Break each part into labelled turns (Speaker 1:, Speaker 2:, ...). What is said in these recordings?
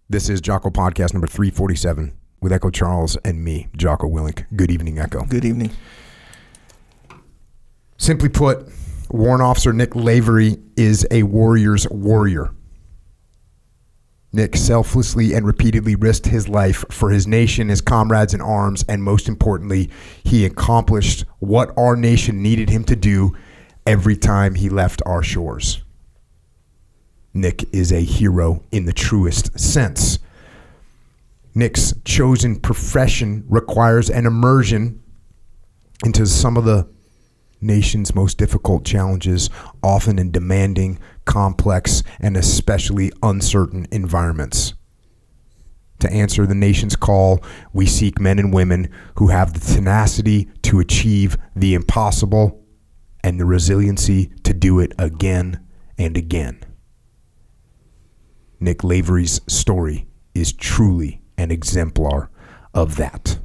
Speaker 1: This is Jocko podcast number 347 with Echo Charles and me, Jocko Willink. Good evening, Echo.
Speaker 2: Good evening.
Speaker 1: Simply put, Warrant Officer Nick Lavery is a warrior's warrior. Nick selflessly and repeatedly risked his life for his nation, his comrades in arms, and most importantly, he accomplished what our nation needed him to do every time he left our shores. Nick is a hero in the truest sense. Nick's chosen profession requires an immersion into some of the nation's most difficult challenges, often in demanding, complex, and especially uncertain environments. To answer the nation's call, we seek men and women who have the tenacity to achieve the impossible and the resiliency to do it again and again. Nick Lavery's story is truly an exemplar of that.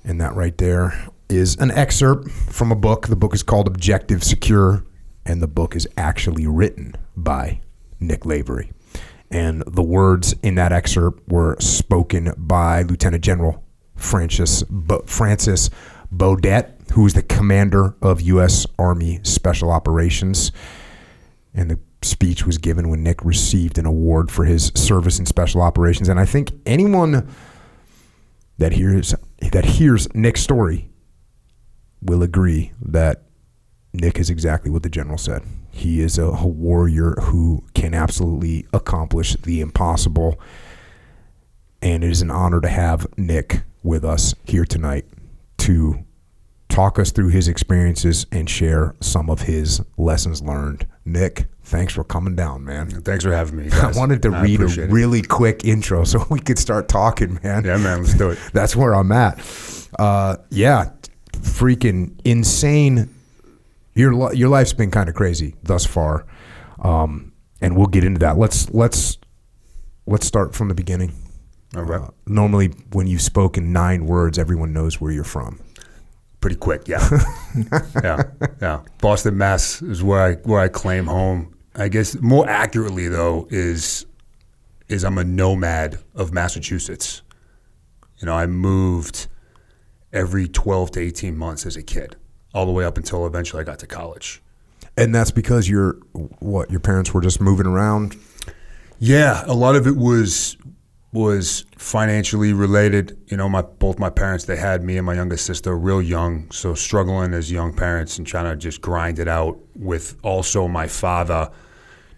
Speaker 1: And that right there is an excerpt from a book. The book is called Objective Secure, and the book is actually written by Nick Lavery. And the words in that excerpt were spoken by Lieutenant General Francis Baudet, who is the commander of U.S. Army Special Operations. And the speech was given when Nick received an award for his service in special operations. And I think anyone that hears Nick's story will agree that Nick is exactly what the general said. He is a warrior who can absolutely accomplish the impossible. And it is an honor to have Nick with us here tonight to talk us through his experiences and share some of his lessons learned. Nick, thanks for coming down, man.
Speaker 3: Thanks for having me, guys.
Speaker 1: I wanted to read a really quick intro so we could start talking, man.
Speaker 3: Yeah, man, let's do it.
Speaker 1: That's where I'm at. Yeah, freaking insane. Your life's been kind of crazy thus far, and we'll get into that. Let's start from the beginning.
Speaker 3: All right.
Speaker 1: Normally, when you spoke in 9 words, everyone knows where you're from.
Speaker 3: Pretty quick, yeah. yeah. Boston, Mass is where I claim home. I guess more accurately though is I'm a nomad of Massachusetts. You know, I moved every 12 to 18 months as a kid, all the way up until eventually I got to college.
Speaker 1: And that's because your parents were just moving around?
Speaker 3: Yeah, a lot of it was financially related. You know, both my parents, they had me and my youngest sister real young, so struggling as young parents and trying to just grind it out, with also my father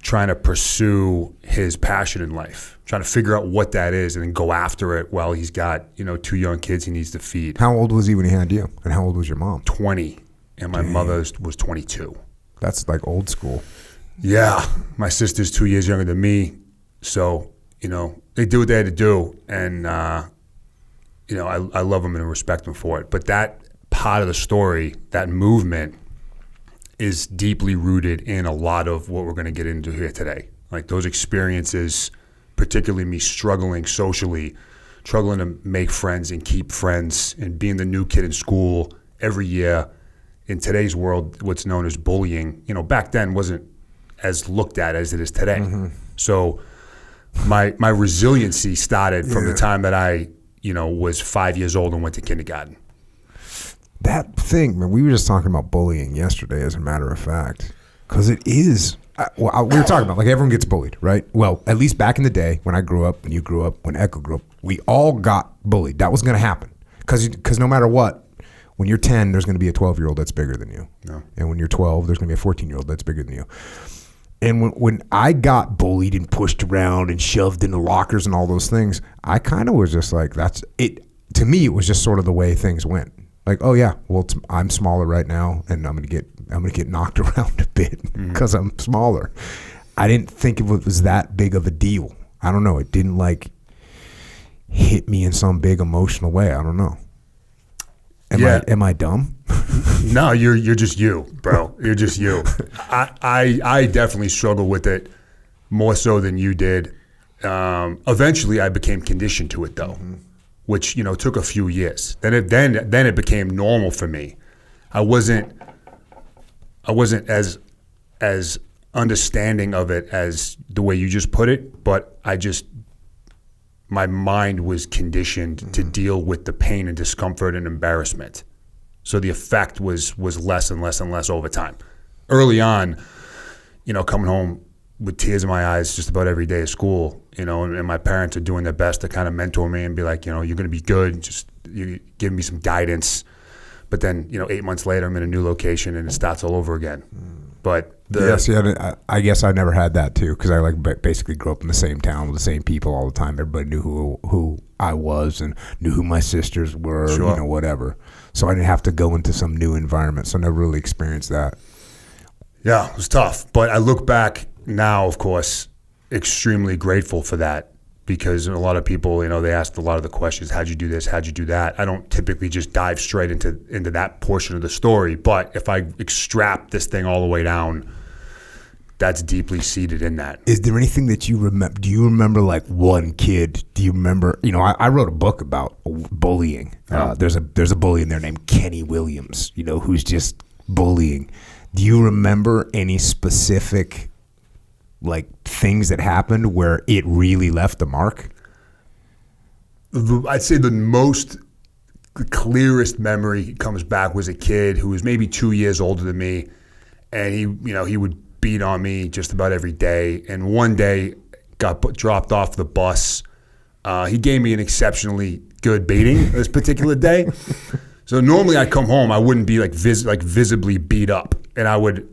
Speaker 3: trying to pursue his passion in life, trying to figure out what that is and then go after it while he's got, 2 young kids he needs to feed.
Speaker 1: How old was he when he had you? And how old was your mom?
Speaker 3: 20, and my mother was 22.
Speaker 1: That's like old school.
Speaker 3: Yeah, my sister's 2 years younger than me, so they do what they had to do, and I love them and respect them for it. But that part of the story, that movement, is deeply rooted in a lot of what we're going to get into here today. Like those experiences, particularly me struggling socially, struggling to make friends and keep friends, and being the new kid in school every year. In today's world, what's known as bullying, back then wasn't as looked at as it is today. Mm-hmm. So my resiliency started from the time that I, was 5 years old and went to kindergarten.
Speaker 1: That thing, man, we were just talking about bullying yesterday, as a matter of fact, because it is. We were talking about, like, everyone gets bullied, right? Well, at least back in the day when I grew up, when you grew up, when Echo grew up, we all got bullied. That was going to happen because no matter what, when you're 10, there's going to be a 12-year-old that's bigger than you. No. And when you're 12, there's going to be a 14-year-old that's bigger than you. And when I got bullied and pushed around and shoved into lockers and all those things, I kind of was just like, that's it. To me, it was just sort of the way things went. Like, oh yeah, well, I'm smaller right now, and I'm gonna get knocked around a bit because I'm smaller. I didn't think it was that big of a deal. I don't know. It didn't like hit me in some big emotional way. I don't know. Am I dumb?
Speaker 3: No, you're just you, bro. You're just you. I definitely struggle with it more so than you did. Eventually, I became conditioned to it, though, which took a few years. Then it became normal for me. I wasn't as understanding of it as the way you just put it, but my mind was conditioned to deal with the pain and discomfort and embarrassment. So the effect was less and less and less over time. Early on, coming home with tears in my eyes just about every day of school, and my parents are doing their best to kind of mentor me and be like, you're going to be good, just you give me some guidance. But then, 8 months later, I'm in a new location and it starts all over again. But
Speaker 1: I guess I never had that too, because I basically grew up in the same town with the same people all the time. Everybody knew who I was and knew who my sisters were,
Speaker 3: Sure.
Speaker 1: Whatever. So I didn't have to go into some new environment. So I never really experienced that.
Speaker 3: Yeah, it was tough. But I look back now, of course, extremely grateful for that, because a lot of people, they asked a lot of the questions, how'd you do this, how'd you do that? I don't typically just dive straight into that portion of the story, but if I extract this thing all the way down, that's deeply seated in that.
Speaker 1: Is there anything that you remember? Do you remember one kid? Do you remember, I wrote a book about bullying. There's a bully in there named Kenny Williams, who's just bullying. Do you remember any specific things that happened where it really left a mark?
Speaker 3: I'd say the clearest memory comes back was a kid who was maybe 2 years older than me, and he would beat on me just about every day. And one day got dropped off the bus. He gave me an exceptionally good beating this particular day. So normally I come home, I wouldn't be visibly beat up, and I would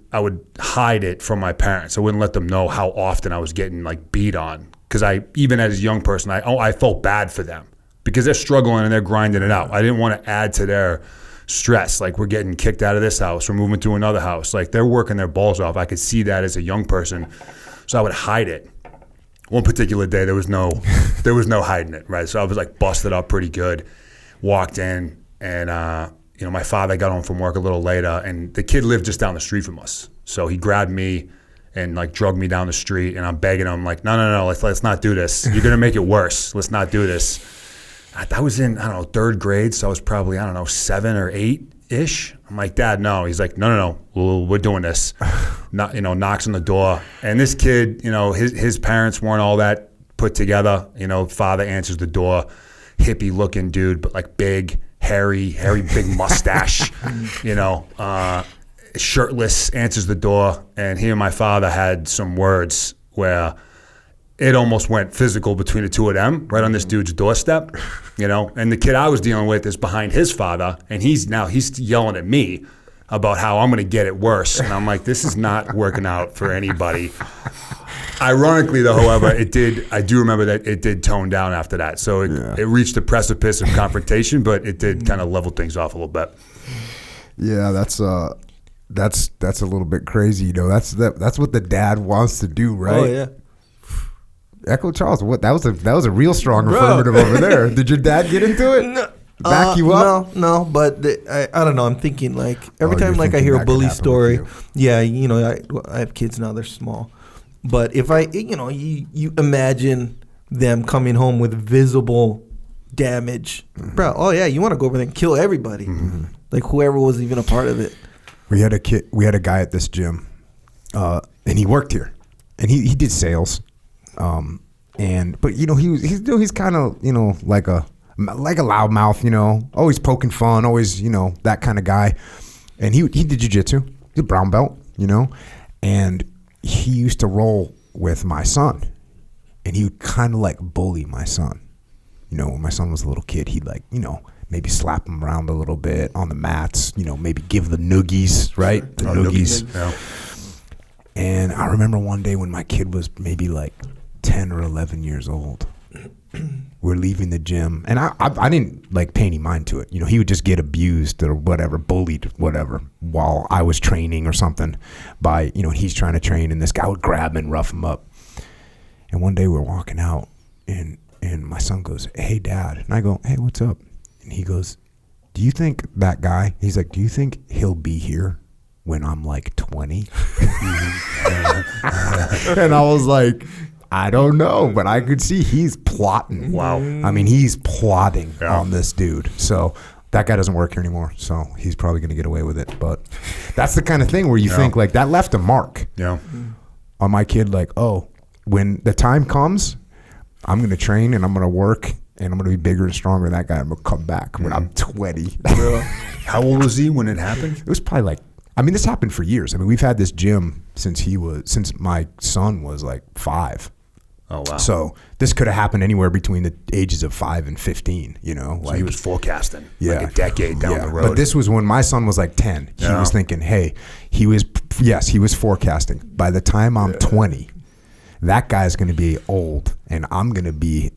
Speaker 3: hide it from my parents. I wouldn't let them know how often I was getting beat on, because even as a young person, I felt bad for them because they're struggling and they're grinding it out. I didn't want to add to their stress. We're getting kicked out of this house, we're moving to another house. They're working their balls off. I could see that as a young person, so I would hide it. One particular day, there was no hiding it, right? So I was busted up pretty good. Walked in. And, my father got home from work a little later, and the kid lived just down the street from us. So he grabbed me and drugged me down the street, and I'm begging him no, let's not do this. You're going to make it worse. Let's not do this. I was in, third grade. So I was probably, 7 or 8-ish. I'm like, Dad, no. He's like, no, we're doing this. Knocks on the door. And this kid, his parents weren't all that put together. Father answers the door, hippie looking dude, but big, hairy, big mustache, shirtless, answers the door. And he and my father had some words where it almost went physical between the two of them right on this dude's doorstep, and the kid I was dealing with is behind his father, and he's yelling at me about how I'm going to get it worse. And I'm like, this is not working out for anybody. Ironically, though, however, I do remember that it did tone down after that. So it reached the precipice of confrontation, but it did kind of level things off a little bit.
Speaker 1: Yeah, that's a little bit crazy. That's what the dad wants to do, right?
Speaker 2: Oh yeah.
Speaker 1: Echo Charles, what? That was a real strong affirmative over there. Did your dad get into it?
Speaker 2: No.
Speaker 1: Back you up?
Speaker 2: No, but I don't know. I'm thinking every time I hear a bully story. Yeah, I have kids now. They're small. But if you imagine them coming home with visible damage, bro. Oh yeah, you want to go over there and kill everybody, whoever was even a part of it.
Speaker 1: We had a guy at this gym, and he worked here, and he did sales, but he's kind of like a loudmouth, always poking fun, always that kind of guy, and he did jiu-jitsu, he's a brown belt, and he used to roll with my son, and he would kind of bully my son. When my son was a little kid, he'd maybe slap him around a little bit on the mats, maybe give the noogies, right? The noogies.
Speaker 3: Yeah.
Speaker 1: And I remember one day when my kid was maybe 10 or 11 years old, we're leaving the gym, and I didn't pay any mind to it. He would just get abused or whatever, bullied, whatever, while I was training or something by, he's trying to train, and this guy would grab him and rough him up. And one day we're walking out, and my son goes, "Hey, Dad." And I go, "Hey, what's up?" And he goes, "Do you think that guy," he's like, "do you think he'll be here when I'm 20? And I was like, I don't know, but I could see he's plotting.
Speaker 3: Wow.
Speaker 1: I mean, he's plotting on this dude. So that guy doesn't work here anymore, so he's probably going to get away with it. But that's the kind of thing where you think that left a mark.
Speaker 3: Yeah.
Speaker 1: on my kid, like, oh, when the time comes, I'm going to train and I'm going to work and I'm going to be bigger and stronger than that guy. I'm going to come back when I'm 20.
Speaker 3: How old was he when it happened?
Speaker 1: It was probably like, I mean, this happened for years. I mean, we've had this gym since my son was like 5.
Speaker 3: Oh, wow.
Speaker 1: So this could have happened anywhere between the ages of 5 and 15, you know?
Speaker 3: So he was forecasting like a decade down the road.
Speaker 1: But this was when my son was like 10. He was thinking, hey, he was forecasting. By the time I'm 20, that guy's going to be old and I'm going to be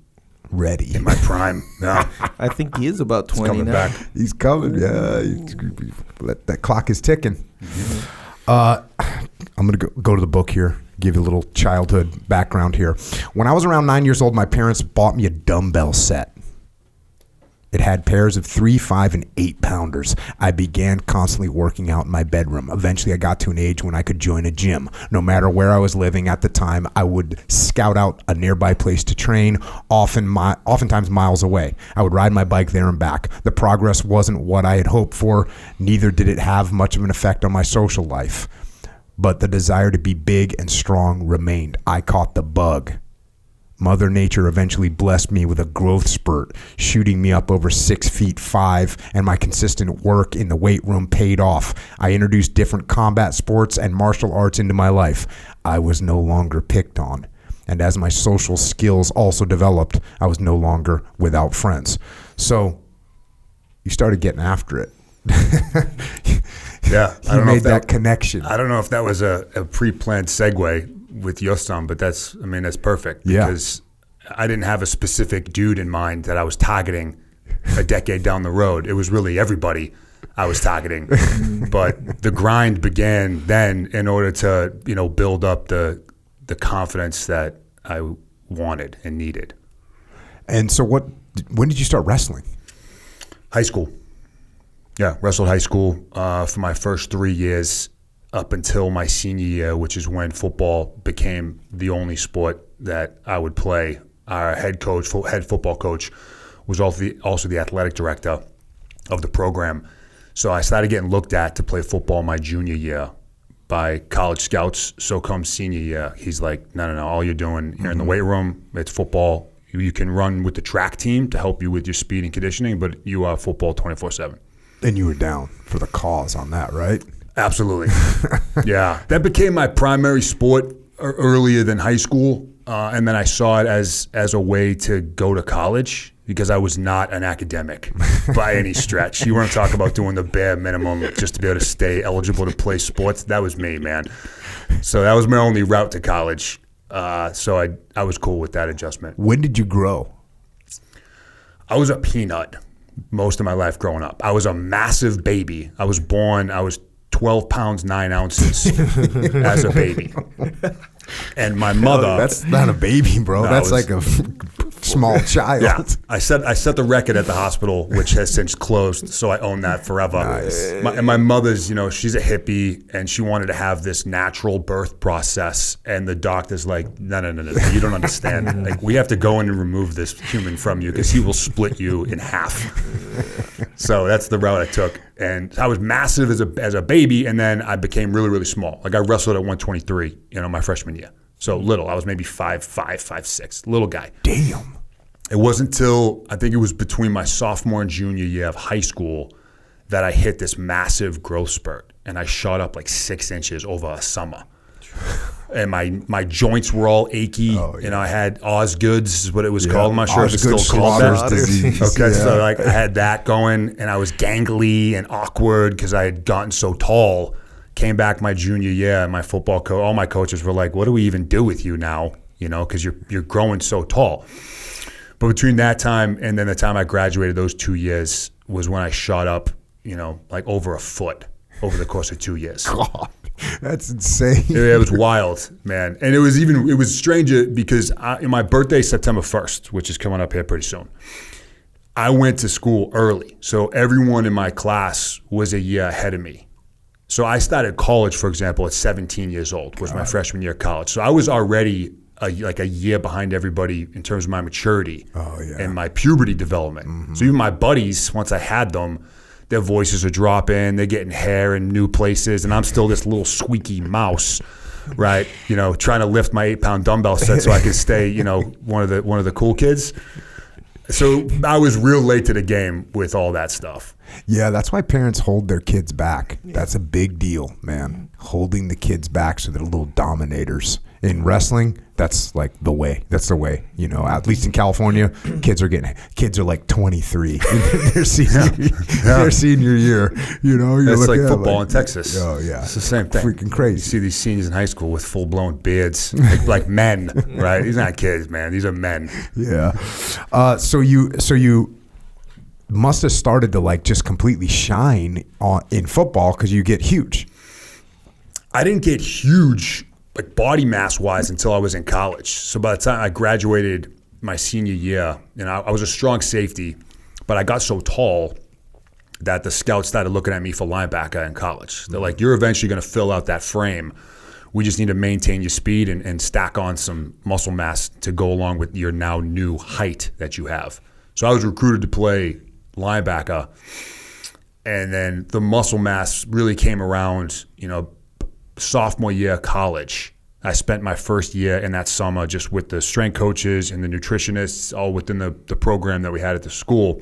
Speaker 1: ready.
Speaker 3: In my prime. Yeah.
Speaker 2: I think he is about 20
Speaker 3: coming
Speaker 2: now.
Speaker 3: back.
Speaker 1: He's coming. Yeah. That clock is ticking. Mm-hmm. I'm going to go to the book here. Give you a little childhood background here. When I was around 9 years old, my parents bought me a dumbbell set. It had pairs of 3, 5, and 8 pounders. I began constantly working out in my bedroom. Eventually, I got to an age when I could join a gym. No matter where I was living at the time, I would scout out a nearby place to train, oftentimes miles away. I would ride my bike there and back. The progress wasn't what I had hoped for. Neither did it have much of an effect on my social life. But the desire to be big and strong remained. I caught the bug. Mother Nature eventually blessed me with a growth spurt, shooting me up over 6'5", and my consistent work in the weight room paid off. I introduced different combat sports and martial arts into my life. I was no longer picked on. And as my social skills also developed, I was no longer without friends. So you started getting after it.
Speaker 3: Yeah,
Speaker 1: I made that connection.
Speaker 3: I don't know if that was a pre-planned segue with your son, but that's perfect because I didn't have a specific dude in mind that I was targeting a decade down the road. It was really everybody I was targeting, but the grind began then in order to build up the confidence that I wanted and needed.
Speaker 1: And so, when did you start wrestling?
Speaker 3: High school. Yeah, wrestled high school for my first 3 years up until my senior year, which is when football became the only sport that I would play. Our head football coach, was also the athletic director of the program. So I started getting looked at to play football my junior year by college scouts. So come senior year, he's like, no, all you're doing here in the weight room, it's football. You can run with the track team to help you with your speed and conditioning, but you are football 24/7.
Speaker 1: And you were down for the cause on that, right?
Speaker 3: Absolutely. Yeah. That became my primary sport earlier than high school. And then I saw it as a way to go to college because I was not an academic by any stretch. You want to talk about doing the bare minimum just to be able to stay eligible to play sports? That was me, man. So that was my only route to college. So I was cool with that adjustment.
Speaker 1: When did you grow?
Speaker 3: I was a peanut most of my life growing up. I was a massive baby. I was 12 pounds, 9 ounces as a baby. And my mother...
Speaker 1: That's not a baby, bro.
Speaker 3: No,
Speaker 1: that's like a small child.
Speaker 3: Yeah. I set the record at the hospital, which has since closed, so I own that forever.
Speaker 1: Nice.
Speaker 3: My mother's, she's a hippie, and she wanted to have this natural birth process, and the doctor's like, no, you don't understand. Like, we have to go in and remove this human from you because he will split you in half. So that's the route I took. And I was massive as a baby, and then I became really, really small. Like, I wrestled at 123, my freshman year. So little. I was maybe 5'5", 5'6", little guy.
Speaker 1: Damn.
Speaker 3: It wasn't until I think it was between my sophomore and junior year of high school that I hit this massive growth spurt, and I shot up like 6 inches over a summer. And my joints were all achy. Oh, yeah. I had Osgood's is what it was called. I'm not sure if it's still called that.
Speaker 1: Disease.
Speaker 3: Okay, so I had that going, and I was gangly and awkward because I had gotten so tall. Came back my junior year, and my football coach, all my coaches were like, "What do we even do with you now? Because you're growing so tall." But between that time and then the time I graduated, those 2 years was when I shot up, like over a foot over the course of 2 years.
Speaker 1: God, that's insane.
Speaker 3: It was wild, man. And it was stranger because my birthday is September 1st, which is coming up here pretty soon. I went to school early, so everyone in my class was a year ahead of me. So I started college, for example, at 17 years old, was my freshman year of college. So I was already like a year behind everybody in terms of my maturity and my puberty development. Mm-hmm. So even my buddies, once I had them, their voices are dropping, they're getting hair in new places, and I'm still this little squeaky mouse right? Trying to lift my 8-pound dumbbell set so I could stay, one of the cool kids. So I was real late to the game with all that stuff.
Speaker 1: Yeah, that's why parents hold their kids back. That's a big deal, man. Holding the kids back so they're little dominators. In wrestling, that's like the way. That's the way. At least in California, kids are like 23. Their senior year.
Speaker 3: It's like football in Texas.
Speaker 1: Oh yeah,
Speaker 3: it's the same thing.
Speaker 1: Freaking crazy.
Speaker 3: You see these seniors in high school with full blown beards, like men, right? These are not kids, man. These are men.
Speaker 1: Yeah. So you must have started to like just completely shine in football because you get huge.
Speaker 3: I didn't get huge, like body mass wise, until I was in college. So by the time I graduated my senior year, I was a strong safety, but I got so tall that the scouts started looking at me for linebacker in college. They're like, you're eventually going to fill out that frame. We just need to maintain your speed and stack on some muscle mass to go along with your now new height that you have. So I was recruited to play linebacker, and then the muscle mass really came around, sophomore year of college. I spent my first year in that summer just with the strength coaches and the nutritionists, all within the program that we had at the school,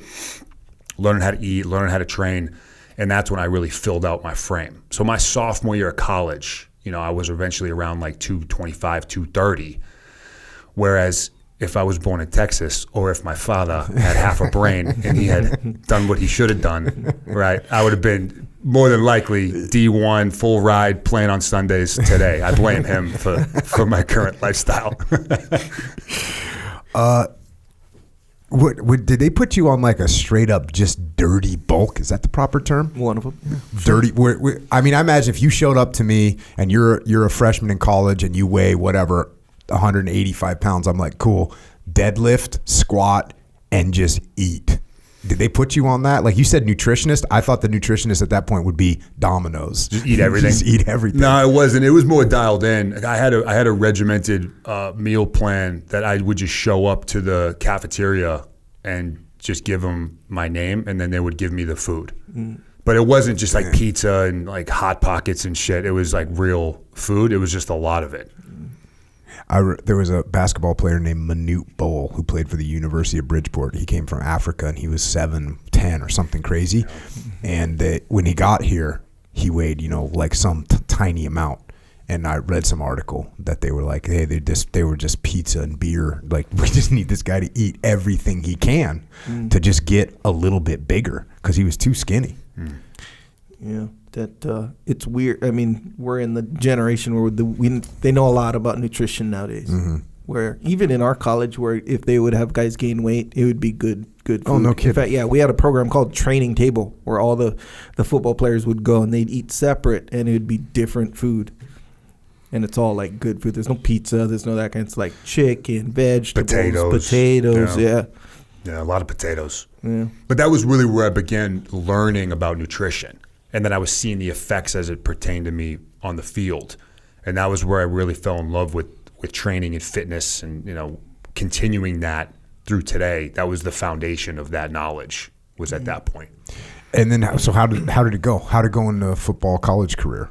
Speaker 3: learning how to eat, learning how to train, and that's when I really filled out my frame. So my sophomore year of college, I was eventually around like 225, 230, whereas if I was born in Texas, or if my father had half a brain and he had done what he should have done, right, I would have been more than likely D1, full ride, playing on Sundays today. I blame him for my current lifestyle.
Speaker 1: What did they put you on like a straight up just dirty bulk? Is that the proper term?
Speaker 2: One of them. Yeah.
Speaker 1: Dirty. I imagine if you showed up to me and you're a freshman in college and you weigh whatever 185 pounds, I'm like, cool. Deadlift, squat, and just eat. Did they put you on that? Like you said, nutritionist. I thought the nutritionist at that point would be Domino's.
Speaker 3: Just eat everything.
Speaker 1: Just eat everything.
Speaker 3: No, it wasn't. It was more dialed in. I had a regimented meal plan that I would just show up to the cafeteria and just give them my name, and then they would give me the food. But it wasn't just like pizza and like Hot Pockets and shit. It was like real food. It was just a lot of it.
Speaker 1: There was a basketball player named Manute Bol who played for the University of Bridgeport. He came from Africa and he was 7'10" or something crazy. And when he got here, he weighed, like some tiny amount. And I read some article that they were like, hey, they were just pizza and beer. Like, we just need this guy to eat everything he can to just get a little bit bigger because he was too skinny.
Speaker 2: Yeah. That it's weird. I mean, we're in the generation where they know a lot about nutrition nowadays. Where even in our college, where if they would have guys gain weight, it would be good food.
Speaker 1: Oh, no kidding.
Speaker 2: In fact, yeah, we had a program called Training Table where all the football players would go and they'd eat separate, and it would be different food. And it's all like good food. There's no pizza. There's no that kind. It's like chicken, vegetables, potatoes. Yeah,
Speaker 3: a lot of potatoes.
Speaker 2: Yeah,
Speaker 3: but that was really where I began learning about nutrition. And then I was seeing the effects as it pertained to me on the field. And that was where I really fell in love with training and fitness and, continuing that through today. That was the foundation of that knowledge was at that point.
Speaker 1: And then, so how did it go? How did it go in the football college career?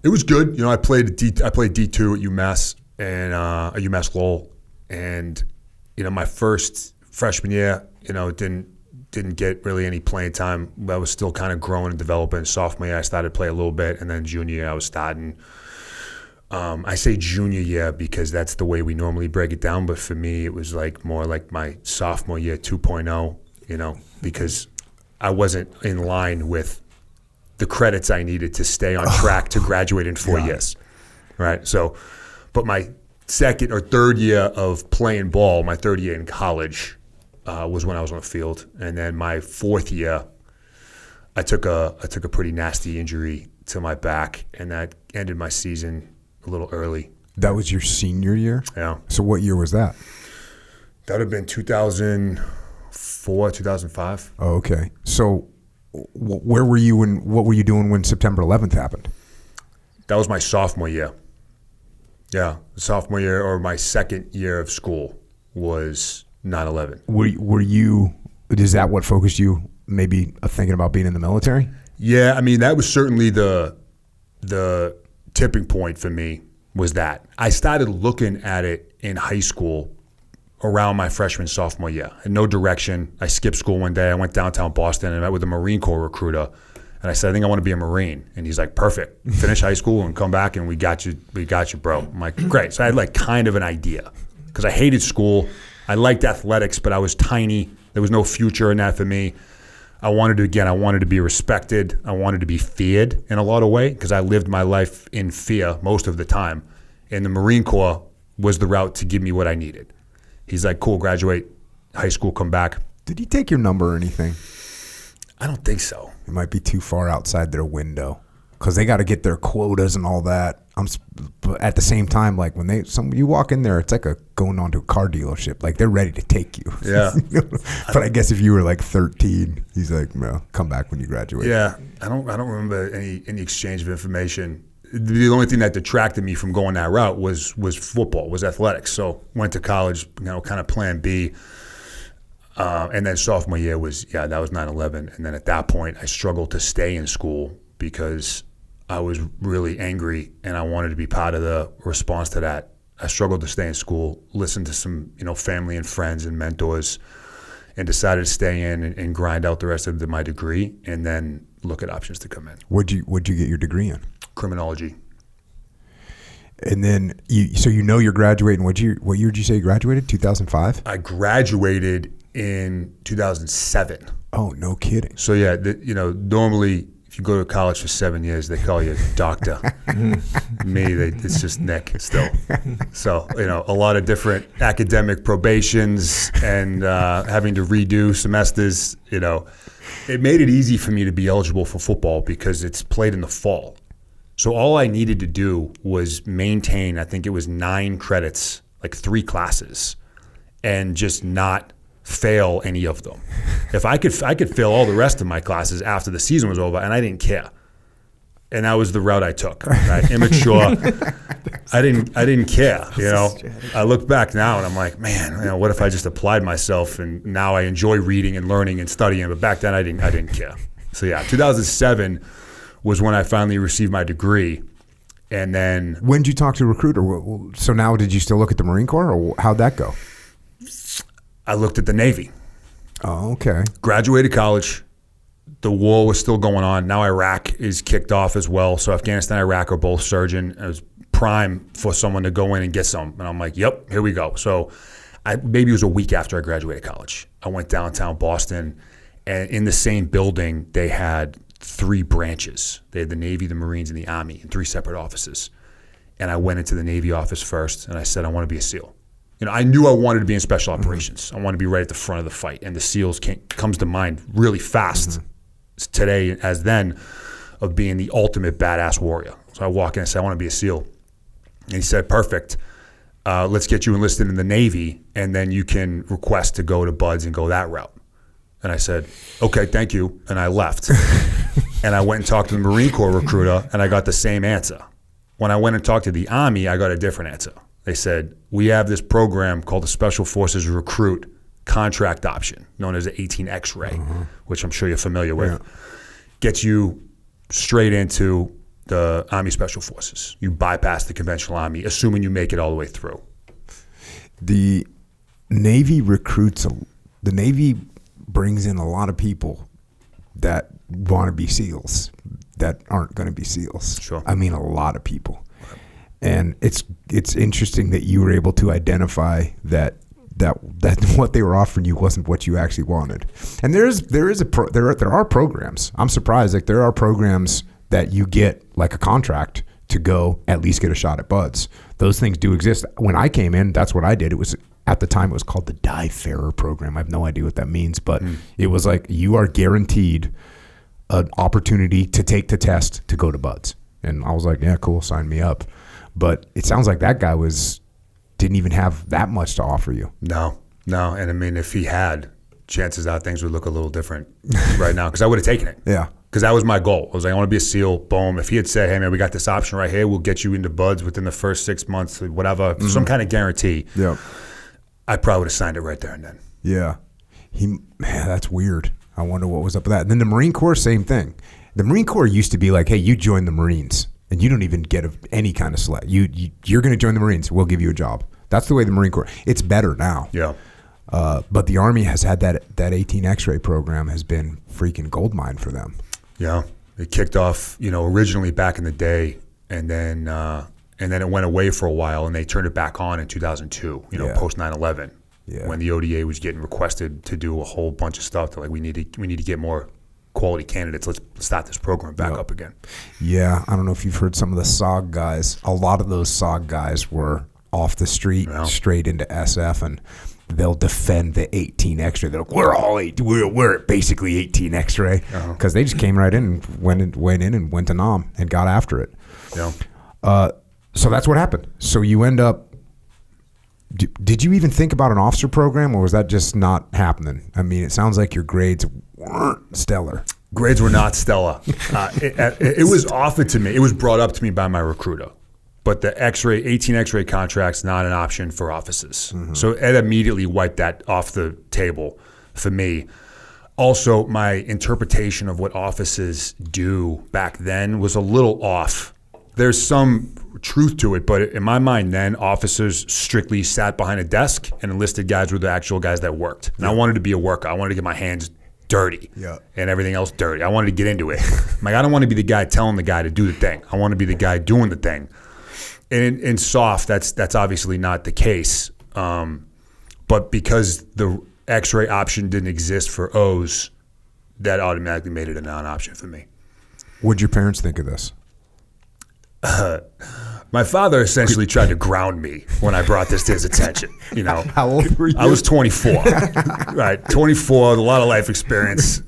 Speaker 3: It was good. I played D2 at UMass and at UMass Lowell. And, my first freshman year, didn't get really any playing time. I was still kind of growing and developing. Sophomore year, I started to play a little bit, and then junior year, I was starting. I say junior year because that's the way we normally break it down, but for me, it was like more like my sophomore year 2.0, because I wasn't in line with the credits I needed to stay on track to graduate in 4 years, right? So, but my second or third year of playing ball, my third year in college, was when I was on the field, and then my fourth year, I took a pretty nasty injury to my back, and that ended my season a little early.
Speaker 1: That was your senior year?
Speaker 3: Yeah.
Speaker 1: So what year was that?
Speaker 3: That would have been 2004, 2005.
Speaker 1: Oh, okay. So where were you and what were you doing when September 11th happened?
Speaker 3: That was my sophomore year. Yeah, sophomore year or my second year of school was 9/11.
Speaker 1: Were you? Is that what focused you? Maybe thinking about being in the military?
Speaker 3: Yeah, I mean that was certainly the tipping point for me. was that. I started looking at it in high school around my freshman, sophomore year. I had no direction. I skipped school one day. I went downtown Boston and met with a Marine Corps recruiter. And I said, I think I want to be a Marine. And he's like, perfect. Finish high school and come back and we got you, bro. I'm like, great. So I had like kind of an idea because I hated school. I liked athletics, but I was tiny. There was no future in that for me. I wanted to be respected. I wanted to be feared in a lot of ways because I lived my life in fear most of the time. And the Marine Corps was the route to give me what I needed. He's like, cool, graduate high school, come back.
Speaker 1: Did he take your number or anything?
Speaker 3: I don't think so.
Speaker 1: It might be too far outside their window because they got to get their quotas and all that. But at the same time, like when you walk in there, it's like going on to a car dealership. Like they're ready to take you.
Speaker 3: Yeah.
Speaker 1: But I guess if you were like 13, he's like, well, come back when you graduate.
Speaker 3: Yeah. I don't remember any exchange of information. The only thing that detracted me from going that route was football, was athletics. So went to college, kind of plan B. And then sophomore year that was 9/11. And then at that point, I struggled to stay in school because I was really angry and I wanted to be part of the response to that. I struggled to stay in school, listened to some, family and friends and mentors, and decided to stay in and grind out the rest of my degree and then look at options to come in.
Speaker 1: What'd you get your degree in?
Speaker 3: Criminology.
Speaker 1: And then you're graduating. What year did you say you graduated? 2005?
Speaker 3: I graduated in 2007.
Speaker 1: Oh, no kidding.
Speaker 3: So yeah, normally if you go to college for 7 years, they call you doctor. It's just Nick still. So a lot of different academic probations and having to redo semesters. It made it easy for me to be eligible for football because it's played in the fall. So all I needed to do was maintain, I think it was 9 credits, like 3 classes, and just not fail any of them. If I could fail all the rest of my classes after the season was over, and I didn't care. And that was the route I took. Right? Immature. I didn't care. I look back now and I'm like, man, what if I just applied myself and now I enjoy reading and learning and studying, but back then I didn't care. So yeah, 2007 was when I finally received my degree. And then
Speaker 1: when did you talk to a recruiter? So now did you still look at the Marine Corps or how'd that go?
Speaker 3: I looked at the Navy.
Speaker 1: Oh, okay.
Speaker 3: Graduated college. The war was still going on. Now Iraq is kicked off as well. So Afghanistan and Iraq are both surging. It was prime for someone to go in and get some. And I'm like, yep, here we go. So maybe it was a week after I graduated college. I went downtown Boston, and in the same building, they had 3 branches. They had the Navy, the Marines, and the Army in 3 separate offices. And I went into the Navy office first, and I said, I want to be a SEAL. I knew I wanted to be in special operations. I wanted to be right at the front of the fight. And the SEALs comes to mind really fast today as then of being the ultimate badass warrior. So I walk in and say, I want to be a SEAL. And he said, perfect. Let's get you enlisted in the Navy, and then you can request to go to BUD/S and go that route. And I said, okay, thank you. And I left. And I went and talked to the Marine Corps recruiter, and I got the same answer. When I went and talked to the Army, I got a different answer. They said, we have this program called the Special Forces Recruit Contract Option, known as the 18 X-Ray, which I'm sure you're familiar with. Yeah. Gets you straight into the Army Special Forces. You bypass the conventional Army, assuming you make it all the way through.
Speaker 1: The Navy the Navy brings in a lot of people that want to be SEALs that aren't going to be SEALs.
Speaker 3: Sure.
Speaker 1: I mean, a lot of people. And it's interesting that you were able to identify that what they were offering you wasn't what you actually wanted. And there are programs. I'm surprised. Like there are programs that you get like a contract to go at least get a shot at BUD/S. Those things do exist. When I came in, that's what I did. It was at the time it was called the Die Fairer program. I have no idea what that means, but it was like you are guaranteed an opportunity to take the test to go to BUD/S. And I was like, yeah, cool, sign me up. But it sounds like that guy didn't even have that much to offer you.
Speaker 3: No. And I mean, if he had, chances are things would look a little different right now because I would have taken it.
Speaker 1: Yeah.
Speaker 3: Because that was my goal. I was like, I want to be a SEAL. Boom. If he had said, hey, man, we got this option right here. We'll get you into BUD/S within the first 6 months, whatever, some kind of guarantee.
Speaker 1: Yeah.
Speaker 3: I probably would have signed it right there and then.
Speaker 1: Yeah. That's weird. I wonder what was up with that. And then the Marine Corps, same thing. The Marine Corps used to be like, hey, you join the Marines and you don't even get any kind of select. You're going to join the Marines. We'll give you a job. That's the way the Marine Corps. It's better now.
Speaker 3: Yeah.
Speaker 1: But the Army has had that 18 X-ray program has been freaking goldmine for them.
Speaker 3: Yeah. It kicked off, originally back in the day, and then it went away for a while, and they turned it back on in 2002. Post 9/11, when the ODA was getting requested to do a whole bunch of stuff. They're like, we need to get more quality candidates. Let's start this program back up again.
Speaker 1: Yeah, I don't know if you've heard some of the SOG guys. A lot of those SOG guys were off the street, straight into SF, and they'll defend the 18 X-ray. They're like, we're basically 18 X-ray, because they just came right in and went in and went to Nam and got after it.
Speaker 3: Yeah.
Speaker 1: So that's what happened. So you end up. Did you even think about an officer program, or was that just not happening? I mean, it sounds like your grades weren't stellar.
Speaker 3: Grades were not stellar. It was offered to me. It was brought up to me by my recruiter. But the 18 X-ray contract's not an option for officers. Mm-hmm. So it immediately wiped that off the table for me. Also, my interpretation of what officers do back then was a little off. There's some truth to it, but in my mind then, officers strictly sat behind a desk, and enlisted guys were the actual guys that worked. And I wanted to be a worker. I wanted to get my hands dirty and everything else dirty. I wanted to get into it. I don't want to be the guy telling the guy to do the thing. I want to be the guy doing the thing. And in soft, that's obviously not the case. But because the X-ray option didn't exist for O's, that automatically made it a non-option for me.
Speaker 1: What'd your parents think of this?
Speaker 3: My father essentially tried to ground me when I brought this to his attention.
Speaker 1: How old were you?
Speaker 3: I was 24. Right, 24, a lot of life experience.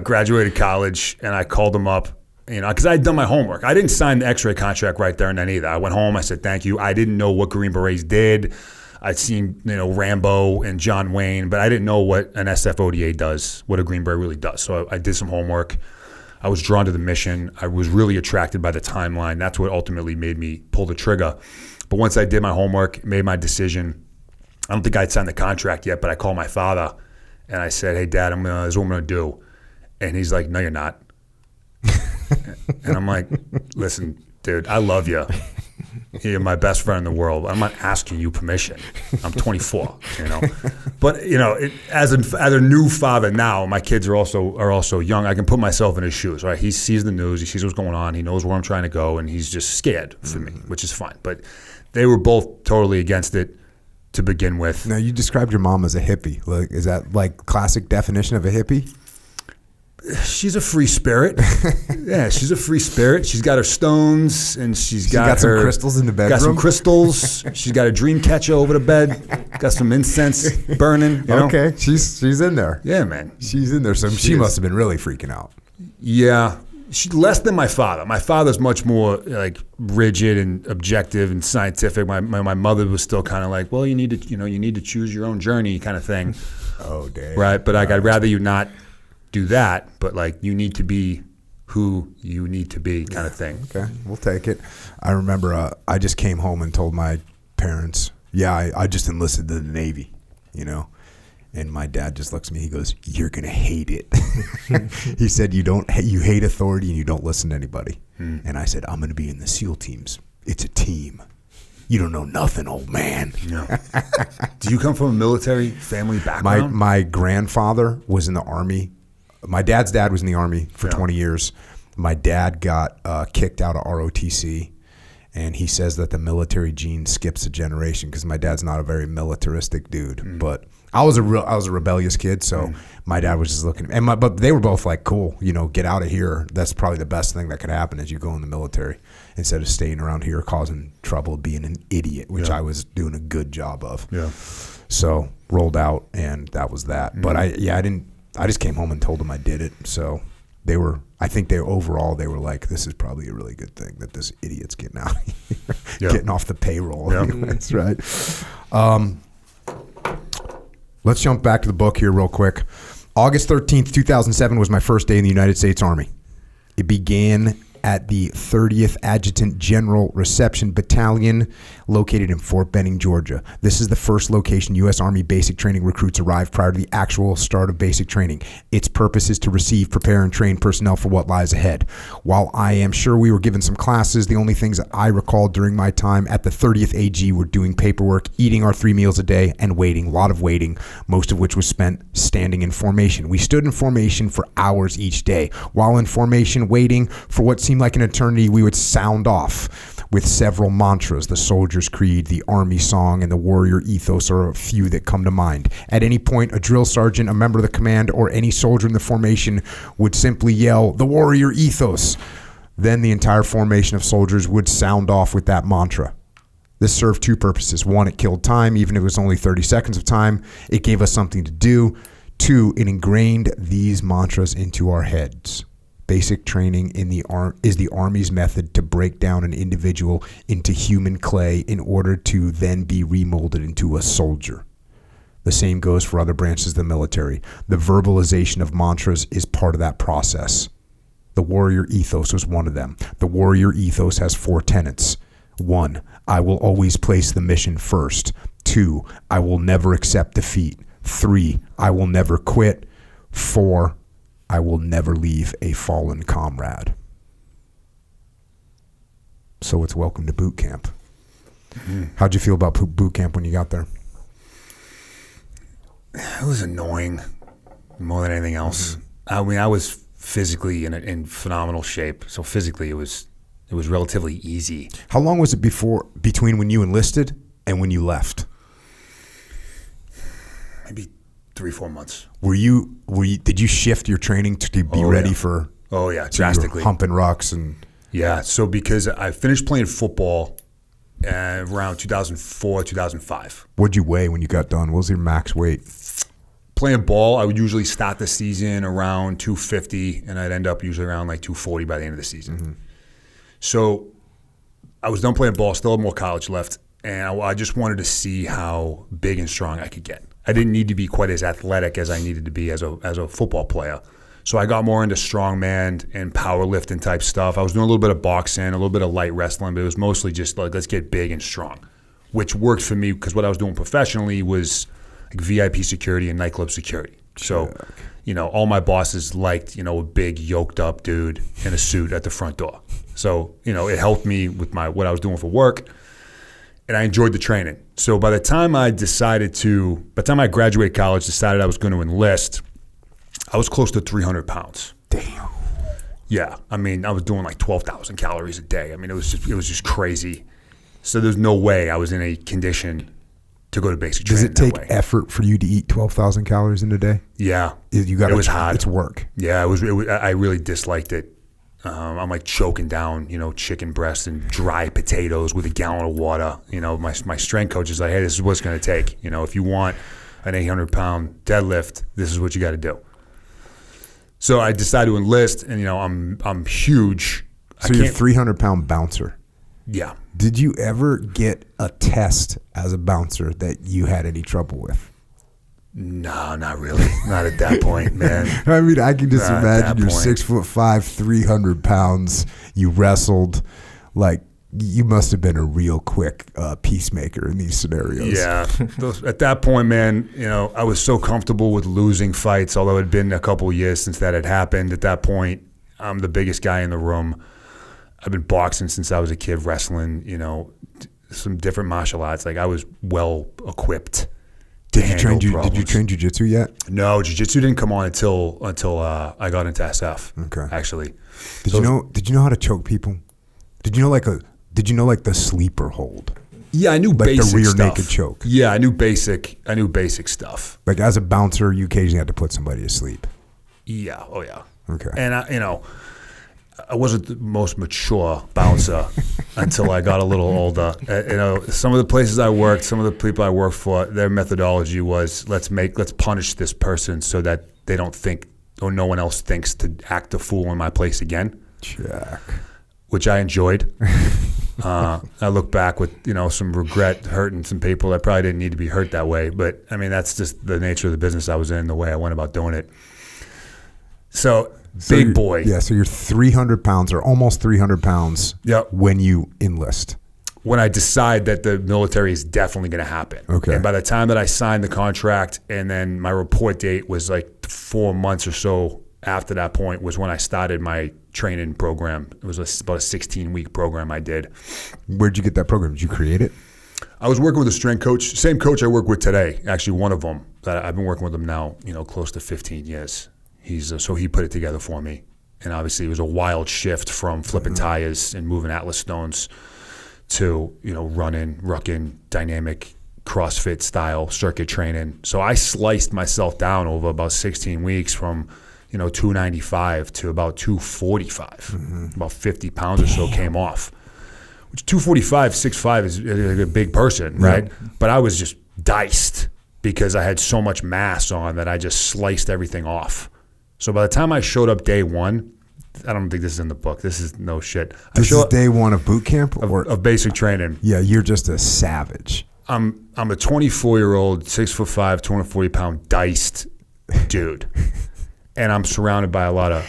Speaker 3: Graduated college, and I called him up. Because I had done my homework. I didn't sign the X-ray contract right there and then either. I went home. I said, thank you. I didn't know what Green Berets did. I'd seen, Rambo and John Wayne, but I didn't know what an SFODA does, what a Green Beret really does. So I did some homework. I was drawn to the mission. I was really attracted by the timeline. That's what ultimately made me pull the trigger. But once I did my homework, made my decision, I don't think I'd signed the contract yet, but I called my father and I said, hey, Dad, this is what I'm going to do. And he's like, no, you're not. And I'm like, listen, dude, I love you. You're my best friend in the world. I'm not asking you permission. I'm 24, But as a new father now, my kids are also young. I can put myself in his shoes, right? He sees the news, he sees what's going on, he knows where I'm trying to go, and he's just scared for me, which is fine. But they were both totally against it to begin with.
Speaker 1: Now, you described your mom as a hippie. Like, is that like classic definition of a hippie?
Speaker 3: She's a free spirit. Yeah, she's a free spirit. She's got her stones, and she's got
Speaker 1: some crystals in the bedroom.
Speaker 3: Got some crystals. She's got a dream catcher over the bed. Got some incense burning.
Speaker 1: Okay, she's in there.
Speaker 3: Yeah, man.
Speaker 1: She's in there. So she must have been really freaking out.
Speaker 3: Yeah, less than my father. My father's much more like rigid and objective and scientific. My mother was still kind of like, well, you need to choose your own journey, kind of thing.
Speaker 1: Oh, damn.
Speaker 3: Right, but I'd rather you not do that, but like you need to be who you need to be, kind of thing.
Speaker 1: Okay, we'll take it. I remember I just came home and told my parents, I just enlisted in the Navy, and my dad just looks at me, he goes, you're gonna hate it. He said, you hate authority and you don't listen to anybody. And I said, I'm gonna be in the SEAL teams. It's a team. You don't know nothing, old man.
Speaker 3: No. Do you come from a military family background?
Speaker 1: My grandfather was in the Army. My dad's dad was in the Army for 20 years. My dad got kicked out of ROTC, and he says that the military gene skips a generation because my dad's not a very militaristic dude. But I was a rebellious kid, so my dad was just looking, but they were both like, cool, get out of here. That's probably the best thing that could happen is you go in the military instead of staying around here causing trouble, being an idiot, which I was doing a good job of. Yeah. So rolled out, and that was that. But I just came home and told them I did it. So I think overall they were like, this is probably a really good thing that this idiot's getting out of here, getting off the payroll. Yeah. That's right. Let's jump back to the book here real quick. August 13th, 2007 was my first day in the United States Army. It began at the 30th Adjutant General Reception Battalion, located in Fort Benning, Georgia. This is the first location U.S. Army basic training recruits arrive prior to the actual start of basic training. Its purpose is to receive, prepare, and train personnel for what lies ahead. While I am sure we were given some classes, the only things that I recall during my time at the 30th AG were doing paperwork, eating our 3 meals a day, and waiting, a lot of waiting, most of which was spent standing in formation. We stood in formation for hours each day. While in formation, waiting for what seemed like an eternity, we would sound off with several mantras. The Soldier's Creed, the Army Song, and the Warrior Ethos are a few that come to mind. At any point, a drill sergeant, a member of the command, or any soldier in the formation would simply yell, "The Warrior Ethos." Then the entire formation of soldiers would sound off with that mantra. This served two purposes. One, it killed time, even if it was only 30 seconds of time. It gave us something to do. Two, it ingrained these mantras into our heads. Basic training is the Army's method to break down an individual into human clay in order to then be remolded into a soldier. The same goes for other branches of the military. The verbalization of mantras is part of that process. The Warrior Ethos was one of them. The Warrior Ethos has 4 tenets. 1, I will always place the mission first. 2, I will never accept defeat. 3, I will never quit. 4, I will never leave a fallen comrade. So it's welcome to boot camp. Mm-hmm. How'd you feel about boot camp when you got there?
Speaker 3: It was annoying more than anything else. Mm-hmm. I mean, I was physically in phenomenal shape. So physically it was relatively easy.
Speaker 1: How long was it between when you enlisted and when you left?
Speaker 3: Maybe 3-4 months.
Speaker 1: Did you shift your training to be ready for?
Speaker 3: Oh yeah, drastically.
Speaker 1: Humping rocks and.
Speaker 3: Yeah, so because I finished playing football around 2004, 2005.
Speaker 1: What'd you weigh when you got done? What was your max weight?
Speaker 3: Playing ball, I would usually start the season around 250, and I'd end up usually around like 240 by the end of the season. Mm-hmm. So I was done playing ball, still had more college left, and I just wanted to see how big and strong I could get. I didn't need to be quite as athletic as I needed to be as a football player. So I got more into strongman and powerlifting type stuff. I was doing a little bit of boxing, a little bit of light wrestling, but it was mostly just like, let's get big and strong, which worked for me because what I was doing professionally was like VIP security and nightclub security. So, all my bosses liked, a big yoked up dude in a suit at the front door. So, it helped me with what I was doing for work, and I enjoyed the training. So by the time I graduated college, decided I was going to enlist, I was close to 300 pounds.
Speaker 1: Damn.
Speaker 3: Yeah, I mean, I was doing like 12,000 calories a day. I mean, it was just crazy. So there's no way I was in a condition to go to basic training.
Speaker 1: Does it take effort for you to eat 12,000 calories in a day?
Speaker 3: Yeah,
Speaker 1: it was hard. It's work.
Speaker 3: Yeah, I really disliked it. I'm like choking down, chicken breast and dry potatoes with a gallon of water. My strength coach is like, hey, this is what it's going to take. If you want an 800-pound deadlift, this is what you got to do. So I decided to enlist, and I'm huge.
Speaker 1: So you're a 300-pound bouncer.
Speaker 3: Yeah.
Speaker 1: Did you ever get a test as a bouncer that you had any trouble with?
Speaker 3: No, not really. Not at that point, man.
Speaker 1: I mean, I can just imagine you're 6'5", 300 pounds. You wrestled, like you must have been a real quick peacemaker in these scenarios.
Speaker 3: Yeah. At that point, man, I was so comfortable with losing fights, although it had been a couple of years since that had happened. At that point, I'm the biggest guy in the room. I've been boxing since I was a kid, wrestling, some different martial arts. Like I was well equipped.
Speaker 1: Did you train jiu-jitsu yet?
Speaker 3: No, jiu-jitsu didn't come on until I got into SF. Okay. Actually.
Speaker 1: Did you know how to choke people? Did you know like the sleeper hold?
Speaker 3: Yeah, I knew
Speaker 1: like
Speaker 3: basic
Speaker 1: the rear
Speaker 3: stuff.
Speaker 1: Naked choke.
Speaker 3: Yeah, I knew basic stuff.
Speaker 1: Like as a bouncer, you occasionally had to put somebody to sleep.
Speaker 3: Yeah. Oh yeah.
Speaker 1: Okay.
Speaker 3: And I wasn't the most mature bouncer until I got a little older. Some of the places I worked, some of the people I worked for, their methodology was let's punish this person so that they don't think or no one else thinks to act a fool in my place again.
Speaker 1: Check.
Speaker 3: Which I enjoyed. I look back with some regret, hurting some people that probably didn't need to be hurt that way. But I mean that's just the nature of the business I was in, the way I went about doing it. So Big boy.
Speaker 1: Yeah, so you're 300 pounds or almost 300 pounds when you enlist.
Speaker 3: When I decide that the military is definitely going to happen.
Speaker 1: Okay.
Speaker 3: And by the time that I signed the contract and then my report date was like 4 months or so after that point was when I started my training program. It was about a 16-week program I did.
Speaker 1: Where'd you get that program? Did you create it?
Speaker 3: I was working with a strength coach, same coach I work with today. Actually, one of them that I've been working with him now, close to 15 years. So he put it together for me. And obviously it was a wild shift from flipping tires and moving Atlas stones to, running, rucking, dynamic CrossFit style circuit training. So I sliced myself down over about 16 weeks from, 295 to about 245. About 50 pounds or so came off. Which 245, 6'5" is a big person, right? Yeah. But I was just diced because I had so much mass on that I just sliced everything off. So by the time I showed up day one, I don't think this is in the book. This is no shit.
Speaker 1: This is day one of boot camp?
Speaker 3: Of basic training.
Speaker 1: Yeah, you're just a savage.
Speaker 3: I'm a 24-year-old, 6'5", 240-pound diced dude. And I'm surrounded by a lot of,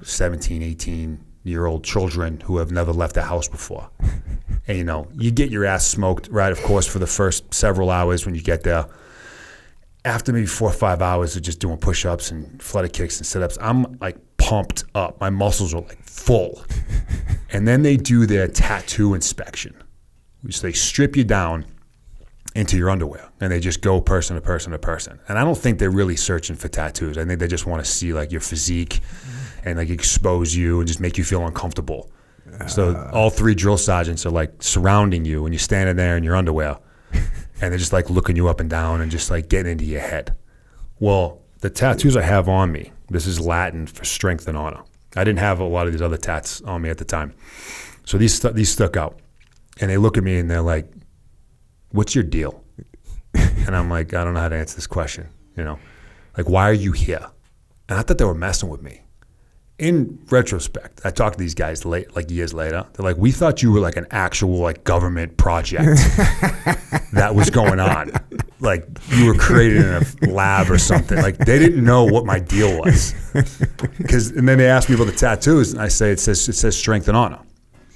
Speaker 3: 17, 18-year-old children who have never left the house before. And, you get your ass smoked, right, of course, for the first several hours when you get there. After maybe 4 or 5 hours of just doing push-ups and flutter kicks and sit-ups, I'm like pumped up. My muscles are like full. And then they do their tattoo inspection, which they strip you down into your underwear and they just go person to person to person. And I don't think they're really searching for tattoos. I think they just want to see like your physique and like expose you and just make you feel uncomfortable. So all 3 drill sergeants are like surrounding you and you're standing there in your underwear. And they're just like looking you up and down and just like getting into your head. Well, the tattoos I have on me, this is Latin for strength and honor. I didn't have a lot of these other tats on me at the time. So these stuck out. And they look at me and they're like, what's your deal? And I'm like, I don't know how to answer this question. Like, why are you here? And I thought they were messing with me. In retrospect, I talked to these guys years later. They're like, we thought you were like an actual like government project that was going on. Like you were created in a lab or something. Like they didn't know what my deal was. And then they asked me about the tattoos, and I say it says strength and honor.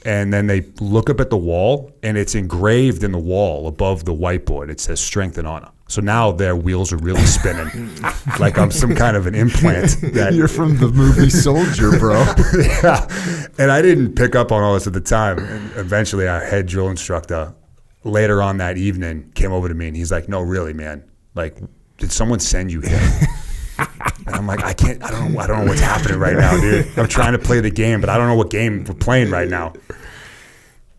Speaker 3: And then they look up at the wall, and it's engraved in the wall above the whiteboard. It says strength and honor. So now their wheels are really spinning, like I'm some kind of an implant.
Speaker 1: You're from the movie Soldier, bro.
Speaker 3: Yeah, and I didn't pick up on all this at the time. And eventually, our head drill instructor, later on that evening, came over to me, and he's like, "No, really, man. Like, did someone send you here?" And I'm like, I don't know what's happening right now, dude. I'm trying to play the game, but I don't know what game we're playing right now.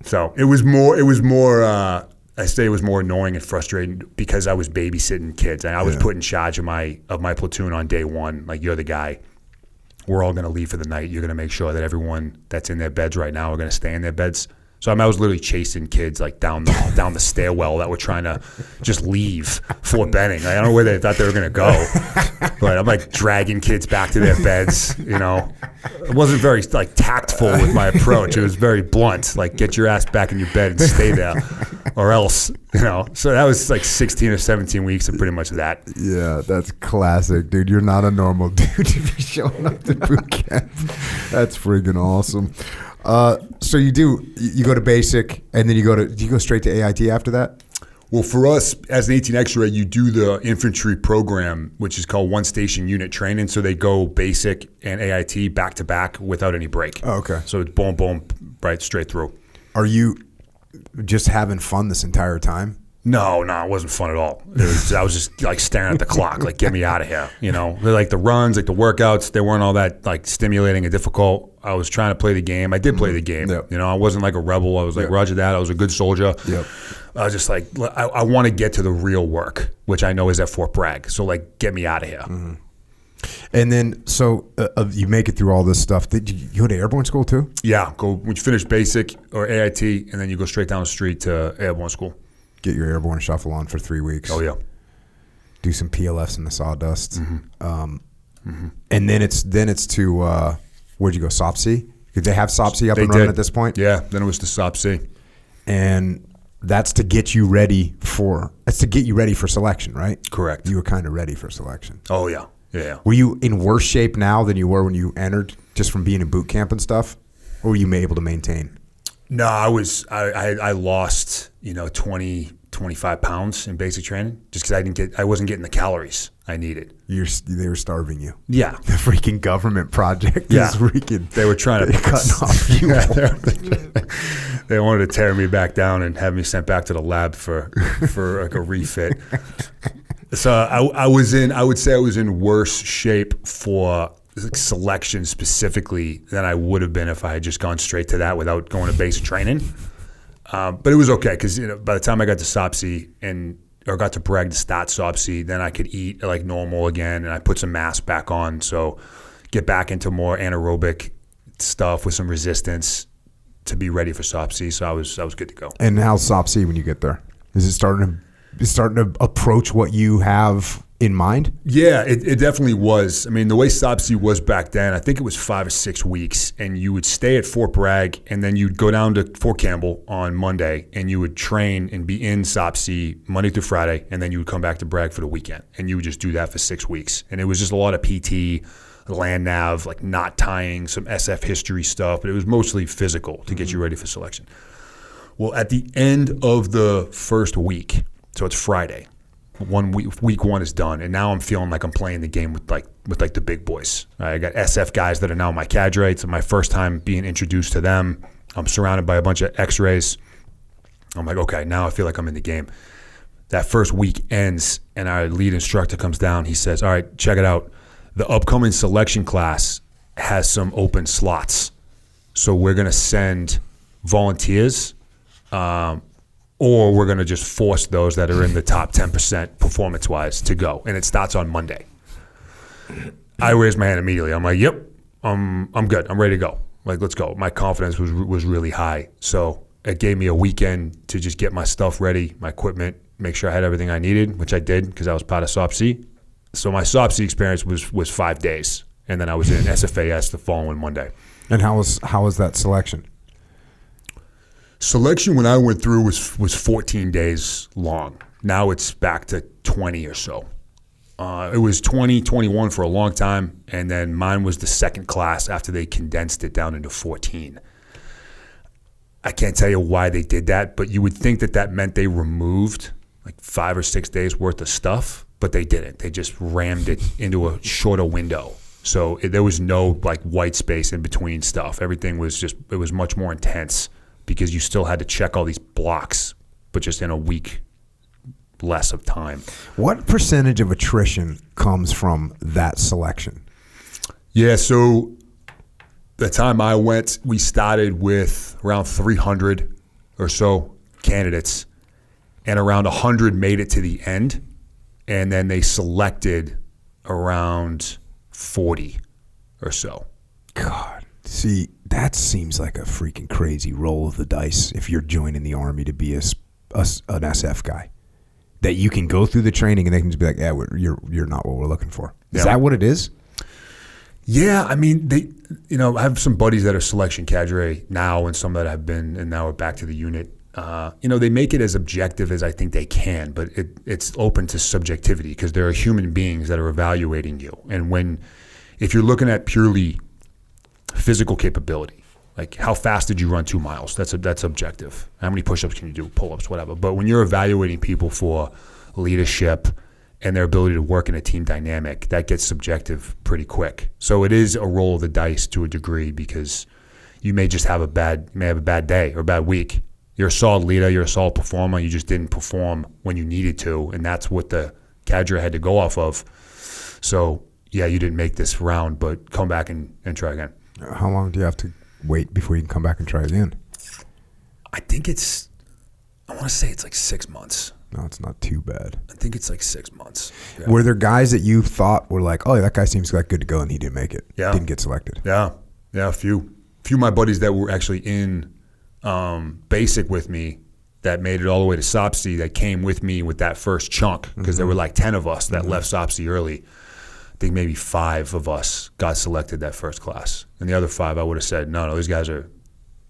Speaker 3: So it was more. I say it was more annoying and frustrating because I was babysitting kids and I was put in charge of my platoon on day one. Like, you're the guy. We're all going to leave for the night. You're going to make sure that everyone that's in their beds right now are going to stay in their beds. So I was literally chasing kids like down the stairwell that were trying to just leave Fort Benning. Like, I don't know where they thought they were going to go, but I'm like dragging kids back to their beds. It wasn't very like tactful with my approach. It was very blunt. Like, get your ass back in your bed and stay there, or else. So that was like 16 or 17 weeks of pretty much that.
Speaker 1: Yeah, that's classic, dude. You're not a normal dude to be showing up to boot camp. That's friggin' awesome. So you go to basic, and then do you go straight to AIT after that?
Speaker 3: Well, for us, as an 18 X-ray, you do the infantry program, which is called one station unit training. So they go basic and AIT back to back without any break.
Speaker 1: Oh, okay.
Speaker 3: So it's boom, boom, right straight through.
Speaker 1: Are you just having fun this entire time?
Speaker 3: No, it wasn't fun at all. I was just like staring at the clock, like, get me out of here. Like the runs, like the workouts, they weren't all that like stimulating and difficult. I was trying to play the game. I did play the game. Yep. I wasn't like a rebel. I was like, Roger that. I was a good soldier. Yep. I was just like, I want to get to the real work, which I know is at Fort Bragg. So like, get me out of here. Mm-hmm.
Speaker 1: And then, so you make it through all this stuff. Did you go to airborne school too?
Speaker 3: Yeah, when you finish basic or AIT, and then you go straight down the street to airborne school.
Speaker 1: Get your airborne shuffle on for 3 weeks.
Speaker 3: Oh yeah.
Speaker 1: Do some PLFs in the sawdust. Mm-hmm. And then it's to where'd you go? SOPC? Did they have SOPC up and running at this point?
Speaker 3: Yeah. Then it was to SOPC.
Speaker 1: And that's to get you ready for selection, right?
Speaker 3: Correct.
Speaker 1: You were kind of ready for selection.
Speaker 3: Oh yeah. Yeah.
Speaker 1: Were you in worse shape now than you were when you entered, just from being in boot camp and stuff? Or were you able to maintain?
Speaker 3: No, I lost, 20, 25 pounds in basic training just because I wasn't getting the calories I needed.
Speaker 1: They were starving you.
Speaker 3: Yeah.
Speaker 1: The freaking government project
Speaker 3: Yeah.
Speaker 1: is freaking.
Speaker 3: They were trying to
Speaker 1: cut off you.
Speaker 3: They wanted to tear me back down and have me sent back to the lab for like a refit. So I would say I was in worse shape for selection specifically than I would have been if I had just gone straight to that without going to basic training. But it was okay because by the time I got to SOPSI or got to Bragg to start SOPSI, then I could eat like normal again, and I put some mass back on, so get back into more anaerobic stuff with some resistance to be ready for SOPSI. So I was good to go.
Speaker 1: And how's SOPSI when you get there? Is it starting to approach what you have in mind?
Speaker 3: Yeah, it definitely was. I mean, the way SOPSI was back then, I think it was 5 or 6 weeks, and you would stay at Fort Bragg, and then you'd go down to Fort Campbell on Monday, and you would train and be in SOPSI Monday through Friday, and then you would come back to Bragg for the weekend, and you would just do that for 6 weeks. And it was just a lot of PT, land nav, like knot tying, some SF history stuff, but it was mostly physical to get you ready for selection. Well, at the end of the first week, so it's Friday, week one is done, and now I'm feeling like I'm playing the game with the big boys. I got SF guys that are now my cadre. It's my first time being introduced to them. I'm surrounded by a bunch of X-rays. I'm like, okay, now I feel like I'm in the game. That first week ends, and our lead instructor comes down. He says, all right, check it out. The upcoming selection class has some open slots, so we're going to send volunteers, or we're going to just force those that are in the top 10% performance-wise to go. And it starts on Monday. I raised my hand immediately. I'm like, yep, I'm good. I'm ready to go. Like, let's go. My confidence was really high. So it gave me a weekend to just get my stuff ready, my equipment, make sure I had everything I needed, which I did because I was part of SOPSI. So my SOPSI experience was 5 days. And then I was in SFAS the following Monday.
Speaker 1: And how was that selection?
Speaker 3: Selection when I went through was 14 days long. Now it's back to 20 or so. It was 20, 21 for a long time, and then mine was the second class after they condensed it down into 14. I can't tell you why they did that, but you would think that meant they removed like 5 or 6 days worth of stuff, but they didn't. They just rammed it into a shorter window. So there was no like white space in between stuff. Everything was it was much more intense, because you still had to check all these blocks, but just in a week less of time.
Speaker 1: What percentage of attrition comes from that selection?
Speaker 3: Yeah, so the time I went, we started with around 300 or so candidates, and around 100 made it to the end, and then they selected around 40 or so.
Speaker 1: God, see, that seems like a freaking crazy roll of the dice if you're joining the Army to be an SF guy. That you can go through the training and they can just be like, yeah, you're not what we're looking for. Is that what it is?
Speaker 3: Yeah, I mean, I have some buddies that are selection cadre now, and some that have been and now are back to the unit. They make it as objective as I think they can, but it's open to subjectivity because there are human beings that are evaluating you. And if you're looking at purely physical capability, like how fast did you run 2 miles? That's objective. How many push-ups can you do? Pull-ups, whatever. But when you're evaluating people for leadership and their ability to work in a team dynamic, that gets subjective pretty quick. So it is a roll of the dice to a degree because you may just have a bad day or a bad week. You're a solid leader, you're a solid performer, you just didn't perform when you needed to, and that's what the cadre had to go off of. So, yeah, you didn't make this round, but come back and try again.
Speaker 1: How long do you have to wait before you can come back and try again?
Speaker 3: I want to say it's like 6 months.
Speaker 1: No, it's not too bad.
Speaker 3: I think it's like 6 months. Yeah.
Speaker 1: Were there guys that you thought were like, oh, that guy seems like good to go, and he didn't make it?
Speaker 3: Yeah.
Speaker 1: Didn't get selected?
Speaker 3: Yeah, a few. A few of my buddies that were actually in basic with me that made it all the way to SOPSI that came with me with that first chunk because there were like 10 of us that left SOPSI early. I think maybe 5 of us got selected that first class. And the other 5, I would have said, no, these guys are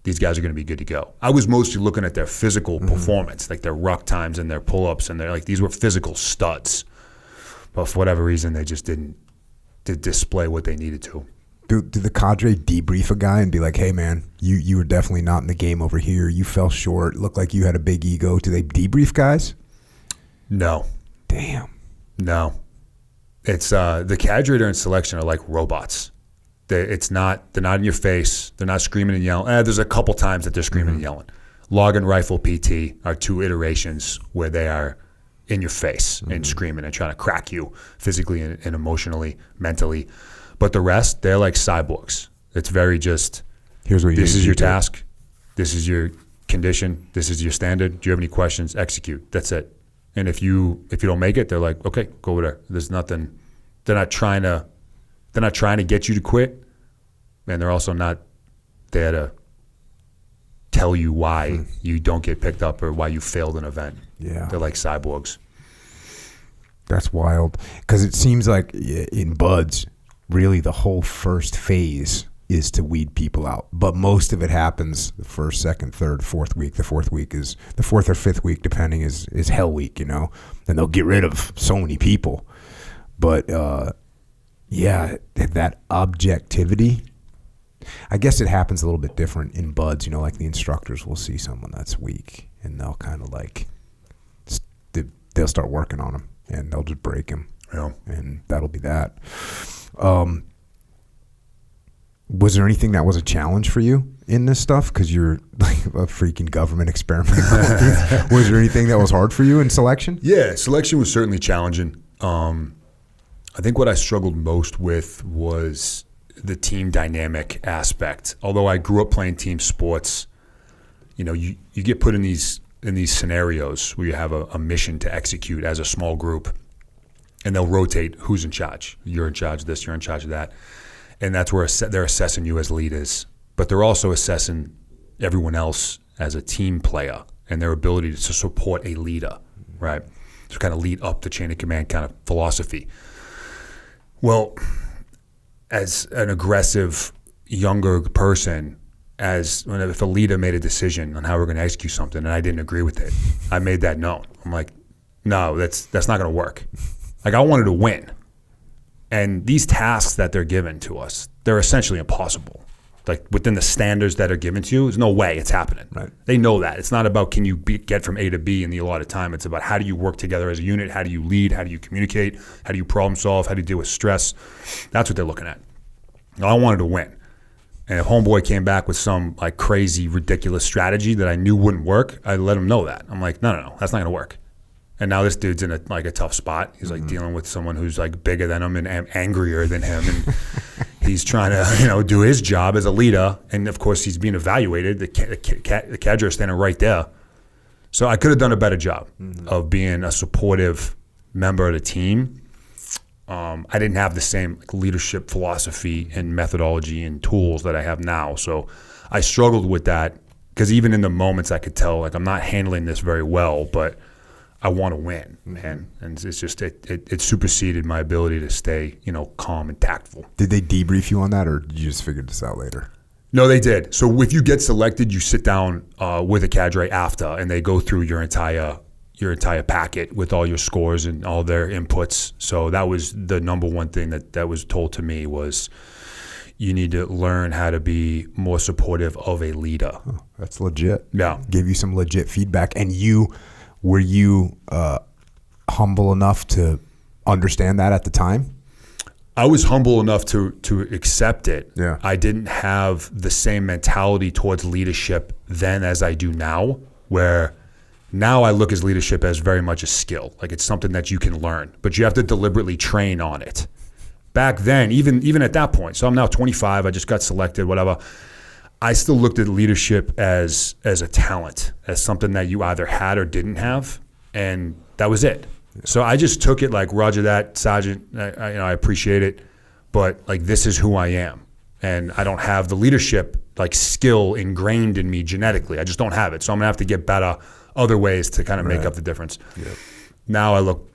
Speaker 3: going to be good to go. I was mostly looking at their physical performance, like their ruck times and their pull-ups, and these were physical studs. But for whatever reason, they just didn't to display what they needed to.
Speaker 1: Do the cadre debrief a guy and be like, hey, man, you were definitely not in the game over here. You fell short. Looked like you had a big ego. Do they debrief guys?
Speaker 3: No.
Speaker 1: Damn.
Speaker 3: No. It's the cadre during selection are like robots. They're not in your face. They're not screaming and yelling. There's a couple times that they're screaming and yelling. Log and rifle PT are 2 iterations where they are in your face and screaming and trying to crack you physically and emotionally, mentally. But the rest, they're like cyborgs. It's very just,
Speaker 1: here's what
Speaker 3: this is your task. This is your condition. This is your standard. Do you have any questions? Execute. That's it. And if you don't make it, they're like, okay, go over there. There's nothing. They're not trying to get you to quit. And they're also not there to tell you why you don't get picked up or why you failed an event.
Speaker 1: Yeah.
Speaker 3: They're like cyborgs.
Speaker 1: That's wild. Because it seems like in buds, really the whole first phase is to weed people out. But most of it happens the first, second, third, fourth week. The fourth or fifth week, depending, is hell week, And they'll get rid of so many people. But, that objectivity, I guess it happens a little bit different in buds. Like the instructors will see someone that's weak and they'll kind of like, they'll start working on them and they'll just break him.
Speaker 3: Yeah.
Speaker 1: And that'll be that. Was there anything that was a challenge for you in this stuff? Because you're like a freaking government experiment. Was there anything that was hard for you in selection?
Speaker 3: Yeah, selection was certainly challenging. I think what I struggled most with was the team dynamic aspect. Although I grew up playing team sports, you get put in these scenarios where you have a mission to execute as a small group. And they'll rotate who's in charge. You're in charge of this, you're in charge of that. And that's where they're assessing you as leaders. But they're also assessing everyone else as a team player and their ability to support a leader, right? To kind of lead up the chain of command kind of philosophy. Well, as an aggressive, younger person, if a leader made a decision on how we're going to execute something and I didn't agree with it, I made that known. I'm like, no, that's not going to work. Like, I wanted to win. And these tasks that they're given to us, they're essentially impossible. Like, within the standards that are given to you, there's no way it's happening.
Speaker 1: Right.
Speaker 3: They know that. It's not about can you get from A to B in the allotted time. It's about how do you work together as a unit? How do you lead? How do you communicate? How do you problem solve? How do you deal with stress? That's what they're looking at. Now, I wanted to win. And if homeboy came back with some like crazy, ridiculous strategy that I knew wouldn't work, I let him know that. I'm like, no, that's not going to work. And now this dude's in a tough spot. He's like dealing with someone who's like bigger than him and angrier than him, and he's trying to do his job as a leader. And of course, he's being evaluated. The cadre is standing right there. So I could have done a better job of being a supportive member of the team. I didn't have the same leadership philosophy and methodology and tools that I have now. So I struggled with that because even in the moments I could tell like I'm not handling this very well, but I want to win, man. And it's just it superseded my ability to stay, calm and tactful.
Speaker 1: Did they debrief you on that, or did you just figure this out later?
Speaker 3: No, they did. So if you get selected, you sit down with a cadre after, and they go through your entire packet with all your scores and all their inputs. So that was the number one thing that was told to me was you need to learn how to be more supportive of a leader.
Speaker 1: Oh, that's legit.
Speaker 3: Yeah.
Speaker 1: Gave you some legit feedback. And were you humble enough to understand that at the time?
Speaker 3: I was humble enough to accept it.
Speaker 1: Yeah.
Speaker 3: I didn't have the same mentality towards leadership then as I do now, where now I look at leadership as very much a skill. Like it's something that you can learn, but you have to deliberately train on it. Back then, even at that point, so I'm now 25, I just got selected, whatever. I still looked at leadership as a talent, as something that you either had or didn't have, and that was it. So I just took it like, Roger that, Sergeant, I appreciate it, but like this is who I am. And I don't have the leadership like skill ingrained in me genetically. I just don't have it. So I'm gonna have to get better other ways to kind of make up the difference. Yep. Now I look,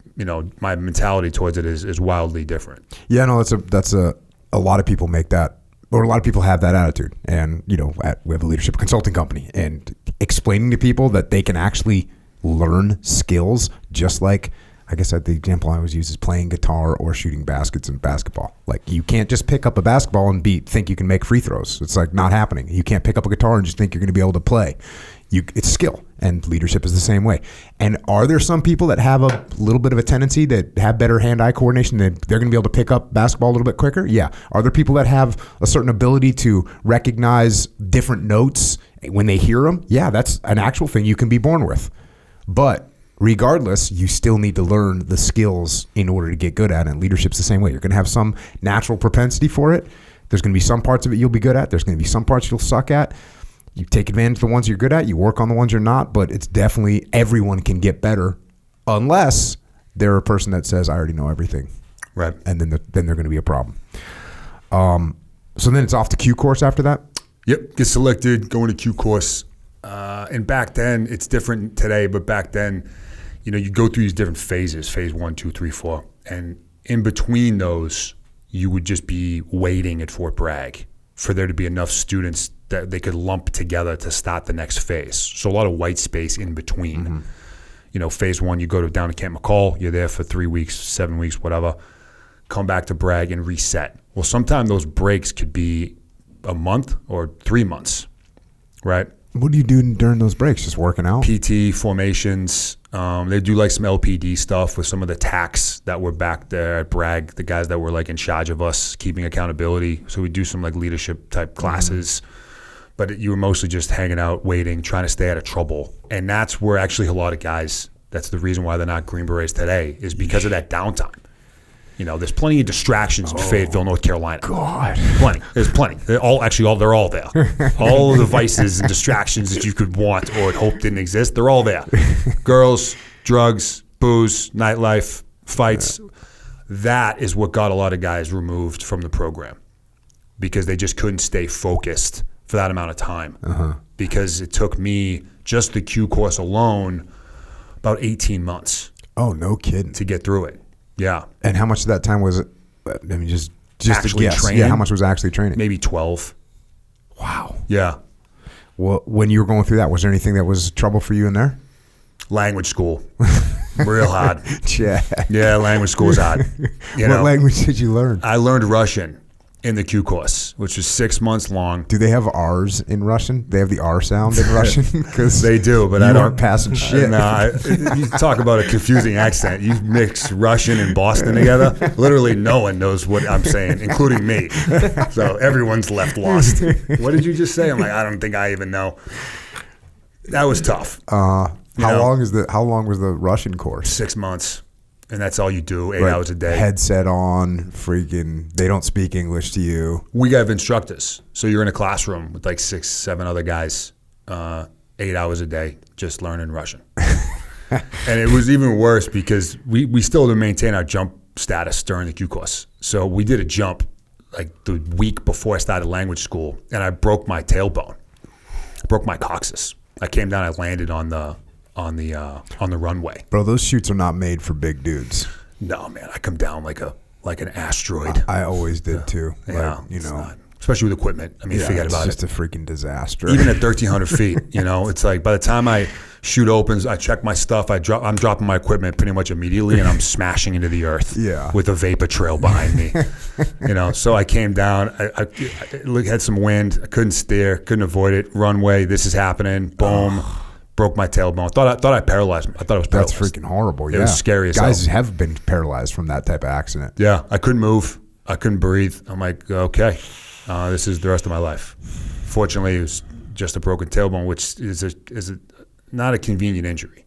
Speaker 3: my mentality towards it is wildly different.
Speaker 1: Yeah, no, that's a lot of people make that, or a lot of people have that attitude. And, we have a leadership consulting company, and explaining to people that they can actually learn skills just like, I guess the example I always use is playing guitar or shooting baskets in basketball. Like, you can't just pick up a basketball and think you can make free throws. It's like not happening. You can't pick up a guitar and just think you're going to be able to play. It's skill, and leadership is the same way. And are there some people that have a little bit of a tendency that have better hand-eye coordination, that they're going to be able to pick up basketball a little bit quicker? Yeah. Are there people that have a certain ability to recognize different notes when they hear them? Yeah, that's an actual thing you can be born with. But regardless, you still need to learn the skills in order to get good at it. And leadership's the same way. You're going to have some natural propensity for it. There's going to be some parts of it you'll be good at. There's going to be some parts you'll suck at. You take advantage of the ones you're good at. You work on the ones you're not. But it's definitely, everyone can get better unless they're a person that says, I already know everything.
Speaker 3: Right.
Speaker 1: And then they're going to be a problem. So then it's off to Q course after that?
Speaker 3: Yep. Get selected, go into Q course. And back then, it's different today, but back then, you go through these different phases, phase 1, 2, 3, 4. And in between those, you would just be waiting at Fort Bragg for there to be enough students that they could lump together to start the next phase. So a lot of white space in between. Mm-hmm. Phase 1, you go down to Camp McCall, you're there for 3 weeks, 7 weeks, whatever. Come back to Bragg and reset. Well, sometimes those breaks could be a month or 3 months, right?
Speaker 1: What do you do during those breaks? Just working out?
Speaker 3: PT, formations. They do like some LPD stuff with some of the TACs that were back there at Bragg, the guys that were like in charge of us, keeping accountability. So we do some like leadership type classes. But you were mostly just hanging out, waiting, trying to stay out of trouble. And that's where actually a lot of guys, that's the reason why they're not Green Berets today, is because of that downtime. There's plenty of distractions in Fayetteville, North Carolina.
Speaker 1: God.
Speaker 3: Plenty. There's plenty. They're all there. All of the vices and distractions that you could want or hope didn't exist, they're all there. Girls, drugs, booze, nightlife, fights. Yeah. That is what got a lot of guys removed from the program because they just couldn't stay focused for that amount of time. Because it took me, just the Q course alone, about 18 months.
Speaker 1: Oh, no kidding.
Speaker 3: To get through it. Yeah.
Speaker 1: And how much of that time was it? I mean, just
Speaker 3: actually
Speaker 1: a guess.
Speaker 3: Training?
Speaker 1: Yeah, how much was actually training?
Speaker 3: Maybe 12.
Speaker 1: Wow.
Speaker 3: Yeah.
Speaker 1: Well, when you were going through that, was there anything that was trouble for you in there?
Speaker 3: Language school. Real hard. Yeah, language school is hard.
Speaker 1: What language did you learn?
Speaker 3: I learned Russian in the Q course, which was 6 months long.
Speaker 1: Do they have R's in Russian? They have the R sound in Russian? Because
Speaker 3: they do, but
Speaker 1: I don't passing shit.
Speaker 3: You talk about a confusing accent. You mix Russian and Boston together. Literally, no one knows what I'm saying, including me. So everyone's left lost. What did you just say? I'm like, I don't think I even know. That was tough.
Speaker 1: How long was the Russian course?
Speaker 3: 6 months. And that's all you do, 8 hours a day.
Speaker 1: Headset on, freaking, they don't speak English to you.
Speaker 3: We have instructors. So you're in a classroom with like 6, 7 other guys, 8 hours a day, just learning Russian. And it was even worse because we still had to maintain our jump status during the Q course. So we did a jump like the week before I started language school, and I broke my tailbone. I broke my coccyx. I came down, I landed on the runway.
Speaker 1: Bro, those chutes are not made for big dudes.
Speaker 3: No, man, I come down like an asteroid.
Speaker 1: I always did too.
Speaker 3: Yeah, especially with equipment. I mean, forget about it.
Speaker 1: It's just a freaking disaster.
Speaker 3: Even at 1,300 feet, it's like by the time I chute opens, I check my stuff, I'm dropping my equipment pretty much immediately, and I'm smashing into the earth. With a vapor trail behind me. So I came down. I had some wind. I couldn't steer, couldn't avoid it. Runway, this is happening. Boom. Broke my tailbone. Thought I paralyzed him. I thought it was paralyzed.
Speaker 1: That's freaking horrible. Yeah.
Speaker 3: It was scary as hell.
Speaker 1: Guys have been paralyzed from that type of accident.
Speaker 3: Yeah, I couldn't move. I couldn't breathe. I'm like, okay, this is the rest of my life. Fortunately, it was just a broken tailbone, which is not a convenient injury.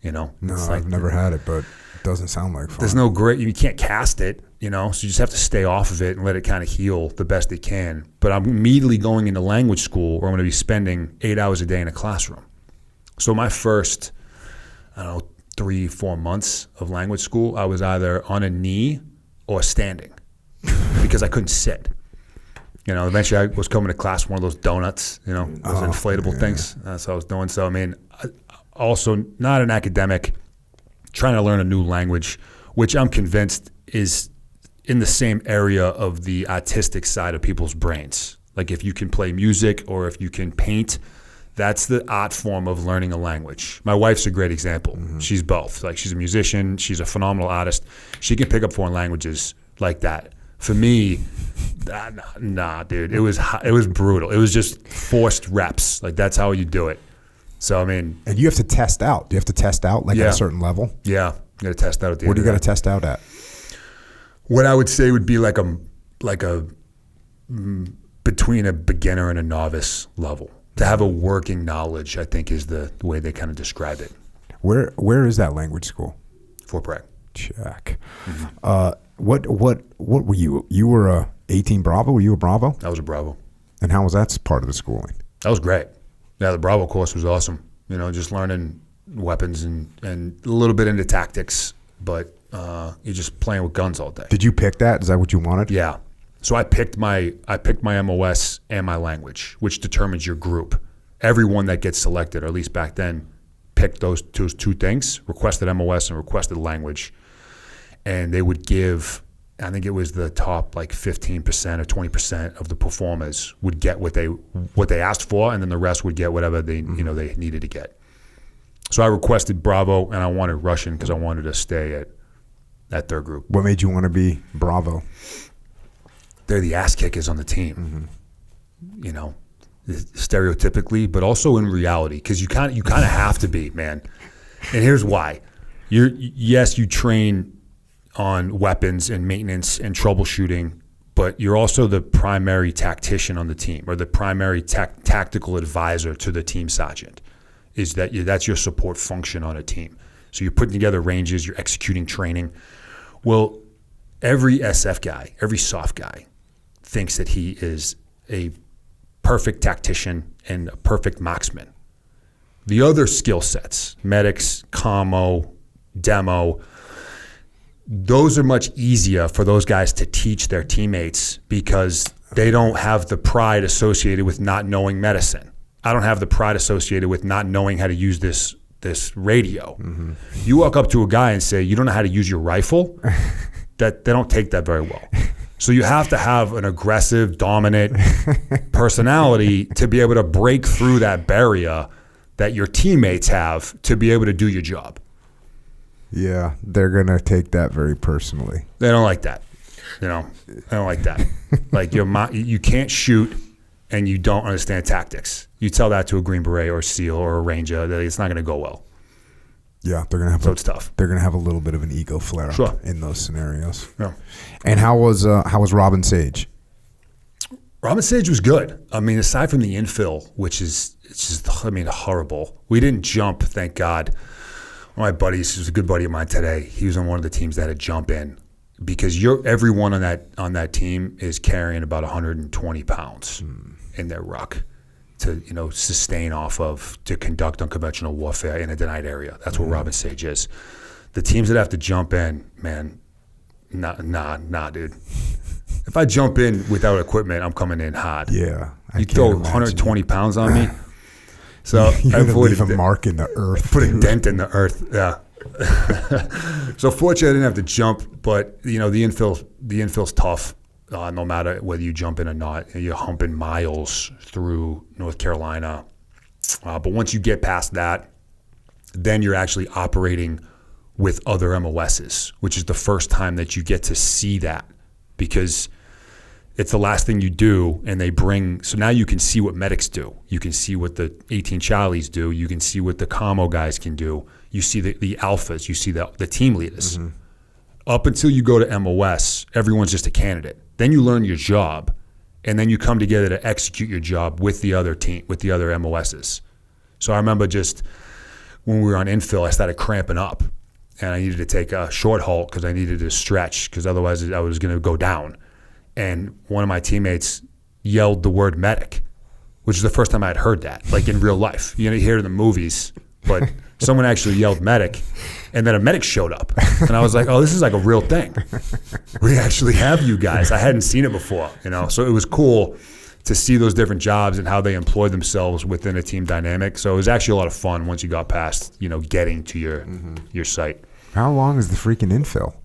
Speaker 1: No, I've never had it, but it doesn't sound like fun.
Speaker 3: There's no great. You can't cast it. So you just have to stay off of it and let it kind of heal the best it can. But I'm immediately going into language school, where I'm going to be spending 8 hours a day in a classroom. So my first, 3-4 months of language school, I was either on a knee or standing because I couldn't sit. Eventually I was coming to class with one of those donuts, those inflatable things. That's what I was doing. So, I mean, also not an academic, trying to learn a new language, which I'm convinced is in the same area of the artistic side of people's brains. Like if you can play music or if you can paint, That's the art form of learning a language. My wife's a great example. She's both. Like, she's a musician. She's a phenomenal artist. She can pick up foreign languages like that. For me, nah, dude. It was brutal. It was just forced reps. Like, that's how you do it. So, I mean.
Speaker 1: And you have to test out. Do you have to test out, like, at a certain level?
Speaker 3: Yeah. You got to test out at the end.
Speaker 1: What do you got to test out at?
Speaker 3: What I would say would be like a between a beginner and a novice level. To have a working knowledge, I think, is the way they kind of describe it.
Speaker 1: Where is that language school?
Speaker 3: Fort Bragg.
Speaker 1: Check. What were you? You were a 18 Bravo? Were you a Bravo?
Speaker 3: I was a Bravo.
Speaker 1: And how was that part of the schooling?
Speaker 3: That was great. Yeah, the Bravo course was awesome. You know, just learning weapons and a little bit into tactics, but you're just playing with guns all day.
Speaker 1: Did you pick that? Is that what you wanted?
Speaker 3: Yeah. So I picked my MOS and my language, which determines your group. Everyone that gets selected, or at least back then, picked those two things, requested MOS and requested language. And they would give, I think it was the top like 15% or 20% of the performers would get what they asked for, and then the rest would get whatever they they needed to get. So I requested Bravo, and I wanted Russian because I wanted to stay at their group.
Speaker 1: What made you want to be Bravo?
Speaker 3: They're the ass kickers on the team, you know, stereotypically, but also in reality, because you kind of have to be, man. And here's why: you train on weapons and maintenance and troubleshooting, but you're also the primary tactician on the team, or the primary tactical advisor to the team sergeant. That's your support function on a team. So you're putting together ranges, you're executing training. Well, every SF guy, every soft guy, thinks that he is a perfect tactician and a perfect marksman. The other skill sets, medics, commo, demo, those are much easier for those guys to teach their teammates because they don't have the pride associated with not knowing medicine. I don't have the pride associated with not knowing how to use this radio. You walk up to a guy and say, you don't know how to use your rifle? That they don't take that very well. So you have to have an aggressive, dominant personality to be able to break through that barrier that your teammates have to be able to do your job.
Speaker 1: Yeah, they're going to take that very personally.
Speaker 3: They don't like that. You know, they don't like that. Like you can't shoot and you don't understand tactics. You tell that to a Green Beret or a SEAL or a Ranger, that it's not going to go well.
Speaker 1: Yeah, they're gonna have.
Speaker 3: So it's tough.
Speaker 1: They're gonna have a little bit of an ego flare up in those scenarios.
Speaker 3: Yeah.
Speaker 1: And how was Robin Sage?
Speaker 3: Robin Sage was good. I mean, aside from the infill, which is horrible. We didn't jump, thank God. One of my buddies, who's a good buddy of mine today, he was on one of the teams that had jump in, because everyone on that team is carrying about 120 pounds in their ruck to sustain off of, to conduct unconventional warfare in a denied area. That's what Robin Sage is. The teams that have to jump in, man, nah, dude. If I jump in without equipment, I'm coming in hard.
Speaker 1: Yeah,
Speaker 3: you throw 120 pounds on me, so
Speaker 1: I leave a mark in the earth.
Speaker 3: Put a dent in the earth. Yeah. So fortunately, I didn't have to jump, but the infill's tough. No matter whether you jump in or not, you're humping miles through North Carolina. But once you get past that, then you're actually operating with other MOSs, which is the first time that you get to see that, because it's the last thing you do, and they bring. So now you can see what medics do. You can see what the 18 Charlies do. You can see what the commo guys can do. You see the alphas. You see the team leaders. Up until you go to MOS, everyone's just a candidate. Then you learn your job, and then you come together to execute your job with the other team, with the other MOSs. So I remember just when we were on infill, I started cramping up, and I needed to take a short halt because I needed to stretch, because otherwise I was going to go down. And one of my teammates yelled the word medic, which is the first time I had heard that, like in real life. You hear it in the movies, but someone actually yelled medic, and then a medic showed up. And I was like, oh, this is like a real thing. We actually have you guys. I hadn't seen it before, So it was cool to see those different jobs and how they employ themselves within a team dynamic. So it was actually a lot of fun once you got past, getting to your site.
Speaker 1: How long is the freaking infill?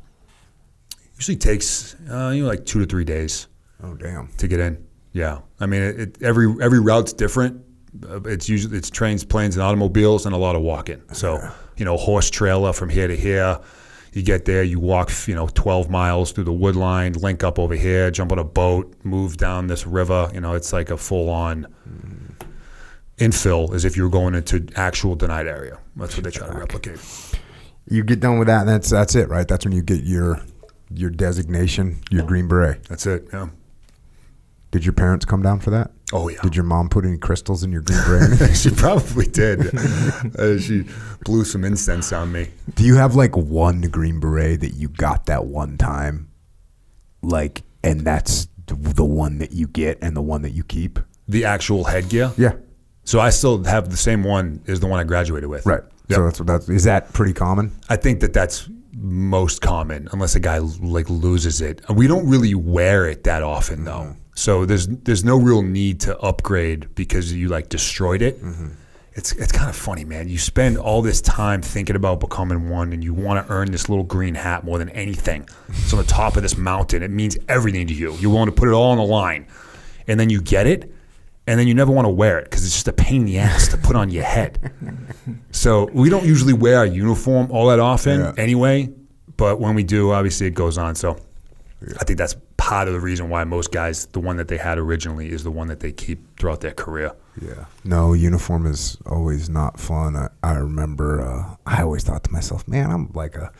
Speaker 3: Usually takes, like 2 to 3 days.
Speaker 1: Oh, damn.
Speaker 3: To get in. Yeah. I mean, every route's different, It's trains, planes, and automobiles, and a lot of walking. So, horse trailer from here to here. You get there, you walk, 12 miles through the wood line, link up over here, jump on a boat, move down this river. It's like a full-on infill, as if you were going into actual denied area. That's what they try to replicate.
Speaker 1: You get done with that, and that's it, right? That's when you get your designation, your Green Beret.
Speaker 3: That's it, yeah.
Speaker 1: Did your parents come down for that?
Speaker 3: Oh, yeah.
Speaker 1: Did your mom put any crystals in your Green Beret?
Speaker 3: She probably did. She blew some incense on me.
Speaker 1: Do you have like one Green Beret that you got that one time? And that's the one that you get and the one that you keep?
Speaker 3: The actual headgear?
Speaker 1: Yeah.
Speaker 3: So I still have the same one as the one I graduated with.
Speaker 1: Right. Yep. So is that pretty common?
Speaker 3: I think that's most common, unless a guy loses it. We don't really wear it that often, though. Mm-hmm. So there's no real need to upgrade because you destroyed it. Mm-hmm. It's kind of funny, man. You spend all this time thinking about becoming one, and you want to earn this little green hat more than anything. It's on the top of this mountain. It means everything to you. You want to put it all on the line, and then you get it, and then you never want to wear it because it's just a pain in the ass to put on your head. So we don't usually wear our uniform all that often anyway, but when we do, obviously it goes on. So I think that's part of the reason why most guys, the one that they had originally is the one that they keep throughout their career. Yeah.
Speaker 1: No, uniform is always not fun. I remember I always thought to myself, man, I'm like a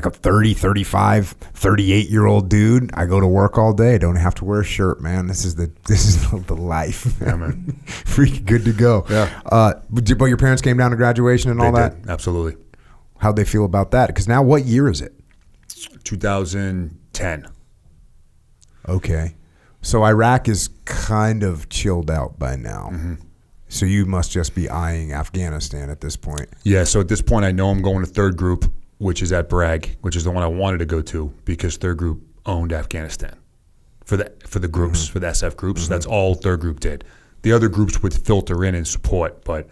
Speaker 1: 30, 35, 38-year-old dude. I go to work all day. I don't have to wear a shirt, man. This is the life.
Speaker 3: Yeah, man.
Speaker 1: Freaking good to go.
Speaker 3: Yeah.
Speaker 1: But your parents came down to graduation and all that?
Speaker 3: Absolutely.
Speaker 1: How'd they feel about that? Because now what year is it?
Speaker 3: 2010.
Speaker 1: Okay. So Iraq is kind of chilled out by now. Mm-hmm. So you must just be eyeing Afghanistan at this point.
Speaker 3: Yeah, so at this point I know I'm going to third group, which is at Bragg, which is the one I wanted to go to because third group owned Afghanistan for the groups, mm-hmm. for the SF groups. Mm-hmm. That's all third group did. The other groups would filter in and support, but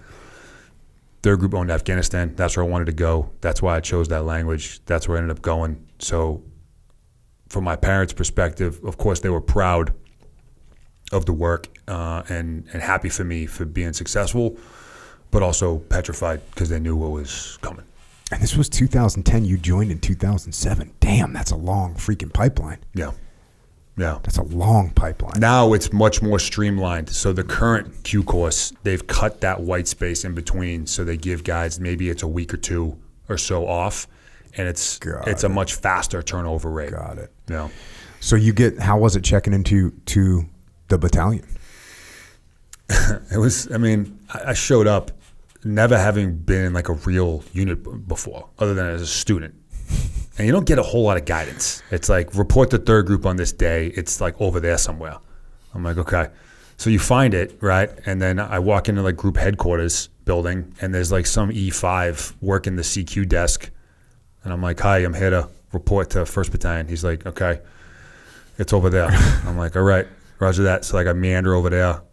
Speaker 3: third group owned Afghanistan. That's where I wanted to go. That's why I chose that language. That's where I ended up going. So from my parents' perspective, of course, they were proud of the work and happy for me for being successful, but also petrified because they knew what was coming.
Speaker 1: And this was 2010. You joined in 2007. Damn, that's a long freaking pipeline.
Speaker 3: Yeah. Yeah.
Speaker 1: That's a long pipeline.
Speaker 3: Now it's much more streamlined. So the current Q course, they've cut that white space in between. So they give guys, maybe it's a week or two or so off. And it's a much faster turnover rate.
Speaker 1: Got it.
Speaker 3: Yeah.
Speaker 1: So how was it checking into the battalion?
Speaker 3: It was, I showed up never having been in a real unit before, other than as a student. And you don't get a whole lot of guidance. It's report to third group on this day. It's over there somewhere. I'm like, okay. So you find it, right? And then I walk into group headquarters building, and there's some E5 working the CQ desk. And I'm like, hi, I'm here to report to 1st Battalion. He's like, okay, it's over there. I'm like, all right, roger that. So I meander over there.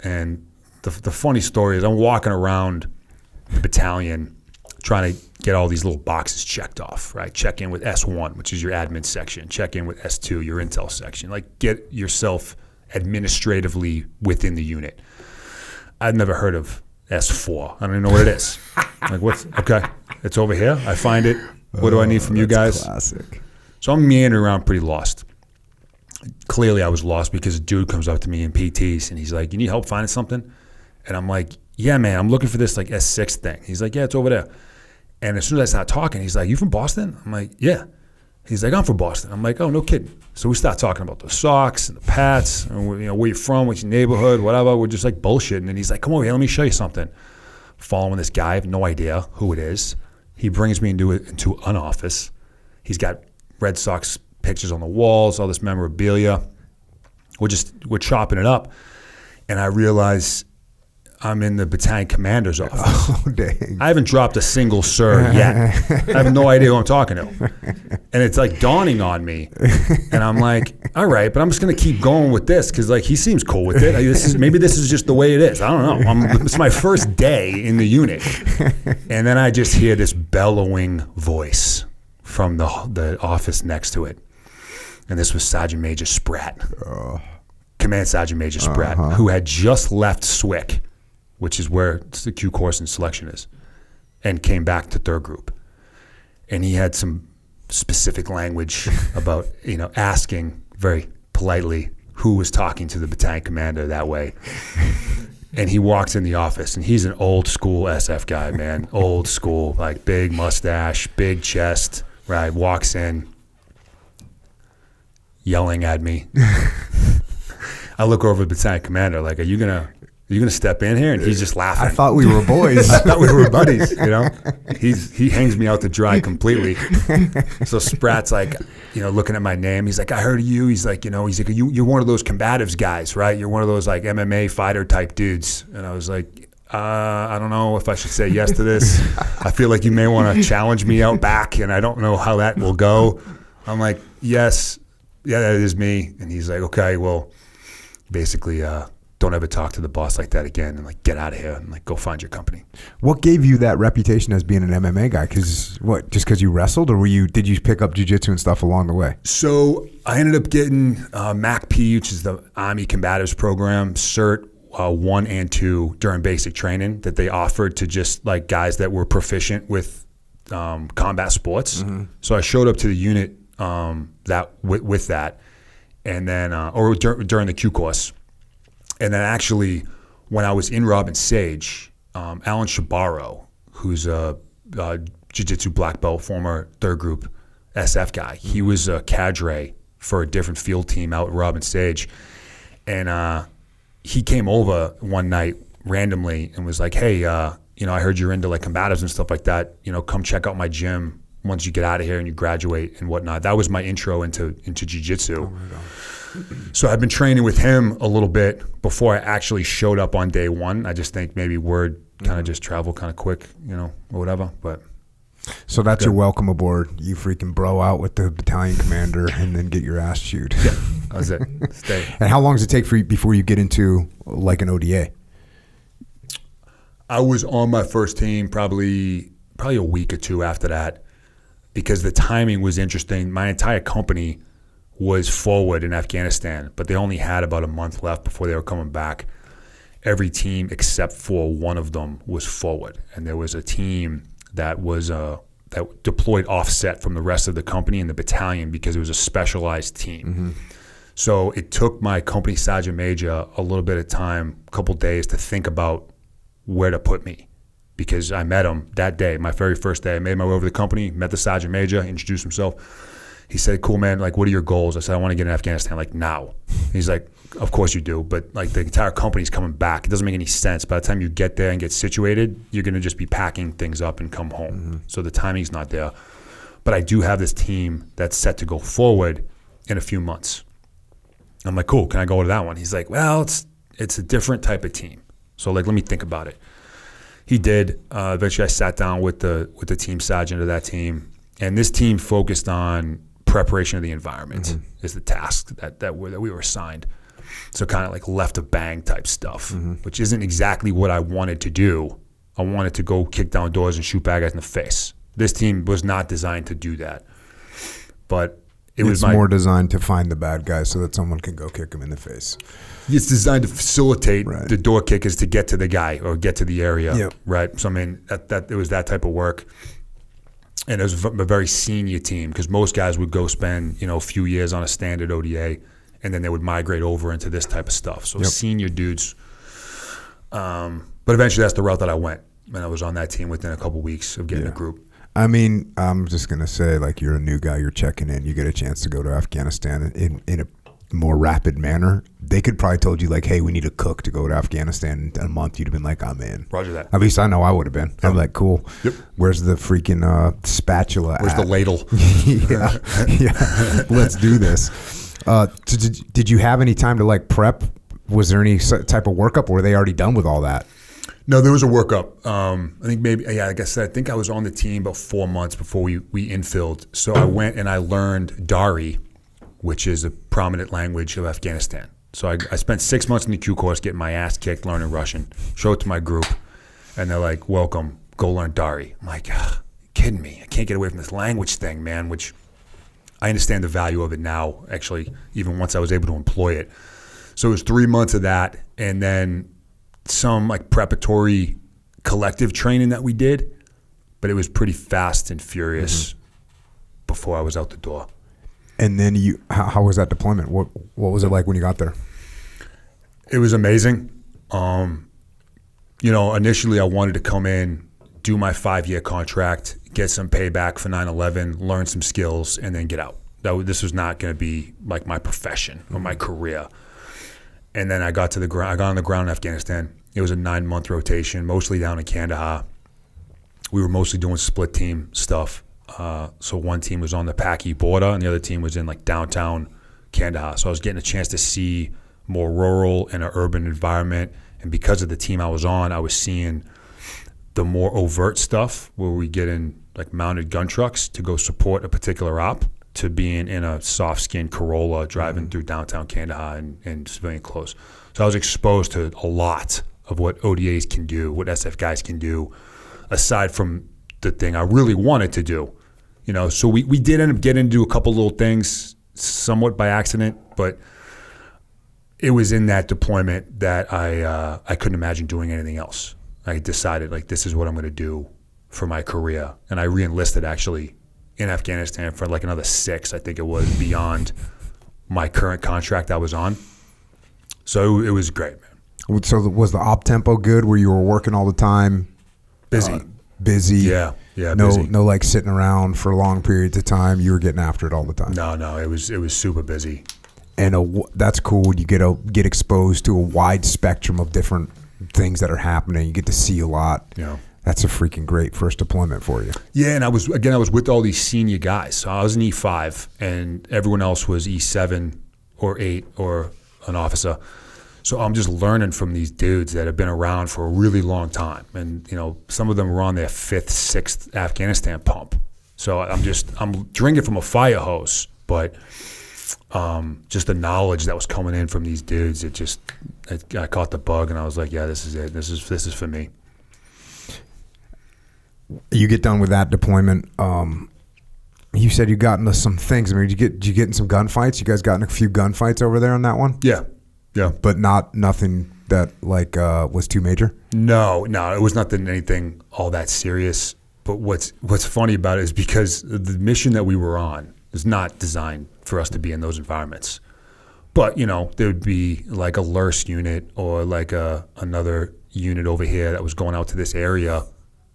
Speaker 3: And the funny story is I'm walking around the battalion trying to get all these little boxes checked off, right? Check in with S1, which is your admin section. Check in with S2, your intel section. Get yourself administratively within the unit. I've never heard of S4. I don't even know what it is. Okay, it's over here. I find it. What do I need from you guys?
Speaker 1: Classic.
Speaker 3: So I'm meandering around pretty lost. Clearly I was lost because a dude comes up to me in PTs and he's like, you need help finding something? And I'm like, yeah, man, I'm looking for this S6 thing. He's like, yeah, it's over there. And as soon as I start talking, he's like, you from Boston? I'm like, yeah. He's like, I'm from Boston. I'm like, oh, no kidding. So we start talking about the socks and the Pats and where you're from, what's your neighborhood, whatever. We're just bullshitting. And he's like, come over here, let me show you something. Following this guy, I have no idea who it is. He brings me into an office. He's got Red Sox pictures on the walls, all this memorabilia. We're chopping it up. And I realize I'm in the battalion commander's office.
Speaker 1: Oh, dang.
Speaker 3: I haven't dropped a single sir yet. I have no idea who I'm talking to. And it's dawning on me. And I'm like, all right, but I'm just going to keep going with this because he seems cool with it. Maybe this is just the way it is. I don't know. It's my first day in the unit. And then I just hear this bellowing voice from the office next to it. And this was Sergeant Major Spratt. Command Sergeant Major Spratt, who had just left SWIC which is where the Q course and selection is, and came back to third group. And he had some specific language about, asking very politely who was talking to the battalion commander that way. And he walks in the office, and he's an old school SF guy, man. Old school, like big mustache, big chest, right? Walks in, yelling at me. I look over at the battalion commander, like, are you gonna step in here? And he's just laughing.
Speaker 1: I thought we were boys.
Speaker 3: I thought we were buddies, He hangs me out to dry completely. So Sprat's like, looking at my name. He's like, I heard of you. He's like, you're one of those combatives guys, right? You're one of those like MMA fighter type dudes. And I was like, I don't know if I should say yes to this. I feel like you may want to challenge me out back, and I don't know how that will go. I'm like, yes, yeah, that is me. And he's like, okay, well, basically, don't ever talk to the boss like that again, and like get out of here and like go find your company.
Speaker 1: What gave you that reputation as being an MMA guy? Just because you wrestled, or did you pick up jiu-jitsu and stuff along the way?
Speaker 3: So I ended up getting MACP, which is the Army Combatives Program, Cert 1 and 2 during basic training that they offered to just like guys that were proficient with combat sports. Mm-hmm. So I showed up to the unit with that, and then during the Q course. And then actually, when I was in Robin Sage, Alan Shabaro, who's a jiu-jitsu black belt, former third group SF guy, he was a cadre for a different field team out in Robin Sage. And he came over one night randomly and was like, hey, I heard you're into like combatives and stuff like that. Come check out my gym once you get out of here and you graduate and whatnot. That was my intro into jiu-jitsu. Oh my God. So I've been training with him a little bit before I actually showed up on day one. I just think maybe word kind of just traveled kind of quick, or whatever. But
Speaker 1: so that's your welcome aboard. You freaking bro out with the battalion commander and then get your ass chewed.
Speaker 3: Yeah, that was it. Stay.
Speaker 1: And how long does it take for you before you get into like an ODA?
Speaker 3: I was on my first team probably a week or two after that, because the timing was interesting. My entire company was forward in Afghanistan, but they only had about a month left before they were coming back. Every team except for one of them was forward, and there was a team that was that deployed offset from the rest of the company and the battalion because it was a specialized team. Mm-hmm. So it took my company sergeant major a little bit of time, a couple days, to think about where to put me, because I met him that day, my very first day. I made my way over to the company, met the sergeant major, introduced himself. He said, cool, man, like, what are your goals? I said, I want to get in Afghanistan, like, now. He's like, of course you do, but, like, the entire company's coming back. It doesn't make any sense. By the time you get there and get situated, you're going to just be packing things up and come home. Mm-hmm. So the timing's not there. But I do have this team that's set to go forward in a few months. I'm like, cool, can I go to that one? He's like, well, it's a different type of team. So, like, let me think about it. He did. Eventually I sat down with the team sergeant of that team, and this team focused on preparation of the environment is the task that we were assigned. So kind of like left of bang type stuff, which isn't exactly what I wanted to do. I wanted to go kick down doors and shoot bad guys in the face. This team was not designed to do that. But it's
Speaker 1: more designed to find the bad guys so that someone can go kick them in the face.
Speaker 3: It's designed to facilitate the door kickers to get to the guy or get to the area, right? So I mean, that it was that type of work. And it was a very senior team, because most guys would go spend, a few years on a standard ODA, and then they would migrate over into this type of stuff. So senior dudes. But eventually that's the route that I went. And I was on that team within a couple weeks of getting a group.
Speaker 1: I mean, I'm just going to say, like, you're a new guy, you're checking in, you get a chance to go to Afghanistan in a more rapid manner. They could probably told you, like, hey, we need a cook to go to Afghanistan in a month. You'd have been like, I'm in.
Speaker 3: Roger that.
Speaker 1: At least I know I would have been. Yep. I'm like, cool.
Speaker 3: Yep.
Speaker 1: Where's the freaking spatula
Speaker 3: Where's the ladle?
Speaker 1: yeah. Let's do this. Did you have any time to, like, prep? Was there any type of workup, or were they already done with all that?
Speaker 3: No, there was a workup. I think maybe, like I said, I think I was on the team about 4 months before we infilled. So I went and I learned Dari, which is a prominent language of Afghanistan. So I spent 6 months in the Q course getting my ass kicked learning Russian. Show it to my group, and they're like, welcome, go learn Dari. I'm like, you kidding me? I can't get away from this language thing, man, which I understand the value of it now, actually, even once I was able to employ it. So it was 3 months of that, and then some like preparatory collective training that we did, but it was pretty fast and furious before I was out the door.
Speaker 1: And then how was that deployment? What was it like when you got there?
Speaker 3: It was amazing. Initially I wanted to come in, do my 5-year contract, get some payback for 9/11, learn some skills, and then get out. This was not going to be like my profession or my career. And then I got on the ground in Afghanistan. It was a 9-month rotation, mostly down in Kandahar. We were mostly doing split team stuff. So one team was on the Paki border and the other team was in like downtown Kandahar. So I was getting a chance to see more rural and an urban environment. And because of the team I was on, I was seeing the more overt stuff where we get in like mounted gun trucks to go support a particular op, to being in a soft-skinned Corolla driving through downtown Kandahar in civilian clothes. So I was exposed to a lot of what ODAs can do, what SF guys can do, aside from the thing I really wanted to do. So we did end up getting into a couple little things somewhat by accident, but it was in that deployment that I couldn't imagine doing anything else. I decided, like, this is what I'm going to do for my career. And I re-enlisted, actually, in Afghanistan for like another 6, I think it was, beyond my current contract I was on. So it was great, man.
Speaker 1: So was the op tempo good where you were working all the time?
Speaker 3: Busy.
Speaker 1: Busy?
Speaker 3: Yeah,
Speaker 1: no,
Speaker 3: busy.
Speaker 1: No, like sitting around for long periods of time. You were getting after it all the time.
Speaker 3: No, it was super busy.
Speaker 1: And that's cool when you get exposed to a wide spectrum of different things that are happening. You get to see a lot.
Speaker 3: Yeah.
Speaker 1: That's a freaking great first deployment for you.
Speaker 3: Yeah, and I was with all these senior guys. So I was an E5, and everyone else was E7 or 8 or an officer. So I'm just learning from these dudes that have been around for a really long time. And, some of them were on their 5th, 6th Afghanistan pump. So I'm drinking from a fire hose, but just the knowledge that was coming in from these dudes, I caught the bug, and I was like, yeah, this is it. This is for me.
Speaker 1: You get done with that deployment. You said you got into some things. I mean, did you get in some gunfights? You guys got in a few gunfights over there on that one?
Speaker 3: Yeah.
Speaker 1: But nothing that was too major?
Speaker 3: No, it was anything all that serious. But what's funny about it is because the mission that we were on is not designed for us to be in those environments. But, there would be like a LURS unit or like another unit over here that was going out to this area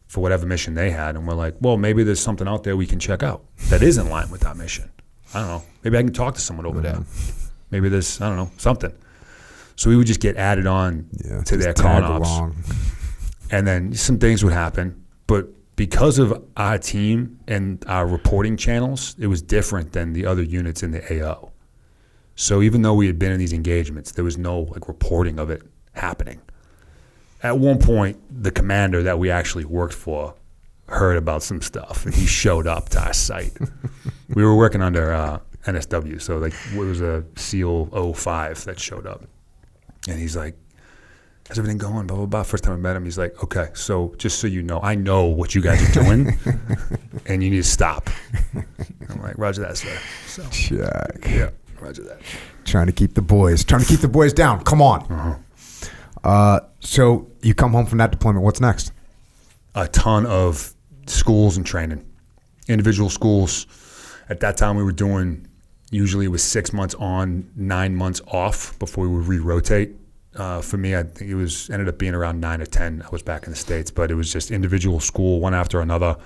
Speaker 3: for whatever mission they had. And we're like, well, maybe there's something out there we can check out that is in line with that mission. I don't know. Maybe I can talk to someone over there. Maybe there's, I don't know, something. So we would just get added on to their con ops. And then some things would happen. But because of our team and our reporting channels, it was different than the other units in the AO. So even though we had been in these engagements, there was no like reporting of it happening. At one point, the commander that we actually worked for heard about some stuff, and he showed up to our site. We were working under NSW, so like it was a SEAL 05 that showed up. And he's like, how's everything going, blah, blah, blah. First time I met him, he's like, okay, so just so you know, I know what you guys are doing, and you need to stop. I'm like, roger that, sir. So,
Speaker 1: check.
Speaker 3: Yeah, roger that.
Speaker 1: Trying to keep the boys down. Come on.
Speaker 3: Uh-huh.
Speaker 1: So you come home from that deployment. What's next?
Speaker 3: A ton of schools and training, individual schools. At that time, we were doing, usually it was 6 months on, 9 months off before we would re-rotate. For me, I think it ended up being around 9 or 10. I was back in the States, but it was just individual school, one after another.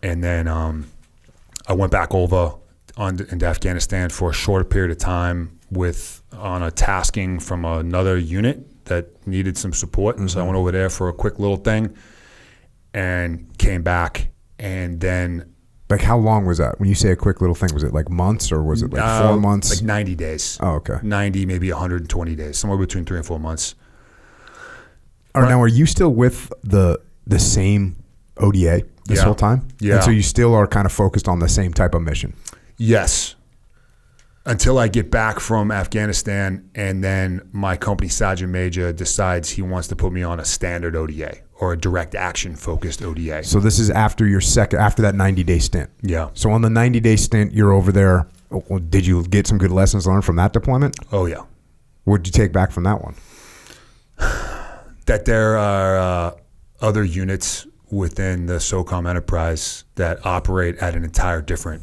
Speaker 3: And then I went back over into Afghanistan for a shorter period of time on a tasking from another unit that needed some support. And so I went over there for a quick little thing and came back. And then...
Speaker 1: Like, how long was that? When you say a quick little thing, was it like months or was it like 4 months?
Speaker 3: Like 90 days.
Speaker 1: Oh, okay.
Speaker 3: 90, maybe 120 days, somewhere between 3 and 4 months.
Speaker 1: Now, are you still with the same ODA this whole time?
Speaker 3: Yeah.
Speaker 1: And so you still are kind of focused on the same type of mission?
Speaker 3: Yes. Until I get back from Afghanistan, and then my company sergeant major decides he wants to put me on a standard ODA or a direct action focused ODA.
Speaker 1: So this is after after that 90-day stint.
Speaker 3: Yeah.
Speaker 1: So on the 90-day stint, you're over there. Did you get some good lessons learned from that deployment?
Speaker 3: Oh yeah.
Speaker 1: What did you take back from that one?
Speaker 3: that there are other units within the SOCOM enterprise that operate at an entire different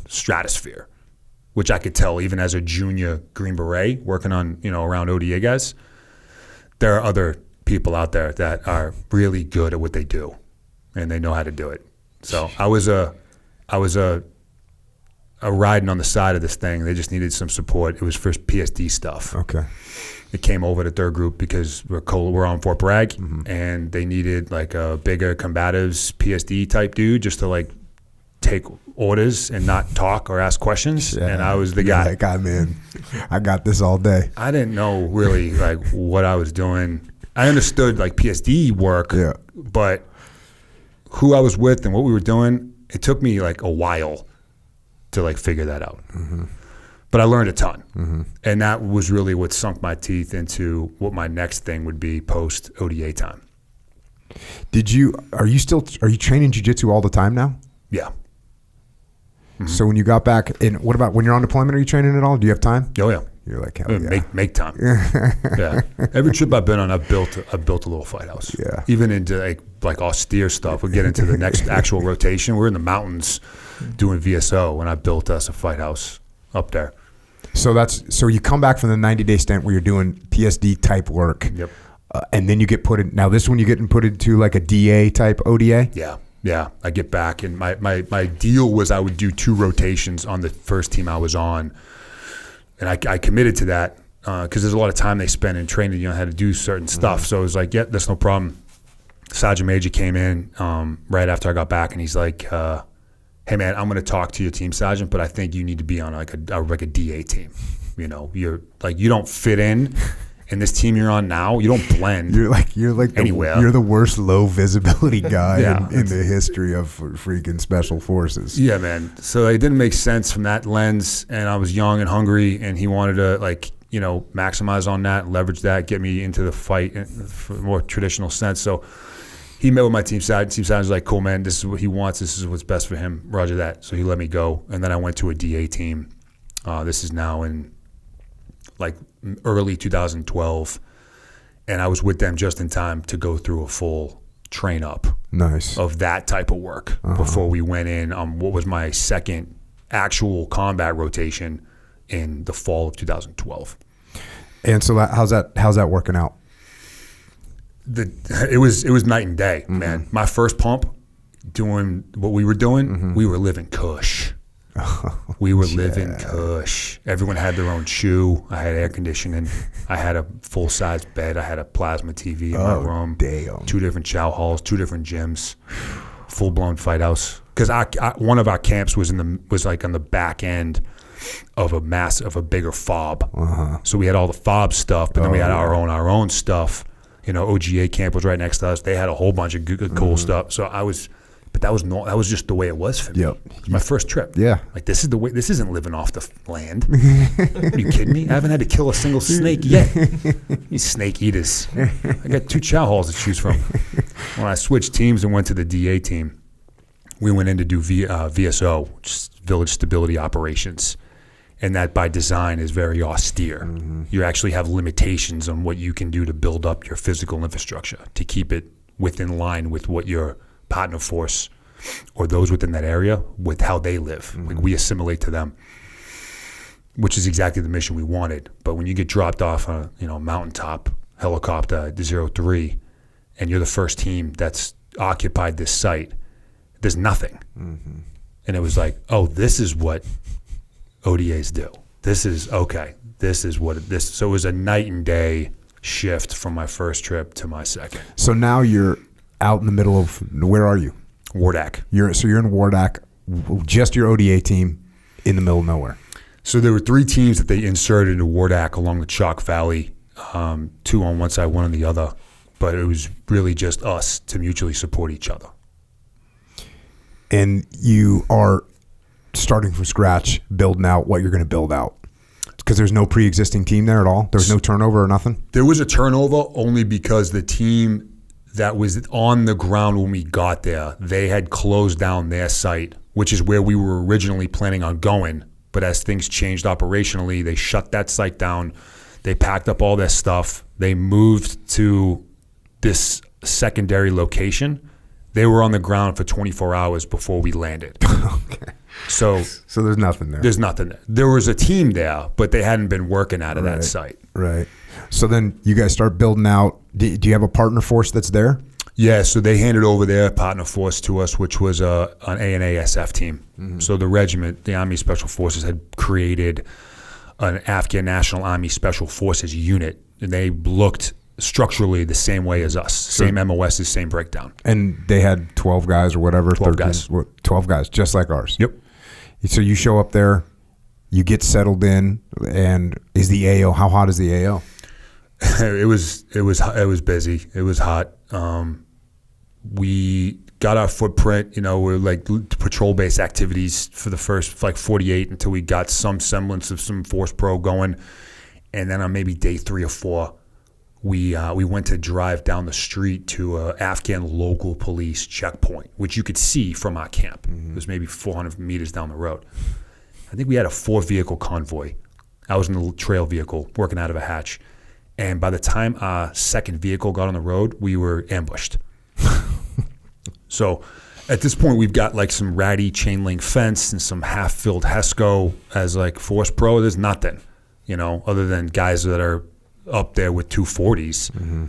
Speaker 3: stratosphere, which I could tell even as a junior Green Beret working on, around ODA guys. There are other people out there that are really good at what they do, and they know how to do it. So I was a riding on the side of this thing. They just needed some support. It was for PSD stuff.
Speaker 1: Okay.
Speaker 3: It came over to third group because we're on Fort Bragg, and they needed like a bigger combatives PSD type dude just to like take orders and not talk or ask questions. Yeah. And I was the guy.
Speaker 1: Like, I'm in. I got this all day.
Speaker 3: I didn't know really like what I was doing. I understood like PSD work, but who I was with and what we were doing, it took me like a while to like figure that out. But I learned a ton. And that was really what sunk my teeth into what my next thing would be post ODA time.
Speaker 1: Are you training jiu-jitsu all the time now?
Speaker 3: Yeah.
Speaker 1: So when you got back, and what about when you're on deployment, are you training at all? Do you have time?
Speaker 3: Oh yeah.
Speaker 1: You're like, hell yeah.
Speaker 3: Make time. Yeah. Every trip I've been on, I've built a little fight house. Yeah. Even into like austere stuff. We'll get into the next actual rotation. We're in the mountains doing VSO, and I built us a fight house up there.
Speaker 1: So you come back from the 90-day stint where you're doing PSD type work.
Speaker 3: Yep.
Speaker 1: And then you get put in. Now this one you getting put into like a DA type ODA.
Speaker 3: Yeah. I get back, and my deal was I would do 2 rotations on the first team I was on, and I committed to that because there's a lot of time they spend in training. How to do certain stuff. So I was like, yeah, that's no problem. Sergeant Major came in right after I got back, and he's like, hey man, I'm going to talk to your team sergeant, but I think you need to be on like a DA team. You're like, you don't fit in this team you're on now. You don't blend. You're like
Speaker 1: anywhere. You're the worst low visibility guy in the history of freaking special forces.
Speaker 3: Yeah, man. So it didn't make sense from that lens, and I was young and hungry, and he wanted to maximize on that, leverage that, get me into the fight in a more traditional sense. So he met with my team sergeant. Team sergeant was like, cool, man, this is what he wants. This is what's best for him. Roger that. So he let me go. And then I went to a DA team. This is now in like early 2012. And I was with them just in time to go through a full train up of that type of work before we went in on what was my second actual combat rotation in the fall of 2012.
Speaker 1: And so how's that working out?
Speaker 3: It was night and day, man. My first pump, doing what we were doing, we were living cush. We were living cush. Everyone had their own shoe. I had air conditioning. I had a full-size bed. I had a plasma TV in my room. Damn. 2 different chow halls, 2 different gyms, full-blown fight house. Because one of our camps was like on the back end of a bigger fob. So we had all the fob stuff, but then we had our own stuff. OGA camp was right next to us. They had a whole bunch of good, cool stuff. So but that was just the way it was for me. Yep. It was my first trip.
Speaker 1: Yeah.
Speaker 3: Like this isn't living off the land. Are you kidding me? I haven't had to kill a single snake yet. These snake eaters. I got 2 chow halls to choose from. When I switched teams and went to the DA team, we went in to do VSO, which is Village Stability Operations. And that by design is very austere. You actually have limitations on what you can do to build up your physical infrastructure to keep it within line with what your partner force or those within that area, with how they live. Like we assimilate to them, which is exactly the mission we wanted. But when you get dropped off on a mountaintop helicopter to 03 and you're the first team that's occupied this site, there's nothing. And it was like, oh, this is what ODAs do. This is what this. So it was a night and day shift from my first trip to my second.
Speaker 1: So now you're out in the middle of, where are you?
Speaker 3: Wardak.
Speaker 1: You're in Wardak, just your ODA team in the middle of nowhere.
Speaker 3: So there were 3 teams that they inserted into Wardak along the Chalk Valley, 2 on one side, 1 on the other. But it was really just us to mutually support each other.
Speaker 1: And you are starting from scratch, building out what you're going to build out. Because there's no pre-existing team there at all? There's no turnover or nothing?
Speaker 3: There was a turnover only because the team that was on the ground when we got there, they had closed down their site, which is where we were originally planning on going. But as things changed operationally, they shut that site down. They packed up all their stuff. They moved to this secondary location, they were on the ground for 24 hours before we landed.
Speaker 1: Okay.
Speaker 3: So
Speaker 1: there's nothing there.
Speaker 3: There's nothing there. There was a team there, but they hadn't been working out of that site.
Speaker 1: Right. So then you guys start building out. Do you have a partner force that's there?
Speaker 3: Yeah, so they handed over their partner force to us, which was an ANA SF team. Mm-hmm. So the regiment, the Army Special Forces, had created an Afghan National Army Special Forces unit, and they looked structurally the same way as us. Same MOSs, same breakdown.
Speaker 1: And they had 12 guys or whatever.
Speaker 3: 12 guys.
Speaker 1: 12 guys, just like ours.
Speaker 3: Yep.
Speaker 1: So you show up there, you get settled in, and is the AO, how hot is the AO?
Speaker 3: It was busy. It was hot. We got our footprint, we're like patrol-based activities for the first 48 until we got some semblance of some Force Pro going. And then on maybe day 3 or 4, we went to drive down the street to an Afghan local police checkpoint, which you could see from our camp. Mm-hmm. It was maybe 400 meters down the road. I think we had a 4-vehicle convoy. I was in the trail vehicle working out of a hatch. And by the time our second vehicle got on the road, we were ambushed. So at this point, we've got like some ratty chain link fence and some half-filled HESCO as like Force Pro. There's nothing, other than guys that are up there with 240s. Mm-hmm.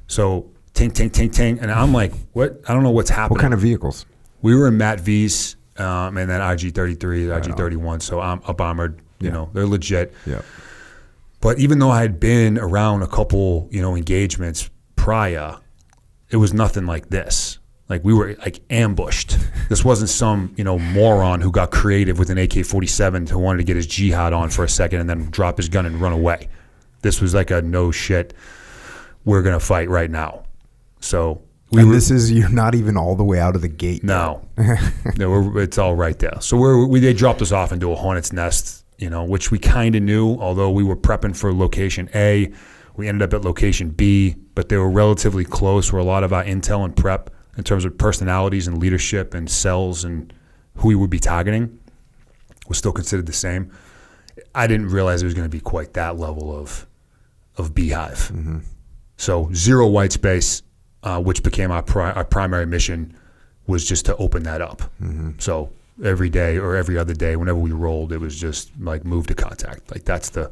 Speaker 3: So ting, ting, ting, ting. And I'm like, what? I don't know what's happening.
Speaker 1: What kind of vehicles?
Speaker 3: We were in MAT Vs and then RG-33, RG-31. So I'm up armored. They're legit.
Speaker 1: Yeah.
Speaker 3: But even though I had been around a couple, engagements prior, it was nothing like this. Like we were like ambushed. This wasn't some, moron who got creative with an AK-47 who wanted to get his jihad on for a second and then drop his gun and run away. This was like a no shit, we're going to fight right now. So
Speaker 1: you're not even all the way out of the gate.
Speaker 3: No. It's all right there. So they dropped us off into a hornet's nest, which we kind of knew, although we were prepping for location A. We ended up at location B, but they were relatively close where a lot of our intel and prep in terms of personalities and leadership and cells and who we would be targeting was still considered the same. I didn't realize it was going to be quite that level of beehive. Mm-hmm. So 0 white space, which became our primary mission, was just to open that up. Mm-hmm. So every day or every other day, whenever we rolled, it was just like move to contact. Like that's the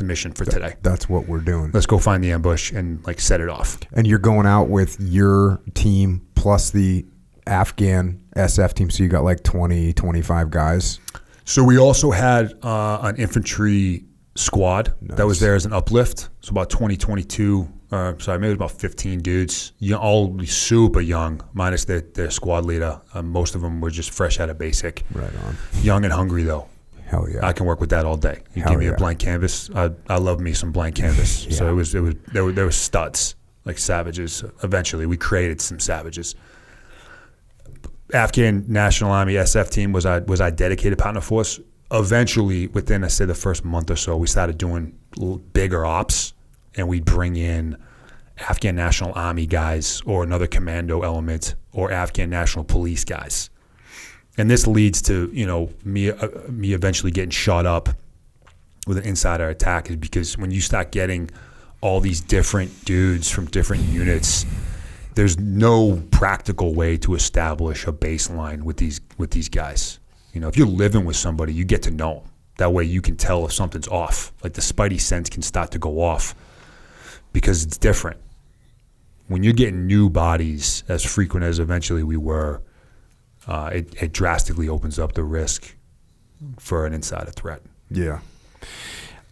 Speaker 3: mission for today.
Speaker 1: That's what we're doing.
Speaker 3: Let's go find the ambush and like set it off.
Speaker 1: And you're going out with your team plus the Afghan SF team. So you got like 20, 25 guys.
Speaker 3: So we also had an infantry squad that was there as an uplift. So about 22, maybe about 15 dudes, all super young, minus their squad leader. Most of them were just fresh out of basic.
Speaker 1: Right on.
Speaker 3: Young and hungry though.
Speaker 1: Hell yeah!
Speaker 3: I can work with that all day. You give me a blank canvas. I love me some blank canvas. Yeah. So they were studs, like savages. Eventually, we created some savages. Afghan National Army SF team was our dedicated partner force. Eventually, within I say the first month or so, we started doing bigger ops, and we'd bring in Afghan National Army guys or another commando element or Afghan National Police guys. And this leads to, me eventually getting shot up with an insider attack, is because when you start getting all these different dudes from different units, there's no practical way to establish a baseline with these guys. If you're living with somebody, you get to know them. That way you can tell if something's off. Like the spidey sense can start to go off because it's different. When you're getting new bodies as frequent as eventually we were, it drastically opens up the risk for an insider threat.
Speaker 1: Yeah.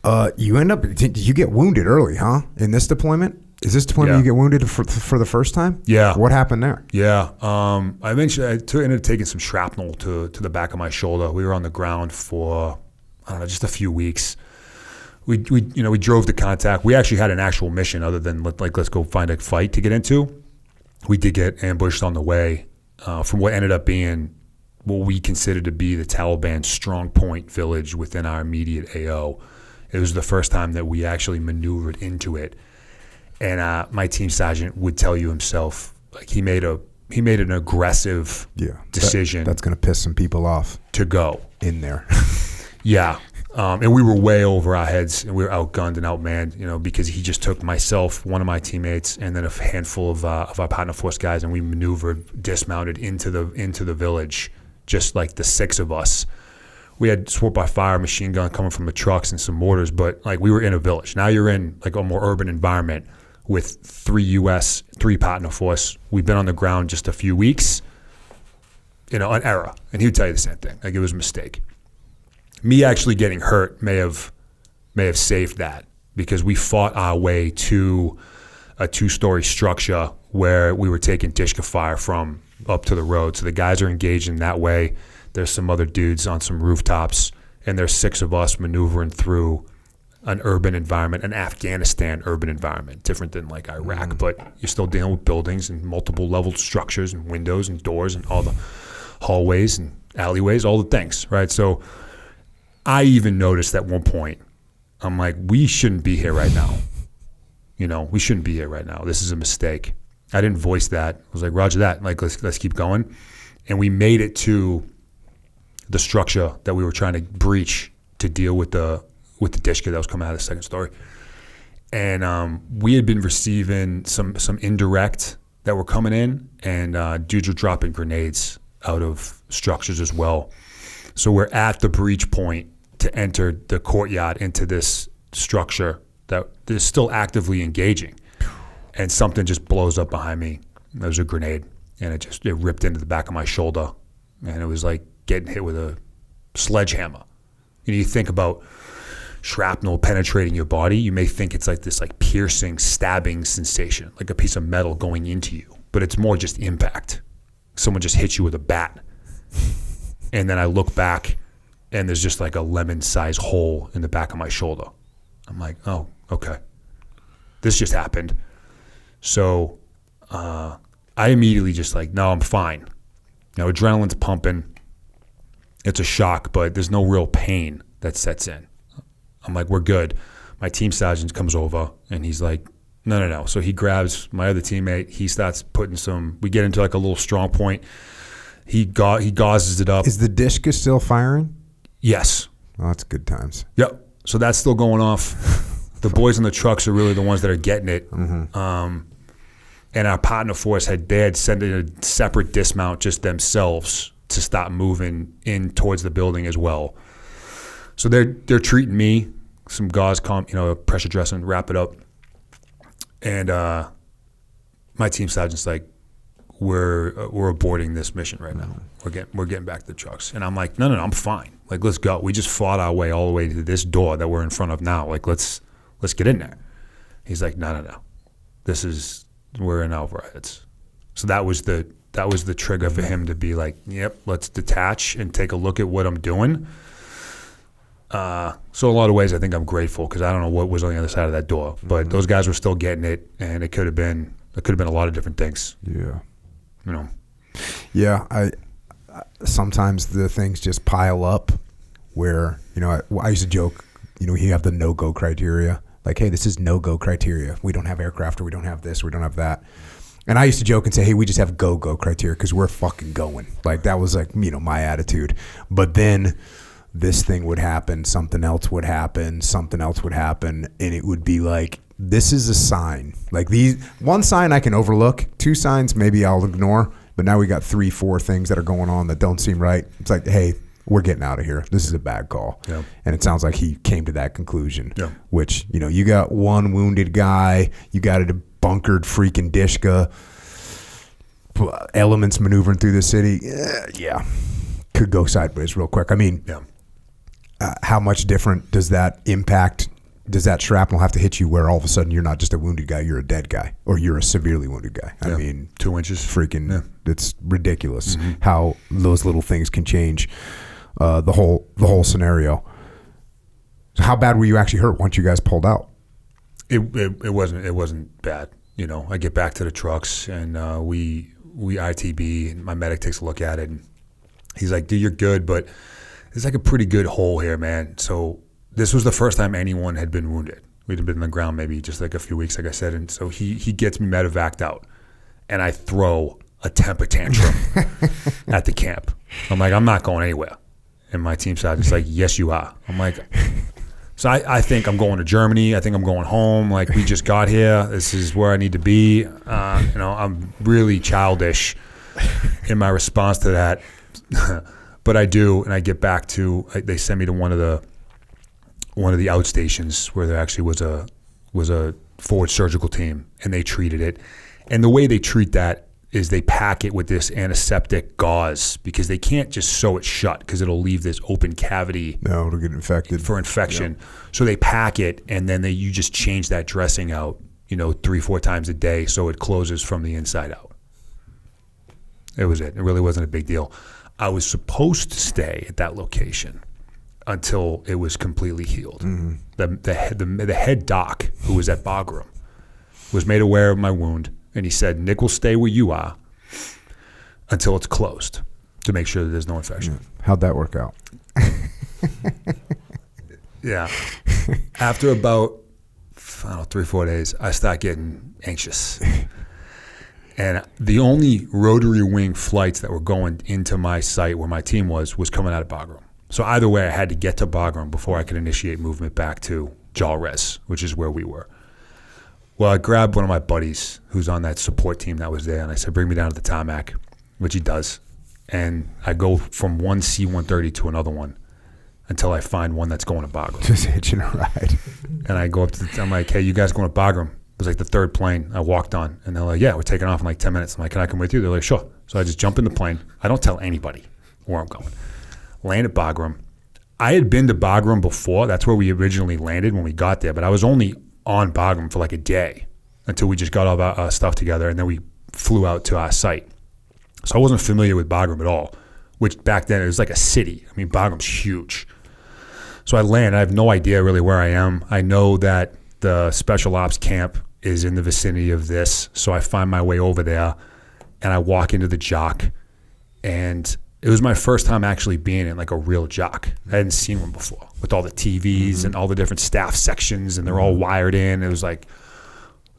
Speaker 1: Did you get wounded early, huh? In this deployment? Is this deployment you get wounded for the first time?
Speaker 3: Yeah.
Speaker 1: What happened there?
Speaker 3: Yeah. I ended up taking some shrapnel to the back of my shoulder. We were on the ground for, just a few weeks. We drove to contact. We actually had an actual mission other than let's go find a fight to get into. We did get ambushed on the way. From what ended up being what we considered to be the Taliban's strong point village within our immediate AO. It was the first time that we actually maneuvered into it. And my team sergeant would tell you himself, like he made an aggressive decision.
Speaker 1: That's going to piss some people off
Speaker 3: to go
Speaker 1: in there.
Speaker 3: Yeah. And we were way over our heads, and we were outgunned and outmanned, because he just took myself, one of my teammates, and then a handful of our partner force guys, and we maneuvered, dismounted into the village, just like the 6 of us. We had support by fire, machine gun coming from the trucks and some mortars, but like we were in a village. Now you're in like a more urban environment with 3 U.S., 3 partner force. We've been on the ground just a few weeks, an error. And he would tell you the same thing. Like it was a mistake. Me actually getting hurt may have saved that, because we fought our way to a 2-story structure where we were taking Dishka fire from up to the road. So the guys are engaged in that way. There's some other dudes on some rooftops, and there's 6 of us maneuvering through an urban environment, an Afghanistan urban environment, different than like Iraq, but you're still dealing with buildings and multiple leveled structures and windows and doors and all the hallways and alleyways, all the things, right? So I even noticed at one point, I'm like, we shouldn't be here right now. We shouldn't be here right now. This is a mistake. I didn't voice that. I was like, Roger that. Like, let's keep going. And we made it to the structure that we were trying to breach to deal with the Dishka that was coming out of the 2nd story. And we had been receiving some indirect that were coming in, and dudes were dropping grenades out of structures as well. So we're at the breach point to enter the courtyard into this structure that is still actively engaging. And something just blows up behind me. There was a grenade, and it ripped into the back of my shoulder. And it was like getting hit with a sledgehammer. You think about shrapnel penetrating your body, you may think it's like this like piercing, stabbing sensation, like a piece of metal going into you. But it's more just impact. Someone just hit you with a bat. And then I look back, and there's just like a lemon-sized hole in the back of my shoulder. I'm like, oh, okay. This just happened. So I immediately just like, no, I'm fine. Adrenaline's pumping. It's a shock, but there's no real pain that sets in. I'm like, we're good. My team sergeant comes over, and he's like, no. So he grabs my other teammate. He starts putting we get into like a little strong point. He gauzes it up.
Speaker 1: Is the Dishka still firing?
Speaker 3: Yes.
Speaker 1: Oh, that's good times.
Speaker 3: Yep. So that's still going off. The boys in the trucks are really the ones that are getting it.
Speaker 1: Mm-hmm.
Speaker 3: And our partner force had sent in a separate dismount just themselves to stop moving in towards the building as well. So they're treating me, some gauze, pressure dressing, wrap it up. And my team sergeant's like, we're aborting this mission right now. We're getting back to the trucks. And I'm like, no, I'm fine. Like, let's go. We just fought our way all the way to this door that we're in front of now. Like, let's get in there. He's like, no. We're in over our heads. So that was the trigger for him to be like, yep, let's detach and take a look at what I'm doing. So in a lot of ways, I think I'm grateful, because I don't know what was on the other side of that door, but those guys were still getting it, and it could have been a lot of different things.
Speaker 1: Yeah.
Speaker 3: Yeah.
Speaker 1: I sometimes the things just pile up where, I used to joke, you have the no-go criteria. Like, hey, this is no-go criteria. We don't have aircraft, or we don't have this, or we don't have that. And I used to joke and say, hey, we just have go-go criteria because we're fucking going. Like, that was like, my attitude. But then this thing would happen, something else would happen, and it would be like, this is a sign. Like, one sign I can overlook, 2 signs maybe I'll ignore, but now we got 3, 4 things that are going on that don't seem right. It's like, hey, we're getting out of here. This is a bad call.
Speaker 3: Yeah.
Speaker 1: And it sounds like he came to that conclusion,
Speaker 3: yeah.
Speaker 1: Which, you got 1 wounded guy, you got a bunkered freaking Dishka, elements maneuvering through the city. Yeah. Could go sideways real quick. I mean,
Speaker 3: yeah.
Speaker 1: How much different does that impact? Does that shrapnel have to hit you where all of a sudden you're not just a wounded guy, you're a dead guy, or you're a severely wounded guy?
Speaker 3: Yeah.
Speaker 1: I mean,
Speaker 3: 2 inches.
Speaker 1: Freaking, it's ridiculous how those little things can change the whole scenario. So how bad were you actually hurt once you guys pulled out?
Speaker 3: It wasn't bad. I get back to the trucks, and we ITB, and my medic takes a look at it, and he's like, dude, you're good, but there's like a pretty good hole here, man. So this was the first time anyone had been wounded. We'd been on the ground maybe just like a few weeks, like I said. And so he gets me medevaced out, and I throw a temper tantrum at the camp. I'm like, I'm not going anywhere. And my team sergeant's like, yes, you are. I'm like, so I think I'm going to Germany. I think I'm going home. Like, we just got here. This is where I need to be. I'm really childish in my response to that. But I do, and I get back to, they send me to one of the outstations where there actually was a forward surgical team, and they treated it. And the way they treat that is they pack it with this antiseptic gauze because they can't just sew it shut because it'll leave this open cavity.
Speaker 1: No, it'll get infected.
Speaker 3: For infection.
Speaker 1: Yep.
Speaker 3: So they pack it, and then you just change that dressing out, 3-4 times a day so it closes from the inside out. It was it. It really wasn't a big deal. I was supposed to stay at that location until it was completely healed. Mm-hmm. The head doc who was at Bagram was made aware of my wound, and he said, Nick will stay where you are until it's closed to make sure that there's no infection.
Speaker 1: How'd that work out?
Speaker 3: Yeah. After about 3-4 days, I start getting anxious. And the only rotary wing flights that were going into my site where my team was coming out of Bagram. So either way, I had to get to Bagram before I could initiate movement back to Jalres, which is where we were. Well, I grabbed one of my buddies who's on that support team that was there, and I said, bring me down to the tarmac, which he does. And I go from one C-130 to another one until I find one that's going to Bagram.
Speaker 1: Just hitching a ride.
Speaker 3: And I go up to I'm like, hey, you guys going to Bagram? It was like the third plane I walked on. And they're like, yeah, we're taking off in like 10 minutes. I'm like, can I come with you? They're like, sure. So I just jump in the plane. I don't tell anybody where I'm going. Land at Bagram. I had been to Bagram before. That's where we originally landed when we got there. But I was only on Bagram for like a day until we just got all our stuff together. And then we flew out to our site. So I wasn't familiar with Bagram at all, which back then it was like a city. I mean, Bagram's huge. So I land. I have no idea really where I am. I know that the special ops camp is in the vicinity of this. So I find my way over there and I walk into the jock, and it was my first time actually being in like a real jock. I hadn't seen one before with all the TVs and all the different staff sections, and they're all wired in. It was like,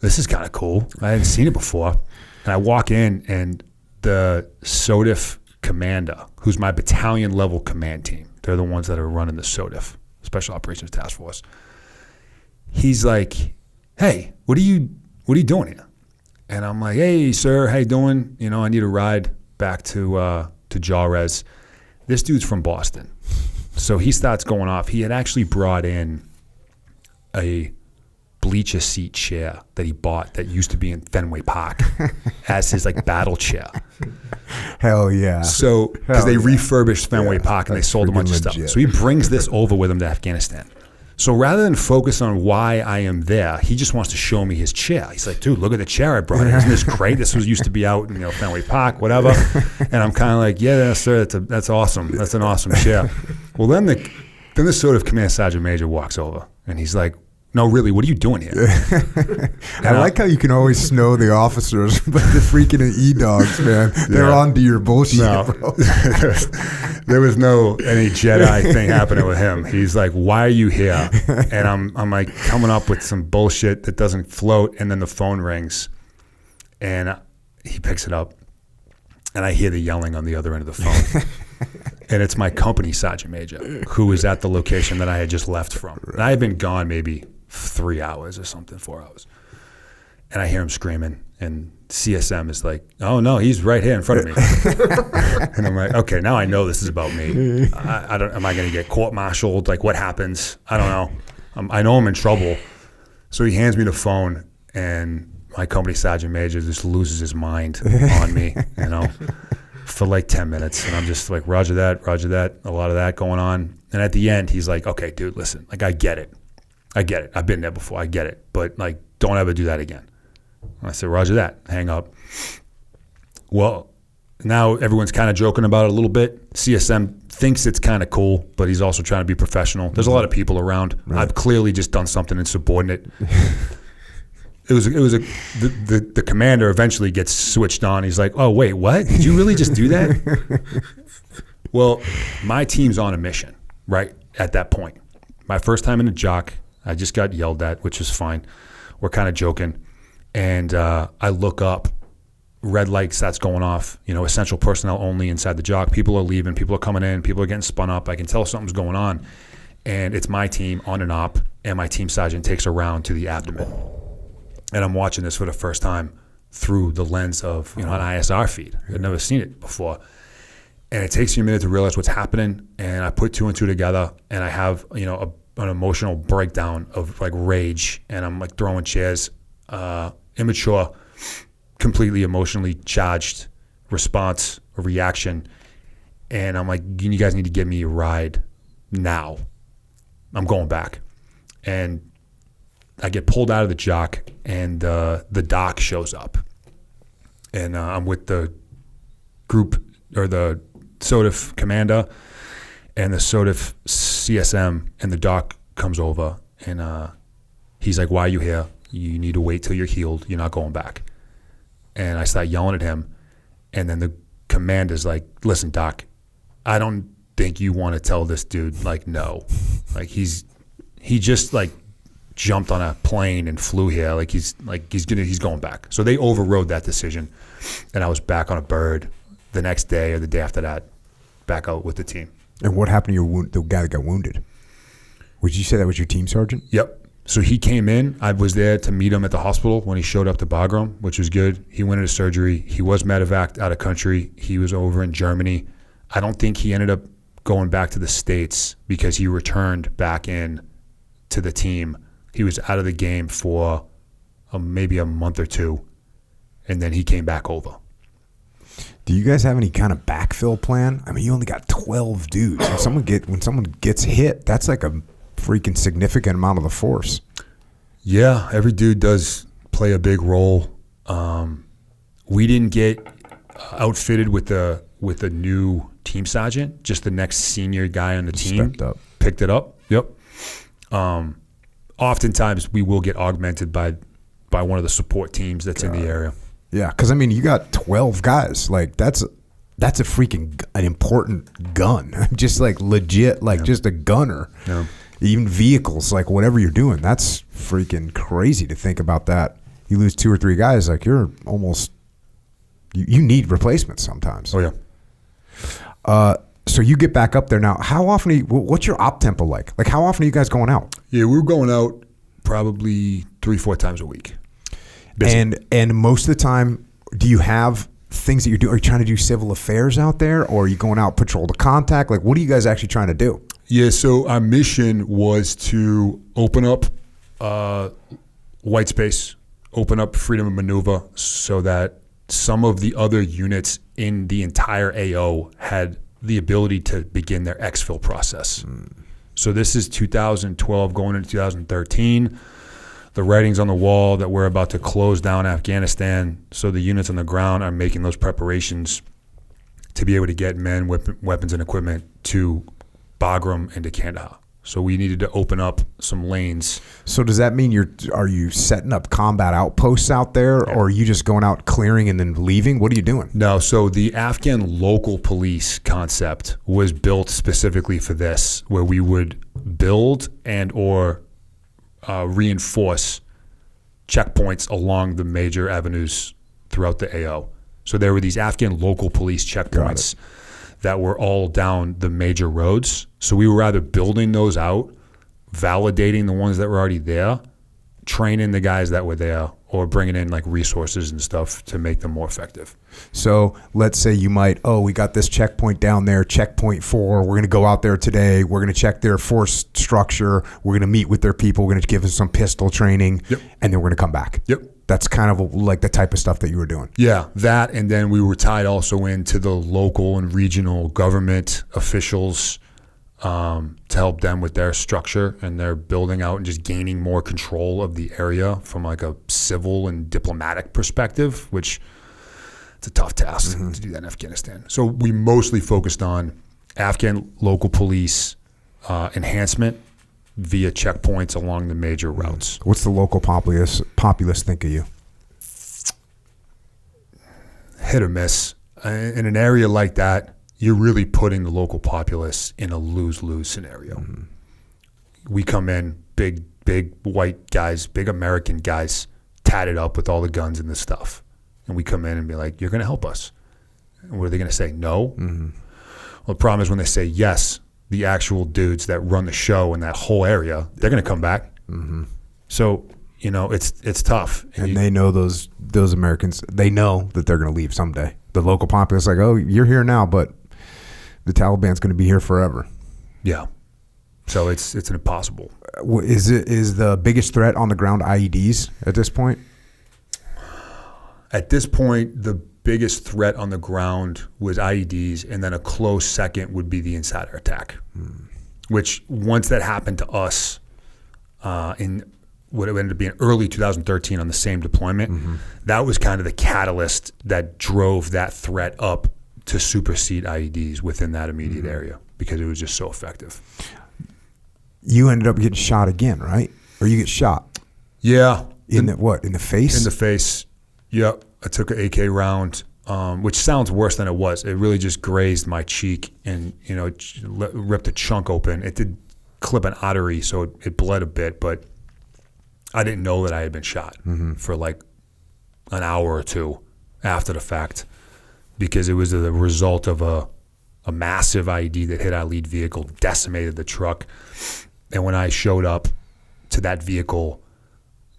Speaker 3: this is kind of cool. I hadn't seen it before. And I walk in, and the SOTIF commander, who's my battalion level command team, they're the ones that are running the SOTIF, Special Operations Task Force. He's like, hey, what are you doing here? And I'm like, hey, sir, how you doing? I need a ride back to Jalres. This dude's from Boston. So he starts going off. He had actually brought in a bleacher seat chair that he bought that used to be in Fenway Park as his like battle chair.
Speaker 1: Hell yeah.
Speaker 3: So, because they refurbished Fenway Park and they sold a bunch of stuff. So he brings this over with him to Afghanistan. So rather than focus on why I am there, he just wants to show me his chair. He's like, dude, look at the chair I brought. Isn't this great? This used to be out in Fenway Park, whatever. And I'm kind of like, yeah, sir, that's awesome. That's an awesome chair. Well, then the sort of command sergeant major walks over, and he's like, no, really, what are you doing here?
Speaker 1: I like how you can always snow the officers, but the freaking E-dogs, man, they're on to your bullshit, bro.
Speaker 3: There was any Jedi thing happening with him. He's like, why are you here? And I'm like coming up with some bullshit that doesn't float, and then the phone rings, and he picks it up, and I hear the yelling on the other end of the phone. And it's my company sergeant major who was at the location that I had just left from. And I had been gone maybe 3 hours or something, 4 hours. And I hear him screaming, and CSM is like, oh no, he's right here in front of me. And I'm like, okay, now I know this is about me. Am I going to get court-martialed? Like, what happens? I don't know. I know I'm in trouble. So he hands me the phone, and my company sergeant major just loses his mind on me, for like 10 minutes. And I'm just like, roger that, a lot of that going on. And at the end, he's like, okay, dude, listen, like, I get it. I've been there before. I get it. But like, don't ever do that again. And I said, roger that. Hang up. Well, now everyone's kind of joking about it a little bit. CSM thinks it's kind of cool, but he's also trying to be professional. There's a lot of people around. Right. I've clearly just done something insubordinate. The commander eventually gets switched on. He's like, oh, wait, what? Did you really just do that? Well, my team's on a mission, right, at that point. My first time in a jock, I just got yelled at, which was fine. We're kind of joking. And I look up, red lights that's going off, essential personnel only inside the jock. People are leaving, people are coming in, people are getting spun up. I can tell something's going on. And it's my team on an op, and my team sergeant takes a round to the abdomen. And I'm watching this for the first time through the lens of, an ISR feed. I'd never seen it before. And it takes me a minute to realize what's happening. And I put two and two together, and I have, an emotional breakdown of like rage. And I'm like throwing chairs, immature, completely emotionally charged response or reaction. And I'm like, you guys need to give me a ride now. I'm going back. And I get pulled out of the jock, and the doc shows up. And I'm with the group, or the SOTF commander and the SOTF CSM, and the doc comes over, and he's like, why are you here? You need to wait till you're healed. You're not going back. And I start yelling at him, and then the commander's like, listen, doc, I don't think you want to tell this dude, like, no. Like, he just like jumped on a plane and flew here. He's going back. So they overrode that decision, and I was back on a bird the next day or the day after that, back out with the team. And
Speaker 1: what happened to the guy that got wounded? Would you say that was your team sergeant?
Speaker 3: Yep. So he came in. I was there to meet him at the hospital when he showed up to Bagram, which was good. He went into surgery. He was medevaced out of country. He was over in Germany. I don't think he ended up going back to the States because he returned back in to the team. He was out of the game for maybe a month or two, and then he came back over.
Speaker 1: Do you guys have any kind of backfill plan? I mean, you only got 12 dudes. When someone gets hit, that's like a freaking significant amount of the force.
Speaker 3: Yeah, every dude does play a big role. We didn't get outfitted with a new team sergeant. Just the next senior guy on the team
Speaker 1: stepped up,
Speaker 3: picked it up. Yep. Oftentimes we will get augmented by one of the support teams that's in the area.
Speaker 1: Yeah, because I mean, you got 12 guys. Like that's a freaking an important gun. Just like legit, like just a gunner.
Speaker 3: Yeah.
Speaker 1: Even vehicles, like whatever you're doing, that's freaking crazy to think about that. You lose 2 or 3 guys, like you're almost, you need replacements sometimes.
Speaker 3: Oh, yeah.
Speaker 1: So you get back up there now. How often, what's your op tempo like? Like how often are you guys going out?
Speaker 3: Yeah, we're going out probably 3-4 times a week. Busy.
Speaker 1: And most of the time, do you have things that you're doing? Are you trying to do civil affairs out there, or are you going out patrol to contact? Like what are you guys actually trying to do?
Speaker 3: Yeah, so our mission was to open up white space, open up freedom of maneuver so that some of the other units in the entire AO had the ability to begin their exfil process. So this is 2012 going into 2013. The writing's on the wall that we're about to close down Afghanistan, so the units on the ground are making those preparations to be able to get men, weapons, and equipment to Bagram and to Kandahar. So we needed to open up some lanes.
Speaker 1: So does that mean are you setting up combat outposts out there, or are you just going out clearing and then leaving? What are you doing?
Speaker 3: No, so the Afghan local police concept was built specifically for this, where we would build and or reinforce checkpoints along the major avenues throughout the AO. So there were these Afghan local police checkpoints that were all down the major roads. So we were either building those out, validating the ones that were already there, training the guys that were there, or bringing in like resources and stuff to make them more effective.
Speaker 1: So let's say you might, we got this checkpoint down there, checkpoint 4. We're going to go out there today. We're going to check their force structure. We're going to meet with their people. We're going to give them some pistol training, and then we're going to come back.
Speaker 3: Yep.
Speaker 1: That's kind of like the type of stuff that you were doing.
Speaker 3: Yeah, that, and then we were tied also into the local and regional government officials to help them with their structure and their building out and just gaining more control of the area from like a civil and diplomatic perspective, which it's a tough task to do that in Afghanistan. So we mostly focused on Afghan local police enhancement via checkpoints along the major routes.
Speaker 1: What's the local populace think of you?
Speaker 3: Hit or miss. In an area like that, you're really putting the local populace in a lose-lose scenario. We come in, big white guys, big American guys, tatted up with all the guns and the stuff. and we come in and be like, you're going to help us. And what are they going to say? No? Mm-hmm. Well, the problem is when they say yes, the actual dudes that run the show in that whole area, they're going to come back. Mm-hmm. So, it's tough.
Speaker 1: And they know those Americans, they know that they're going to leave someday. The local populace is like, oh, you're here now, but the Taliban's going to be here forever.
Speaker 3: Yeah. So it's an impossible.
Speaker 1: Is the biggest threat on the ground IEDs at this point?
Speaker 3: At this point, the biggest threat on the ground was IEDs, and then a close second would be the insider attack, which once that happened to us in what it ended up being early 2013 on the same deployment, that was kind of the catalyst that drove that threat up to supersede IEDs within that immediate area because it was just so effective.
Speaker 1: You ended up getting shot again, right? Or you get shot?
Speaker 3: Yeah.
Speaker 1: In the face?
Speaker 3: In the face. Yep. I took an AK round, which sounds worse than it was. It really just grazed my cheek and, it ripped a chunk open. It did clip an artery, so it bled a bit, but I didn't know that I had been shot for like an hour or two after the fact because it was the result of a massive IED that hit our lead vehicle, decimated the truck. And when I showed up to that vehicle,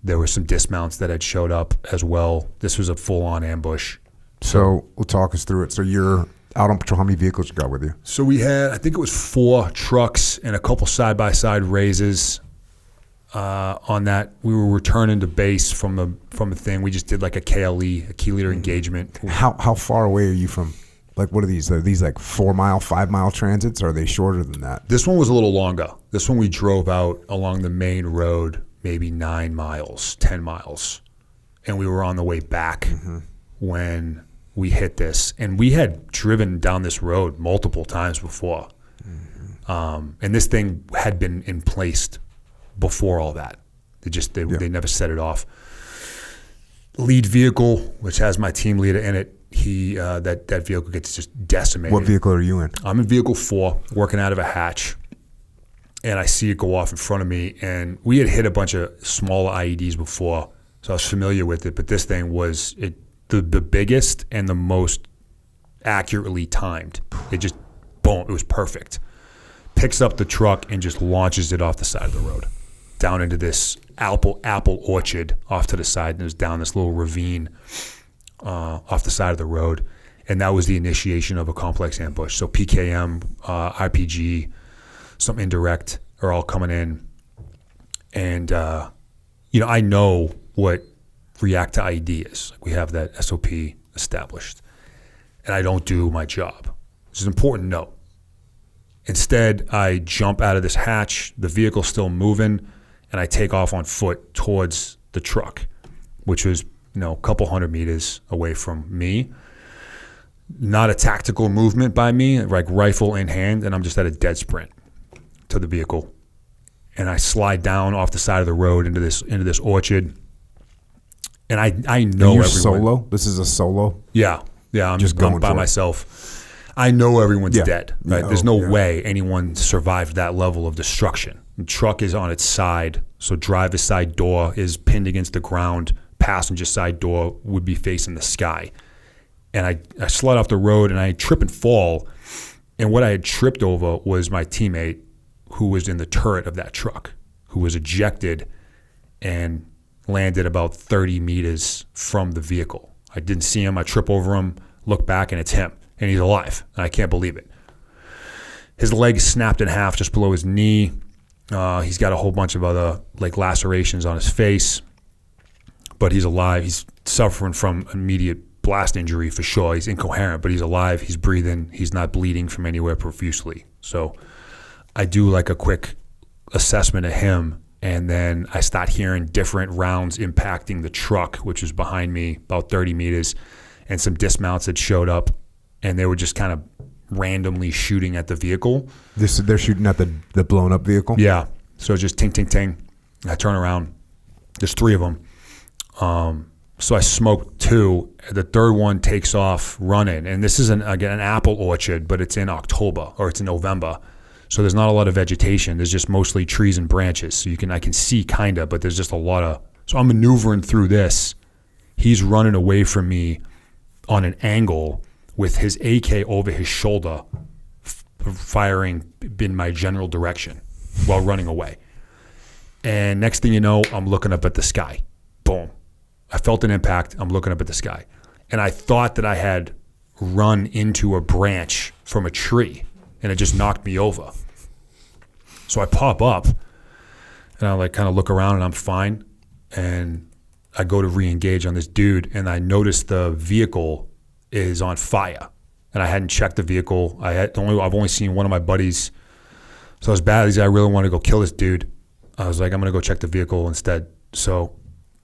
Speaker 3: there were some dismounts that had showed up as well. This was a full-on ambush.
Speaker 1: So we'll talk us through it. So you're out on patrol. How many vehicles you got with you?
Speaker 3: So we had, I think it was 4 trucks and a couple side-by-side raises. On that, we were returning to base from a thing. We just did like a KLE, a key leader engagement.
Speaker 1: How far away are you from? Like, what are these? Are these like 4 mile, 5 mile transits? Or are they shorter than that?
Speaker 3: This one was a little longer. This one we drove out along the main road, maybe 9 miles, 10 miles, and we were on the way back when we hit this. And we had driven down this road multiple times before, and this thing had been in place before all that. They never set it off. Lead vehicle, which has my team leader in it, he that vehicle gets just decimated.
Speaker 1: What vehicle are you in?
Speaker 3: I'm in vehicle 4, working out of a hatch, and I see it go off in front of me. And we had hit a bunch of smaller IEDs before, so I was familiar with it. But this thing was the biggest and the most accurately timed. It just boom, it was perfect. Picks up the truck and just launches it off the side of the road, down into this apple orchard off to the side, and it was down this little ravine off the side of the road. And that was the initiation of a complex ambush. So PKM, RPG, some indirect are all coming in. And, I know what react to IED is. We have that SOP established. And I don't do my job. This is an important note. Instead, I jump out of this hatch, the vehicle's still moving, and I take off on foot towards the truck, which was, a couple 100 meters away from me. Not a tactical movement by me, like rifle in hand, and I'm just at a dead sprint to the vehicle. And I slide down off the side of the road into this orchard. And I know
Speaker 1: you're
Speaker 3: everyone.
Speaker 1: Solo? This is a solo?
Speaker 3: Yeah, I'm
Speaker 1: just going
Speaker 3: by myself. I know everyone's dead. Right?
Speaker 1: Yeah.
Speaker 3: There's no way anyone survived that level of destruction. The truck is on its side, so driver's side door is pinned against the ground. Passenger side door would be facing the sky. And I slid off the road and I trip and fall. And what I had tripped over was my teammate who was in the turret of that truck, who was ejected and landed about 30 meters from the vehicle. I didn't see him. I trip over him, look back, and it's him. And he's alive. And I can't believe it. His leg snapped in half just below his knee. He's got a whole bunch of other lacerations on his face. But he's alive. He's suffering from immediate blast injury for sure. He's incoherent, but he's alive. He's breathing. He's not bleeding from anywhere profusely. So I do a quick assessment of him, and then I start hearing different rounds impacting the truck, which was behind me about 30 meters, and some dismounts had showed up, and they were just kind of randomly shooting at the vehicle.
Speaker 1: They're shooting at the blown up vehicle?
Speaker 3: Yeah. So just ting, ting, ting. I turn around. There's 3 of them. So I smoked 2. The third one takes off running. And this is an apple orchard, but it's in October or it's in November. So there's not a lot of vegetation. There's just mostly trees and branches. So I can see kind of, but there's just a lot of, so I'm maneuvering through this He's running away from me on an angle with his AK over his shoulder, firing in my general direction while running away. And next thing you know, I'm looking up at the sky. Boom. I felt an impact. I'm looking up at the sky. And I thought that I had run into a branch from a tree, and it just knocked me over. So I pop up, and I like kind of look around, and I'm fine. And I go to re-engage on this dude, and I notice the vehicle is on fire. And I hadn't checked the vehicle. I've only seen one of my buddies. So as bad as I really want to go kill this dude, I was like, I'm going to go check the vehicle instead. So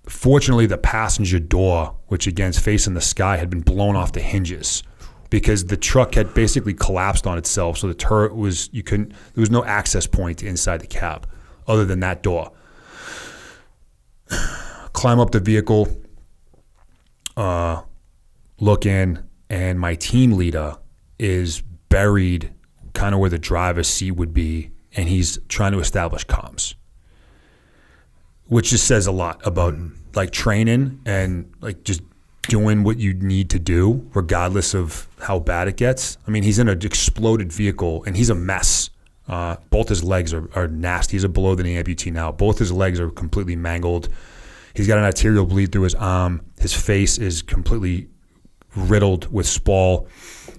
Speaker 3: fortunately, the passenger door, which again is facing the sky, had been blown off the hinges because the truck had basically collapsed on itself. So the turret there was no access point inside the cab other than that door. Climb up the vehicle, look in, and my team leader is buried kind of where the driver's seat would be, and he's trying to establish comms, which just says a lot about like training and like just doing what you need to do regardless of how bad it gets. I mean, he's in an exploded vehicle, and he's a mess. Both his legs are nasty. He's a below the knee amputee now. Both his legs are completely mangled. He's got an arterial bleed through his arm. His face is completely riddled with spall,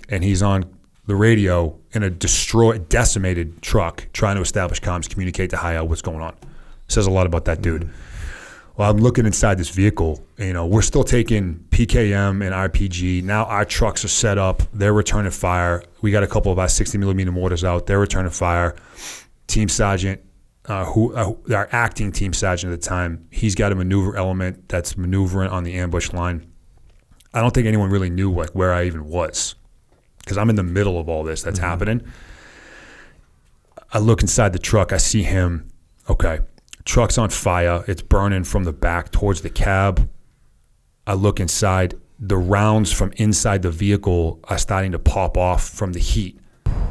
Speaker 3: and he's on the radio in a decimated truck trying to establish comms, communicate to high out what's going on. Says a lot about that dude. Well, I'm looking inside this vehicle. We're still taking PKM and RPG. Now our trucks are set up. They're returning fire. We got a couple of our 60 millimeter mortars out. They're returning fire. Team sergeant, our acting team sergeant at the time, he's got a maneuver element that's maneuvering on the ambush line. I don't think anyone really knew like where I even was because I'm in the middle of all this that's happening. I look inside the truck. I see him. Okay. Truck's on fire. It's burning from the back towards the cab. I look inside. The rounds from inside the vehicle are starting to pop off from the heat.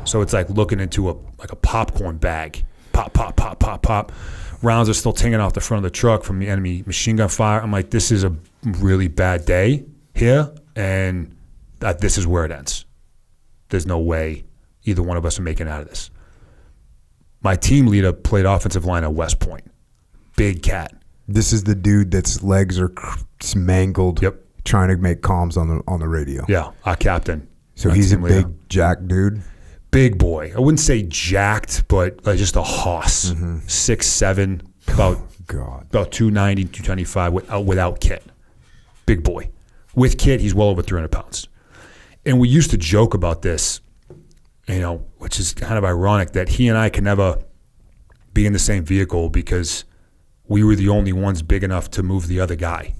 Speaker 3: So it's like looking into a popcorn bag. Pop, pop, pop, pop, pop. Rounds are still tinging off the front of the truck from the enemy machine gun fire. I'm like, this is a really bad day here, and this is where it ends. There's no way either one of us are making it out of this. My team leader played offensive line at West Point. Big cat.
Speaker 1: This is the dude that's legs are mangled.
Speaker 3: Yep.
Speaker 1: Trying to make comms on the radio.
Speaker 3: Yeah, our captain.
Speaker 1: So he's a big jack dude.
Speaker 3: Big boy. I wouldn't say jacked, but like just a hoss. 6'7", about 290, 295 without kit. Big boy. With kit, he's well over 300 pounds. And we used to joke about this, which is kind of ironic that he and I can never be in the same vehicle because we were the only ones big enough to move the other guy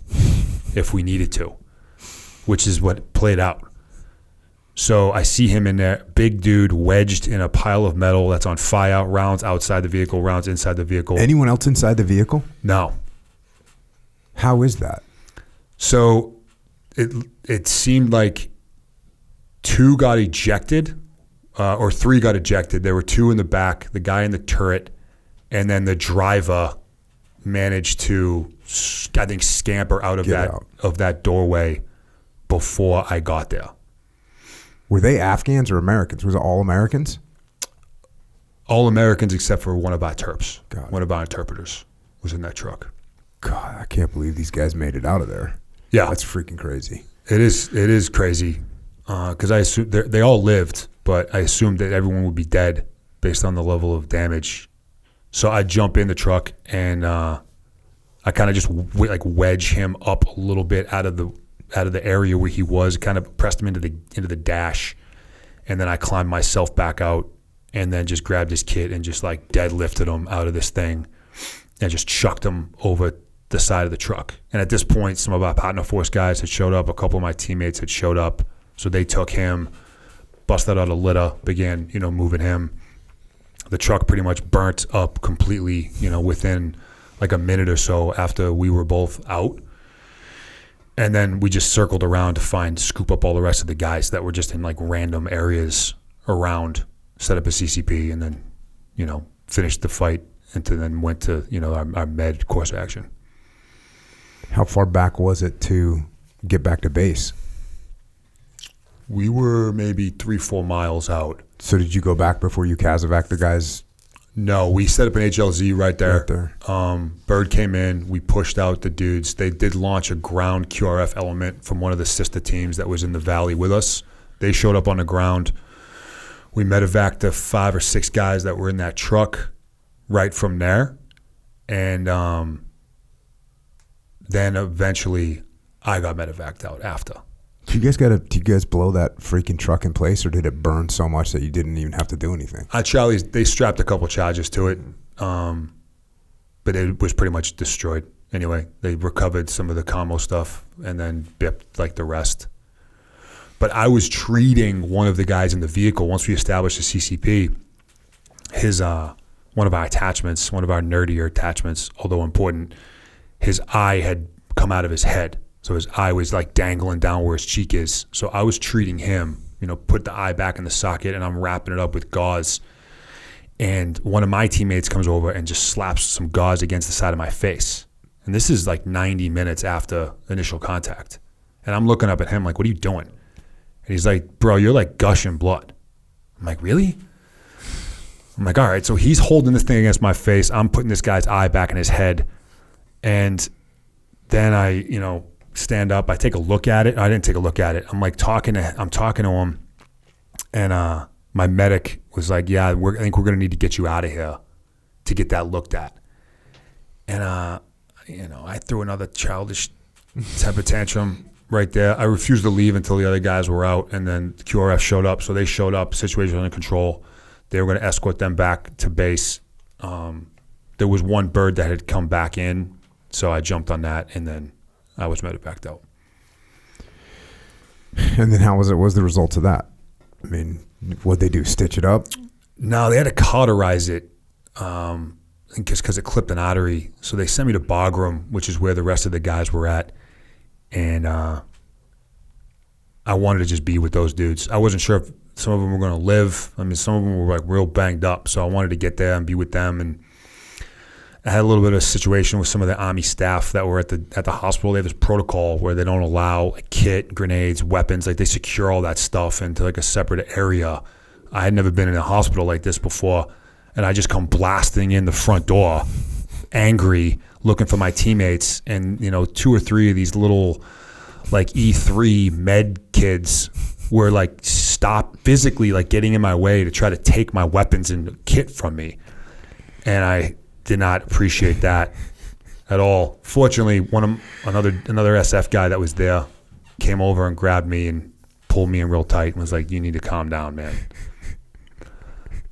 Speaker 3: if we needed to, which is what played out. So I see him in there, big dude wedged in a pile of metal that's on fire, rounds outside the vehicle, rounds inside the vehicle.
Speaker 1: Anyone else inside the vehicle?
Speaker 3: No.
Speaker 1: How is that?
Speaker 3: So it seemed like 2 got ejected, or 3 got ejected. There were 2 in the back, the guy in the turret, and then the driver managed to, I think, scamper out of that doorway before I got there.
Speaker 1: Were they Afghans or Americans? Was it all Americans?
Speaker 3: All Americans except for one of our terps.
Speaker 1: God.
Speaker 3: One of our interpreters was in that truck.
Speaker 1: God, I can't believe these guys made it out of there.
Speaker 3: Yeah.
Speaker 1: That's freaking crazy.
Speaker 3: It is crazy because I assume they all lived, but I assumed that everyone would be dead based on the level of damage. So I jump in the truck and I kind of just wedge him up a little bit out of the area where he was, kind of pressed him into the dash, and then I climbed myself back out and then just grabbed his kit and just like deadlifted him out of this thing and just chucked him over the side of the truck. And at this point, some of our partner force guys had showed up. A couple of my teammates had showed up, so they took him, busted out a litter, began moving him. The truck pretty much burnt up completely, within like a minute or so after we were both out. And then we just circled around to scoop up all the rest of the guys that were just in like random areas around, set up a CCP, and then, finished the fight and then went to, our med course of action.
Speaker 1: How far back was it to get back to base?
Speaker 3: We were maybe 3-4 miles out.
Speaker 1: So did you go back before you Casevac the guys?
Speaker 3: No, we set up an HLZ right there.
Speaker 1: Right there.
Speaker 3: Bird came in. We pushed out the dudes. They did launch a ground QRF element from one of the sister teams that was in the valley with us. They showed up on the ground. We medevaced the 5 or 6 guys that were in that truck right from there. And then eventually I got medevaced out after.
Speaker 1: Did you guys blow that freaking truck in place, or did it burn so much that you didn't even have to do anything?
Speaker 3: They strapped a couple charges to it, but it was pretty much destroyed. Anyway, they recovered some of the commo stuff and then bipped like the rest. But I was treating one of the guys in the vehicle once we established the CCP. His one of our attachments, one of our nerdier attachments, although important, his eye had come out of his head. So his eye was like dangling down where his cheek is. So I was treating him, put the eye back in the socket, and I'm wrapping it up with gauze. And one of my teammates comes over and just slaps some gauze against the side of my face. And this is like 90 minutes after initial contact. And I'm looking up at him like, what are you doing? And he's like, bro, you're like gushing blood. I'm like, really? I'm like, all right. So he's holding this thing against my face. I'm putting this guy's eye back in his head. And then I, stand up. I take a look at it. I didn't take a look at it. I'm talking to him, and my medic was like, "Yeah, I think we're gonna need to get you out of here to get that looked at." And I threw another childish temper tantrum right there. I refused to leave until the other guys were out, and then the QRF showed up. So they showed up, situation under control. They were going to escort them back to base. There was one bird that had come back in, so I jumped on that, and then I was medevaced out.
Speaker 1: And then how was it? What was the result of that? I mean, what'd they do? Stitch it up?
Speaker 3: No, they had to cauterize it because it clipped an artery. So they sent me to Bagram, which is where the rest of the guys were at. And I wanted to just be with those dudes. I wasn't sure if some of them were going to live. I mean, some of them were like real banged up. So I wanted to get there and be with them. And I had a little bit of a situation with some of the Army staff that were at the hospital. They have this protocol where they don't allow like kit, grenades, weapons. Like they secure all that stuff into like a separate area. I had never been in a hospital like this before, and I just come blasting in the front door, angry, looking for my teammates, and 2 or 3 of these little like E3 med kids were like stop physically like getting in my way to try to take my weapons and kit from me, and I did not appreciate that at all. Fortunately, another SF guy that was there came over and grabbed me and pulled me in real tight and was like, "You need to calm down, man."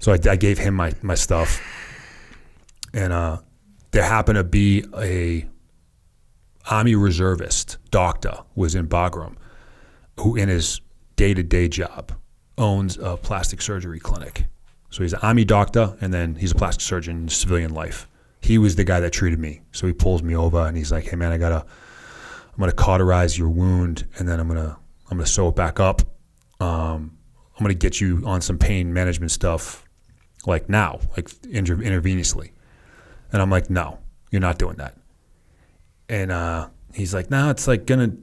Speaker 3: So I gave him my stuff, and there happened to be a Army reservist doctor was in Bagram who, in his day-to-day job, owns a plastic surgery clinic. So he's an Army doctor, and then he's a plastic surgeon in civilian life. He was the guy that treated me. So he pulls me over, and he's like, "Hey man, I'm gonna cauterize your wound, and then I'm gonna sew it back up. I'm gonna get you on some pain management stuff, like now, like intravenously." And I'm like, "No, you're not doing that." And he's like, "Nah, it's gonna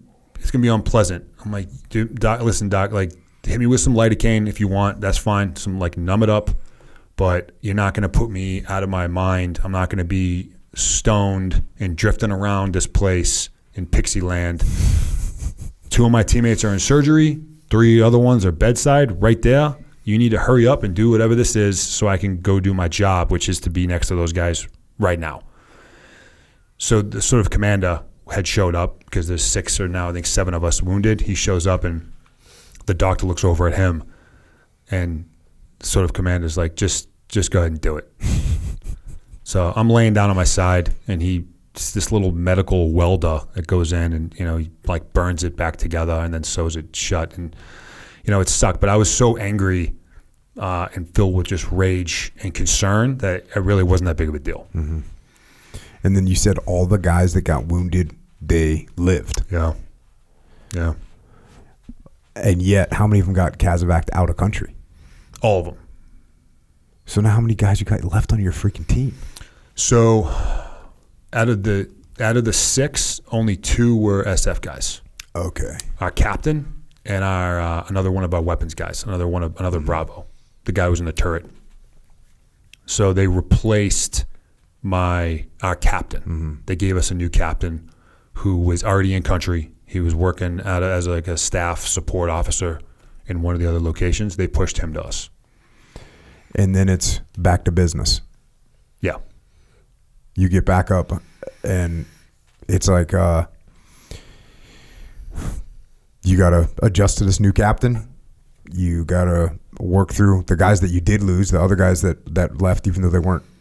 Speaker 3: be unpleasant." I'm like, "Dude, doc, listen, doc, like, hit me with some lidocaine if you want. That's fine. Some like numb it up, but you're not going to put me out of my mind. I'm not going to be stoned and drifting around this place in Pixie Land. 2 of my teammates are in surgery. 3 other ones are bedside right there. You need to hurry up and do whatever this is so I can go do my job, which is to be next to those guys right now." So the sort of commander had showed up because there's 6 or now I think 7 of us wounded. He shows up and the doctor looks over at him, and sort of commander's like, just go ahead and do it. So I'm laying down on my side, and it's this little medical welder that goes in and, he like burns it back together and then sews it shut. And, it sucked. But I was so angry and filled with just rage and concern that it really wasn't that big of a deal.
Speaker 1: Mm-hmm. And then you said all the guys that got wounded, they lived.
Speaker 3: Yeah. Yeah.
Speaker 1: And yet, how many of them got Casevaced out of country?
Speaker 3: All of them.
Speaker 1: So now how many guys you got left on your freaking team?
Speaker 3: So out of the out of the 6, only 2 were SF guys.
Speaker 1: Okay.
Speaker 3: Our captain and our another one of our weapons guys, another Bravo, the guy who was in the turret. So they replaced our captain. They gave us a new captain who was already in country. He was working as like a staff support officer in one of the other locations. They pushed him to us.
Speaker 1: And then it's back to business.
Speaker 3: Yeah.
Speaker 1: You get back up and it's like you got to adjust to this new captain. You got to work through the guys that you did lose, the other guys that left, even though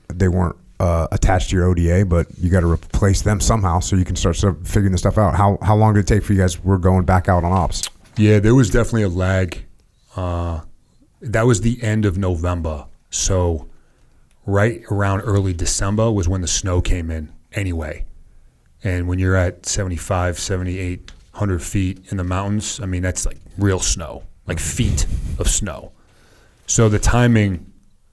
Speaker 1: they weren't attached to your ODA, but you got to replace them somehow so you can start figuring this stuff out. How long did it take for you guys were going back out on ops?
Speaker 3: Yeah, there was definitely a lag. That was the end of November. So right around early December was when the snow came in anyway. And when you're at 75, 78, 100 feet in the mountains, I mean, that's like real snow, like feet of snow. So the timing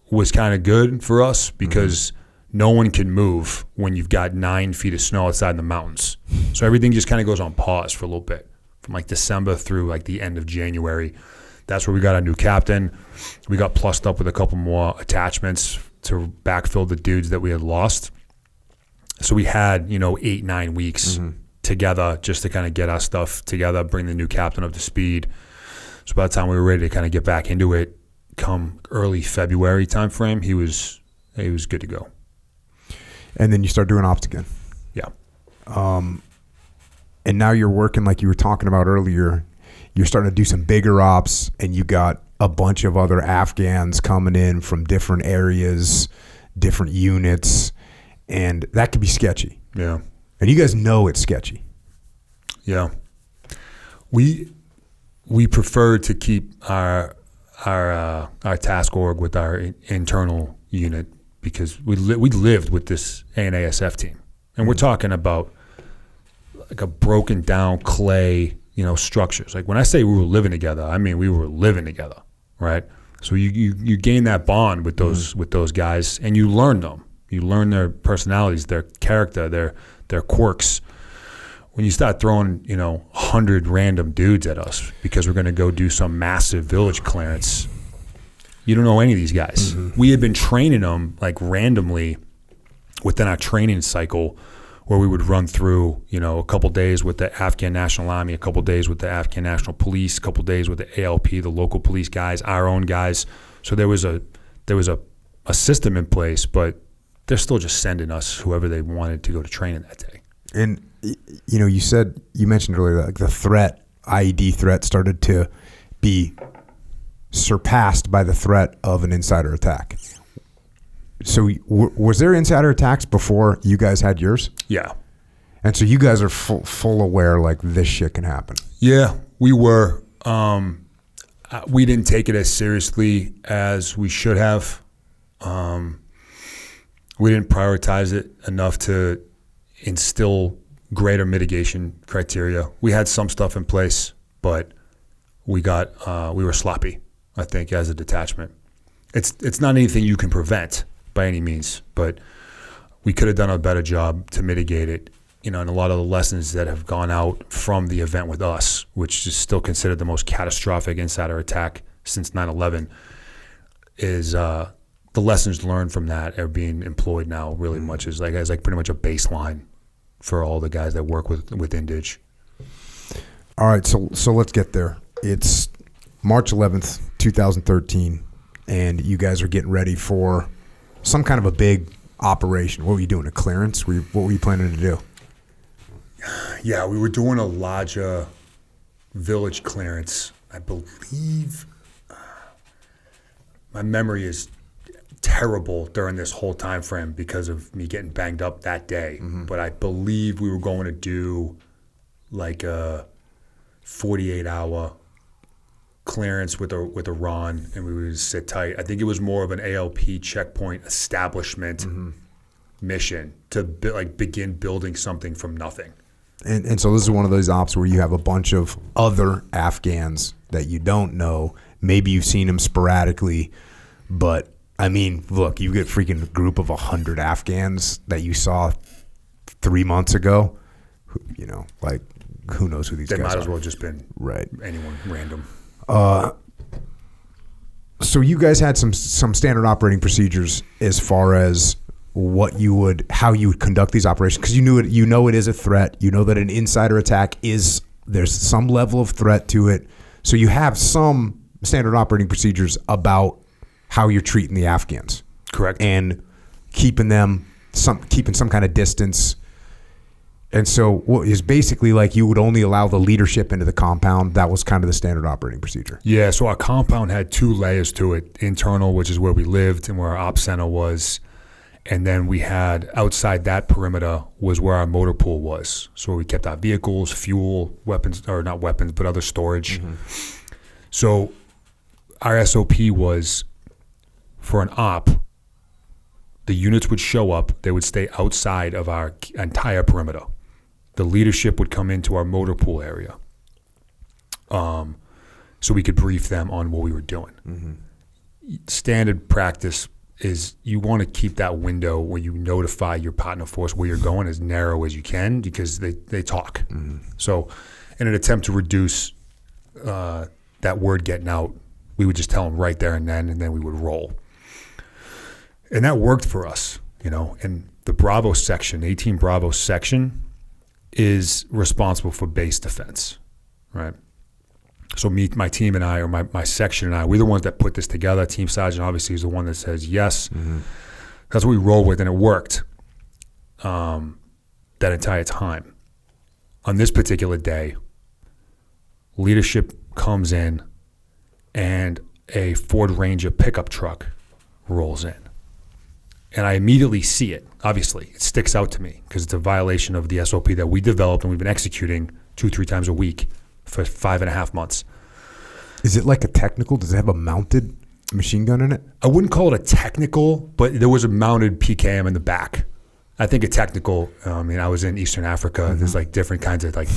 Speaker 3: was kind of good for us because no one can move when you've got 9 feet of snow outside in the mountains. So everything just kind of goes on pause for a little bit from like December through like the end of January. That's where we got a new captain. We got plussed up with a couple more attachments to backfill the dudes that we had lost. So we had, 8-9 weeks together just to kind of get our stuff together, bring the new captain up to speed. So by the time we were ready to kind of get back into it, come early February timeframe, he was good to go.
Speaker 1: And then you start doing ops again.
Speaker 3: Yeah.
Speaker 1: And now you're working like you were talking about earlier. You're starting to do some bigger ops, and you got a bunch of other Afghans coming in from different areas, different units, and that could be sketchy.
Speaker 3: Yeah.
Speaker 1: And you guys know it's sketchy.
Speaker 3: Yeah. We prefer to keep our task org with our internal unit because we lived with this ANASF team, and we're talking about like a broken down clay, structures. Like when I say we were living together, I mean we were living together, right? So you gain that bond with those guys, and you learn them. You learn their personalities, their character, their quirks. When you start throwing 100 random dudes at us because we're going to go do some massive village clearance, you don't know any of these guys. We had been training them like randomly within our training cycle, where we would run through, a couple days with the Afghan National Army, a couple days with the Afghan National Police, a couple days with the ALP, the local police guys, our own guys. So there was a system in place, but they're still just sending us whoever they wanted to go to training that day.
Speaker 1: And you mentioned earlier that like the threat, IED threat, started to be surpassed by the threat of an insider attack. So was there insider attacks before you guys had yours?
Speaker 3: Yeah.
Speaker 1: And so you guys are full aware like this shit can happen.
Speaker 3: Yeah, we were. We didn't take it as seriously as we should have. We didn't prioritize it enough to instill greater mitigation criteria. We had some stuff in place, but we were sloppy, I think, as a detachment. It's not anything you can prevent by any means, but we could have done a better job to mitigate it. And a lot of the lessons that have gone out from the event with us, which is still considered the most catastrophic insider attack since 9/11, is the lessons learned from that are being employed now really much as pretty much a baseline for all the guys that work with Indige.
Speaker 1: All right, so let's get there. It's March 11th, 2013, and you guys are getting ready for some kind of a big operation. What were you doing, a clearance? What were you planning to do?
Speaker 3: Yeah, we were doing a larger village clearance. I believe my memory is terrible during this whole time frame because of me getting banged up that day. But I believe we were going to do like a 48-hour clearance with Iran, and we would sit tight. I think it was more of an ALP checkpoint establishment mission to begin building something from nothing.
Speaker 1: And so this is one of those ops where you have a bunch of other Afghans that you don't know. Maybe you've seen them sporadically, but I mean, look, you get freaking a group of 100 Afghans that you saw 3 months ago, like who knows who these
Speaker 3: They
Speaker 1: guys are.
Speaker 3: might as well have just been
Speaker 1: Right.
Speaker 3: anyone random.
Speaker 1: So you guys had some standard operating procedures as far as how you would conduct these operations, because you know it is a threat. You know that an insider attack there's some level of threat to it. So you have some standard operating procedures about how you're treating the Afghans.
Speaker 3: Correct.
Speaker 1: And keeping some kind of distance. And so what is basically like you would only allow the leadership into the compound. That was kind of the standard operating procedure.
Speaker 3: Yeah, so our compound had 2 layers to it. Internal, which is where we lived and where our ops center was. And then we had outside that perimeter was where our motor pool was. So we kept our vehicles, fuel, weapons, or not weapons, but other storage. Mm-hmm. So our SOP was for an op, the units would show up. They would stay outside of our entire perimeter. The leadership would come into our motor pool area, so we could brief them on what we were doing. Mm-hmm. Standard practice is you want to keep that window where you notify your partner force where you're going as narrow as you can, because they talk. Mm-hmm. So in an attempt to reduce that word getting out, we would just tell them right there and then we would roll. And that worked for us, and the Bravo section, 18 Bravo section, is responsible for base defense, right? So my team and I, or my section and I, we're the ones that put this together. Team Sergeant obviously is the one that says yes. Mm-hmm. That's what we roll with, and it worked that entire time. On this particular day, leadership comes in, and a Ford Ranger pickup truck rolls in. And I immediately see it. Obviously, it sticks out to me because it's a violation of the SOP that we developed and we've been executing 2-3 times a week for 5.5 months.
Speaker 1: Is it like a technical? Does it have a mounted machine gun in it?
Speaker 3: I wouldn't call it a technical, but there was a mounted PKM in the back. I think a technical, I was in Eastern Africa. Mm-hmm. There's like different kinds of like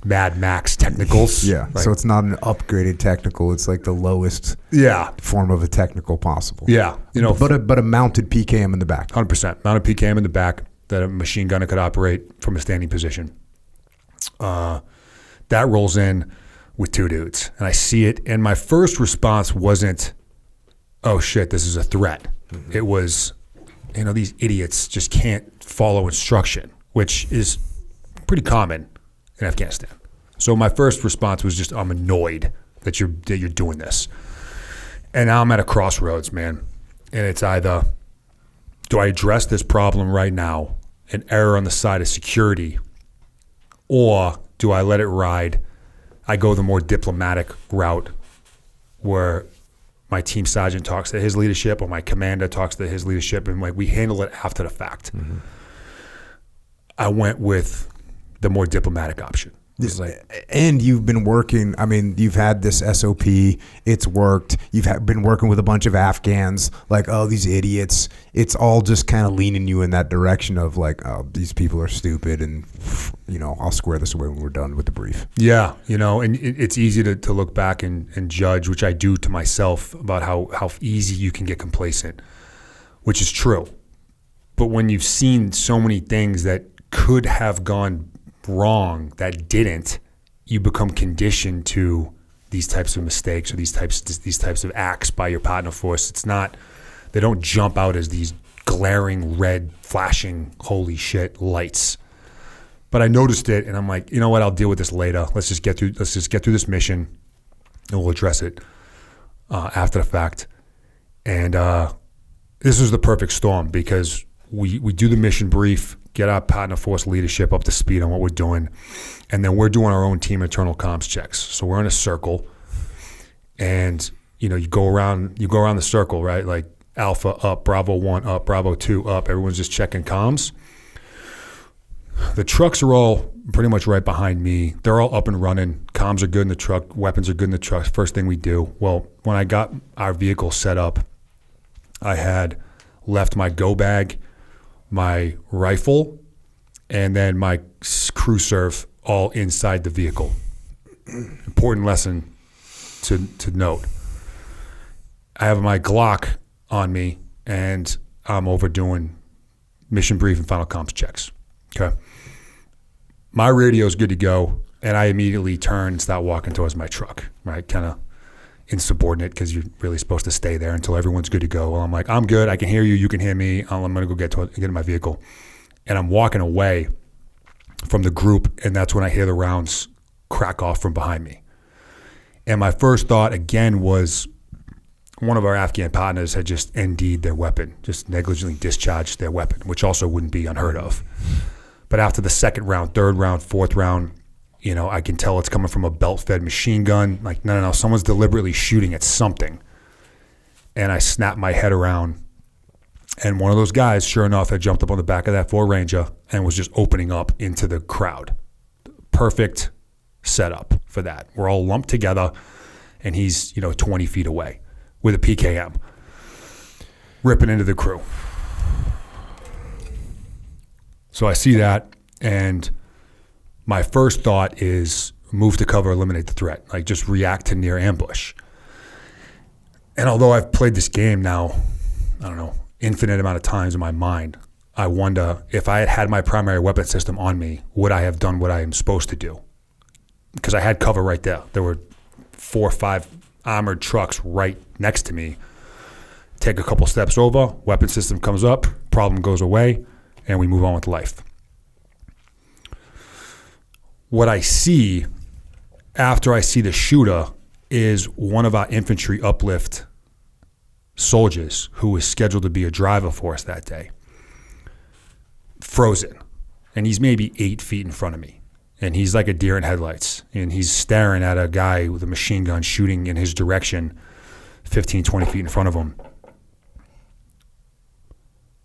Speaker 3: Mad Max technicals.
Speaker 1: Yeah,
Speaker 3: like,
Speaker 1: so it's not an upgraded technical. It's like the lowest form of a technical possible.
Speaker 3: Yeah.
Speaker 1: But a mounted PKM in the back.
Speaker 3: 100%. Mounted PKM in the back that a machine gunner could operate from a standing position. That rolls in with 2 dudes. And I see it. And my first response wasn't, oh, shit, this is a threat. Mm-hmm. It was, these idiots just can't follow instruction, which is pretty common in Afghanistan. So my first response was just, I'm annoyed that you're doing this. And now I'm at a crossroads, man. And it's either, do I address this problem right now and err on the side of security, or do I let it ride? I go the more diplomatic route where my team sergeant talks to his leadership or my commander talks to his leadership, and we handle it after the fact. Mm-hmm. I went with the more diplomatic option.
Speaker 1: And you've been working, you've had this SOP, it's worked. You've been working with a bunch of Afghans, like, oh, these idiots. It's all just kind of leaning you in that direction of like, oh, these people are stupid, and, I'll square this away when we're done with the brief.
Speaker 3: Yeah, and it's easy to look back and judge, which I do to myself, about how easy you can get complacent, which is true. But when you've seen so many things that could have gone wrong that didn't, you become conditioned to these types of mistakes or these types of acts by your partner force. It's not, they don't jump out as these glaring red flashing holy shit lights. But I noticed it, and I'm like, you know what, I'll deal with this later. Let's just get through this mission, and we'll address it after the fact. And this was the perfect storm, because we do the mission brief, get our partner force leadership up to speed on what we're doing, and then we're doing our own team internal comms checks. So we're in a circle, and you go around the circle, right? Like Alpha up, Bravo 1 up, Bravo 2 up. Everyone's just checking comms. The trucks are all pretty much right behind me. They're all up and running. Comms are good in the truck. Weapons are good in the truck. First thing we do. Well, when I got our vehicle set up, I had left my go bag, my rifle, and then my crew serve all inside the vehicle. Important lesson to note. I have my Glock on me, and I'm overdoing mission brief and final comms checks. Okay. My radio's good to go, and I immediately turn and start walking towards my truck, right? Kind of insubordinate because you're really supposed to stay there until everyone's good to go. Well, I'm like, I'm good. I can hear you. You can hear me. I'm going to go get in my vehicle. And I'm walking away from the group, and that's when I hear the rounds crack off from behind me. And my first thought, again, was one of our Afghan partners had just ND'd their weapon, just negligently discharged their weapon, which also wouldn't be unheard of. But after the second round, third round, fourth round, I can tell it's coming from a belt-fed machine gun. Like, no, someone's deliberately shooting at something. And I snapped my head around, and one of those guys, sure enough, had jumped up on the back of that Ford Ranger and was just opening up into the crowd. Perfect setup for that. We're all lumped together, and he's 20 feet away with a PKM, ripping into the crew. So I see that, and my first thought is move to cover, eliminate the threat, like just react to near ambush. And although I've played this game now, I don't know, infinite amount of times in my mind, I wonder if I had had my primary weapon system on me, would I have done what I am supposed to do? Because I had cover right there. There were 4 or 5 armored trucks right next to me. Take a couple steps over, weapon system comes up, problem goes away, and we move on with life. What I see after I see the shooter is one of our infantry uplift soldiers who was scheduled to be a driver for us that day, frozen. And he's maybe 8 feet in front of me. And he's like a deer in headlights. And he's staring at a guy with a machine gun shooting in his direction 15, 20 feet in front of him.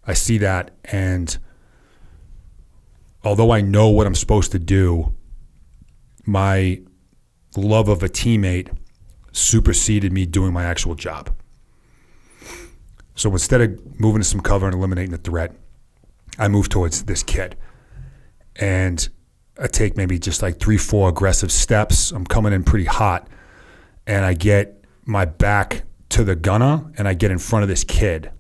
Speaker 3: I see that, and although I know what I'm supposed to do, my love of a teammate superseded me doing my actual job. So instead of moving to some cover and eliminating the threat, I move towards this kid. And I take maybe just like 3-4 aggressive steps. I'm coming in pretty hot, and I get my back to the gunner, and I get in front of this kid.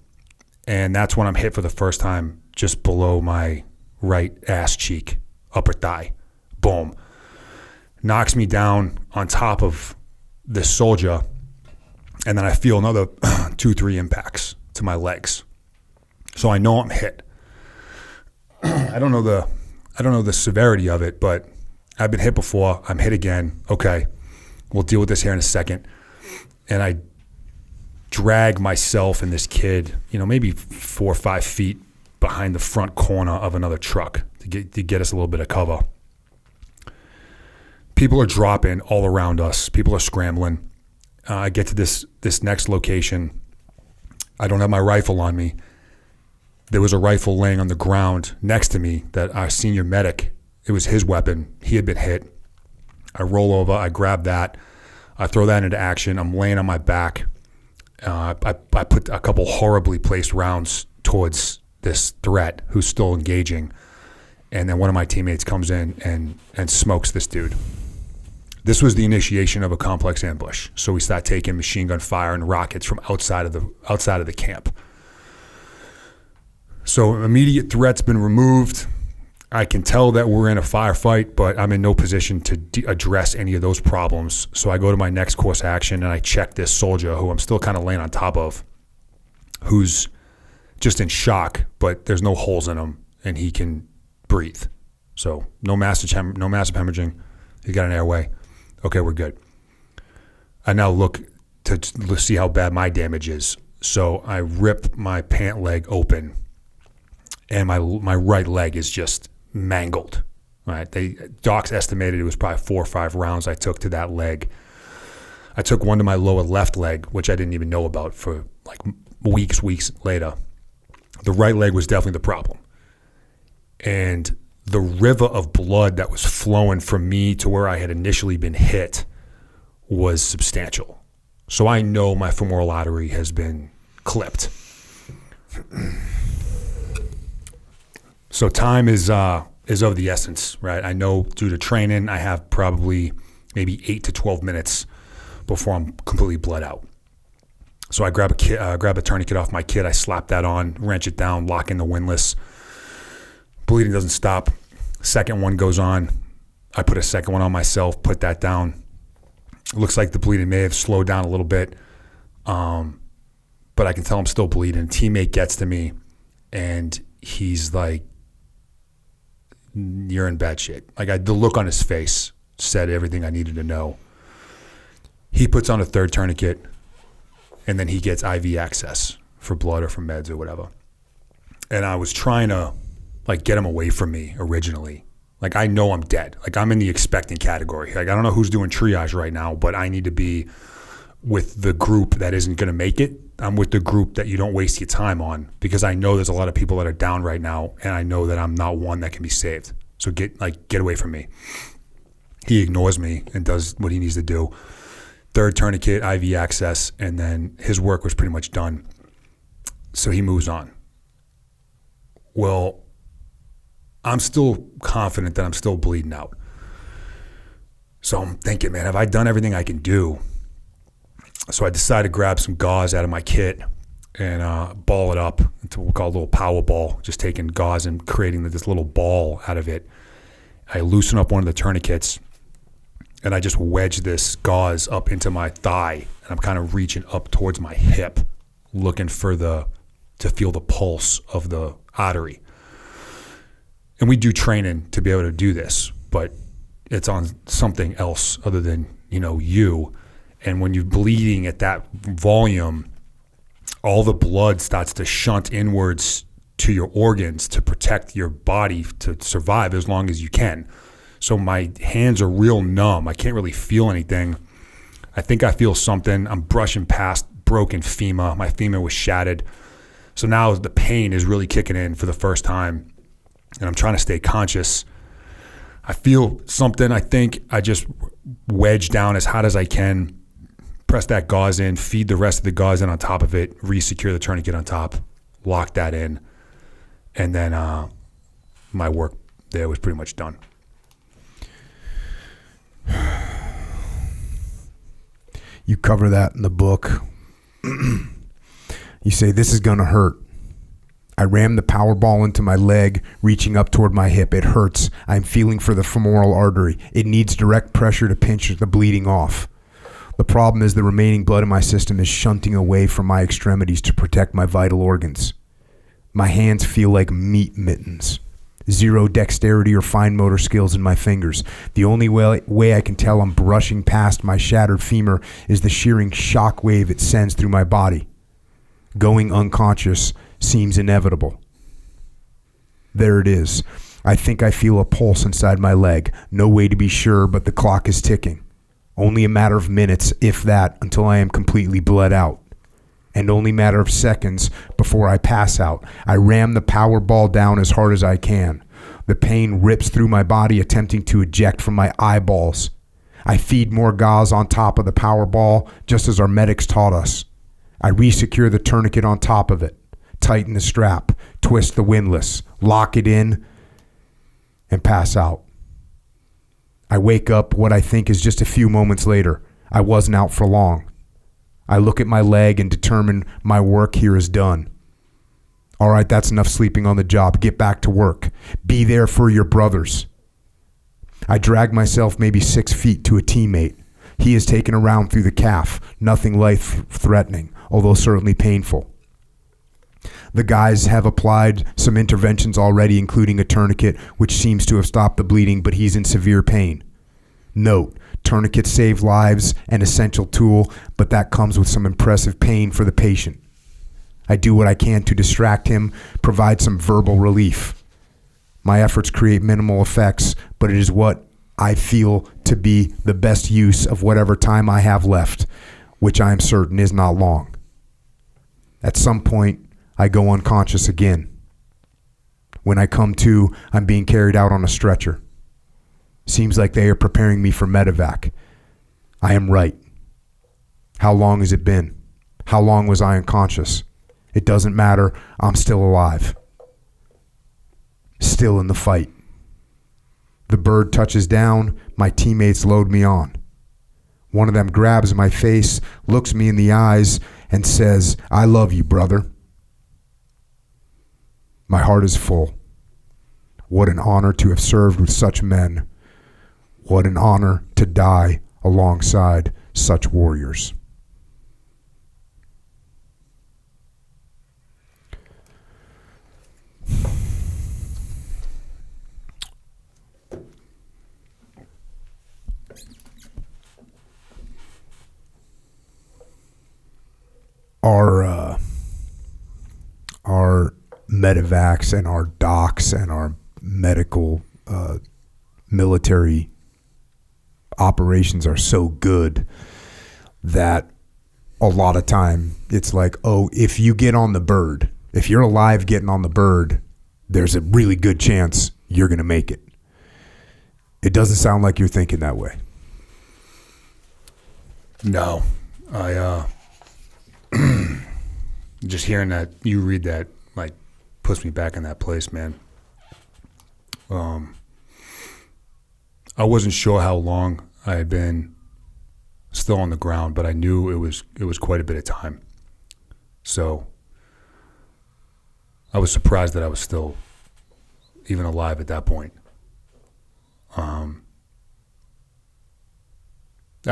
Speaker 3: And that's when I'm hit for the first time just below my right ass cheek, upper thigh. Boom. Knocks me down on top of this soldier, and then I feel another 2-3 impacts to my legs. So I know I'm hit. I don't know the severity of it, but I've been hit before. I'm hit again. Okay, we'll deal with this here in a second. And I drag myself and this kid, maybe 4 or 5 feet behind the front corner of another truck to get us a little bit of cover. People are dropping all around us. People are scrambling. I get to this next location. I don't have my rifle on me. There was a rifle laying on the ground next to me that our senior medic, it was his weapon. He had been hit. I roll over. I grab that. I throw that into action. I'm laying on my back. I put a couple horribly placed rounds towards this threat who's still engaging. And then one of my teammates comes in and smokes this dude. This was the initiation of a complex ambush. So we start taking machine gun fire and rockets from outside of the camp. So immediate threat's been removed. I can tell that we're in a firefight, but I'm in no position to address any of those problems. So I go to my next course of action, and I check this soldier who I'm still kind of laying on top of, who's just in shock, but there's no holes in him, and he can breathe. So no massive hemorrhaging. He got an airway. Okay, we're good. I now look to see how bad my damage is. So I rip my pant leg open, and my right leg is just mangled. Right? Docs estimated it was probably 4 or 5 rounds I took to that leg. I took one to my lower left leg, which I didn't even know about for like weeks later. The right leg was definitely the problem. And the river of blood that was flowing from me to where I had initially been hit was substantial. So I know my femoral artery has been clipped. So time is of the essence, right? I know due to training, I have probably maybe 8 to 12 minutes before I'm completely bled out. So I grab a tourniquet off my kit, I slap that on, wrench it down, lock in the windlass, Bleeding doesn't stop. Second one goes on. I put a second one on myself, put that down. Looks like the bleeding may have slowed down a little bit. But I can tell I'm still bleeding. A teammate gets to me and he's like, you're in bad shape. Like the look on his face said everything I needed to know. He puts on a third tourniquet and then he gets IV access for blood or for meds or whatever. And I was trying to like get him away from me originally. Like I know I'm dead. Like I'm in the expectant category. Like I don't know who's doing triage right now, but I need to be with the group that isn't going to make it. I'm with the group that you don't waste your time on, because I know there's a lot of people that are down right now, and I know that I'm not one that can be saved. So get away from me. He ignores me and does what he needs to do. Third tourniquet, IV access, and then his work was pretty much done. So he moves on. Well, I'm still confident that I'm still bleeding out. So I'm thinking, man, have I done everything I can do? So I decided to grab some gauze out of my kit and ball it up into what we call a little power ball, just taking gauze and creating this little ball out of it. I loosen up one of the tourniquets and I just wedge this gauze up into my thigh, and I'm kind of reaching up towards my hip, looking to feel the pulse of the artery. And we do training to be able to do this, but it's on something else other than, you. And when you're bleeding at that volume, all the blood starts to shunt inwards to your organs to protect your body to survive as long as you can. So my hands are real numb. I can't really feel anything. I think I feel something. I'm brushing past broken femur. My femur was shattered. So now the pain is really kicking in for the first time, and I'm trying to stay conscious. I feel something. I think I just wedge down as hot as I can, press that gauze in, feed the rest of the gauze in on top of it, re-secure the tourniquet on top, lock that in, and then my work there was pretty much done.
Speaker 1: You cover that in the book. You say, this is going to hurt. I ram the power ball into my leg, reaching up toward my hip. It hurts. I'm feeling for the femoral artery. It needs direct pressure to pinch the bleeding off. The problem is the remaining blood in my system is shunting away from my extremities to protect my vital organs. My hands feel like meat mittens. Zero dexterity or fine motor skills in my fingers. The only way I can tell I'm brushing past my shattered femur is the shearing shock wave it sends through my body. Going unconscious seems inevitable. There it is. I think I feel a pulse inside my leg. No way to be sure, but the clock is ticking. Only a matter of minutes, if that, until I am completely bled out. And only a matter of seconds before I pass out. I ram the power ball down as hard as I can. The pain rips through my body, attempting to eject from my eyeballs. I feed more gauze on top of the power ball, just as our medics taught us. I re-secure the tourniquet on top of it, tighten the strap, twist the windlass, lock it in, and pass out. I wake up what I think is just a few moments later. I wasn't out for long. I look at my leg and determine my work here is done. All right, that's enough sleeping on the job. Get back to work. Be there for your brothers. I drag myself maybe 6 feet to a teammate. He is taken around through the calf. Nothing life-threatening, although certainly painful. The guys have applied some interventions already, including a tourniquet, which seems to have stopped the bleeding, but he's in severe pain. Note, tourniquets save lives, an essential tool, but that comes with some impressive pain for the patient. I do what I can to distract him, provide some verbal relief. My efforts create minimal effects, but it is what I feel to be the best use of whatever time I have left, which I am certain is not long. At some point, I go unconscious again. When I come to, I'm being carried out on a stretcher. Seems like they are preparing me for medevac. I am right. How long has it been? How long was I unconscious? It doesn't matter. I'm still alive. Still in the fight. The bird touches down. My teammates load me on. One of them grabs my face, looks me in the eyes, and says, "I love you, brother." My heart is full. What an honor to have served with such men. What an honor to die alongside such warriors. Our medevacs and our docs and our medical military operations are so good that a lot of time it's like, oh, if you get on the bird, if you're alive getting on the bird, there's a really good chance you're going to make it. It doesn't sound like you're thinking that way.
Speaker 3: No, I just hearing that you read that like puts me back in that place, man. I wasn't sure how long I had been still on the ground, but I knew it was quite a bit of time. So I was surprised that I was still even alive at that point. I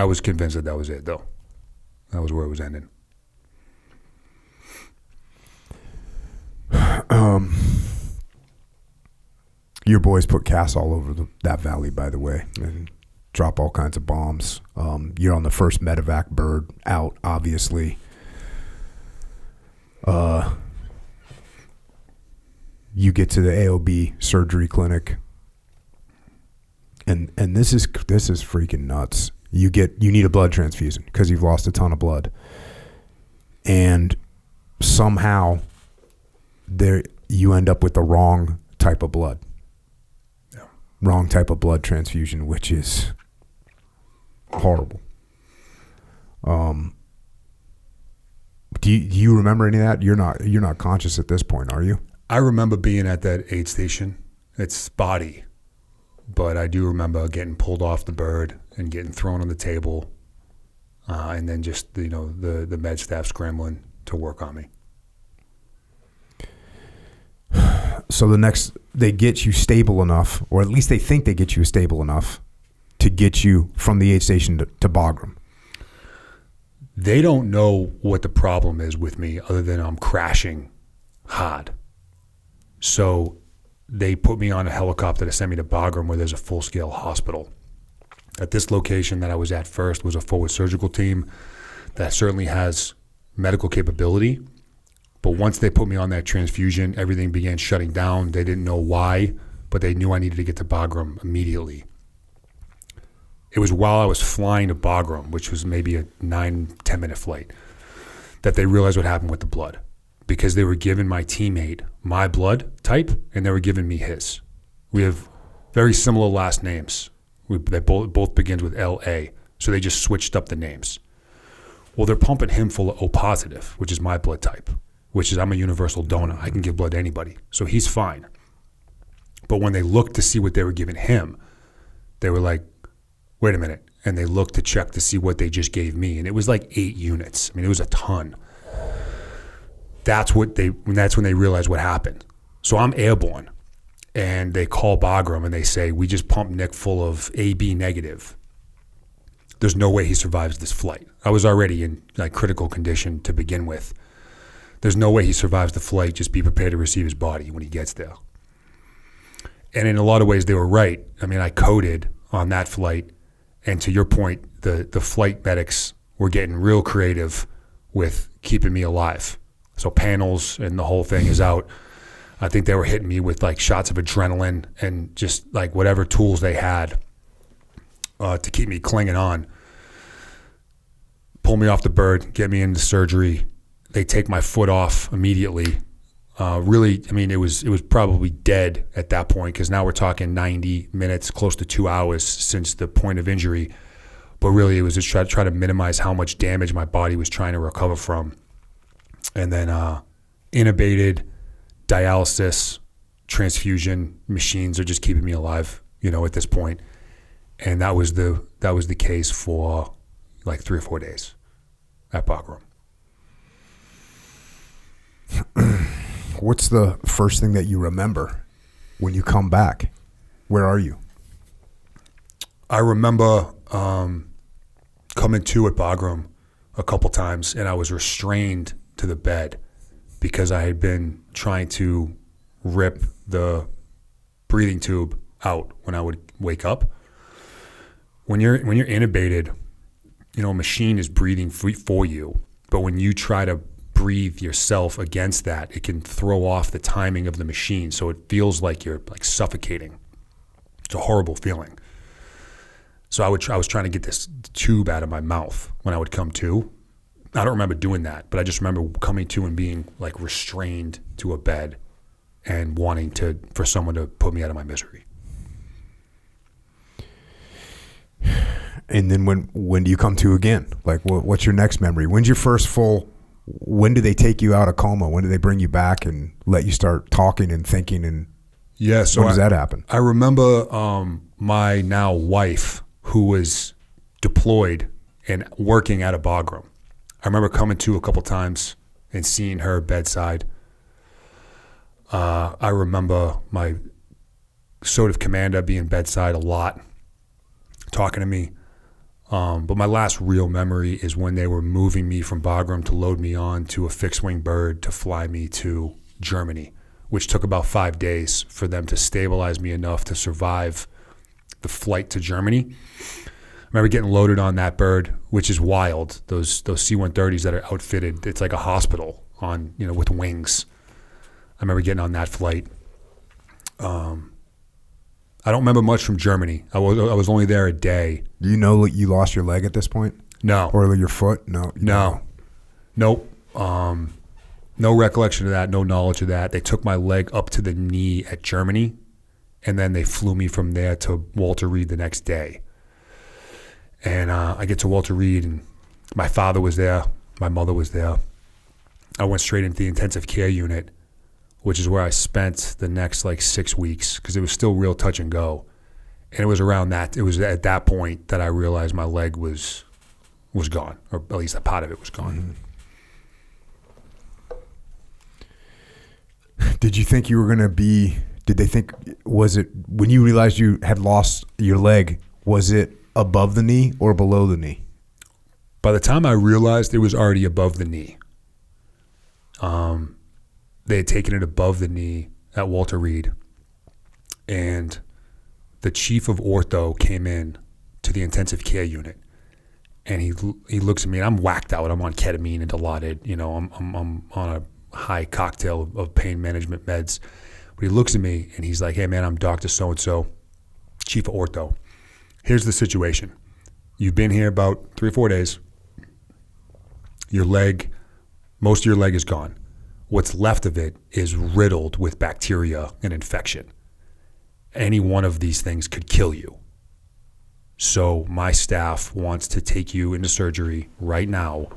Speaker 3: was convinced that was it, though. That was where it was ending.
Speaker 1: Your boys put casts all over that valley, by the way, and drop all kinds of bombs. You're on the first medevac bird out, obviously. You get to the AOB surgery clinic, and this is freaking nuts. You need a blood transfusion because you've lost a ton of blood, and somehow you end up with the wrong type of blood. Yeah. Wrong type of blood transfusion, which is horrible. Do you remember any of that? You're not conscious at this point, are you?
Speaker 3: I remember being at that aid station. It's spotty, but I do remember getting pulled off the bird and getting thrown on the table, and then just the med staff scrambling to work on me.
Speaker 1: So they get you stable enough, or at least they think they get you stable enough to get you from the aid station to Bagram.
Speaker 3: They don't know what the problem is with me other than I'm crashing hard. So they put me on a helicopter to send me to Bagram, where there's a full-scale hospital. At this location that I was at first was a forward surgical team that certainly has medical capability. But once they put me on that transfusion, everything began shutting down. They didn't know why, but they knew I needed to get to Bagram immediately. It was while I was flying to Bagram, which was maybe a 9-10 minute flight, that they realized what happened with the blood. Because they were giving my teammate my blood type, and they were giving me his. We have very similar last names. They both begins with L.A., so they just switched up the names. Well, they're pumping him full of O positive, which is my blood type, which is I'm a universal donor. I can give blood to anybody, so he's fine. But when they looked to see what they were giving him, they were like, wait a minute. And they looked to check to see what they just gave me, and it was like 8 units. I mean, it was a ton. That's when they realized what happened. So I'm airborne, and they call Bagram and they say, we just pumped Nick full of AB negative. There's no way he survives this flight. I was already in like critical condition to begin with. There's no way he survives the flight. Just be prepared to receive his body when he gets there. And in a lot of ways, they were right. I mean, I coded on that flight, and to your point, the flight medics were getting real creative with keeping me alive. So panels and the whole thing is out. I think they were hitting me with like shots of adrenaline and just like whatever tools they had to keep me clinging on. Pull me off the bird, get me into surgery. They take my foot off immediately. Really, I mean, it was probably dead at that point, because now we're talking 90 minutes, close to 2 hours since the point of injury. But really, it was just try to minimize how much damage my body was trying to recover from. And then intubated, dialysis, transfusion machines are just keeping me alive, at this point. And that was the case for like 3 or 4 days at Bagram.
Speaker 1: What's the first thing that you remember when you come back, where are you?
Speaker 3: I remember coming to at Bagram a couple times, and I was restrained to the bed because I had been trying to rip the breathing tube out when I would wake up. When you're intubated, a machine is breathing for you, but when you try to breathe yourself against that, it can throw off the timing of the machine, so it feels like you're like suffocating. It's a horrible feeling. So I was trying to get this tube out of my mouth when I would come to. I don't remember doing that, but I just remember coming to and being like restrained to a bed and wanting for someone to put me out of my misery.
Speaker 1: And then when do you come to again? Like, what's your next memory? When's your first full? When do they take you out of coma? When do they bring you back and let you start talking and thinking? And
Speaker 3: so
Speaker 1: when does that happen?
Speaker 3: I remember my now wife, who was deployed and working at a Bagram. I remember coming to a couple times and seeing her bedside. I remember my SOTF commander being bedside a lot, talking to me. But my last real memory is when they were moving me from Bagram to load me on to a fixed-wing bird to fly me to Germany, which took about 5 days for them to stabilize me enough to survive the flight to Germany. I remember getting loaded on that bird, which is wild. Those C-130s that are outfitted, it's like a hospital on with wings. I remember getting on that flight. I don't remember much from Germany. I was only there a day.
Speaker 1: Do you know you lost your leg at this point?
Speaker 3: No.
Speaker 1: Or your foot? No.
Speaker 3: Nope. No recollection of that. No knowledge of that. They took my leg up to the knee at Germany, and then they flew me from there to Walter Reed the next day. And I get to Walter Reed, and my father was there. My mother was there. I went straight into the intensive care unit, which is where I spent the next 6 weeks because it was still real touch and go. And it was at that point that I realized my leg was gone, or at least a part of it was gone.
Speaker 1: Mm-hmm. Did you think you were going to be, was it, when you realized you had lost your leg, was it above the knee or below the knee?
Speaker 3: By the time I realized it was already above the knee. They had taken it above the knee at Walter Reed, and the chief of ortho came in to the intensive care unit, and he looks at me, and I'm whacked out. I'm on ketamine and Dilaudid. I'm on a high cocktail of pain management meds. But he looks at me, and he's like, "Hey, man, I'm Dr. So-and-so, chief of ortho. Here's the situation. You've been here about 3 or 4 days. Most of your leg is gone. What's left of it is riddled with bacteria and infection. Any one of these things could kill you. So my staff wants to take you into surgery right now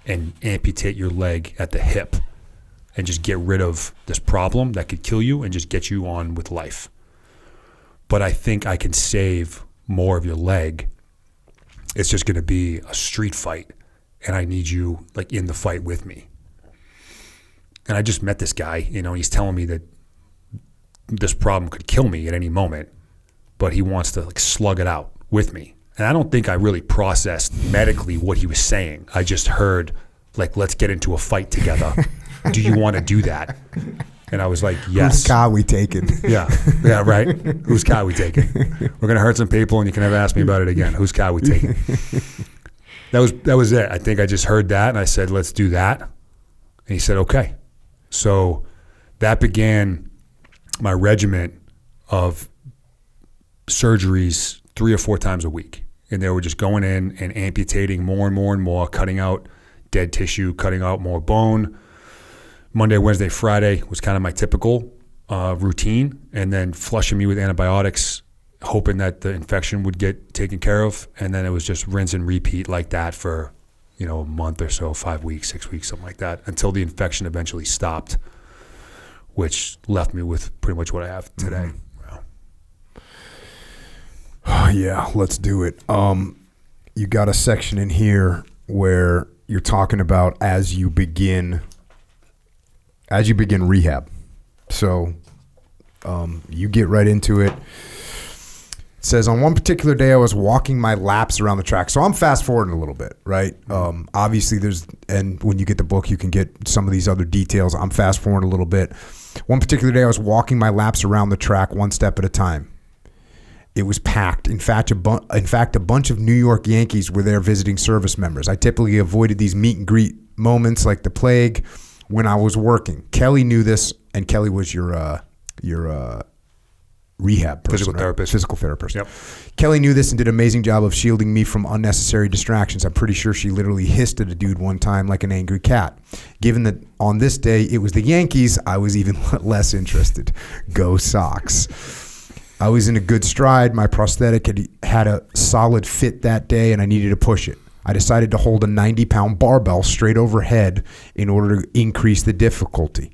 Speaker 3: and amputate your leg at the hip and just get rid of this problem that could kill you and just get you on with life. But I think I can save more of your leg. It's just going to be a street fight, and I need you in the fight with me." And I just met this guy, he's telling me that this problem could kill me at any moment, but he wants to slug it out with me. And I don't think I really processed medically what he was saying. I just heard, let's get into a fight together. Do you want to do that? And I was like, yes.
Speaker 1: Whose car we taking?
Speaker 3: Yeah, right. Whose car we taking? We're going to hurt some people, and you can never ask me about it again. Whose car we taking? That was it. I think I just heard that, and I said, let's do that. And he said, okay. So that began my regimen of surgeries 3 or 4 times a week. And they were just going in and amputating more and more and more, cutting out dead tissue, cutting out more bone. Monday, Wednesday, Friday was kind of my typical routine, and then flushing me with antibiotics, hoping that the infection would get taken care of. And then it was just rinse and repeat like that for a month or so, 5 weeks, 6 weeks, something like that, until the infection eventually stopped, which left me with pretty much what I have today.
Speaker 1: Mm-hmm. Yeah, let's do it. You got a section in here where you're talking about as you begin rehab. So You get right into it. It says, on one particular day, I was walking my laps around the track. So I'm fast forwarding a little bit, right? Obviously, and when you get the book, you can get some of these other details. I'm fast forwarding a little bit. One particular day, I was walking my laps around the track one step at a time. It was packed. In fact, a bunch of New York Yankees were there visiting service members. I typically avoided these meet and greet moments like the plague when I was working. Kelly knew this, and Kelly was your rehab person, physical therapist.
Speaker 3: Yep.
Speaker 1: Kelly knew this and did an amazing job of shielding me from unnecessary distractions. I'm pretty sure she literally hissed at a dude one time like an angry cat. Given that on this day it was the Yankees, I was even less interested. Go Sox. I was in a good stride. My prosthetic had a solid fit that day, and I needed to push it. I decided to hold a 90-pound barbell straight overhead in order to increase the difficulty.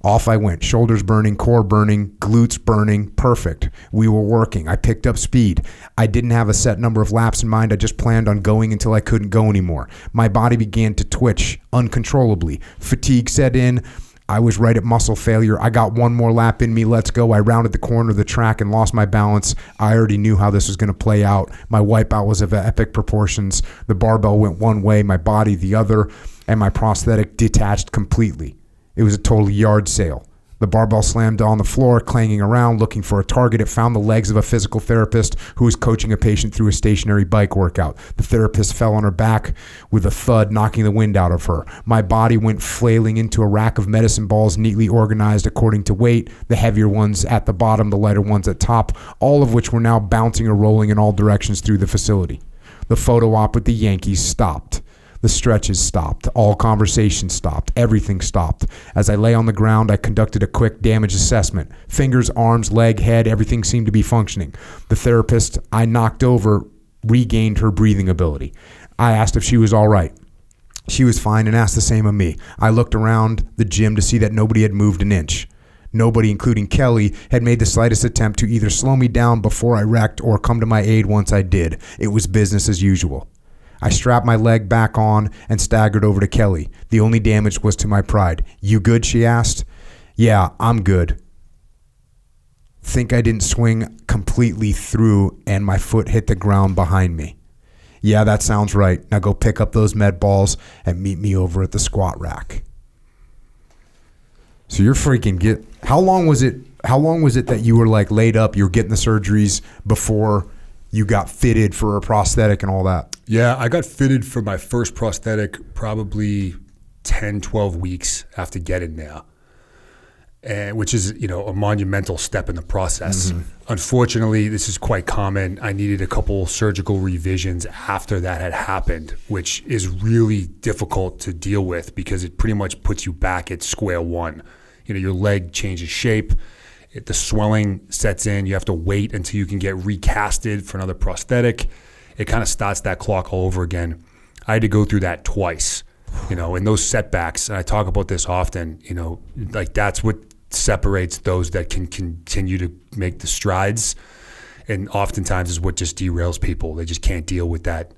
Speaker 1: Off I went, shoulders burning, core burning, glutes burning, perfect. We were working. I picked up speed. I didn't have a set number of laps in mind. I just planned on going until I couldn't go anymore. My body began to twitch uncontrollably. Fatigue set in. I was right at muscle failure. I got one more lap in me. Let's go. I rounded the corner of the track and lost my balance. I already knew how this was going to play out. My wipeout was of epic proportions. The barbell went one way, my body the other, and my prosthetic detached completely. It was a total yard sale. The barbell slammed on the floor, clanging around, looking for a target. It found the legs of a physical therapist who was coaching a patient through a stationary bike workout. The therapist fell on her back with a thud, knocking the wind out of her. My body went flailing into a rack of medicine balls neatly organized according to weight, the heavier ones at the bottom, the lighter ones at top, all of which were now bouncing or rolling in all directions through the facility. The photo op with the Yankees stopped. The stretches stopped. All conversation stopped. Everything stopped. As I lay on the ground, I conducted a quick damage assessment. Fingers, arms, leg, head, everything seemed to be functioning. The therapist I knocked over regained her breathing ability. I asked if she was all right. She was fine and asked the same of me. I looked around the gym to see that nobody had moved an inch. Nobody, including Kelly, had made the slightest attempt to either slow me down before I wrecked or come to my aid once I did. It was business as usual. I strapped my leg back on and staggered over to Kelly. The only damage was to my pride. You good, she asked. Yeah, I'm good. Think I didn't swing completely through and my foot hit the ground behind me. Yeah, that sounds right. Now go pick up those med balls and meet me over at the squat rack. So you're freaking how long was it that you were like laid up, you were getting the surgeries before you got fitted for a prosthetic and all that?
Speaker 3: Yeah, I got fitted for my first prosthetic probably 10, 12 weeks after getting there, which is, a monumental step in the process. Mm-hmm. Unfortunately, this is quite common. I needed a couple surgical revisions after that had happened, which is really difficult to deal with because it pretty much puts you back at square one. Your leg changes shape. The swelling sets in. You have to wait until you can get recasted for another prosthetic. It kind of starts that clock all over again. I had to go through that twice, and those setbacks, and I talk about this often, like that's what separates those that can continue to make the strides, and oftentimes is what just derails people. They just can't deal with that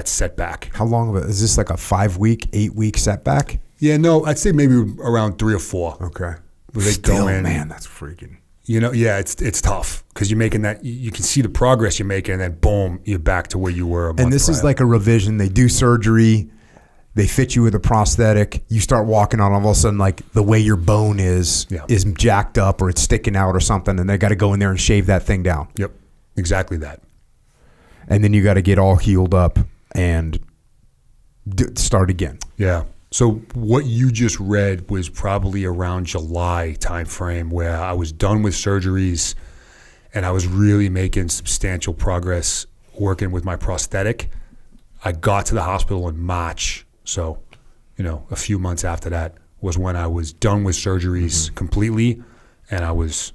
Speaker 3: setback.
Speaker 1: How long of it? Is this like a 5-week, 8-week setback?
Speaker 3: Yeah, no, I'd say maybe around 3 or 4.
Speaker 1: Okay.
Speaker 3: Still,
Speaker 1: man, that's freaking...
Speaker 3: Yeah, it's tough because you're making that. You can see the progress you're making, and then boom, you're back to where you were.
Speaker 1: And this is like a revision. They do surgery, they fit you with a prosthetic. You start walking on, all of a sudden, like the way your bone is jacked up or it's sticking out or something, and they got to go in there and shave that thing down.
Speaker 3: Yep, exactly that.
Speaker 1: And then you got to get all healed up and start again.
Speaker 3: Yeah. So what you just read was probably around July timeframe where I was done with surgeries and I was really making substantial progress working with my prosthetic. I got to the hospital in March. So, a few months after that was when I was done with surgeries completely, and I was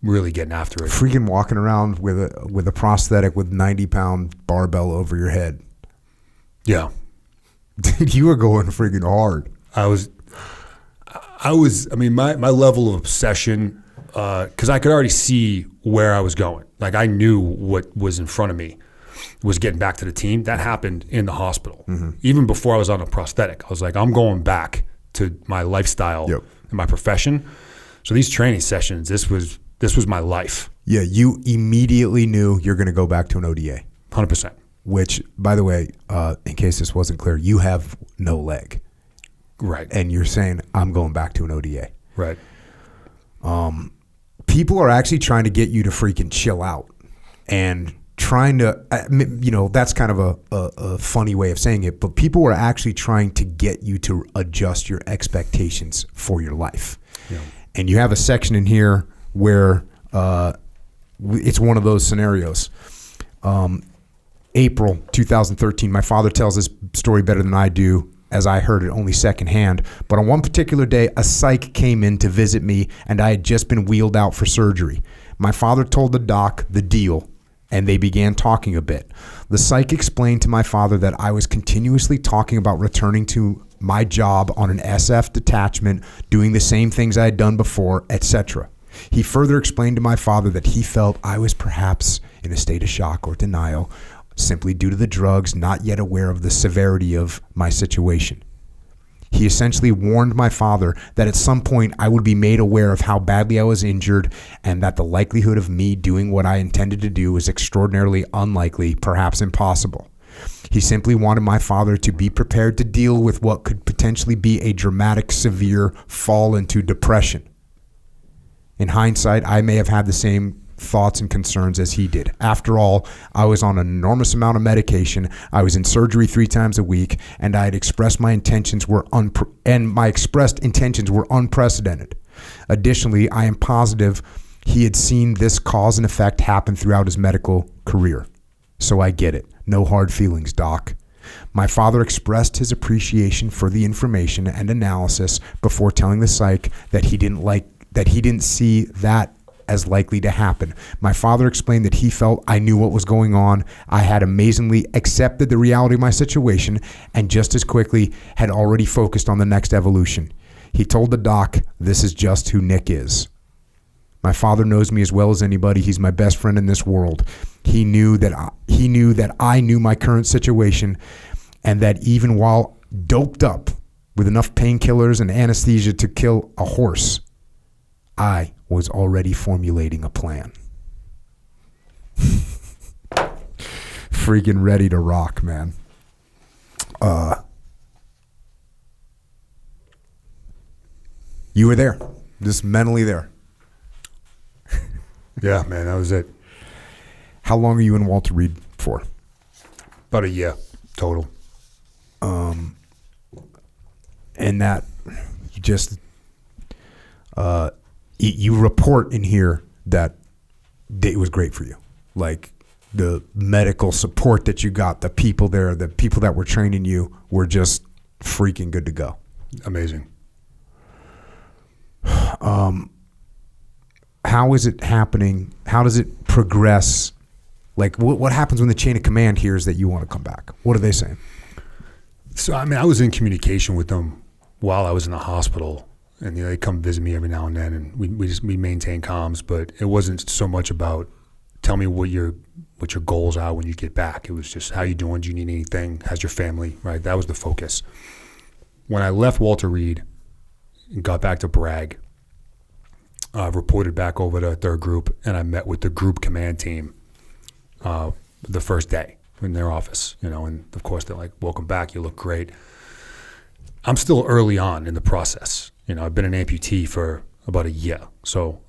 Speaker 3: really getting after it.
Speaker 1: Freaking walking around with a prosthetic with 90-pound barbell over your head.
Speaker 3: Yeah.
Speaker 1: Dude, you were going freaking hard.
Speaker 3: My level of obsession, because I could already see where I was going. Like I knew what was in front of me was getting back to the team. That happened in the hospital. Mm-hmm. Even before I was on a prosthetic, I was like, I'm going back to my lifestyle and my profession. So these training sessions, this was my life.
Speaker 1: Yeah, you immediately knew you're going to go back to an ODA.
Speaker 3: 100%.
Speaker 1: Which, by the way, in case this wasn't clear, you have no leg.
Speaker 3: Right.
Speaker 1: And you're saying, I'm going back to an ODA.
Speaker 3: Right.
Speaker 1: People are actually trying to get you to freaking chill out and trying to, that's kind of a funny way of saying it, but people are actually trying to get you to adjust your expectations for your life. Yeah. And you have a section in here where it's one of those scenarios. April 2013, my father tells this story better than I do, as I heard it only secondhand. But on one particular day, a psych came in to visit me, and I had just been wheeled out for surgery. My father told the doc the deal, and they began talking a bit. The psych explained to my father that I was continuously talking about returning to my job on an SF detachment, doing the same things I had done before, etc. He further explained to my father that he felt I was perhaps in a state of shock or denial, simply due to the drugs, not yet aware of the severity of my situation. He essentially warned my father that at some point I would be made aware of how badly I was injured and that the likelihood of me doing what I intended to do was extraordinarily unlikely, perhaps impossible. He simply wanted my father to be prepared to deal with what could potentially be a dramatic, severe fall into depression. In hindsight, I may have had the same thoughts and concerns as he did. After all, I was on an enormous amount of medication. I was in surgery 3 times a week, and I had expressed my intentions were unprecedented. Additionally, I am positive he had seen this cause and effect happen throughout his medical career. So I get it. No hard feelings, Doc. My father expressed his appreciation for the information and analysis before telling the psych that he didn't see that as likely to happen. My father explained that he felt I knew what was going on. I had amazingly accepted the reality of my situation and just as quickly had already focused on the next evolution. He told the doc, this is just who Nick is. My father knows me as well as anybody. He's my best friend in this world. He knew that I knew my current situation and that even while doped up with enough painkillers and anesthesia to kill a horse, I was already formulating a plan. Freaking ready to rock, man. You were there, just mentally there.
Speaker 3: Yeah, man, that was it.
Speaker 1: How long are you in Walter Reed for?
Speaker 3: About a year total.
Speaker 1: And that just you report in here that it was great for you. Like the medical support that you got, the people there, the people that were training you were just freaking good to go.
Speaker 3: Amazing.
Speaker 1: How is it happening? How does it progress? Like what happens when the chain of command hears that you want to come back? What are they saying?
Speaker 3: So, I mean, I was in communication with them while I was in the hospital, and they come visit me every now and then, and we maintain comms, but it wasn't so much about tell me what your goals are when you get back. It was just how you doing? Do you need anything? How's your family? Right? That was the focus. When I left Walter Reed and got back to Bragg, reported back over to 3rd Group, and I met with the group command team the first day in their office, and of course they're like, welcome back, you look great. I'm still early on in the process. I've been an amputee for about a year, so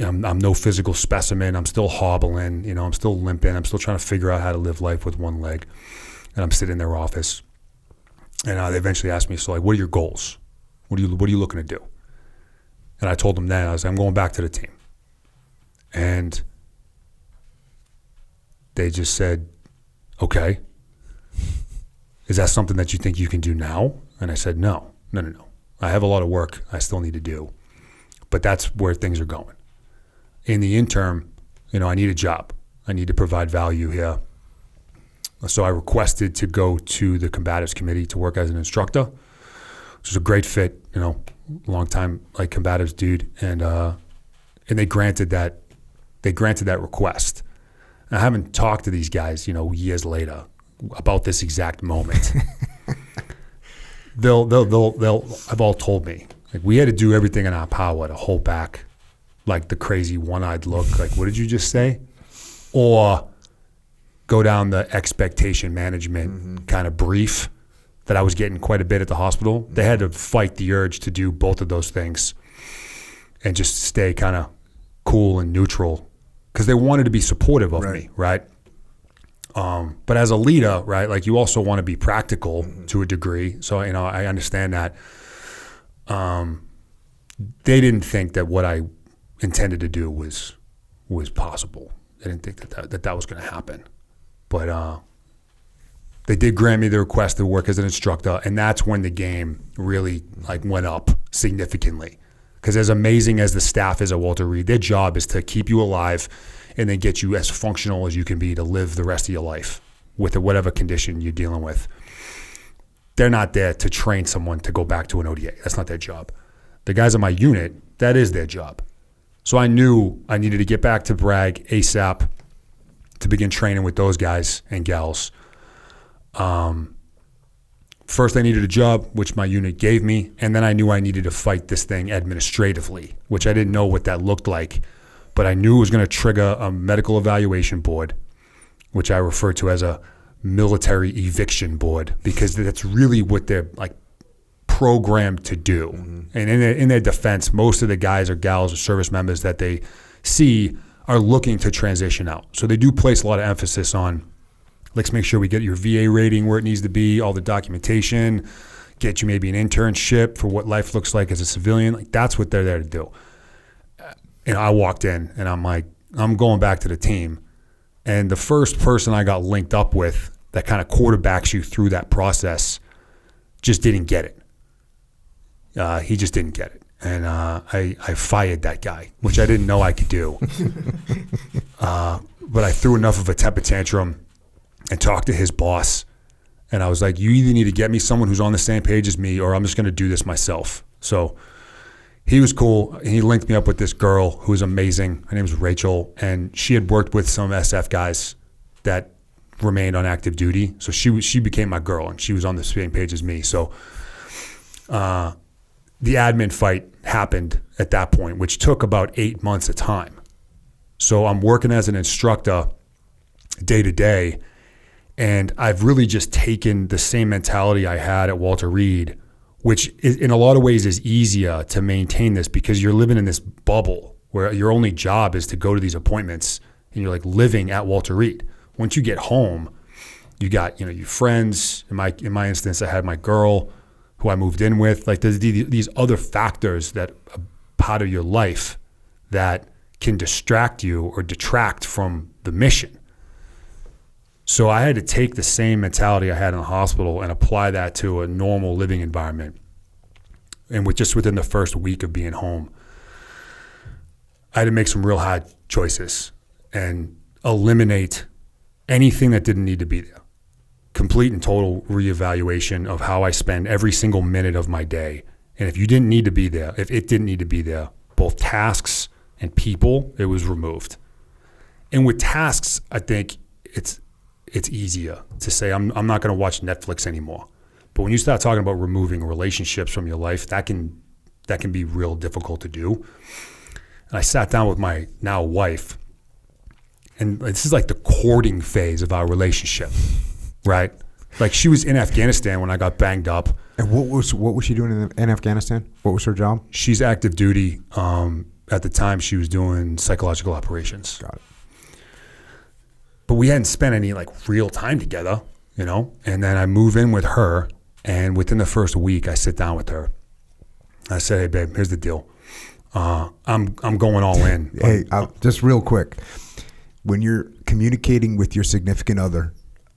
Speaker 3: I'm no physical specimen. I'm still hobbling, I'm still limping. I'm still trying to figure out how to live life with one leg, and I'm sitting in their office, and they eventually asked me, so like, what are your goals? What are you looking to do? And I told them that, I was like, I'm going back to the team. And they just said, okay, is that something that you think you can do now? And I said, no. I have a lot of work I still need to do, but that's where things are going. In the interim, I need a job. I need to provide value here. So I requested to go to the combatives committee to work as an instructor, which was a great fit, long time like combatives dude. And they granted that request. I haven't talked to these guys, years later about this exact moment. They'll have all told me Like we had to do everything in our power to hold back like the crazy one-eyed look, like, what did you just say? Or go down the expectation management kind of brief that I was getting quite a bit at the hospital. They had to fight the urge to do both of those things and just stay kind of cool and neutral because they wanted to be supportive of me, right? But as a leader, right, like you also want to be practical to a degree. So, you know, I understand that. They didn't think that what I intended to do was possible. They didn't think that was going to happen. But they did grant me the request to work as an instructor, and that's when the game really like went up significantly. Because as amazing as the staff is at Walter Reed, their job is to keep you alive and then get you as functional as you can be to live the rest of your life with whatever condition you're dealing with. They're not there to train someone to go back to an ODA. That's not their job. The guys in my unit, that is their job. So I knew I needed to get back to Bragg ASAP to begin training with those guys and gals. First I needed a job, which my unit gave me, and then I knew I needed to fight this thing administratively, which I didn't know what that looked like, but I knew it was going to trigger a medical evaluation board, which I refer to as a military eviction board, because that's really what they're like programmed to do. And in their defense, most of the guys or gals or service members that they see are looking to transition out. So they do place a lot of emphasis on, let's make sure we get your VA rating where it needs to be, all the documentation, get you maybe an internship for what life looks like as a civilian. Like that's what they're there to do. And I walked in and I'm like, I'm going back to the team. And the first person I got linked up with that kind of quarterbacks you through that process just didn't get it. He just didn't get it. And I fired that guy, which I didn't know I could do. But I threw enough of a temper tantrum and talked to his boss. And I was like, you either need to get me someone who's on the same page as me, or I'm just going to do this myself. So he was cool. He linked me up with this girl who was amazing. Her name was Rachel. And she had worked with some SF guys that remained on active duty. So she became my girl, and she was on the same page as me. So the admin fight happened at that point, which took about 8 months of time. So I'm working as an instructor day to day. And I've really just taken the same mentality I had at Walter Reed, which is, in a lot of ways is easier to maintain this because you're living in this bubble where your only job is to go to these appointments and you're like living at Walter Reed. Once you get home, you got, your friends. In my instance, I had my girl who I moved in with. Like there's these other factors that are part of your life that can distract you or detract from the mission. So I had to take the same mentality I had in the hospital and apply that to a normal living environment. And within the first week of being home, I had to make some real hard choices and eliminate anything that didn't need to be there. Complete and total reevaluation of how I spend every single minute of my day. And if it didn't need to be there, both tasks and people, it was removed. And with tasks, I think it's easier to say, I'm not going to watch Netflix anymore. But when you start talking about removing relationships from your life, that can be real difficult to do. And I sat down with my now wife, and this is like the courting phase of our relationship, right? Like she was in Afghanistan when I got banged up.
Speaker 1: And what was she doing in Afghanistan? What was her job?
Speaker 3: She's active duty. At the time, she was doing psychological operations. Got it. But we hadn't spent any like real time together, And then I move in with her, and within the first week, I sit down with her. I said, "Hey, babe, here's the deal. I'm going all in."
Speaker 1: Hey, just real quick, when you're communicating with your significant other,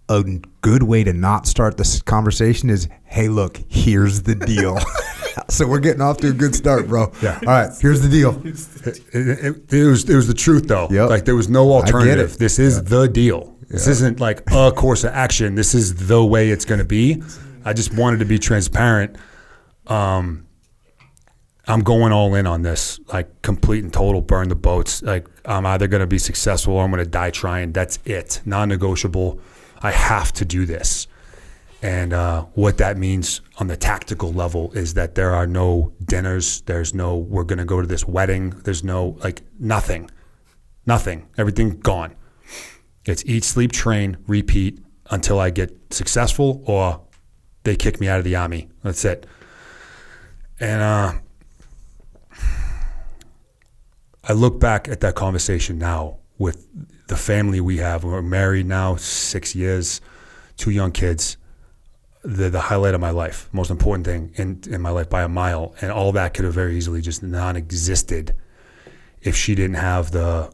Speaker 1: a good way to not start this conversation is, "Hey, look, here's the deal." So we're getting off to a good start, bro. Yeah. All right, here's the deal.
Speaker 3: It was the truth, though. Yep. Like there was no alternative. This is the deal. This isn't like a course of action. This is the way it's going to be. I just wanted to be transparent. I'm going all in on this, like complete and total burn the boats. Like I'm either going to be successful or I'm going to die trying. That's it. Non-negotiable. I have to do this. And what that means on the tactical level is that there are no dinners. There's no, we're going to go to this wedding. There's no, like, nothing. Everything gone. It's eat, sleep, train, repeat until I get successful or they kick me out of the Army. That's it. And I look back at that conversation now with the family we have. We're married now 6 years, 2 young kids. The highlight of my life, most important thing in my life by a mile. And all that could have very easily just non-existed if she didn't have the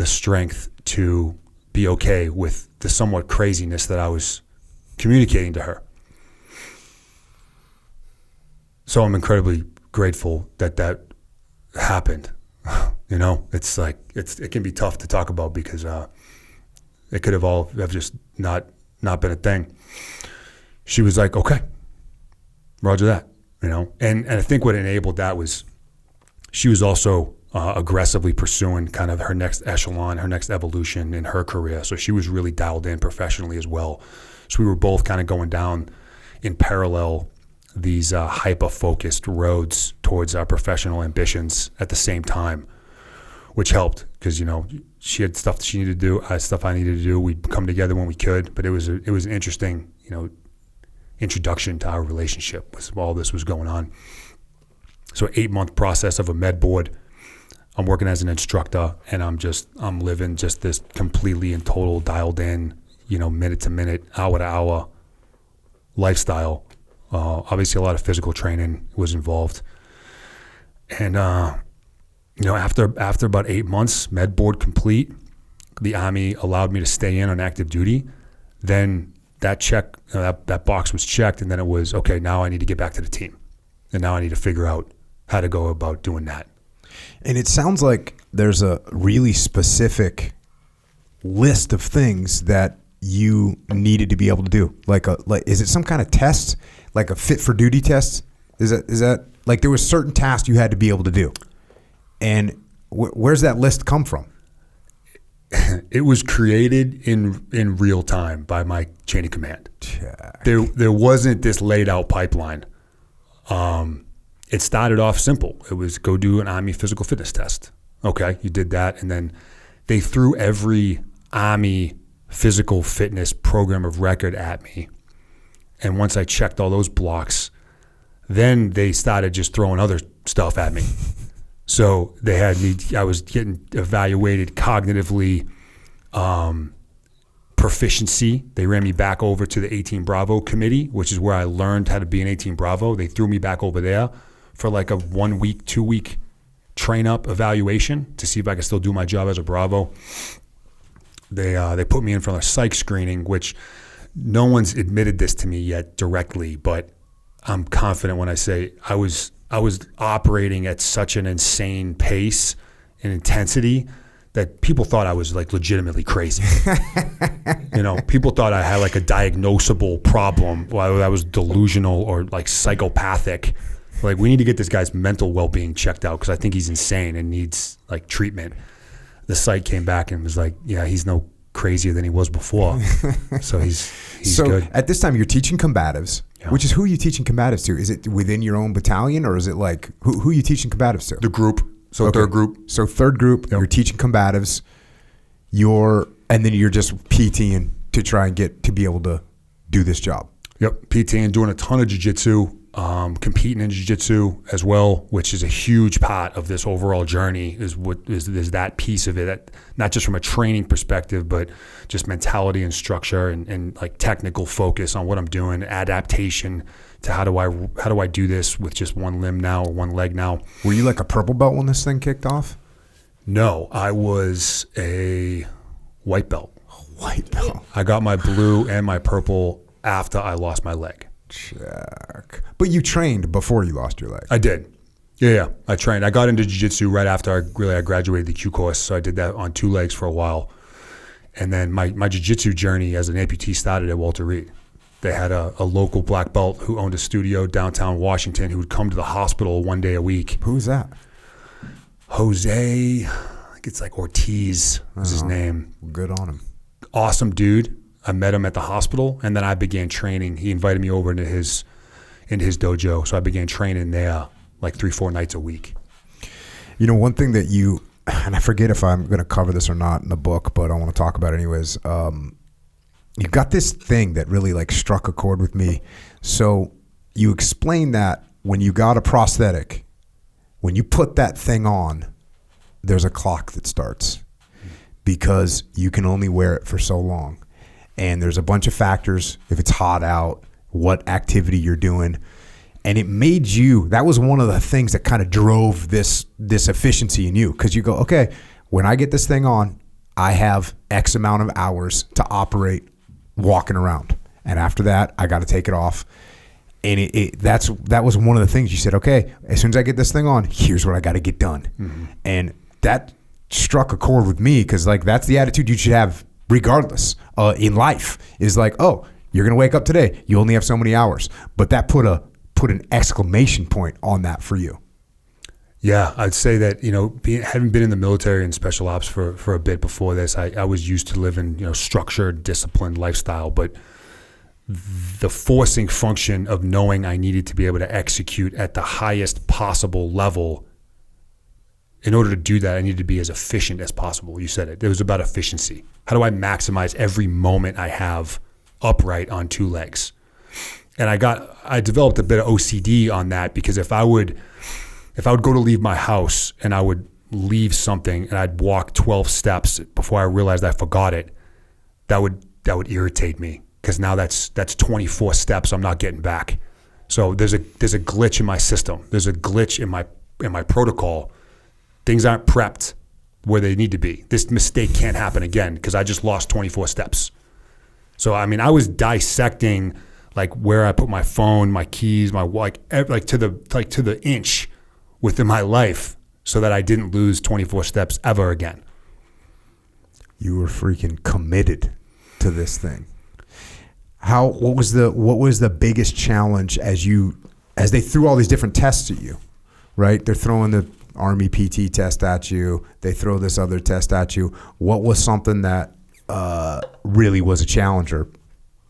Speaker 3: strength to be okay with the somewhat craziness that I was communicating to her. So I'm incredibly grateful that happened. You know, it's like, it can be tough to talk about because it could have just not been a thing. She was like, okay, roger that, you know? And I think what enabled that was she was also aggressively pursuing kind of her next echelon, her next evolution in her career. So she was really dialed in professionally as well. So we were both kind of going down in parallel these hyper-focused roads towards our professional ambitions at the same time, which helped because, you know, she had stuff that she needed to do, I had stuff I needed to do. We'd come together when we could, but it was an interesting, you know, introduction to our relationship as all this was going on. So 8-month process of a med board. I'm working as an instructor and I'm living just this completely and total dialed in, you know, minute to minute, hour to hour lifestyle. Obviously a lot of physical training was involved. And, you know, after about 8 months, med board complete, the Army allowed me to stay in on active duty. Then that that box was checked, and then it was, okay, now I need to get back to the team. And now I need to figure out how to go about doing that.
Speaker 1: And it sounds like there's a really specific list of things that you needed to be able to do. Like is it some kind of test, like a fit for duty test? Is that like there was certain tasks you had to be able to do? And where's that list come from?
Speaker 3: It was created in real time by my chain of command.
Speaker 1: Check.
Speaker 3: There wasn't this laid out pipeline. It started off simple. It was go do an Army physical fitness test. Okay, you did that, and then they threw every Army physical fitness program of record at me. And once I checked all those blocks, then they started just throwing other stuff at me. So they had me, I was getting evaluated cognitively, proficiency. They ran me back over to the 18 Bravo committee, which is where I learned how to be an 18 Bravo. They threw me back over there for like a 1 week, 2 week train up evaluation to see if I could still do my job as a Bravo. They put me in for a psych screening, which no one's admitted this to me yet directly, but I'm confident when I say I was operating at such an insane pace and intensity that people thought I was like legitimately crazy. You know, people thought I had like a diagnosable problem, whether I was delusional or like psychopathic. Like, we need to get this guy's mental well-being checked out because I think he's insane and needs like treatment. The psych came back and was like, yeah, he's no crazier than he was before. So he's
Speaker 1: so
Speaker 3: good.
Speaker 1: At this time, you're teaching combatives,
Speaker 3: Yeah.
Speaker 1: which is who are you teaching combatives to? Is it within your own battalion, or is it like who are you teaching combatives to?
Speaker 3: The group. So
Speaker 1: Okay.
Speaker 3: third group.
Speaker 1: So third group,
Speaker 3: Yep.
Speaker 1: you're teaching combatives. And then you're just PTing to try and get to be able to do this job.
Speaker 3: Yep, PT and doing a ton of jiu-jitsu, competing in jiu-jitsu as well, which is a huge part of this overall journey. Is that piece of it, that, not just from a training perspective, but just mentality and structure and like technical focus on what I'm doing, adaptation to how do I do this with just one limb now or one leg now.
Speaker 1: Were you like a purple belt when this thing kicked off?
Speaker 3: No, I was a white belt.
Speaker 1: White belt.
Speaker 3: I got my blue and my purple after I lost my leg.
Speaker 1: Check. But you trained before you lost your leg.
Speaker 3: I did. Yeah. I trained. I got into jiu-jitsu right after I graduated the Q course, so I did that on 2 legs for a while. And then my jiu-jitsu journey as an amputee started at Walter Reed. They had a local black belt who owned a studio downtown Washington who would come to the hospital 1 day a week.
Speaker 1: Who's that?
Speaker 3: Jose, I think it's like Ortiz was his name.
Speaker 1: Good on him.
Speaker 3: Awesome dude. I met him at the hospital, and then I began training. He invited me over into his dojo, so I began training there like 3-4 nights a week.
Speaker 1: You know, one thing that you, and I forget if I'm going to cover this or not in the book, but I want to talk about it anyways. You got this thing that really like struck a chord with me. So you explained that when you got a prosthetic, when you put that thing on, there's a clock that starts because you can only wear it for so long. And there's a bunch of factors, if it's hot out, what activity you're doing. And it made you, that was one of the things that kind of drove this efficiency in you. Because you go, okay, when I get this thing on, I have X amount of hours to operate walking around. And after that, I got to take it off. And that was one of the things you said, okay, as soon as I get this thing on, here's what I got to get done. Mm-hmm. And that struck a chord with me because like that's the attitude you should have regardless in life is like, oh, you're going to wake up today. You only have so many hours. But that put an exclamation point on that for you.
Speaker 3: Yeah, I'd say that, you know, having been in the military and special ops for a bit before this, I was used to living, you know, structured, disciplined lifestyle. But the forcing function of knowing I needed to be able to execute at the highest possible level, in order to do that, I needed to be as efficient as possible. You said it. It was about efficiency. How do I maximize every moment I have upright on two legs? And I developed a bit of OCD on that because if I would go to leave my house and I would leave something and I'd walk 12 steps before I realized I forgot it, that would irritate me because now that's 24 steps I'm not getting back. So there's a glitch in my system. There's a glitch in my protocol. Things aren't prepped where they need to be. This mistake can't happen again because I just lost 24 steps. So I mean, I was dissecting like where I put my phone, my keys, my to the inch within my life so that I didn't lose 24 steps ever again.
Speaker 1: You were freaking committed to this thing. What was the biggest challenge as they threw all these different tests at you, right? They're throwing the Army PT test at you. They throw this other test at you. What was something that really was a challenge, or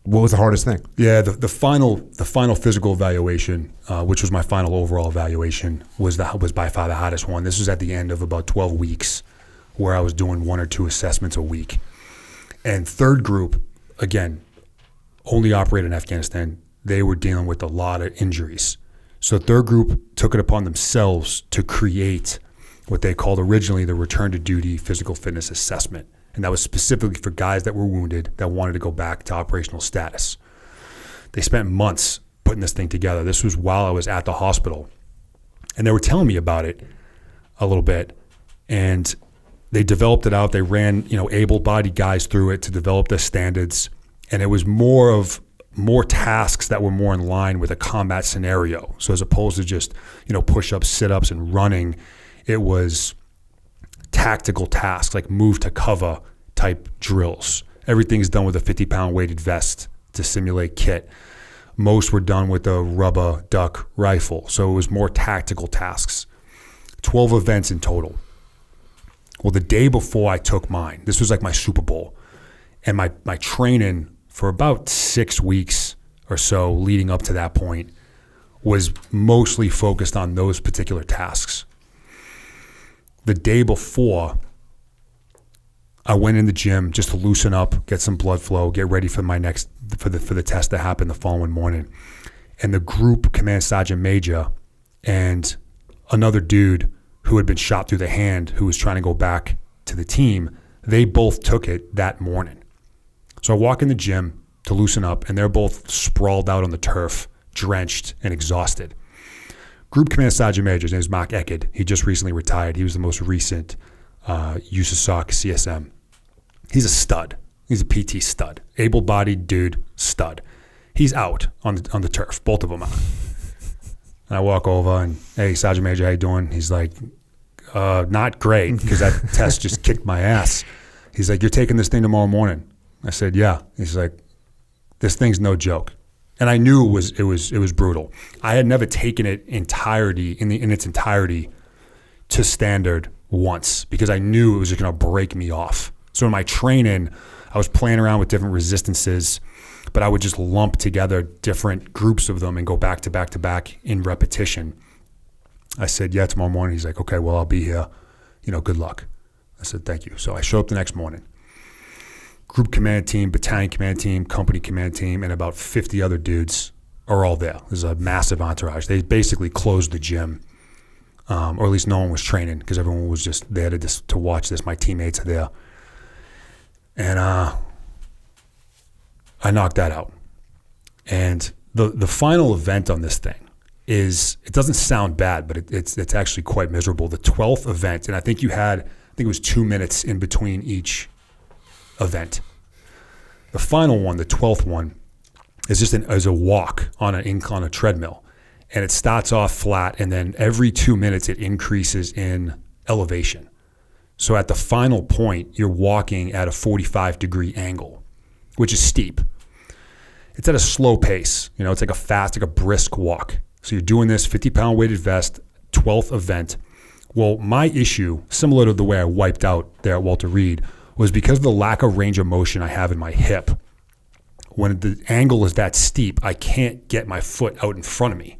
Speaker 1: what was the hardest thing?
Speaker 3: Yeah, the final physical evaluation, which was my final overall evaluation, was by far the hardest one. This was at the end of about 12 weeks, where I was doing 1 or 2 assessments a week. And third group, again, only operated in Afghanistan. They were dealing with a lot of injuries. So third group took it upon themselves to create what they called originally the return to duty physical fitness assessment. And that was specifically for guys that were wounded that wanted to go back to operational status. They spent months putting this thing together. This was while I was at the hospital. And they were telling me about it a little bit. And they developed it out. They ran, able-bodied guys through it to develop their standards. And it was more tasks that were more in line with a combat scenario. So as opposed to just, push-ups, sit-ups, and running, it was tactical tasks like move to cover type drills. Everything's done with a 50-pound weighted vest to simulate kit. Most were done with a rubber duck rifle. So it was more tactical tasks. 12 events in total. Well, the day before I took mine, this was like my Super Bowl, and my training for about 6 weeks or so leading up to that point was mostly focused on those particular tasks. The day before, I went in the gym just to loosen up, get some blood flow, get ready for the test that happened the following morning. And the group command sergeant major and another dude who had been shot through the hand, who was trying to go back to the team, they both took it that morning. So I walk in the gym to loosen up, and they're both sprawled out on the turf, drenched and exhausted. Group Command Sergeant Major, his name is Mark Eckert. He just recently retired. He was the most recent USASOC CSM. He's a stud. He's a PT stud. Able-bodied dude, stud. He's out on the turf. Both of them out. And I walk over and, hey, Sergeant Major, how you doing? He's like, not great, because that test just kicked my ass. He's like, you're taking this thing tomorrow morning. I said, yeah. He's like, this thing's no joke. And I knew it was brutal. I had never taken it in its entirety to standard once because I knew it was just going to break me off. So in my training, I was playing around with different resistances, but I would just lump together different groups of them and go back to back to back in repetition. I said, yeah, tomorrow morning. He's like, okay, well, I'll be here. Good luck. I said, thank you. So I show up the next morning. Group command team, battalion command team, company command team, and about 50 other dudes are all there. There's a massive entourage. They basically closed the gym, or at least no one was training because everyone was just there to watch this. My teammates are there. And I knocked that out. And the final event on this thing is, it doesn't sound bad, but it's actually quite miserable. The 12th event, and I think it was 2 minutes in between each event. The final one, the 12th one, is just is a walk on a treadmill, and it starts off flat, and then every 2 minutes it increases in elevation. So at the final point, you're walking at a 45-degree angle, which is steep. It's at a slow pace. It's like a brisk walk. So you're doing this 50-pound weighted vest, 12th event. Well, my issue, similar to the way I wiped out there at Walter Reed, was because of the lack of range of motion I have in my hip. When the angle is that steep, I can't get my foot out in front of me.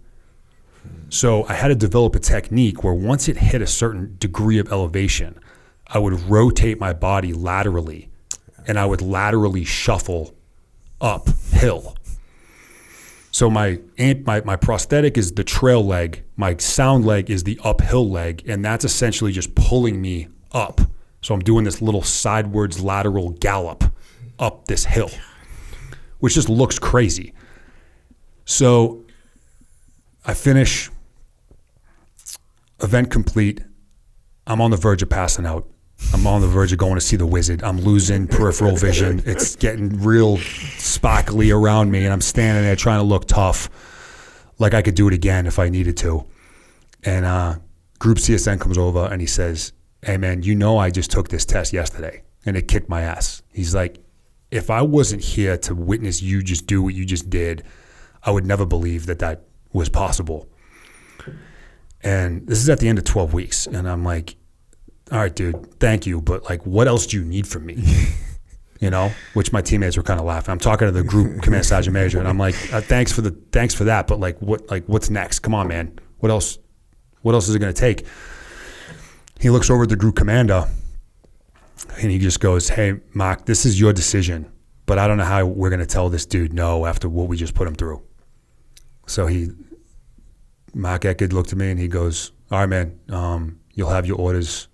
Speaker 3: So I had to develop a technique where once it hit a certain degree of elevation, I would rotate my body laterally, and I would laterally shuffle uphill. So my prosthetic is the trail leg, my sound leg is the uphill leg, and that's essentially just pulling me up. So I'm doing this little sidewards lateral gallop up this hill, which just looks crazy. So I finish, event complete. I'm on the verge of passing out. I'm on the verge of going to see the wizard. I'm losing peripheral vision. It's getting real sparkly around me, and I'm standing there trying to look tough, like I could do it again if I needed to. And Group CSN comes over, and he says, hey, man, I just took this test yesterday, and it kicked my ass. He's like, if I wasn't here to witness you just do what you just did, I would never believe that was possible. And this is at the end of 12 weeks, and I'm like, all right, dude, thank you, but what else do you need from me? Which my teammates were kind of laughing. I'm talking to the group command sergeant major, and I'm like, thanks for that, but what's next? Come on, man. What else is it going to take? He looks over at the group commander, and he just goes, hey, Mark, this is your decision, but I don't know how we're going to tell this dude no after what we just put him through. So Mark Eckert looked at me, and he goes, all right, man, you'll have your orders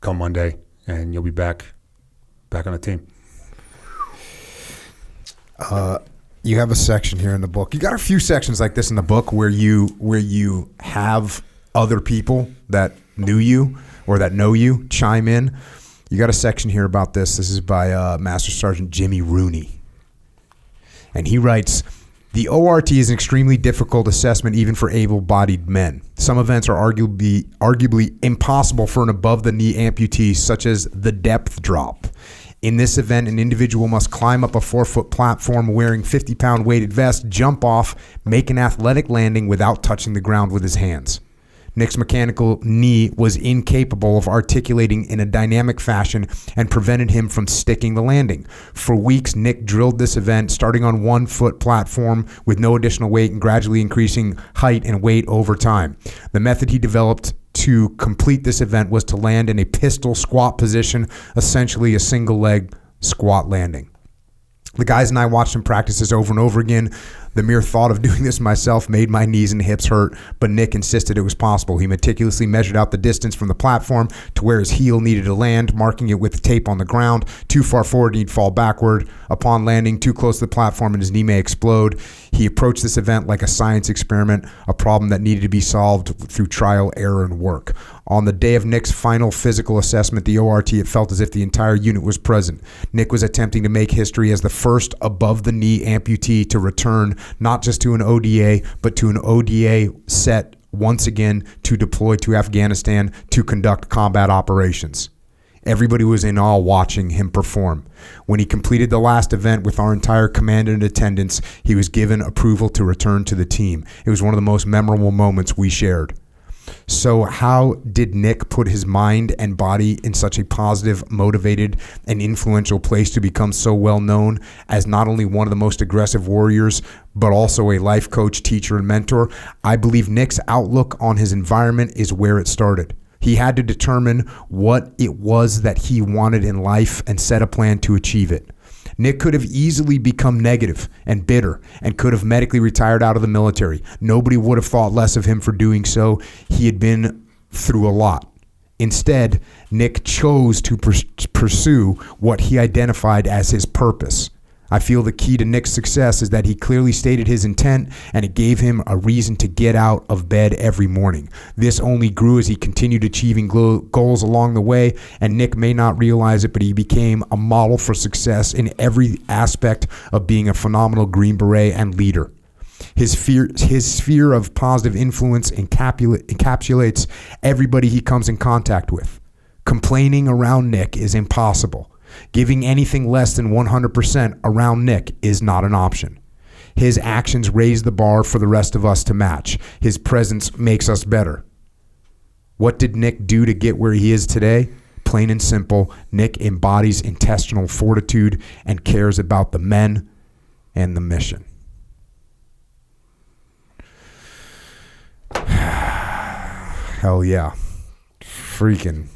Speaker 3: come Monday, and you'll be back on the team.
Speaker 1: You have a section here in the book. You got a few sections like this in the book where you have other people that knew you or that know you chime in. You got a section here about this. This is by Master Sergeant Jimmy Rooney. And he writes, the ORT is an extremely difficult assessment even for able-bodied men. Some events are arguably impossible for an above-the-knee amputee, such as the depth drop. In this event, an individual must climb up a 4-foot platform wearing 50-pound weighted vest, jump off, make an athletic landing without touching the ground with his hands. Nick's mechanical knee was incapable of articulating in a dynamic fashion and prevented him from sticking the landing. For weeks, Nick drilled this event, starting on 1-foot platform with no additional weight and gradually increasing height and weight over time. The method he developed to complete this event was to land in a pistol squat position, essentially a single leg squat landing. The guys and I watched him practice this over and over again. The mere thought of doing this myself made my knees and hips hurt, but Nick insisted it was possible. He meticulously measured out the distance from the platform to where his heel needed to land, marking it with tape on the ground. Too far forward, he'd fall backward. Upon landing too close to the platform, and his knee may explode. He approached this event like a science experiment, a problem that needed to be solved through trial, error, and work. On the day of Nick's final physical assessment, the ORT, it felt as if the entire unit was present. Nick was attempting to make history as the first above-the-knee amputee to return not just to an ODA, but to an ODA set once again to deploy to Afghanistan to conduct combat operations. Everybody was in awe watching him perform. When he completed the last event with our entire command in attendance, he was given approval to return to the team. It was one of the most memorable moments we shared. So how did Nick put his mind and body in such a positive, motivated, and influential place to become so well known as not only one of the most aggressive warriors, but also a life coach, teacher, and mentor? I believe Nick's outlook on his environment is where it started. He had to determine what it was that he wanted in life and set a plan to achieve it. Nick could have easily become negative and bitter and could have medically retired out of the military. Nobody would have thought less of him for doing so. He had been through a lot. Instead, Nick chose to pursue what he identified as his purpose. I feel the key to Nick's success is that he clearly stated his intent, and it gave him a reason to get out of bed every morning. This only grew as he continued achieving goals along the way, and Nick may not realize it, but he became a model for success in every aspect of being a phenomenal Green Beret and leader. His sphere of positive influence encapsulates everybody he comes in contact with. Complaining around Nick is impossible. Giving anything less than 100% around Nick is not an option. His actions raise the bar for the rest of us to match. His presence makes us better. What did Nick do to get where he is today? Plain and simple, Nick embodies intestinal fortitude and cares about the men and the mission. Hell yeah. Freaking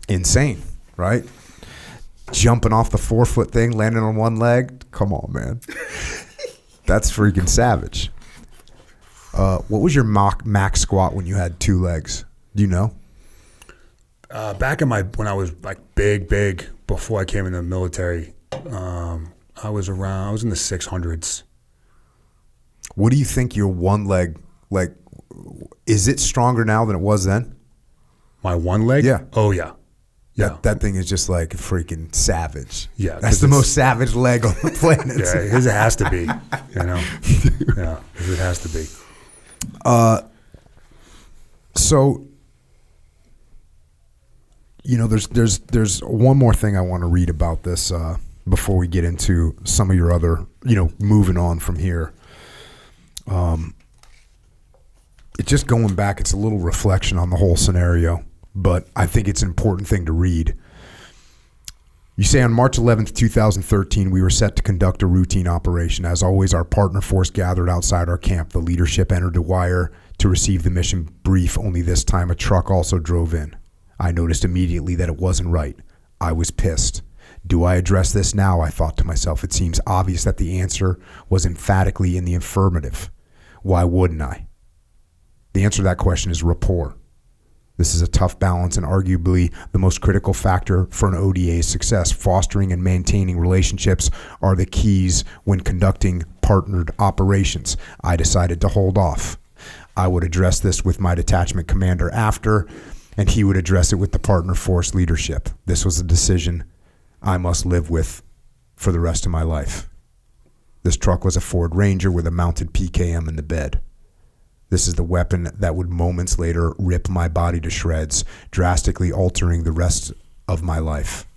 Speaker 1: insane, right? Jumping off the 4-foot thing, landing on one leg. Come on, man. That's freaking savage. What was your max squat when you had 2 legs? Do you know?
Speaker 3: Back in when I was like big, before I came in the military, I was in the 600s.
Speaker 1: What do you think your one leg, like, is it stronger now than it was then?
Speaker 3: My one leg?
Speaker 1: Yeah.
Speaker 3: Oh, yeah. Yeah,
Speaker 1: that thing is just like freaking savage.
Speaker 3: Yeah,
Speaker 1: that's the most savage leg on the planet.
Speaker 3: Yeah, because it has to be. You know, yeah, it has to be.
Speaker 1: So, you know, there's one more thing I want to read about this before we get into some of your other, you know, moving on from here. It's just going back. It's a little reflection on the whole scenario. But I think it's an important thing to read. You say on March 11th, 2013, we were set to conduct a routine operation. As always, our partner force gathered outside our camp. The leadership entered the wire to receive the mission brief. Only this time, a truck also drove in. I noticed immediately that it wasn't right. I was pissed. Do I address this now? I thought to myself. It seems obvious that the answer was emphatically in the affirmative. Why wouldn't I? The answer to that question is rapport. This is a tough balance and arguably the most critical factor for an ODA's success. Fostering and maintaining relationships are the keys when conducting partnered operations. I decided to hold off. I would address this with my detachment commander after, and he would address it with the partner force leadership. This was a decision I must live with for the rest of my life. This truck was a Ford Ranger with a mounted PKM in the bed. This is the weapon that would moments later rip my body to shreds, drastically altering the rest of my life.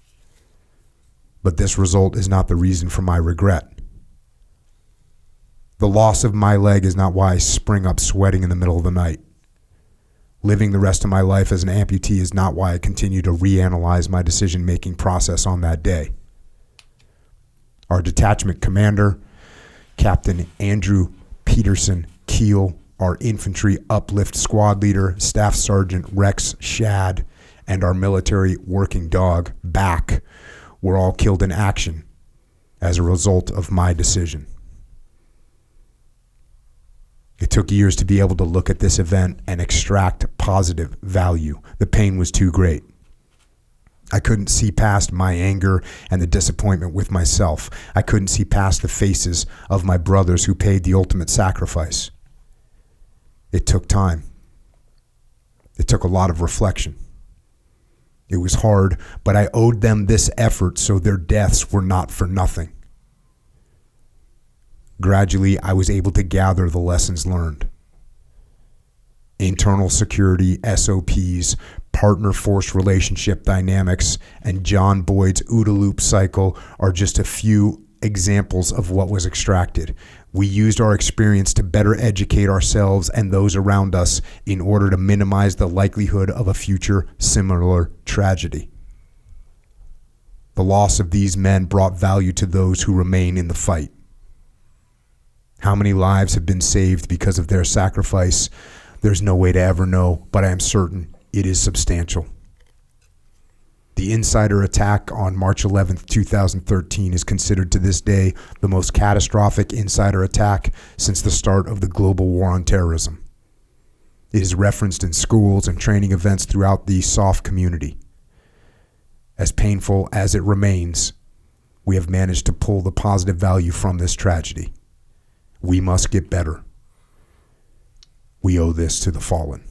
Speaker 1: But this result is not the reason for my regret. The loss of my leg is not why I spring up sweating in the middle of the night. Living the rest of my life as an amputee is not why I continue to reanalyze my decision-making process on that day. Our detachment commander, Captain Andrew Peterson Keel, our infantry uplift squad leader, Staff Sergeant Rex Shad, and our military working dog, Back, were all killed in action as a result of my decision. It took years to be able to look at this event and extract positive value. The pain was too great. I couldn't see past my anger and the disappointment with myself. I couldn't see past the faces of my brothers who paid the ultimate sacrifice. It took time. It took a lot of reflection. It was hard, but I owed them this effort so their deaths were not for nothing. Gradually, I was able to gather the lessons learned. Internal security, SOPs, partner force relationship dynamics, and John Boyd's OODA loop cycle are just a few examples of what was extracted. We used our experience to better educate ourselves and those around us in order to minimize the likelihood of a future similar tragedy. The loss of these men brought value to those who remain in the fight. How many lives have been saved because of their sacrifice? There's no way to ever know, but I am certain it is substantial. The insider attack on March 11th, 2013 is considered to this day the most catastrophic insider attack since the start of the global war on terrorism. It is referenced in schools and training events throughout the SOF community. As painful as it remains, we have managed to pull the positive value from this tragedy. We must get better. We owe this to the fallen.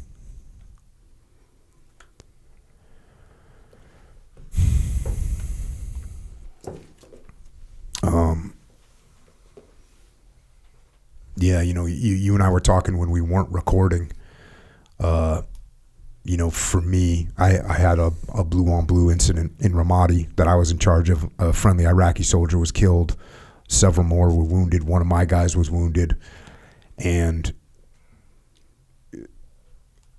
Speaker 1: Yeah, you and I were talking when we weren't recording. For me, I had a blue on blue incident in Ramadi that I was in charge of. A friendly Iraqi soldier was killed. Several more were wounded. One of my guys was wounded. And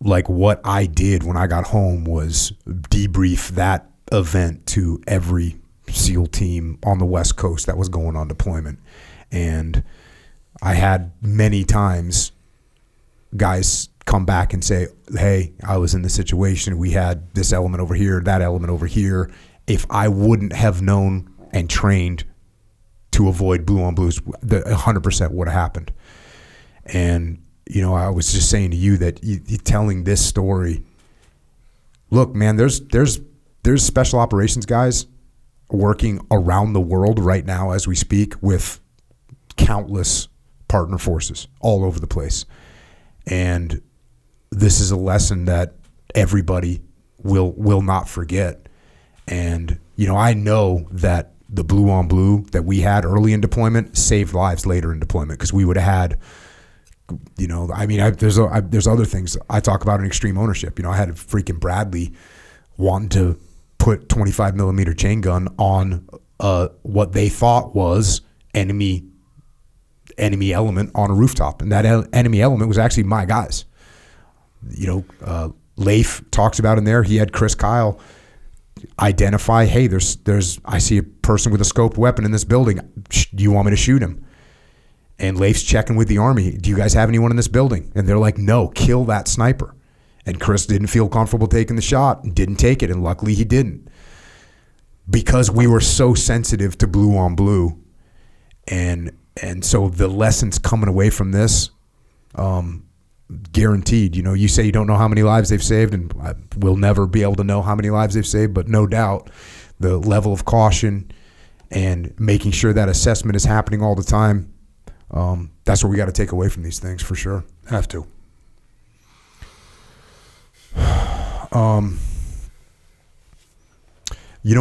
Speaker 1: like what I did when I got home was debrief that event to every SEAL team on the West Coast that was going on deployment. And I had many times guys come back and say, hey, I was in this situation. We had this element over here, that element over here. If I wouldn't have known and trained to avoid blue on blues, 100% would have happened. And, I was just saying to you that you telling this story, look, man, there's special operations guys working around the world right now as we speak with countless partner forces all over the place. And this is a lesson that everybody will not forget. And, I know that the blue on blue that we had early in deployment saved lives later in deployment, because we would have had, there's other things I talk about in extreme ownership. I had a freaking Bradley wanting to put 25 millimeter chain gun on what they thought was enemy element on a rooftop, and that enemy element was actually my guys. Leif talks about in there. He had Chris Kyle identify, hey, I see a person with a scoped weapon in this building. Do you want me to shoot him? And Leif's checking with the Army. Do you guys have anyone in this building? And they're like, no, kill that sniper. And Chris didn't feel comfortable taking the shot and didn't take it. And luckily he didn't, because we were so sensitive to blue on blue. And so the lessons coming away from this, guaranteed. You say you don't know how many lives they've saved, and we'll never be able to know how many lives they've saved, but no doubt the level of caution and making sure that assessment is happening all the time, that's what we got to take away from these things for sure.
Speaker 3: Have to.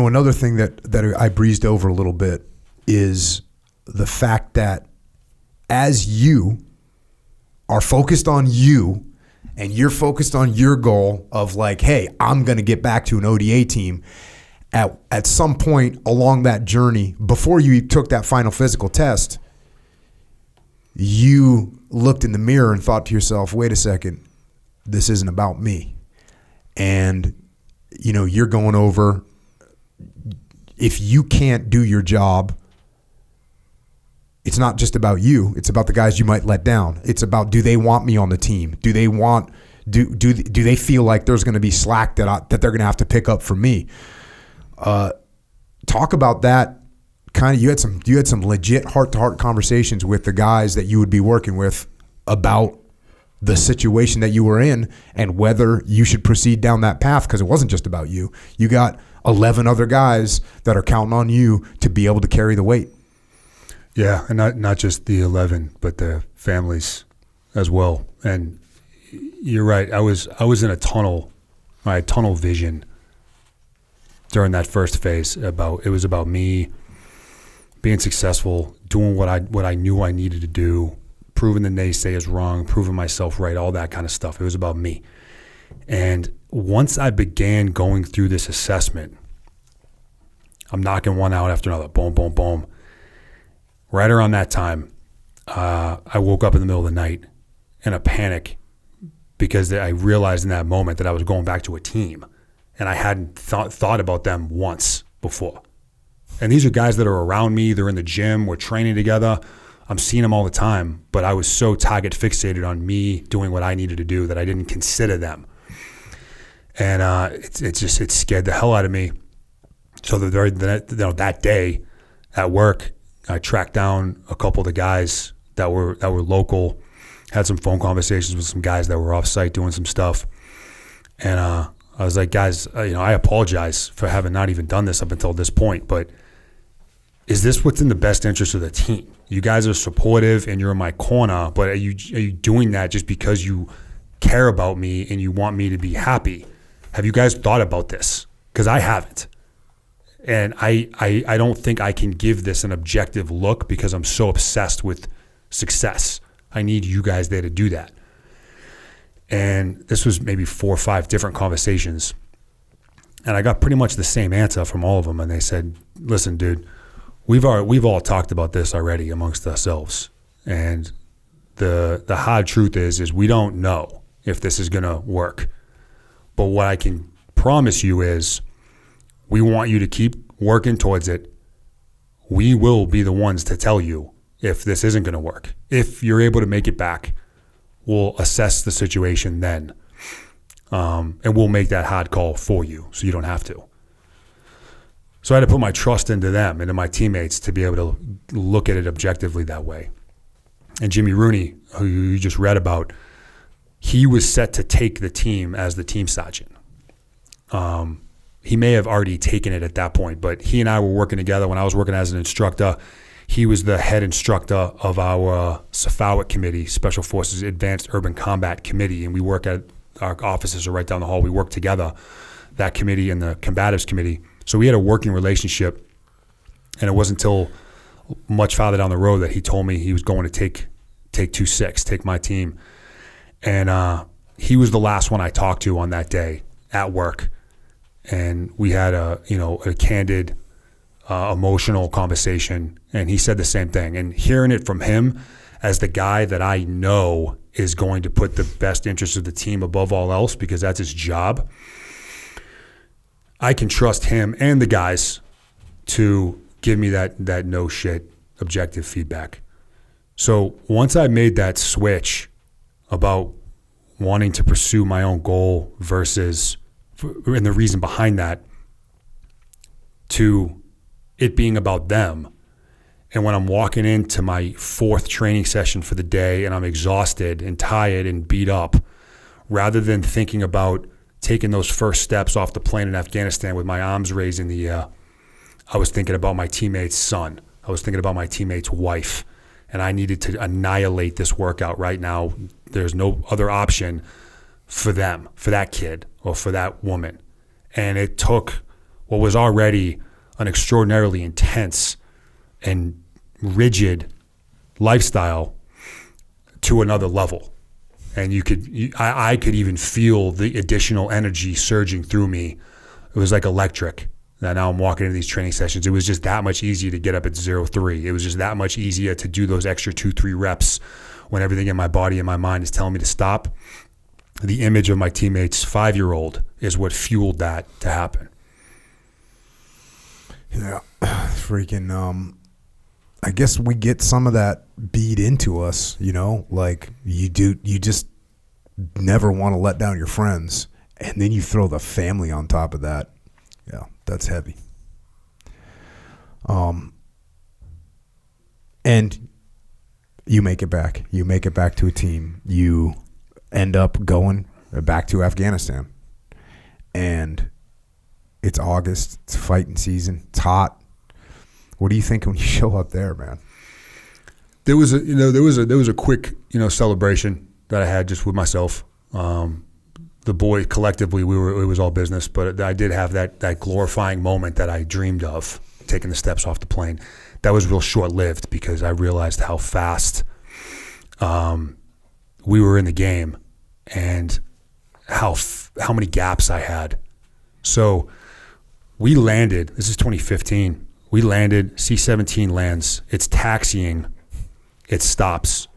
Speaker 1: Another thing that I breezed over a little bit is the fact that as you are focused on you and you're focused on your goal of like, hey, I'm going to get back to an ODA team, at some point along that journey, before you took that final physical test, you looked in the mirror and thought to yourself, wait a second, this isn't about me. And, you're going over, if you can't do your job, it's not just about you. It's about the guys you might let down. It's about, do they want me on the team? Do they they feel like there's going to be slack that they're going to have to pick up for me? Talk about that. Kind of, you had some legit heart-to-heart conversations with the guys that you would be working with about the situation that you were in and whether you should proceed down that path, because it wasn't just about you. You got 11 other guys that are counting on you to be able to carry the weight.
Speaker 3: Yeah, and not just the 11, but the families as well. And you're right. I was in a tunnel, my tunnel vision during that first phase. It was about me being successful, doing what I knew I needed to do, proving the naysayers wrong, proving myself right, all that kind of stuff. It was about me. And once I began going through this assessment, I'm knocking one out after another, boom, boom, boom. Right around that time, I woke up in the middle of the night in a panic because I realized in that moment that I was going back to a team, and I hadn't thought about them once before. And these are guys that are around me. They're in the gym. We're training together. I'm seeing them all the time, but I was so target fixated on me doing what I needed to do that I didn't consider them. And it scared the hell out of me. So that day at work, I tracked down a couple of the guys that were local, had some phone conversations with some guys that were off site doing some stuff. And I was like, guys, I apologize for having not even done this up until this point, but is this what's in the best interest of the team? You guys are supportive and you're in my corner, but are you doing that just because you care about me and you want me to be happy? Have you guys thought about this? Because I haven't. And I don't think I can give this an objective look because I'm so obsessed with success. I need you guys there to do that. And this was maybe 4 or 5 different conversations. And I got pretty much the same answer from all of them. And they said, listen, dude, we've all talked about this already amongst ourselves. And the hard truth is we don't know if this is going to work. But what I can promise you is we want you to keep working towards it. We will be the ones to tell you if this isn't going to work. If you're able to make it back, we'll assess the situation then. And we'll make that hard call for you so you don't have to. So I had to put my trust into them and in my teammates to be able to look at it objectively that way. And Jimmy Rooney, who you just read about, he was set to take the team as the team sergeant. He may have already taken it at that point, but he and I were working together when I was working as an instructor. He was the head instructor of our SFAWC committee, Special Forces Advanced Urban Combat Committee, and we work at our offices are right down the hall. We work together, that committee and the combatives committee. So we had a working relationship, and it wasn't until much farther down the road that he told me he was going to take 2-6, take my team. And he was the last one I talked to on that day at work. And we had a candid, emotional conversation, and he said the same thing. And hearing it from him as the guy that I know is going to put the best interest of the team above all else because that's his job, I can trust him and the guys to give me that no shit objective feedback. So once I made that switch about wanting to pursue my own goal versus, and the reason behind that, to it being about them. And when I'm walking into my 4th training session for the day and I'm exhausted and tired and beat up, rather than thinking about taking those first steps off the plane in Afghanistan with my arms raised in the air, I was thinking about my teammate's son. I was thinking about my teammate's wife. And I needed to annihilate this workout right now. There's no other option for them, for that kid or for that woman. And it took what was already an extraordinarily intense and rigid lifestyle to another level. And I could even feel the additional energy surging through me. It was like electric. Now I'm walking into these training sessions. It was just that much easier to get up at 0-3. It was just that much easier to do those extra 2-3 reps when everything in my body and my mind is telling me to stop. The image of my teammate's 5-year-old is what fueled that to happen.
Speaker 1: Yeah, freaking. I guess we get some of that beat into us. Like you just never want to let down your friends, and then you throw the family on top of that. Yeah, that's heavy. And you make it back. You make it back to a team. You end up going back to Afghanistan. And it's August. It's fighting season. It's hot. What do you think when you show up there, man?
Speaker 3: There was a quick, celebration that I had just with myself. The boys collectively, it was all business, but I did have that glorifying moment that I dreamed of, taking the steps off the plane. That was real short-lived because I realized how fast we were in the game and how many gaps I had. So we landed, this is 2015, we landed, C-17 lands, it's taxiing it stops.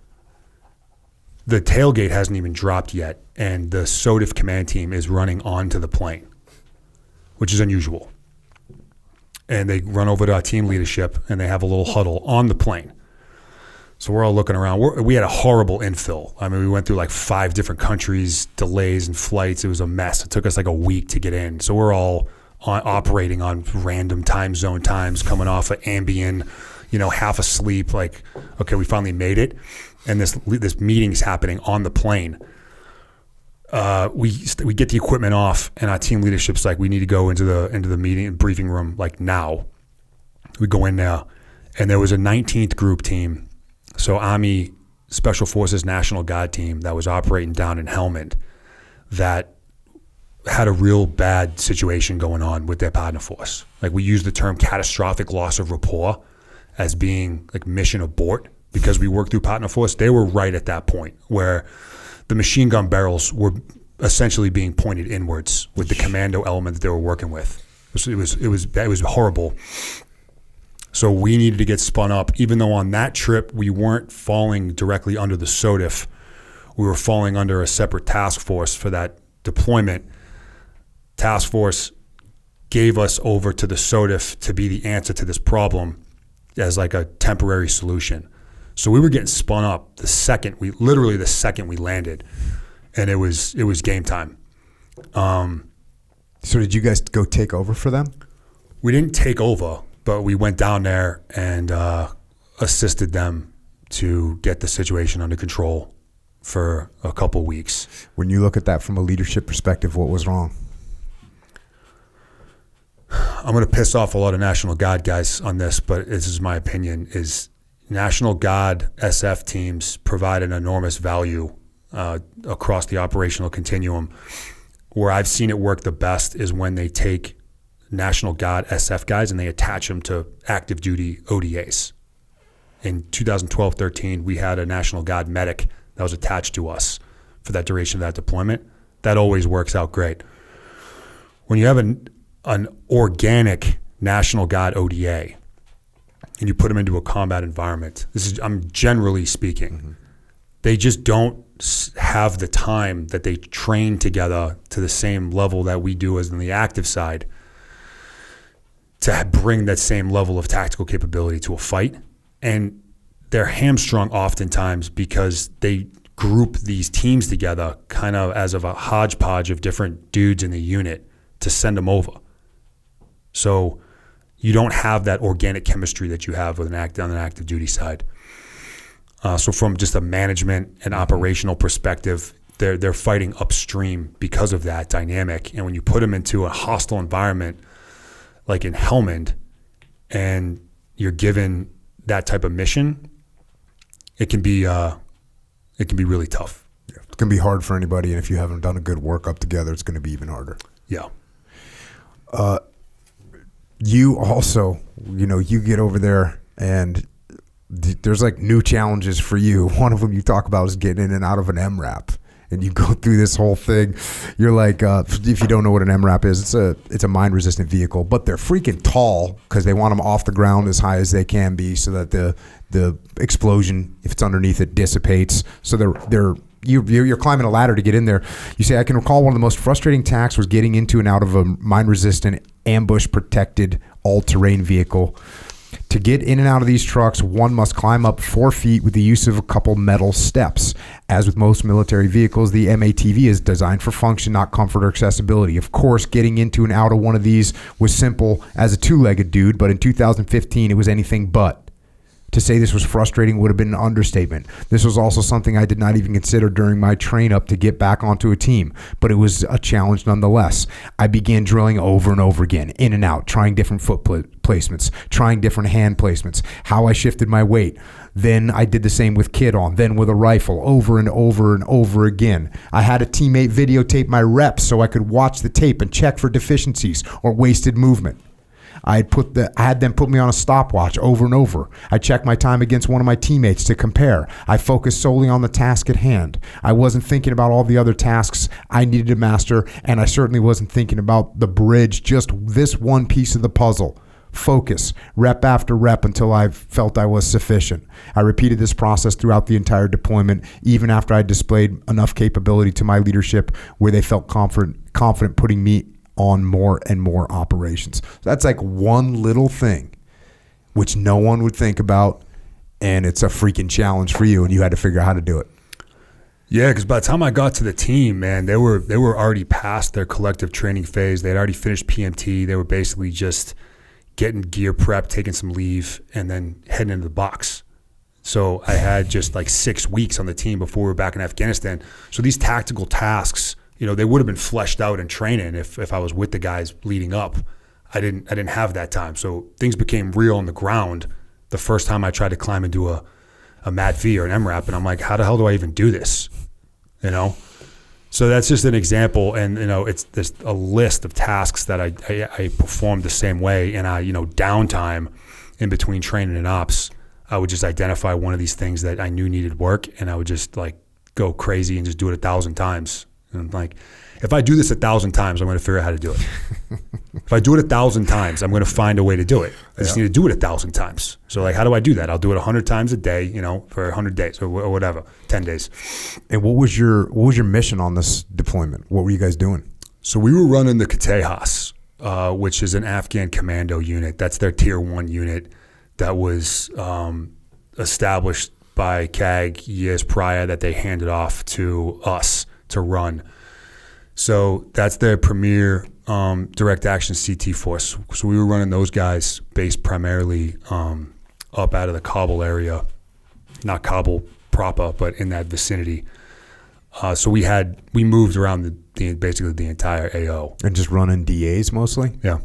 Speaker 3: The tailgate hasn't even dropped yet, and the SOTF command team is running onto the plane, which is unusual. And they run over to our team leadership, and they have a little huddle on the plane. So we're all looking around. We had a horrible infill. I mean, we went through like 5 different countries, delays and flights. It was a mess. It took us like a week to get in. So we're all operating on random time zone times, coming off of Ambien, half asleep. Like, okay, we finally made it. And this meeting's happening on the plane. We get the equipment off, and our team leadership's like, we need to go into the meeting briefing room like now. We go in there, and there was a 19th group team. So Army Special Forces National Guard team that was operating down in Helmand that had a real bad situation going on with their partner force. Like, we use the term catastrophic loss of rapport as being like mission abort because we worked through partner force. They were right at that point where the machine gun barrels were essentially being pointed inwards with the commando element that they were working with. It was horrible. So we needed to get spun up, even though on that trip we weren't falling directly under the SOTF. We were falling under a separate task force for that deployment. Task force gave us over to the SOTF to be the answer to this problem as like a temporary solution. So we were getting spun up the second we landed, and it was game time.
Speaker 1: So did you guys go take over for them?
Speaker 3: We didn't take over, but we went down there and assisted them to get the situation under control for a couple weeks.
Speaker 1: When you look at that from a leadership perspective, what was wrong?
Speaker 3: I'm going to piss off a lot of National Guard guys on this, but this is my opinion, is National Guard SF teams provide an enormous value across the operational continuum. Where I've seen it work the best is when they take National Guard SF guys and they attach them to active duty ODAs. In 2012-13, we had a National Guard medic that was attached to us for that duration of that deployment. That always works out great. When you have an organic National Guard ODA and you put them into a combat environment, I'm generally speaking, they just don't have the time that they train together to the same level that we do as on the active side to bring that same level of tactical capability to a fight. And they're hamstrung oftentimes because they group these teams together kind of as of a hodgepodge of different dudes in the unit to send them over. So you don't have that organic chemistry that you have with on an active duty side. So from just a management and operational perspective, they're fighting upstream because of that dynamic. And when you put them into a hostile environment like in Helmand and you're given that type of mission, it can be really tough.
Speaker 1: Yeah, it's going to be hard for anybody, and if you haven't done a good workup together, it's going to be even harder.
Speaker 3: Yeah.
Speaker 1: You also, you get over there and there's like new challenges for you. One of them you talk about is getting in and out of an MRAP. And you go through this whole thing. You're like, if you don't know what an MRAP is, it's a mine-resistant vehicle. But they're freaking tall because they want them off the ground as high as they can be so that the explosion, if it's underneath it, dissipates. So you're climbing a ladder to get in there. You say, I can recall one of the most frustrating tasks was getting into and out of a mine-resistant, ambush-protected, all-terrain vehicle. To get in and out of these trucks, one must climb up 4 feet with the use of a couple metal steps. As with most military vehicles, the MATV is designed for function, not comfort or accessibility. Of course, getting into and out of one of these was simple as a two-legged dude, but in 2015, it was anything but. To say this was frustrating would have been an understatement. This was also something I did not even consider during my train-up to get back onto a team, but it was a challenge nonetheless. I began drilling over and over again, in and out, trying different foot placements, trying different hand placements, how I shifted my weight. Then I did the same with kit on, then with a rifle, over and over and over again. I had a teammate videotape my reps so I could watch the tape and check for deficiencies or wasted movement. I had them put me on a stopwatch over and over. I checked my time against one of my teammates to compare. I focused solely on the task at hand. I wasn't thinking about all the other tasks I needed to master, and I certainly wasn't thinking about the bridge, just this one piece of the puzzle. Focus, rep after rep until I felt I was sufficient. I repeated this process throughout the entire deployment, even after I displayed enough capability to my leadership where they felt confident putting me on more and more operations. So that's like one little thing which no one would think about, and it's a freaking challenge for you, and you had to figure out how to do it.
Speaker 3: Yeah, because by the time I got to the team, man, they were already past their collective training phase. They had already finished PMT. They were basically just getting gear prep, taking some leave, and then heading into the box. So I had just like 6 weeks on the team before we were back in Afghanistan. So these tactical tasks, they would have been fleshed out in training if I was with the guys leading up. I didn't have that time. So things became real on the ground the first time I tried to climb into a MAT-V or an MRAP, and I'm like, how the hell do I even do this? So that's just an example, and it's there's a list of tasks that I performed the same way, and downtime in between training and ops, I would just identify one of these things that I knew needed work, and I would just like go crazy and just do it 1,000 times. And I'm like, if I do this 1,000 times, I'm going to figure out how to do it. If I do it 1,000 times, I'm going to find a way to do it. I just need to do it 1,000 times. So like, how do I do that? I'll do it 100 times a day, for 100 days or whatever, 10 days.
Speaker 1: And what was your mission on this deployment? What were you guys doing?
Speaker 3: So we were running the Katehas, which is an Afghan commando unit. That's their tier 1 unit that was established by CAG years prior, that they handed off to us to run. So that's their premier direct action CT force. So we were running those guys based primarily up out of the Kabul area, not Kabul proper, but in that vicinity. So we moved around basically the entire AO.
Speaker 1: And just running DAs mostly?
Speaker 3: Yeah.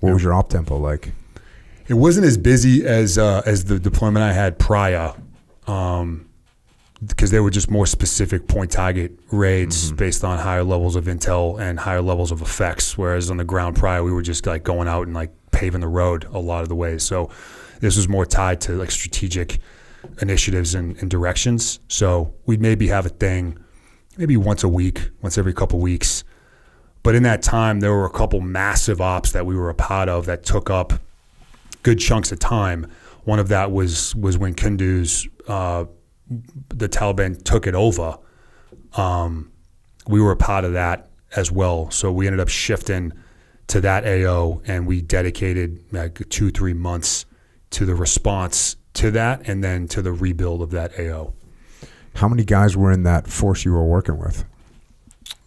Speaker 1: What was your op tempo like?
Speaker 3: It wasn't as busy as the deployment I had prior, because they were just more specific point target raids based on higher levels of intel and higher levels of effects. Whereas on the ground prior, we were just like going out and like paving the road a lot of the ways. So this was more tied to like strategic initiatives and directions. So we'd maybe have a thing maybe once a week, once every couple weeks. But in that time, there were a couple massive ops that we were a part of that took up good chunks of time. One of that was when Kunduz, the Taliban took it over. We were a part of that as well. So we ended up shifting to that AO, and we dedicated like 2-3 months to the response to that and then to the rebuild of that AO.
Speaker 1: How many guys were in that force you were working with?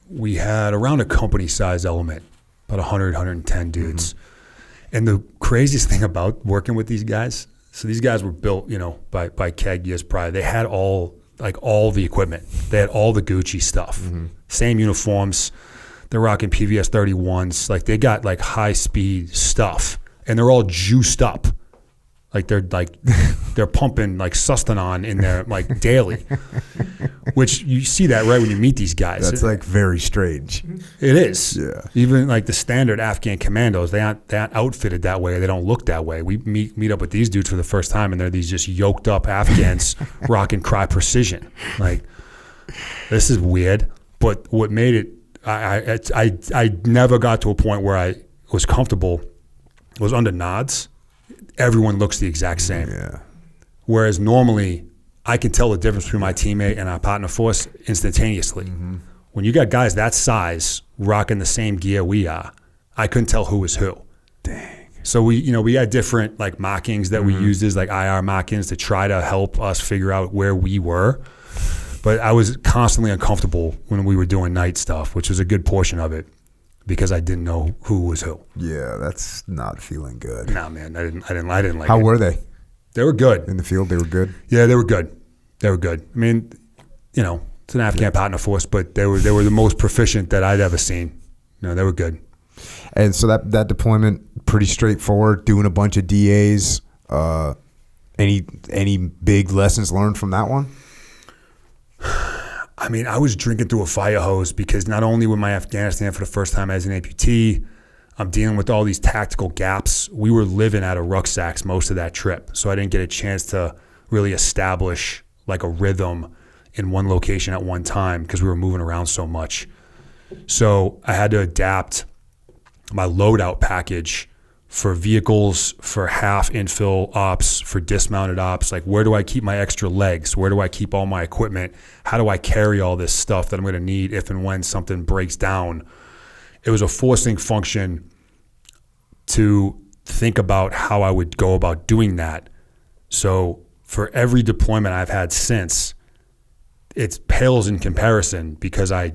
Speaker 3: We had around a company size element, about 100, 110 dudes. And the craziest thing about working with these guys, so these guys were built, by CAG years prior. They had all the equipment. They had all the Gucci stuff. Same uniforms. They're rocking PVS 31s. Like they got like high speed stuff, and they're all juiced up. They're pumping like Sustanon in there like daily, which you see that right when you meet these guys.
Speaker 1: That's like very strange.
Speaker 3: It is.
Speaker 1: Yeah.
Speaker 3: Even like the standard Afghan commandos, they aren't outfitted that way. They don't look that way. We meet up with these dudes for the first time, and they're these just yoked up Afghans rocking Cry Precision. Like, this is weird. But what made it, I never got to a point where I was comfortable. Was under nods. Everyone looks the exact same.
Speaker 1: Yeah.
Speaker 3: Whereas normally, I can tell the difference between my teammate and our partner force instantaneously. When you got guys that size rocking the same gear we are, I couldn't tell who was who.
Speaker 1: Dang.
Speaker 3: So we had different like markings that we used as like IR markings to try to help us figure out where we were. But I was constantly uncomfortable when we were doing night stuff, which was a good portion of it, because I didn't know who was who.
Speaker 1: Yeah, that's not feeling good.
Speaker 3: Nah, man, I didn't like it.
Speaker 1: How were they?
Speaker 3: They were good.
Speaker 1: In the field, they were good?
Speaker 3: Yeah, they were good. They were good. I mean, it's an Afghan partner force, but they were the most proficient that I'd ever seen. They were good.
Speaker 1: And so that deployment, pretty straightforward, doing a bunch of DAs. Any big lessons learned from that one?
Speaker 3: I mean, I was drinking through a fire hose, because not only with my Afghanistan for the first time as an amputee, I'm dealing with all these tactical gaps. We were living out of rucksacks most of that trip, so I didn't get a chance to really establish like a rhythm in one location at one time, because we were moving around so much. So I had to adapt my loadout package for vehicles, for half infill ops, for dismounted ops. Like, where do I keep my extra legs? Where do I keep all my equipment? How do I carry all this stuff that I'm going to need if and when something breaks down? It was a forcing function to think about how I would go about doing that. So for every deployment I've had since, it pales in comparison because I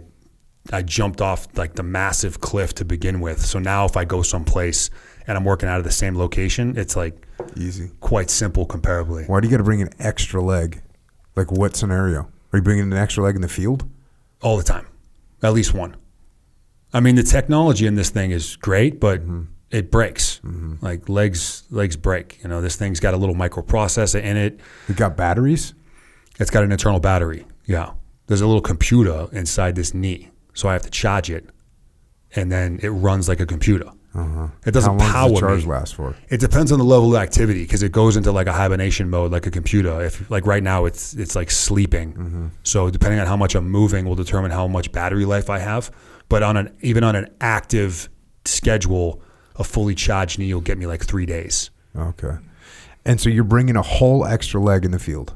Speaker 3: jumped off like the massive cliff to begin with. So now if I go someplace and I'm working out of the same location, it's like
Speaker 1: easy,
Speaker 3: quite simple comparably.
Speaker 1: Why do you got to bring an extra leg? Like what scenario? Are you bringing an extra leg in the field?
Speaker 3: All the time, at least one. I mean, the technology in this thing is great, but it breaks. Like legs break. You know, this thing's got a little microprocessor in it.
Speaker 1: You got batteries?
Speaker 3: It's got an internal battery. Yeah, there's a little computer inside this knee, so I have to charge it, and then it runs like a computer. It doesn't power me. How long does the charge last for? It depends on the level of activity because it goes into like a hibernation mode, like a computer. If like right now, it's like sleeping. So depending on how much I'm moving will determine how much battery life I have. But even on an active schedule, a fully charged knee will get me like 3 days.
Speaker 1: Okay. And so you're bringing a whole extra leg in the field?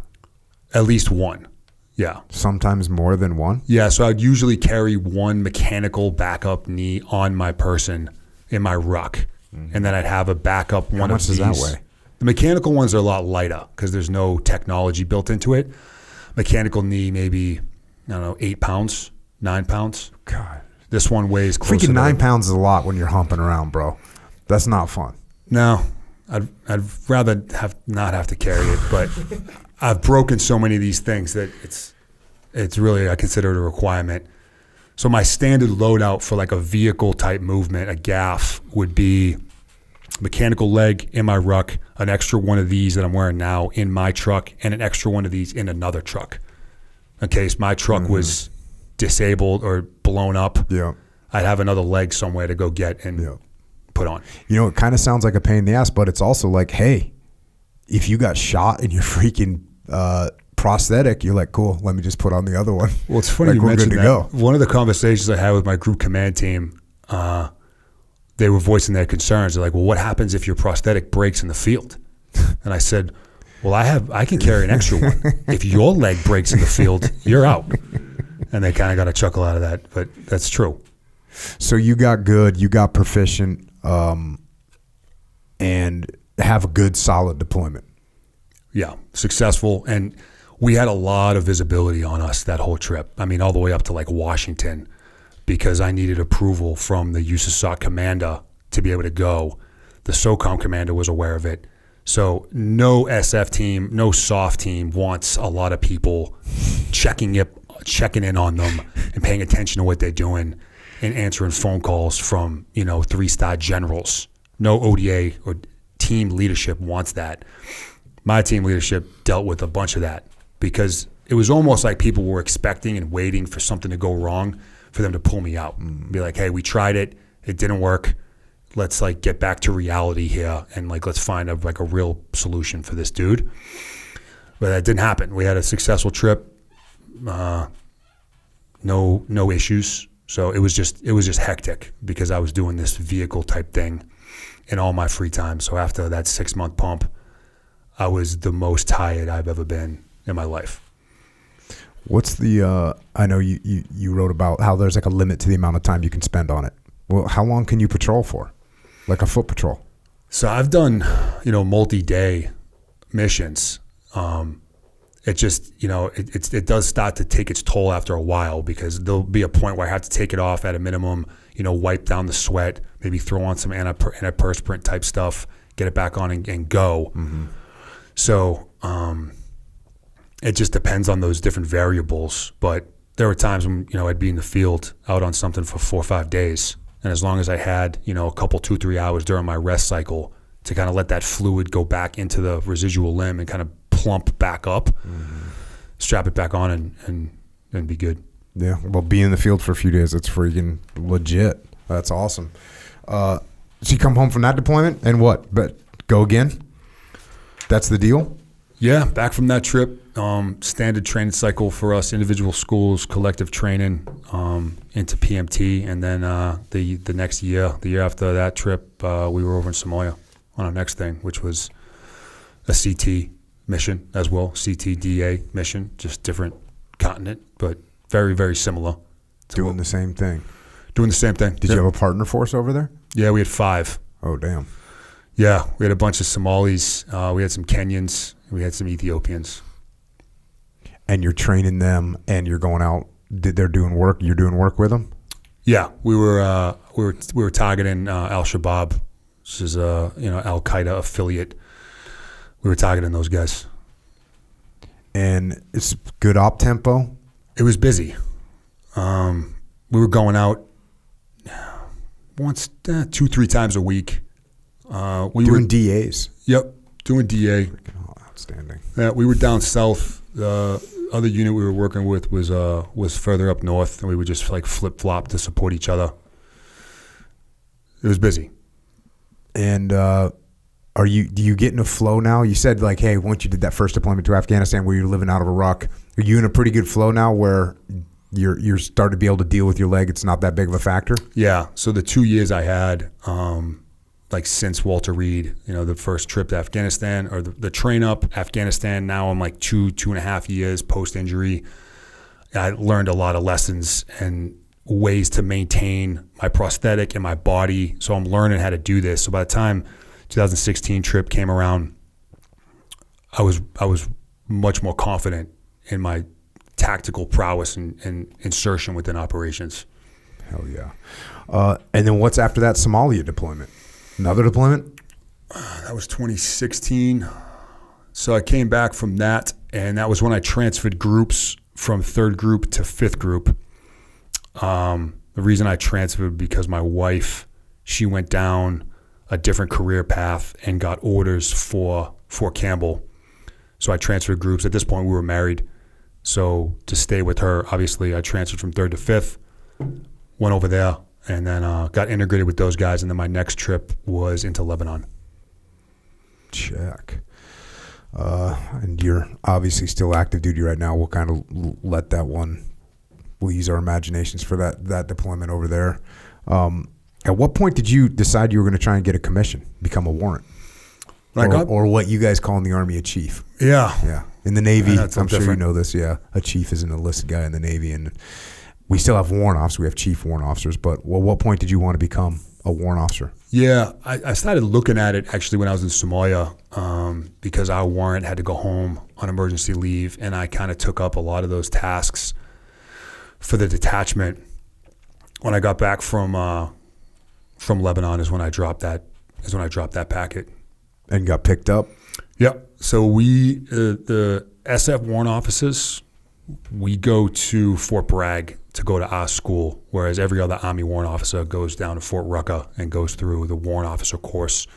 Speaker 3: At least one. Yeah.
Speaker 1: Sometimes more than one?
Speaker 3: Yeah. So I'd usually carry one mechanical backup knee on my person in my ruck, and then I'd have a backup one of these.
Speaker 1: How much does that weigh?
Speaker 3: The mechanical ones are a lot lighter because there's no technology built into it. Mechanical knee, maybe, I don't know, 8 pounds, 9 pounds.
Speaker 1: God.
Speaker 3: This one weighs closer
Speaker 1: freaking 9 pounds is a lot when you're humping around, bro. That's not fun.
Speaker 3: No, I'd rather not have to carry it, but I've broken so many of these things that it's really, I consider it a requirement. So my standard loadout for like a vehicle type movement, a gaff, would be mechanical leg in my ruck, an extra one of these that I'm wearing now in my truck, and an extra one of these in another truck. In case my truck was disabled or blown up, I'd have another leg somewhere to go get and put on.
Speaker 1: You know, it kind of sounds like a pain in the ass, but it's also like, hey, if you got shot in your freaking prosthetic, you're like, cool, let me just put on the other one.
Speaker 3: Well, it's funny you mentioned that. Go. One of the conversations I had with my group command team, they were voicing their concerns. They're like, well, what happens if your prosthetic breaks in the field? And I said, well, I can carry an extra one. If your leg breaks in the field, you're out. And they kind of got a chuckle out of that, but that's true.
Speaker 1: So you got good, you got proficient, and have a good, solid deployment.
Speaker 3: Yeah, successful. And we had a lot of visibility on us that whole trip. I mean, all the way up to like Washington, because I needed approval from the USASOC commander to be able to go. The SOCOM commander was aware of it. So no SF team, no SOF team wants a lot of people checking in on them and paying attention to what they're doing and answering phone calls from, 3-star generals. No ODA or team leadership wants that. My team leadership dealt with a bunch of that because it was almost like people were expecting and waiting for something to go wrong for them to pull me out. Be like, hey, we tried it. It didn't work. Let's like get back to reality here and like let's find a real solution for this dude. But that didn't happen. We had a successful trip. No issues. So it was just hectic because I was doing this vehicle type thing in all my free time. So after that 6-month pump, I was the most tired I've ever been in my life.
Speaker 1: What's the, I know you wrote about how there's like a limit to the amount of time you can spend on it. Well, how long can you patrol for? Like a foot patrol?
Speaker 3: So I've done, multi-day missions. It just, it does start to take its toll after a while because there'll be a point where I have to take it off at a minimum, wipe down the sweat, maybe throw on some antiperspirant type stuff, get it back on and go. So it just depends on those different variables. But there were times when, I'd be in the field out on something for 4 or 5 days. And as long as I had, a couple, 2-3 hours during my rest cycle to kind of let that fluid go back into the residual limb and kind of plump back up, strap it back on and be good.
Speaker 1: Yeah, well, be in the field for a few days, it's freaking legit. That's awesome. So you come home from that deployment and what? But go again? That's the deal?
Speaker 3: Yeah, back from that trip, standard training cycle for us, individual schools, collective training, into PMT, and then the next year, the year after that trip, we were over in Somalia on our next thing, which was a CT mission as well, CTDA mission, just different continent, but very, very similar.
Speaker 1: Doing the same thing.
Speaker 3: Doing the same thing.
Speaker 1: Did you have a partner force over there?
Speaker 3: Yeah, we had 5.
Speaker 1: Oh, damn.
Speaker 3: Yeah, we had a bunch of Somalis. We had some Kenyans. We had some Ethiopians.
Speaker 1: And you're training them, and you're going out. They're doing work. You're doing work with them.
Speaker 3: Yeah, we were targeting Al Shabaab, which is a Al Qaeda affiliate. We were targeting those guys.
Speaker 1: And it's good op tempo.
Speaker 3: It was busy. We were going out once, 2-3 times a week. We
Speaker 1: doing
Speaker 3: were
Speaker 1: DAs.
Speaker 3: Yep, doing DA.
Speaker 1: Oh, outstanding.
Speaker 3: Yeah, we were down south. The other unit we were working with was further up north, and we would just like flip flop to support each other. It was busy.
Speaker 1: And do you get in a flow now? You said like, hey, once you did that first deployment to Afghanistan, where you're living out of Iraq, are you in a pretty good flow now, where you're starting to be able to deal with your leg? It's not that big of a factor.
Speaker 3: Yeah. So the 2 years I had, like since Walter Reed, the first trip to Afghanistan, or the train up Afghanistan, now I'm like 2.5 years post injury. I learned a lot of lessons and ways to maintain my prosthetic and my body. So I'm learning how to do this. So by the time 2016 trip came around, I was much more confident in my tactical prowess and insertion within operations.
Speaker 1: Hell yeah. And then what's after that Somalia deployment? Another deployment?
Speaker 3: That was 2016. So I came back from that, and that was when I transferred groups from 3rd group to 5th group. The reason I transferred because my wife, she went down a different career path and got orders for Fort Campbell. So I transferred groups. At this point, we were married. So to stay with her, obviously, I transferred from 3rd to 5th, went over there, and then got integrated with those guys. And then my next trip was into Lebanon.
Speaker 1: Check. And you're obviously still active duty right now. We'll kind of let that one, we'll use our imaginations for that deployment over there. At what point did you decide you were going to try and get a commission, become a warrant? Or what you guys call in the Army a chief?
Speaker 3: Yeah.
Speaker 1: Yeah. In the Navy, I'm sure you know this, yeah. A chief is an enlisted guy in the Navy, and we still have warrant officers. We have chief warrant officers. But what point did you want to become a warrant officer?
Speaker 3: Yeah, I started looking at it actually when I was in Somalia, because our warrant had to go home on emergency leave, and I kind of took up a lot of those tasks for the detachment. When I got back from Lebanon is when I dropped that packet.
Speaker 1: And got picked up?
Speaker 3: Yep. So we, the SF warrant officers, we go to Fort Bragg to go to our school, whereas every other Army warrant officer goes down to Fort Rucker and goes through the warrant officer course.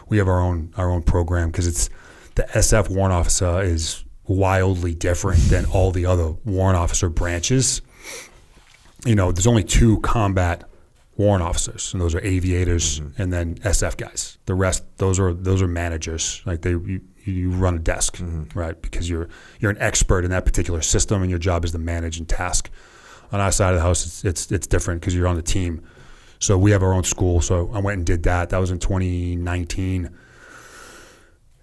Speaker 3: We have our own program, because it's the SF warrant officer is wildly different than all the other warrant officer branches. There's only 2 combat warrant officers, and those are aviators, and then SF guys. The rest, those are managers. Like you run a desk, right? Because you're an expert in that particular system, and your job is to manage and task. On our side of the house, it's different because you're on the team. So we have our own school. So I went and did that. That was in 2019.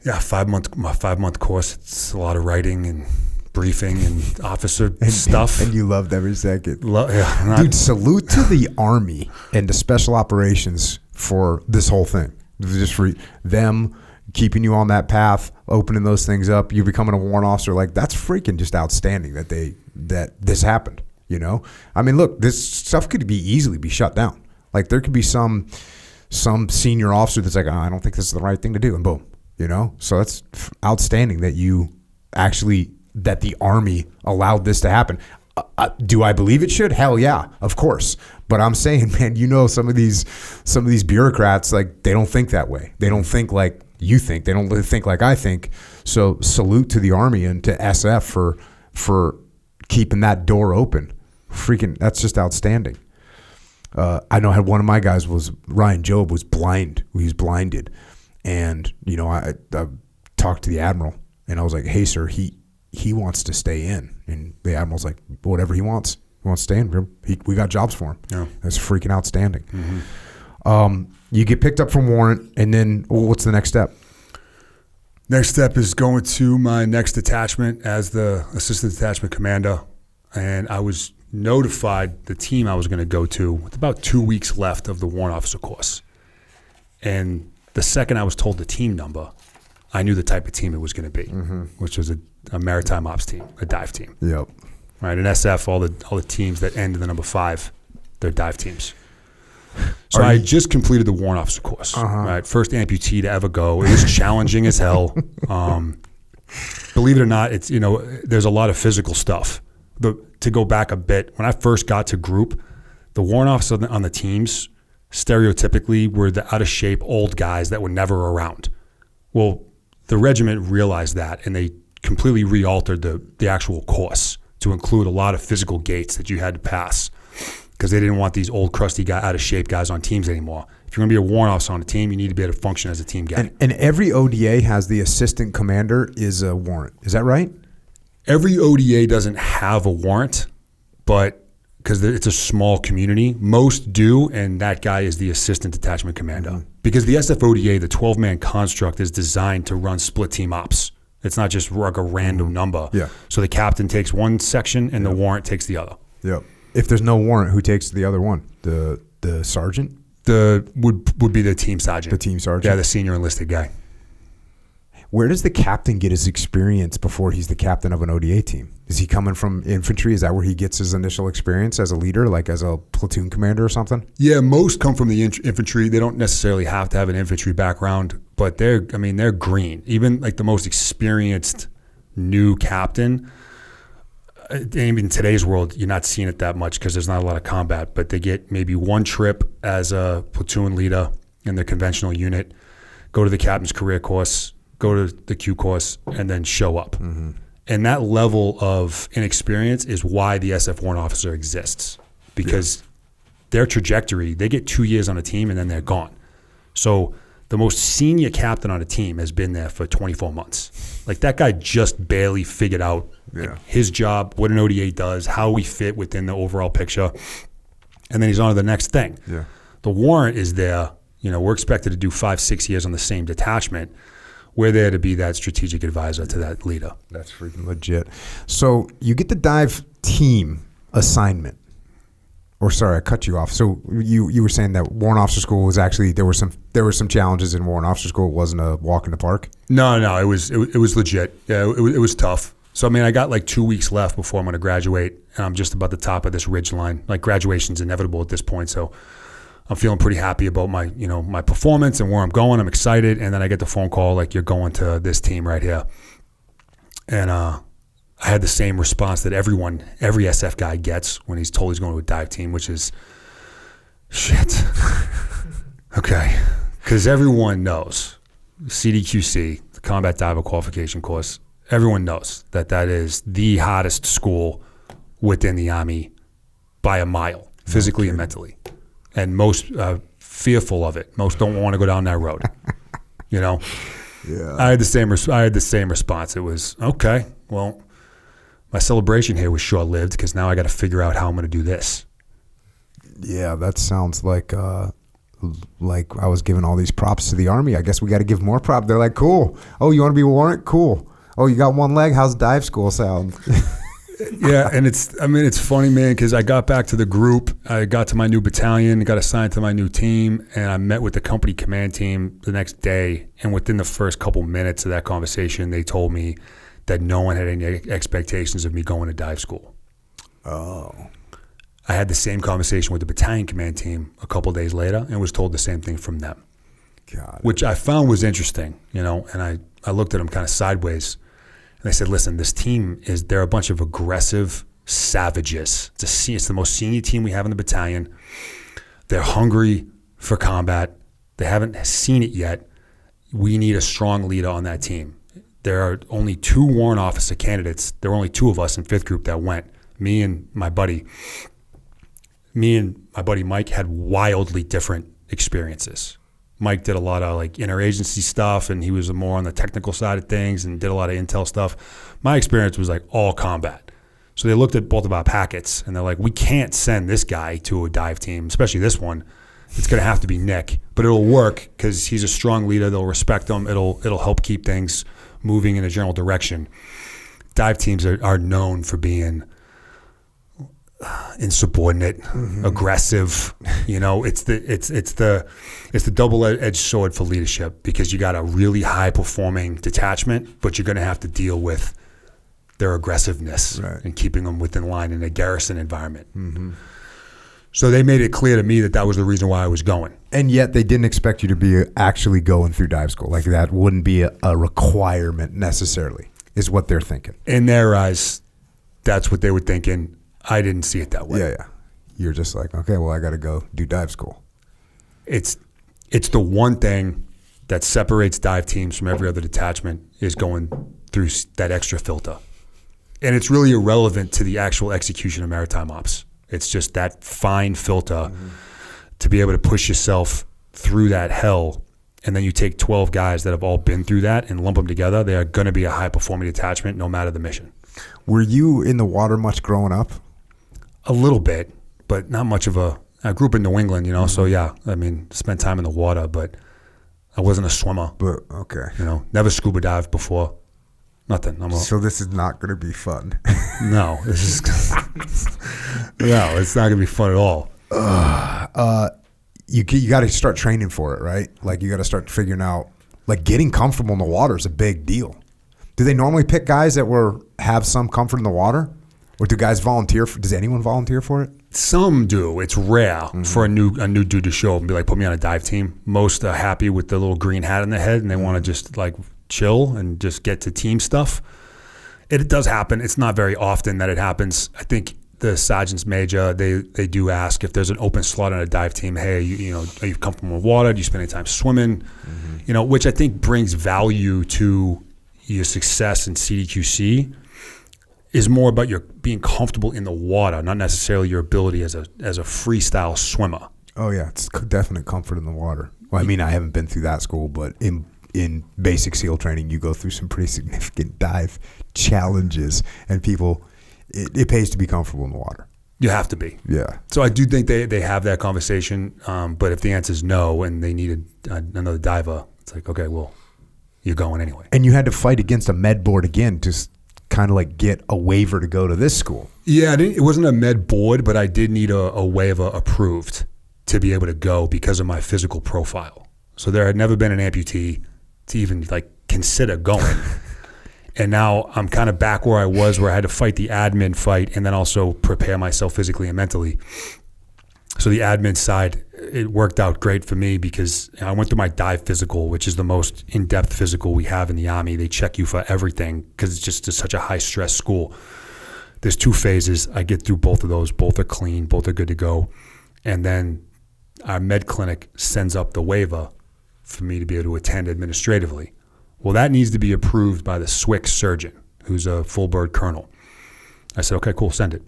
Speaker 3: Yeah, my 5-month course. It's a lot of writing and briefing and officer stuff.
Speaker 1: And you loved every second.
Speaker 3: Dude,
Speaker 1: salute to the Army and the Special Operations for this whole thing. Just for them keeping you on that path, opening those things up, you becoming a warrant officer. Like, that's freaking just outstanding that this happened. I mean, look, this stuff could easily be shut down. Like, there could be some senior officer that's like, I don't think this is the right thing to do, and boom, So that's outstanding that that the Army allowed this to happen. Do I believe it should? Hell yeah, of course. But I'm saying, man, some of these bureaucrats, like, they don't think that way. They don't think like you think. They don't think like I think. So salute to the Army and to SF for keeping that door open. Freaking, that's just outstanding. I know one of my guys was Ryan Job was blind. He was blinded, and I talked to the admiral, And I was like, hey, sir, he wants to stay in. And the admiral's like, whatever he wants. He wants to stay in. We got jobs for him.
Speaker 3: Yeah.
Speaker 1: That's freaking outstanding. You get picked up from warrant, and then what's the next step?
Speaker 3: Next step is going to my next detachment as the assistant detachment commander. And I was notified the team I was going to go to with about 2 weeks left of the warrant officer course. And the second I was told the team number, I knew the type of team it was going to be, which was a maritime ops team, a dive team.
Speaker 1: Yep.
Speaker 3: Right, in SF, all the teams that end in the number 5, they're dive teams. So I just completed the warrant officer course. Right, first amputee to ever go. It was challenging as hell. Believe it or not, it's there's a lot of physical stuff. To go back a bit, when I first got to group, the warrant officers on the teams stereotypically were the out of shape old guys that were never around. Well, the regiment realized that, and they completely re-altered the actual course to include a lot of physical gates that you had to pass because they didn't want these old crusty out of shape guys on teams anymore. If you're going to be a warrant officer on a team, you need to be able to function as a team guy.
Speaker 1: And every ODA has the assistant commander is a warrant. Is that right?
Speaker 3: Every ODA doesn't have a warrant, but because it's a small community, most do, and that guy is the assistant detachment commander. Because the SFODA, the 12-man construct, is designed to run split team ops. It's not just like a random number.
Speaker 1: Yeah.
Speaker 3: So the captain takes one section and the warrant takes the other.
Speaker 1: Yep. If there's no warrant, who takes the other one? The sergeant?
Speaker 3: Would be the team sergeant.
Speaker 1: The team sergeant?
Speaker 3: Yeah, the senior enlisted guy.
Speaker 1: Where does the captain get his experience before he's the captain of an ODA team? Is he coming from infantry? Is that where he gets his initial experience as a leader, like as a platoon commander or something?
Speaker 3: Yeah, most come from the infantry. They don't necessarily have to have an infantry background, but they're green. Even like the most experienced new captain, in today's world, you're not seeing it that much because there's not a lot of combat, but they get maybe one trip as a platoon leader in their conventional unit, go to the captain's career course, go to the Q course, and then show up. And that level of inexperience is why the SF warrant officer exists, because their trajectory, they get 2 years on a team and then they're gone. So the most senior captain on a team has been there for 24 months. Like that guy just barely figured out his job, what an ODA does, how we fit within the overall picture, and then he's on to the next thing.
Speaker 1: Yeah.
Speaker 3: The warrant is there. We're expected to do 5-6 years on the same detachment. We're there to be that strategic advisor to that leader.
Speaker 1: That's freaking legit. So you get the dive team assignment. Or sorry, I cut you off. So you were saying that warrant officer school was actually there were some challenges in warrant officer school. It wasn't a walk in the park.
Speaker 3: No, it was legit. Yeah, it was tough. So I got like 2 weeks left before I'm going to graduate, and I'm just about the top of this ridge line. Like graduation's inevitable at this point, so I'm feeling pretty happy about my my performance and where I'm going. I'm excited, and then I get the phone call like, you're going to this team right here, and I had the same response that every SF guy gets when he's told he's going to a dive team, which is shit. Okay, because everyone knows CDQC, the Combat Diver Qualification Course. Everyone knows that is the hottest school within the Army by a mile, physically and mentally. And most fearful of it. Most don't want to go down that road. Yeah. I had the same response. It was, okay, well, my celebration here was short-lived because now I got to figure out how I'm going to do this.
Speaker 1: Yeah, that sounds like I was giving all these props to the Army. I guess we got to give more props. They're like, cool. Oh, you want to be a warrant? Cool. Oh, you got one leg? How's dive school sound?
Speaker 3: Yeah, and it's funny, man, because I got back to the group. I got to my new battalion, got assigned to my new team, and I met with the company command team the next day. And within the first couple minutes of that conversation, they told me that no one had any expectations of me going to dive school.
Speaker 1: Oh.
Speaker 3: I had the same conversation with the battalion command team a couple days later and was told the same thing from them. Which I found was interesting, and I looked at them kind of sideways. And I said, listen, this team they're a bunch of aggressive savages. It's the most senior team we have in the battalion. They're hungry for combat. They haven't seen it yet. We need a strong leader on that team. There are only 2 warrant officer candidates. There were only 2 of us in 5th group that went. Me and my buddy Mike had wildly different experiences. Mike did a lot of like interagency stuff, and he was more on the technical side of things and did a lot of intel stuff. My experience was like all combat. So they looked at both of our packets, and they're like, we can't send this guy to a dive team, especially this one. It's going to have to be Nick, but it'll work because he's a strong leader. They'll respect him. It'll help keep things moving in a general direction. Dive teams are known for being insubordinate, aggressive. You know, it's the double-edged sword for leadership, because you got a really high-performing detachment, but you're going to have to deal with their aggressiveness and keeping them within line in a garrison environment. So they made it clear to me that was the reason why I was going.
Speaker 1: And yet they didn't expect you to be actually going through dive school. Like that wouldn't be a requirement necessarily, is what they're thinking.
Speaker 3: In their eyes, that's what they were thinking. I didn't see it that way.
Speaker 1: Yeah. You're just like, okay, well, I got to go do dive school.
Speaker 3: It's the one thing that separates dive teams from every other detachment, is going through that extra filter. And it's really irrelevant to the actual execution of maritime ops. It's just that fine filter to be able to push yourself through that hell. And then you take 12 guys that have all been through that and lump them together. They are going to be a high-performing detachment no matter the mission.
Speaker 1: Were you in the water much growing up?
Speaker 3: A little bit, but not much of a... I grew up in New England, you know, so yeah, I mean, spent time in the water, but I wasn't a swimmer.
Speaker 1: But, okay.
Speaker 3: You know, never scuba dived before. Nothing.
Speaker 1: So this is not going to be fun.
Speaker 3: No, this is... No, it's not going to be fun at all.
Speaker 1: You got to start training for it, right? Like you got to start figuring out, like getting comfortable in the water is a big deal. Do they normally pick guys that have some comfort in the water? Or do guys volunteer? Does anyone volunteer for it?
Speaker 3: Some do. It's rare for a new dude to show up and be like, put me on a dive team. Most are happy with the little green hat in their head, and they want to just like chill and just get to team stuff. It does happen. It's not very often that it happens. I think the sergeants major, they do ask if there's an open slot on a dive team. Hey, you know, are you comfortable with water? Do you spend any time swimming? You know, which I think brings value to your success in CDQC. Is more about your being comfortable in the water, not necessarily your ability as a freestyle swimmer.
Speaker 1: Oh yeah, it's definite comfort in the water. Well, I mean, I haven't been through that school, but in basic SEAL training, you go through some pretty significant dive challenges, and people, it pays to be comfortable in the water.
Speaker 3: You have to be.
Speaker 1: Yeah.
Speaker 3: So I do think they have that conversation, but if the answer is no and they needed another diver, it's like, okay, well, you're going anyway.
Speaker 1: And you had to fight against a med board again to kind of like get a waiver to go to this school.
Speaker 3: Yeah, it wasn't a med board, but I did need a waiver approved to be able to go because of my physical profile. So there had never been an amputee to even like consider going. And now I'm kind of back where I was, where I had to fight the admin fight and then also prepare myself physically and mentally. So the admin side, it worked out great for me because I went through my dive physical, which is the most in-depth physical we have in the Army. They check you for everything because it's just such a high-stress school. There's 2 phases. I get through both of those. Both are clean. Both are good to go. And then our med clinic sends up the waiver for me to be able to attend administratively. Well, that needs to be approved by the SWIC surgeon, who's a full bird colonel. I said, okay, cool, send it.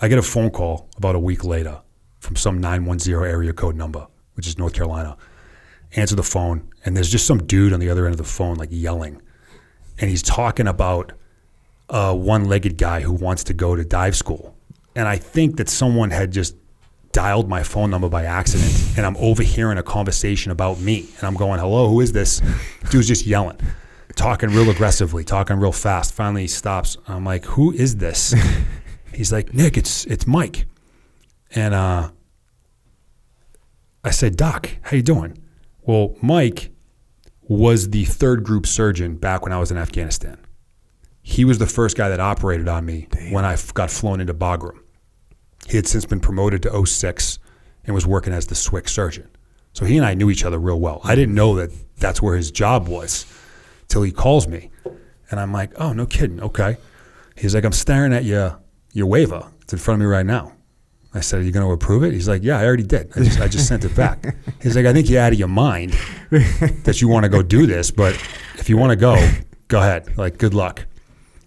Speaker 3: I get a phone call about a week later from some 910 area code number, which is North Carolina. Answer the phone, and there's just some dude on the other end of the phone like yelling. And he's talking about a one-legged guy who wants to go to dive school. And I think that someone had just dialed my phone number by accident, and I'm overhearing a conversation about me. And I'm going, hello, who is this? Dude's just yelling, talking real aggressively, talking real fast. Finally he stops. I'm like, who is this? He's like, Nick, it's Mike. And I said, Doc, how you doing? Well, Mike was the 3rd group surgeon back when I was in Afghanistan. He was the first guy that operated on me when I got flown into Bagram. He had since been promoted to 06 and was working as the SWIC surgeon. So he and I knew each other real well. I didn't know that that's where his job was till he calls me. And I'm like, oh, no kidding. Okay. He's like, I'm staring at your waiver. It's in front of me right now. I said, are you going to approve it? He's like, yeah, I already did. I just sent it back. He's like, I think you're out of your mind that you want to go do this, but if you want to go ahead. Like, good luck.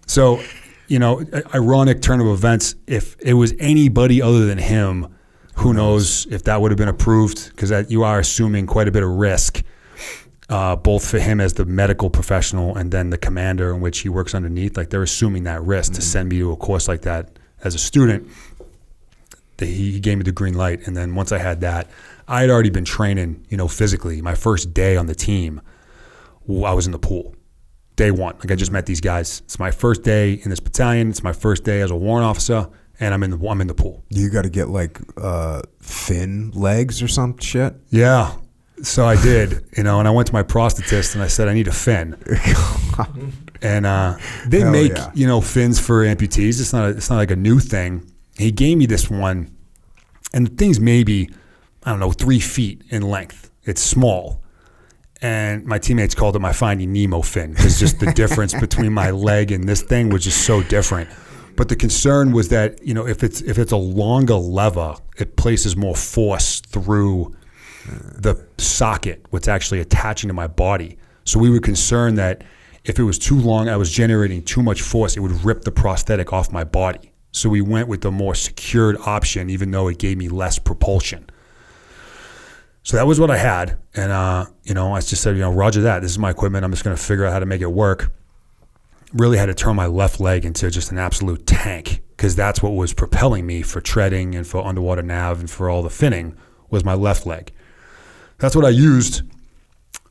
Speaker 3: So, you know, ironic turn of events. If it was anybody other than him, Who knows if that would have been approved, because you are assuming quite a bit of risk, both for him as the medical professional and then the commander in which he works underneath. Like, they're assuming that risk to send me to a course like that as a student. He gave me the green light, and then once I had that, I had already been training, physically. My first day on the team, I was in the pool. Day one. Like, I just met these guys. It's my first day in this battalion. It's my first day as a warrant officer, and I'm in the pool.
Speaker 1: You got to get like fin legs or some shit.
Speaker 3: Yeah. So I did, and I went to my prosthetist and I said, I need a fin. And they
Speaker 1: Hell
Speaker 3: make,
Speaker 1: yeah.
Speaker 3: fins for amputees. It's not like a new thing. He gave me this one, and the thing's maybe, 3 feet in length. It's small. And my teammates called it my Finding Nemo fin, because just the difference between my leg and this thing was just so different. But the concern was that, if it's a longer lever, it places more force through the socket, what's actually attaching to my body. So we were concerned that if it was too long, I was generating too much force, it would rip the prosthetic off my body. So we went with the more secured option, even though it gave me less propulsion. So that was what I had. And, I just said, roger that. This is my equipment. I'm just going to figure out how to make it work. Really had to turn my left leg into just an absolute tank, because that's what was propelling me for treading and for underwater nav and for all the finning, was my left leg. That's what I used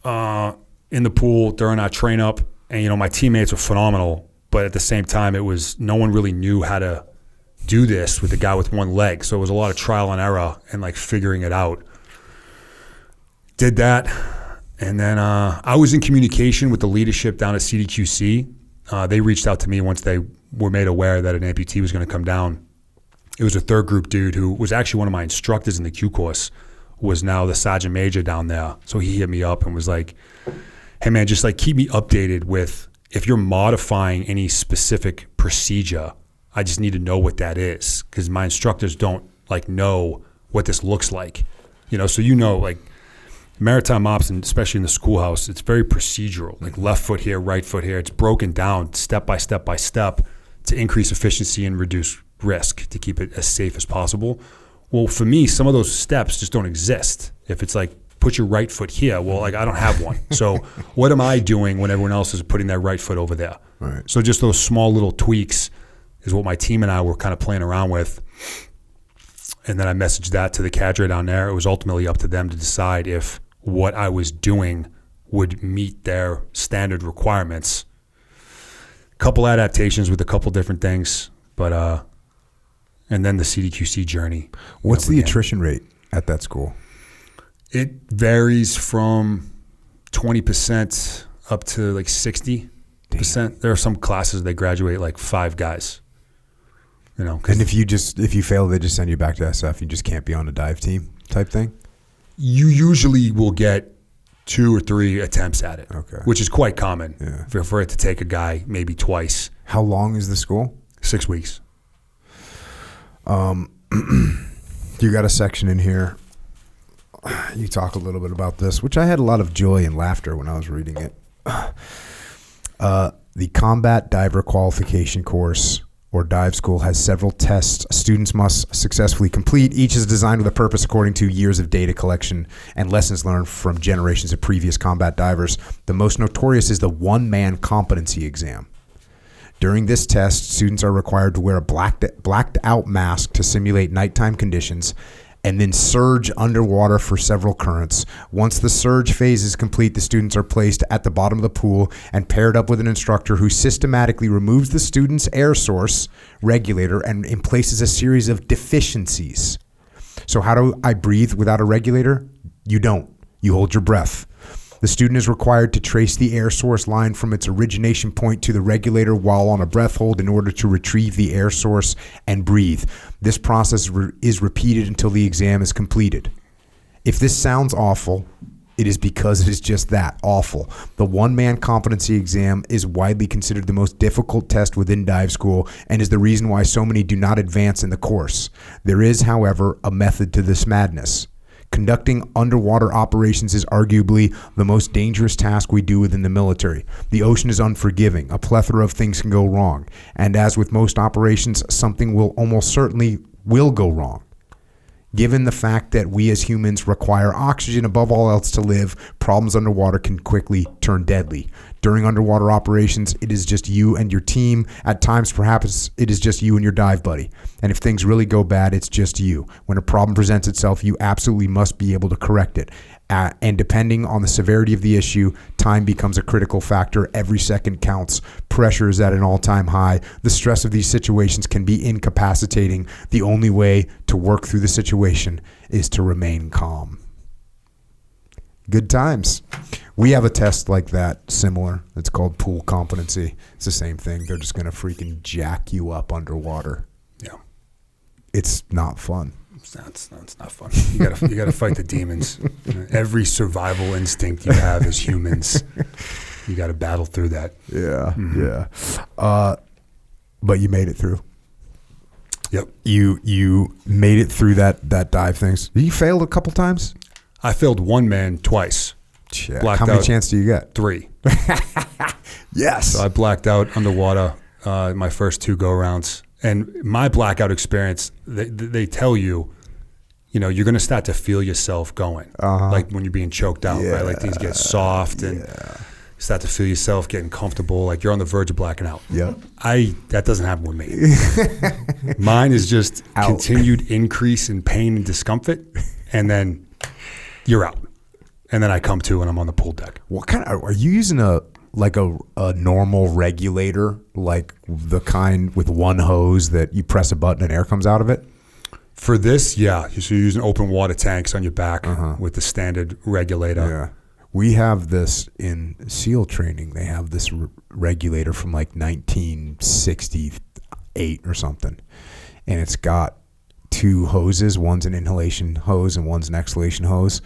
Speaker 3: in the pool during our train up. And, my teammates were phenomenal. But at the same time, no one really knew how to do this with the guy with one leg. So it was a lot of trial and error and like figuring it out. Did that. And then I was in communication with the leadership down at CDQC. They reached out to me once they were made aware that an amputee was going to come down. It was a third group dude who was actually one of my instructors in the Q course, was now the sergeant major down there. So he hit me up and was like, hey man, just like keep me updated with if you're modifying any specific procedure. I just need to know what that is, because my instructors don't like know what this looks like. So like maritime ops, and especially in the schoolhouse, it's very procedural, like left foot here, right foot here. It's broken down step by step by step to increase efficiency and reduce risk, to keep it as safe as possible. Well, for me, some of those steps just don't exist. If it's like, put your right foot here, well, like I don't have one. So what am I doing when everyone else is putting their right foot over there?
Speaker 1: Right.
Speaker 3: So just those small little tweaks is what my team and I were kind of playing around with. And then I messaged that to the cadre down there. It was ultimately up to them to decide if what I was doing would meet their standard requirements. A couple adaptations with a couple different things, but and then the CDQC journey.
Speaker 1: What's the attrition rate at that school?
Speaker 3: It varies from 20% up to like 60%. Damn. There are some classes they graduate like 5 guys. And if you fail, they just send you back to SF. You just can't be on a dive team type thing. You usually will get 2 or 3 attempts at it,
Speaker 1: okay,
Speaker 3: which is quite common for it to take a guy maybe twice.
Speaker 1: How long is the school?
Speaker 3: 6 weeks.
Speaker 1: You got a section in here. You talk a little bit about this, which I had a lot of joy and laughter when I was reading it. The Combat Diver Qualification Course, or dive school, has several tests students must successfully complete. Each is designed with a purpose according to years of data collection and lessons learned from generations of previous combat divers. The most notorious is the one-man competency exam. During this test, students are required to wear a blacked out mask to simulate nighttime conditions and then surge underwater for several currents. Once the surge phase is complete, the students are placed at the bottom of the pool and paired up with an instructor who systematically removes the student's air source regulator and places a series of deficiencies. So how do I breathe without a regulator? You don't. You hold your breath. The student is required to trace the air source line from its origination point to the regulator while on a breath hold in order to retrieve the air source and breathe. This process is repeated until the exam is completed. If this sounds awful, it is because it is just that, awful. The one-man competency exam is widely considered the most difficult test within dive school and is the reason why so many do not advance in the course. There is, however, a method to this madness. Conducting underwater operations is arguably the most dangerous task we do within the military. The ocean is unforgiving. A plethora of things can go wrong. And as with most operations, something will almost certainly go wrong. Given the fact that we as humans require oxygen above all else to live, problems underwater can quickly turn deadly. During underwater operations, it is just you and your team. At times, perhaps it is just you and your dive buddy. And if things really go bad, it's just you. When a problem presents itself, you absolutely must be able to correct it. And depending on the severity of the issue, time becomes a critical factor. Every second counts. Pressure is at an all-time high. The stress of these situations can be incapacitating. The only way to work through the situation is to remain calm. Good times. We have a test like that, similar. It's called pool competency. It's the same thing. They're just going to freaking jack you up underwater.
Speaker 3: Yeah.
Speaker 1: It's not fun.
Speaker 3: It's not fun. You gotta fight the demons. Every survival instinct you have as humans, you got to battle through that.
Speaker 1: Yeah, but you made it through.
Speaker 3: Yep.
Speaker 1: You made it through that dive things. You failed a couple times?
Speaker 3: I failed one man twice.
Speaker 1: Shit. How many chances do you get?
Speaker 3: 3.
Speaker 1: Yes.
Speaker 3: So I blacked out underwater my first 2 go-rounds. And my blackout experience, they tell you, you're going to start to feel yourself going. Like when you're being choked out, right? Like things get soft and you start to feel yourself getting comfortable. Like you're on the verge of blacking out.
Speaker 1: Yeah.
Speaker 3: That doesn't happen with me. Mine is just continued increase in pain and discomfort. And then you're out. And then I come to and I'm on the pool deck.
Speaker 1: What kind of, are you using a normal regulator, like the kind with one hose that you press a button and air comes out of it?
Speaker 3: For this, yeah. So you're using open water tanks on your back with the standard regulator.
Speaker 1: Yeah. We have this in SEAL training. They have this regulator from like 1968 or something. And it's got 2 hoses. One's an inhalation hose and one's an exhalation hose.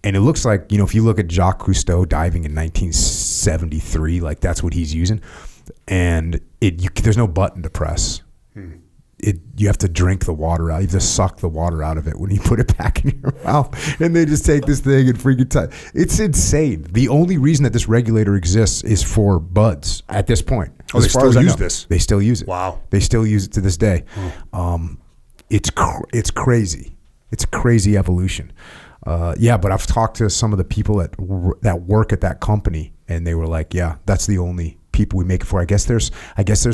Speaker 1: And it looks like, if you look at Jocko diving in 1973, like that's what he's using. And there's no button to press. You have to drink the water out. You have to suck the water out of it when you put it back in your mouth. And they just take this thing and freaking touch. It's insane. The only reason that this regulator exists is for buds at this point.
Speaker 3: Oh, they still use this?
Speaker 1: They still use it.
Speaker 3: Wow.
Speaker 1: They still use it to this day. It's crazy. It's a crazy evolution. But I've talked to some of the people that work at that company, and they were like, "Yeah, that's the only people we make it for." I guess there's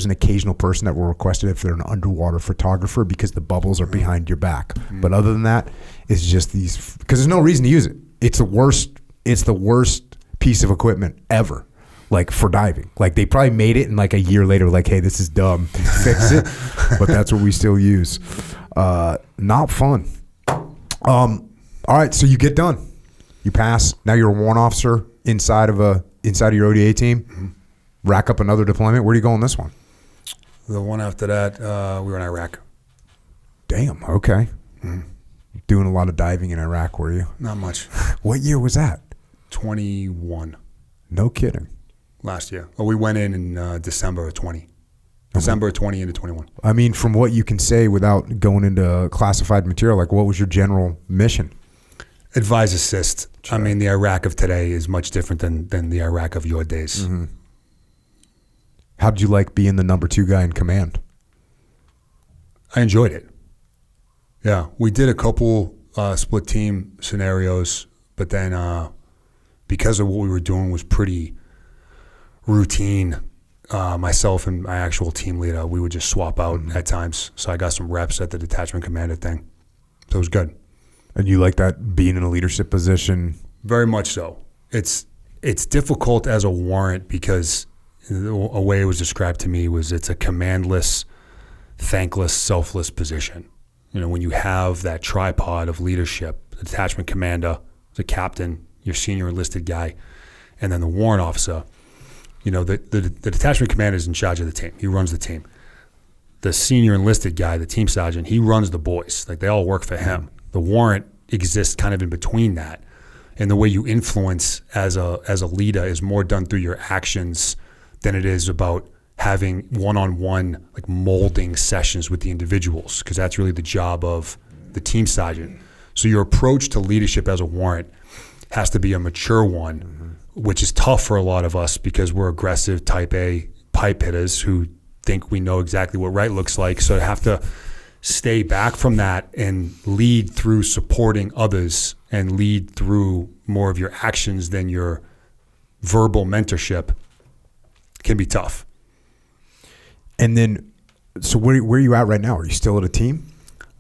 Speaker 1: an occasional person that will request it if they're an underwater photographer because the bubbles are behind your back. But other than that, it's just these, because there's no reason to use it. It's the worst piece of equipment ever. Like for diving, like they probably made it and like a year later, like, hey, this is dumb, fix it. But that's what we still use. Not fun. All right, so you get done. You pass. Now you're a warrant officer inside of your ODA team. Rack up another deployment. Where do you go on this one?
Speaker 3: The one after that, we were in Iraq.
Speaker 1: Damn. Okay. Doing a lot of diving in Iraq, were you?
Speaker 3: Not much.
Speaker 1: What year was that?
Speaker 3: 21.
Speaker 1: No kidding.
Speaker 3: Last year. Well, we went in December of 20. December of 20 into 21.
Speaker 1: I mean, from what you can say without going into classified material, like what was your general mission?
Speaker 3: Advise, assist. Sure. I mean, the Iraq of today is much different than the Iraq of your days.
Speaker 1: How did you like being the number 2 guy in command?
Speaker 3: I enjoyed it. Yeah, we did a couple split team scenarios, but then because of what we were doing was pretty routine, myself and my actual team leader, we would just swap out at times. So I got some reps at the detachment commander thing. So it was good.
Speaker 1: And you like that, being in a leadership position?
Speaker 3: Very much so. It's difficult as a warrant because a way it was described to me was it's a commandless, thankless, selfless position. When you have that tripod of leadership, the detachment commander, the captain, your senior enlisted guy, and then the warrant officer, the detachment commander is in charge of the team. He runs the team. The senior enlisted guy, the team sergeant, he runs the boys. Like they all work for him. The warrant exists kind of in between that. And the way you influence as a leader is more done through your actions than it is about having one-on-one like molding sessions with the individuals, because that's really the job of the team sergeant. So your approach to leadership as a warrant has to be a mature one, which is tough for a lot of us because we're aggressive type A pipe hitters who think we know exactly what right looks like. So to have to stay back from that and lead through supporting others and lead through more of your actions than your verbal mentorship can be tough.
Speaker 1: And then, so where are you at right now? Are you still at a team?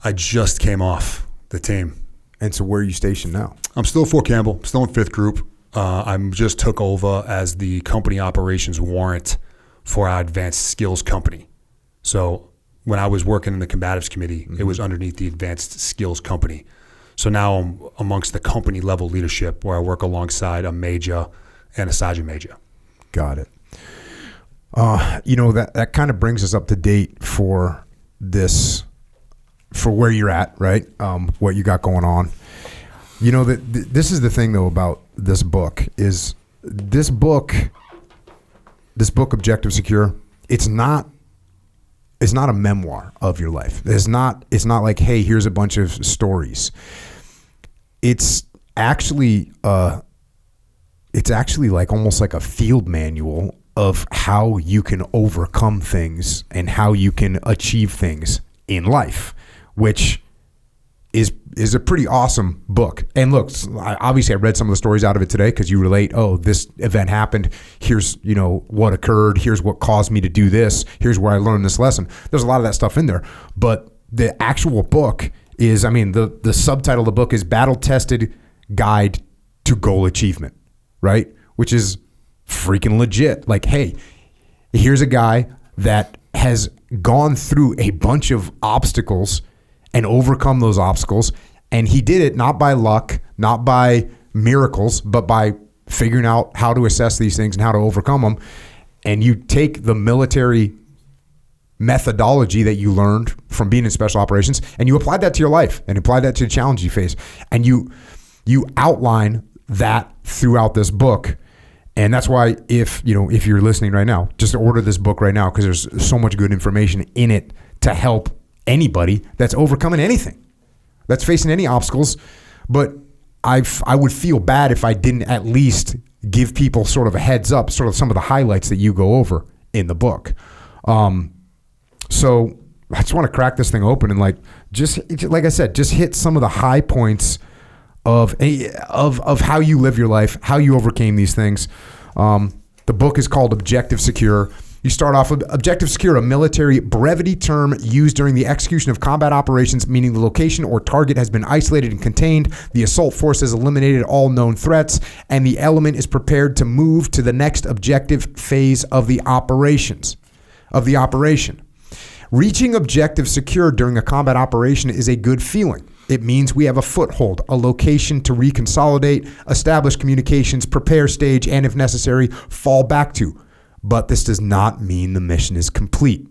Speaker 3: I just came off the team.
Speaker 1: And so where are you stationed now?
Speaker 3: I'm still Fort Campbell, still in 5th Group. I just took over as the company operations warrant for our advanced skills company. So when I was working in the combatives committee, it was underneath the advanced skills company. So now I'm amongst the company level leadership where I work alongside a major and a sergeant major.
Speaker 1: Got it. That kind of brings us up to date for this, for where you're at, right? What you got going on. This is the thing though about this book is this book, Objective Secure, it's not a memoir of your life. It's not like, hey, here's a bunch of stories. It's actually like almost like a field manual of how you can overcome things and how you can achieve things in life, which is a pretty awesome book. And look, obviously I read some of the stories out of it today because you relate, oh, this event happened. Here's, what occurred. Here's what caused me to do this. Here's where I learned this lesson. There's a lot of that stuff in there. But the actual book is, the subtitle of the book is Battle Tested Guide to Goal Achievement, right? Which is freaking legit. Like, hey, here's a guy that has gone through a bunch of obstacles and overcome those obstacles. And he did it not by luck, not by miracles, but by figuring out how to assess these things and how to overcome them. And you take the military methodology that you learned from being in special operations and you apply that to your life and apply that to the challenge you face. And you outline that throughout this book. And that's why if you're listening right now, just order this book right now because there's so much good information in it to help anybody that's overcoming anything, that's facing any obstacles. But I would feel bad if I didn't at least give people sort of a heads up, sort of some of the highlights that you go over in the book. So I just want to crack this thing open and just like I said, just hit some of the high points of how you live your life, how you overcame these things. The book is called Objective Secure. You start off with Objective Secure, a military brevity term used during the execution of combat operations, meaning the location or target has been isolated and contained, the assault force has eliminated all known threats, and the element is prepared to move to the next objective phase of the operation. Reaching Objective Secure during a combat operation is a good feeling. It means we have a foothold, a location to reconsolidate, establish communications, prepare stage, and if necessary, fall back to. But this does not mean the mission is complete.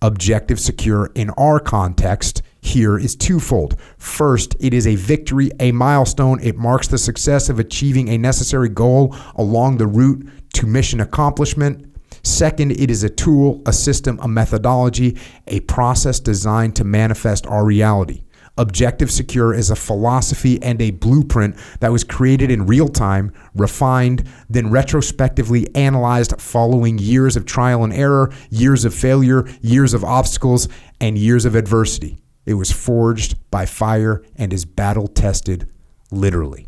Speaker 1: Objective Secure in our context here is twofold. First, it is a victory, a milestone. It marks the success of achieving a necessary goal along the route to mission accomplishment. Second, it is a tool, a system, a methodology, a process designed to manifest our reality. Objective Secure is a philosophy and a blueprint that was created in real time, refined, then retrospectively analyzed following years of trial and error, years of failure, years of obstacles, and years of adversity. It was forged by fire and is battle tested literally.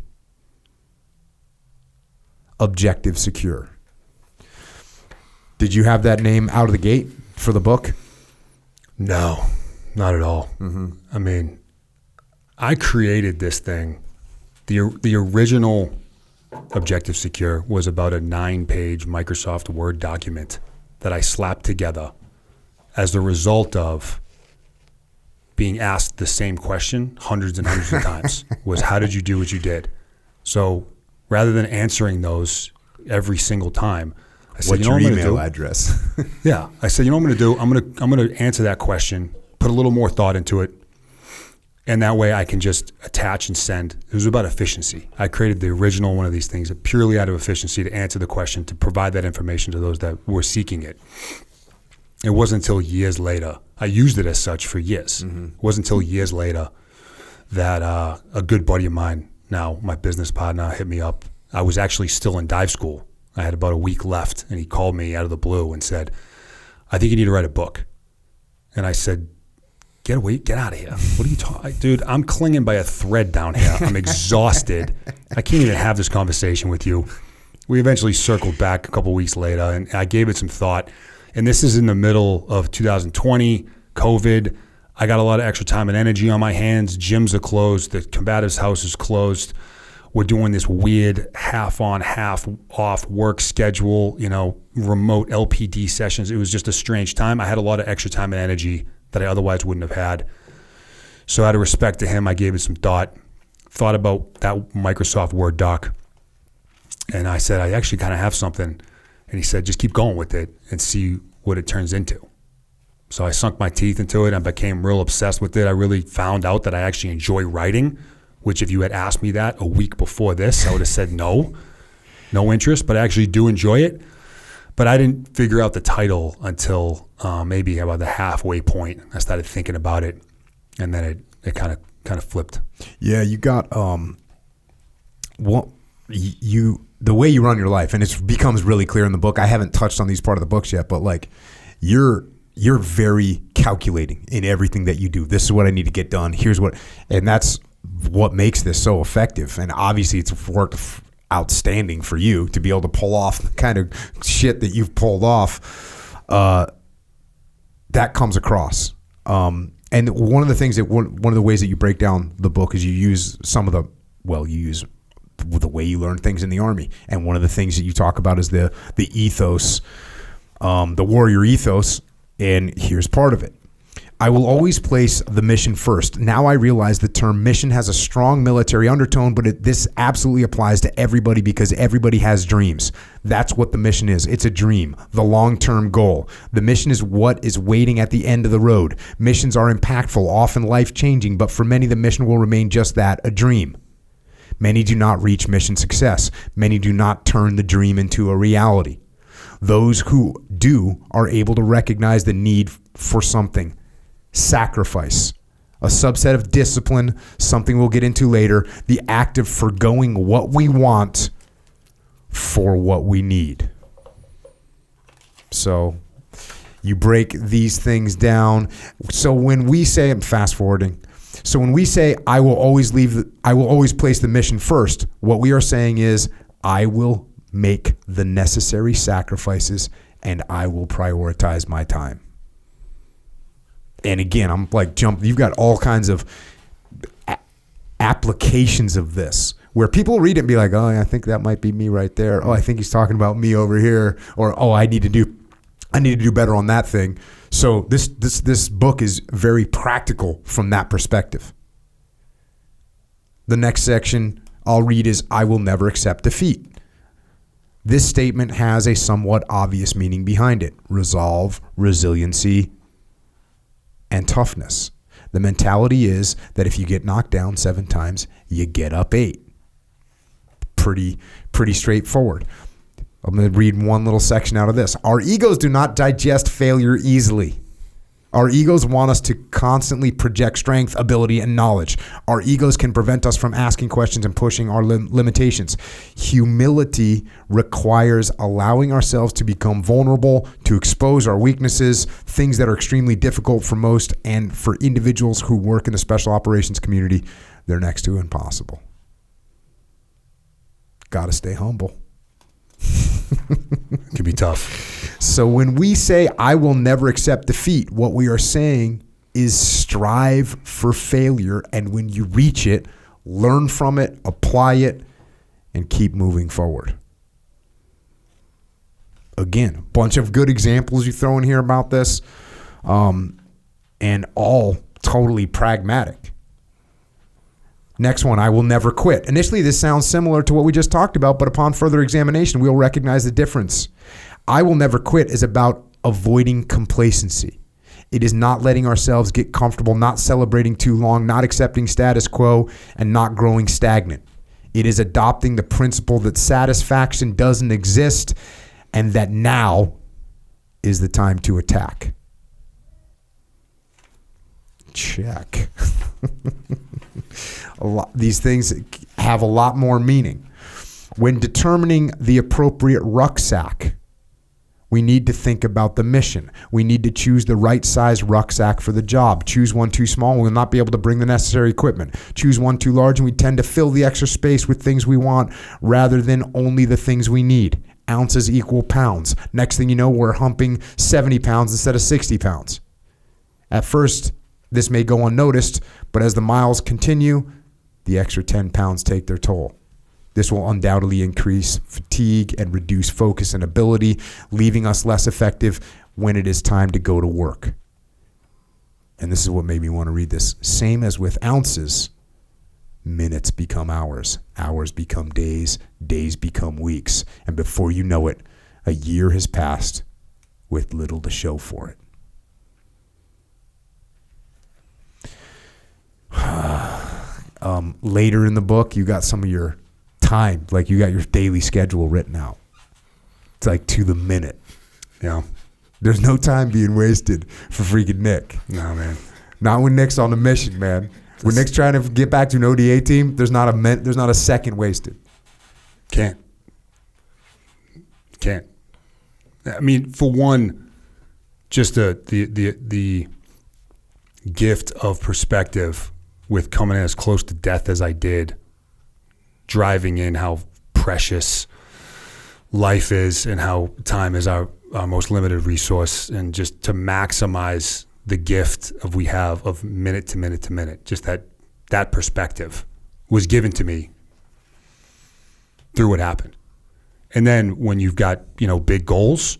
Speaker 1: Objective Secure. Did you have that name out of the gate for the book?
Speaker 3: No, not at all. I created this thing. The original Objective Secure was about a 9-page Microsoft Word document that I slapped together as the result of being asked the same question hundreds and hundreds of times, was how did you do what you did? So rather than answering those every single time, I said,
Speaker 1: what's your email address?
Speaker 3: Yeah. I said, what I'm going to do? I'm going to answer that question, put a little more thought into it, and that way I can just attach and send. It was about efficiency. I created the original one of these things purely out of efficiency to answer the question, to provide that information to those that were seeking it. It wasn't until years later. I used it as such for years. It wasn't until years later that a good buddy of mine, now my business partner, hit me up. I was actually still in dive school. I had about a week left, and he called me out of the blue and said, I think you need to write a book. And I said, get away, get out of here. What are you talking? Dude, I'm clinging by a thread down here. I'm exhausted. I can't even have this conversation with you. We eventually circled back a couple weeks later, and I gave it some thought. And this is in the middle of 2020, COVID. I got a lot of extra time and energy on my hands. Gyms are closed. The combatives house is closed. We're doing this weird half on, half off work schedule, remote LPD sessions. It was just a strange time. I had a lot of extra time and energy that I otherwise wouldn't have had. So out of respect to him, I gave it some thought about that Microsoft Word doc. And I said, I actually kind of have something. And he said, just keep going with it and see what it turns into. So I sunk my teeth into it and became real obsessed with it. I really found out that I actually enjoy writing, which if you had asked me that a week before this, I would have said no interest, but I actually do enjoy it. But I didn't figure out the title until maybe about the halfway point. I started thinking about it, and then it kind of flipped.
Speaker 1: Yeah, you got the way you run your life, and it becomes really clear in the book. I haven't touched on these part of the books yet, but like you're very calculating in everything that you do. This is what I need to get done. And that's what makes this so effective. And obviously it's worked outstanding for you to be able to pull off the kind of shit that you've pulled off. That comes across. And one of the things one of the ways that you break down the book is you use the way you learn things in the Army. And one of the things that you talk about is the ethos, the warrior ethos. And here's part of it. I will always place the mission first. Now I realize the term mission has a strong military undertone, but this absolutely applies to everybody because everybody has dreams. That's what the mission is. It's a dream, the long-term goal. The mission is what is waiting at the end of the road. Missions are impactful, often life-changing, but for many the mission will remain just that, a dream. Many do not reach mission success. Many do not turn the dream into a reality. Those who do are able to recognize the need for something. Sacrifice, a subset of discipline, something we'll get into later, the act of forgoing what we want for what we need. So you break these things down. So when we say, I'm fast forwarding, so when we say I will always place the mission first, what we are saying is I will make the necessary sacrifices and I will prioritize my time. And again, I'm like you've got all kinds of applications of this where people read it and be like, oh, I think that might be me right there. Oh, I think he's talking about me over here. Or, oh, I need to do better on that thing. So this book is very practical from that perspective. The next section I'll read is I will never accept defeat. This statement has a somewhat obvious meaning behind it. Resolve, resiliency, and toughness. The mentality is that if you get knocked down 7 times, you get up 8. Pretty straightforward. I'm going to read one little section out of this. Our egos do not digest failure easily. Our egos want us to constantly project strength, ability, and knowledge. Our egos can prevent us from asking questions and pushing our limitations. Humility requires allowing ourselves to become vulnerable, to expose our weaknesses, things that are extremely difficult for most, and for individuals who work in the special operations community, they're next to impossible. Got to stay humble.
Speaker 3: It can be tough.
Speaker 1: So when we say, I will never accept defeat, what we are saying is strive for failure. And when you reach it, learn from it, apply it, and keep moving forward. Again, a bunch of good examples you throw in here about this, and all totally pragmatic. Next one, I will never quit. Initially, this sounds similar to what we just talked about, but upon further examination, we'll recognize the difference. I will never quit is about avoiding complacency. It is not letting ourselves get comfortable, not celebrating too long, not accepting status quo, and not growing stagnant. It is adopting the principle that satisfaction doesn't exist and that now is the time to attack. Check. These things have a lot more meaning. When determining the appropriate rucksack, We need to think about the mission. We need to choose the right size rucksack for the job. Choose one too small and we'll not be able to bring the necessary equipment. Choose one too large and we tend to fill the extra space with things we want rather than only the things we need. Ounces equal pounds. Next thing you know, we're humping 70 pounds instead of 60 pounds. At first, this may go unnoticed, but as the miles continue, the extra 10 pounds take their toll. This will undoubtedly increase fatigue and reduce focus and ability, leaving us less effective when it is time to go to work. And this is what made me want to read this. Same as with ounces, minutes become hours, hours become days, days become weeks. And before you know it, a year has passed with little to show for it. Later in the book, you got some of your time, like you got your daily schedule written out. It's like to the minute.
Speaker 3: Yeah.
Speaker 1: There's no time being wasted for freaking Nick.
Speaker 3: No, man.
Speaker 1: Not when Nick's on the mission, man. When Nick's trying to get back to an ODA team, there's not a second wasted.
Speaker 3: Can't. I mean, for one, just the gift of perspective with coming in as close to death as I did, driving in how precious life is and how time is our most limited resource, and just to maximize the gift we have of minute to minute to minute. Just that perspective was given to me through what happened. And then when you've got, big goals,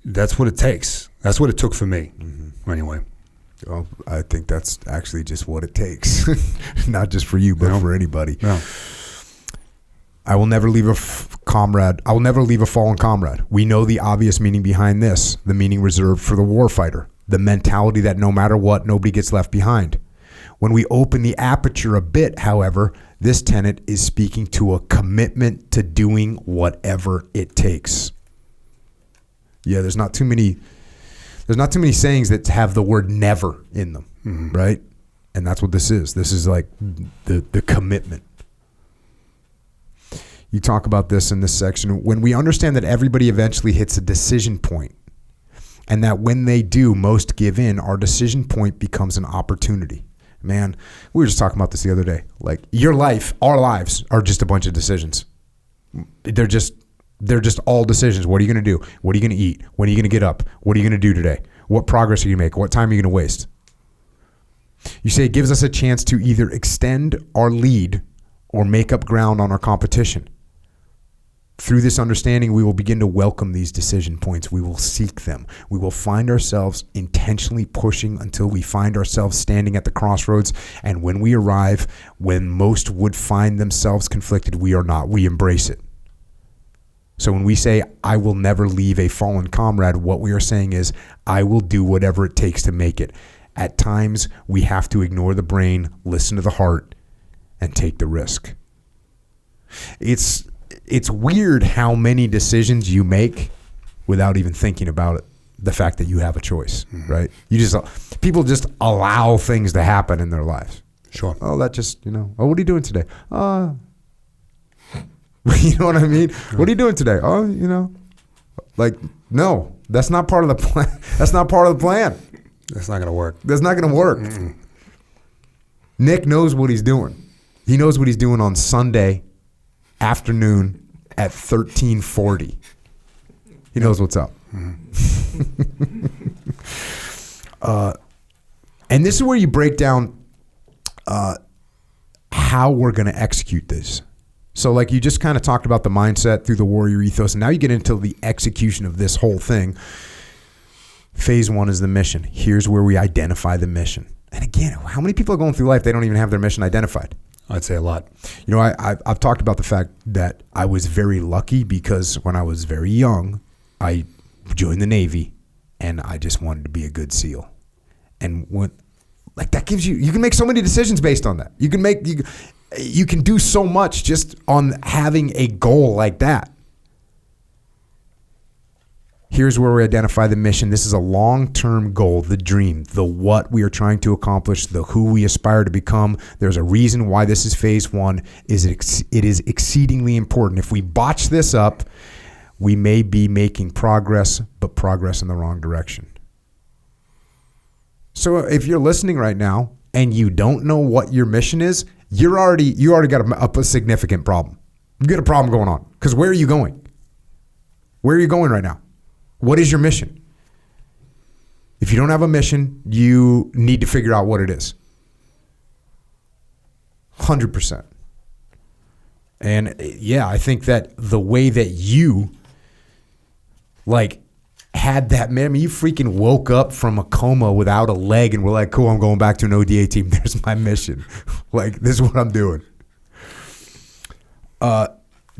Speaker 3: that's what it takes. That's what it took for me. Mm-hmm. Anyway.
Speaker 1: Well, I think that's actually just what it takes. Not just for you, but for anybody. No. I will never leave a comrade. I will never leave a fallen comrade. We know the obvious meaning behind this, the meaning reserved for the warfighter, the mentality that no matter what, nobody gets left behind. When we open the aperture a bit, however, this tenet is speaking to a commitment to doing whatever it takes. Yeah, there's not too many sayings that have the word never in them, mm-hmm. right? And that's what this is. This is like the commitment. You talk about this in this section. When we understand that everybody eventually hits a decision point, and that when they do, most give in, our decision point becomes an opportunity. Man, we were just talking about this the other day. Like your life, our lives are just a bunch of decisions. They're just all decisions. What are you going to do? What are you going to eat? When are you going to get up? What are you going to do today? What progress are you make? What time are you going to waste? You say it gives us a chance to either extend our lead or make up ground on our competition. Through this understanding, we will begin to welcome these decision points. We will seek them. We will find ourselves intentionally pushing until we find ourselves standing at the crossroads. And when we arrive, when most would find themselves conflicted, we are not. We embrace it. So when we say, I will never leave a fallen comrade, what we are saying is, I will do whatever it takes to make it. At times, we have to ignore the brain, listen to the heart, and take the risk. It's weird how many decisions you make without even thinking about it. The fact that you have a choice, mm-hmm. right? People just allow things to happen in their lives.
Speaker 3: Sure.
Speaker 1: Oh, that just, oh, what are you doing today? You know what I mean? What are you doing today? Oh, no, that's not part of the plan. That's not part of the plan.
Speaker 3: That's not going to work.
Speaker 1: That's not going to work. Mm-mm. Nick knows what he's doing. He knows what he's doing on Sunday afternoon at 13:40. He knows what's up. Mm-hmm. And this is where you break down how we're going to execute this. So like you just kind of talked about the mindset through the Warrior Ethos, and now you get into the execution of this whole thing. Phase 1 is the mission. Here's where we identify the mission. And again, how many people are going through life, they don't even have their mission identified?
Speaker 3: I'd say a lot.
Speaker 1: I've talked about the fact that I was very lucky because when I was very young, I joined the Navy and I just wanted to be a good SEAL. And that gives you can make so many decisions based on that. You can do so much just on having a goal like that. Here's where we identify the mission. This is a long-term goal, the dream, the what we are trying to accomplish, the who we aspire to become. There's a reason why this is phase 1. It is exceedingly important. If we botch this up, we may be making progress, but progress in the wrong direction. So if you're listening right now and you don't know what your mission is, you already got a significant problem. You got a problem going on. Because where are you going? Where are you going right now? What is your mission? If you don't have a mission, you need to figure out what it is. 100%. And yeah, I think that the way that you had that, man, I mean, you freaking woke up from a coma without a leg and were like, cool, I'm going back to an ODA team. There's my mission. This is what I'm doing.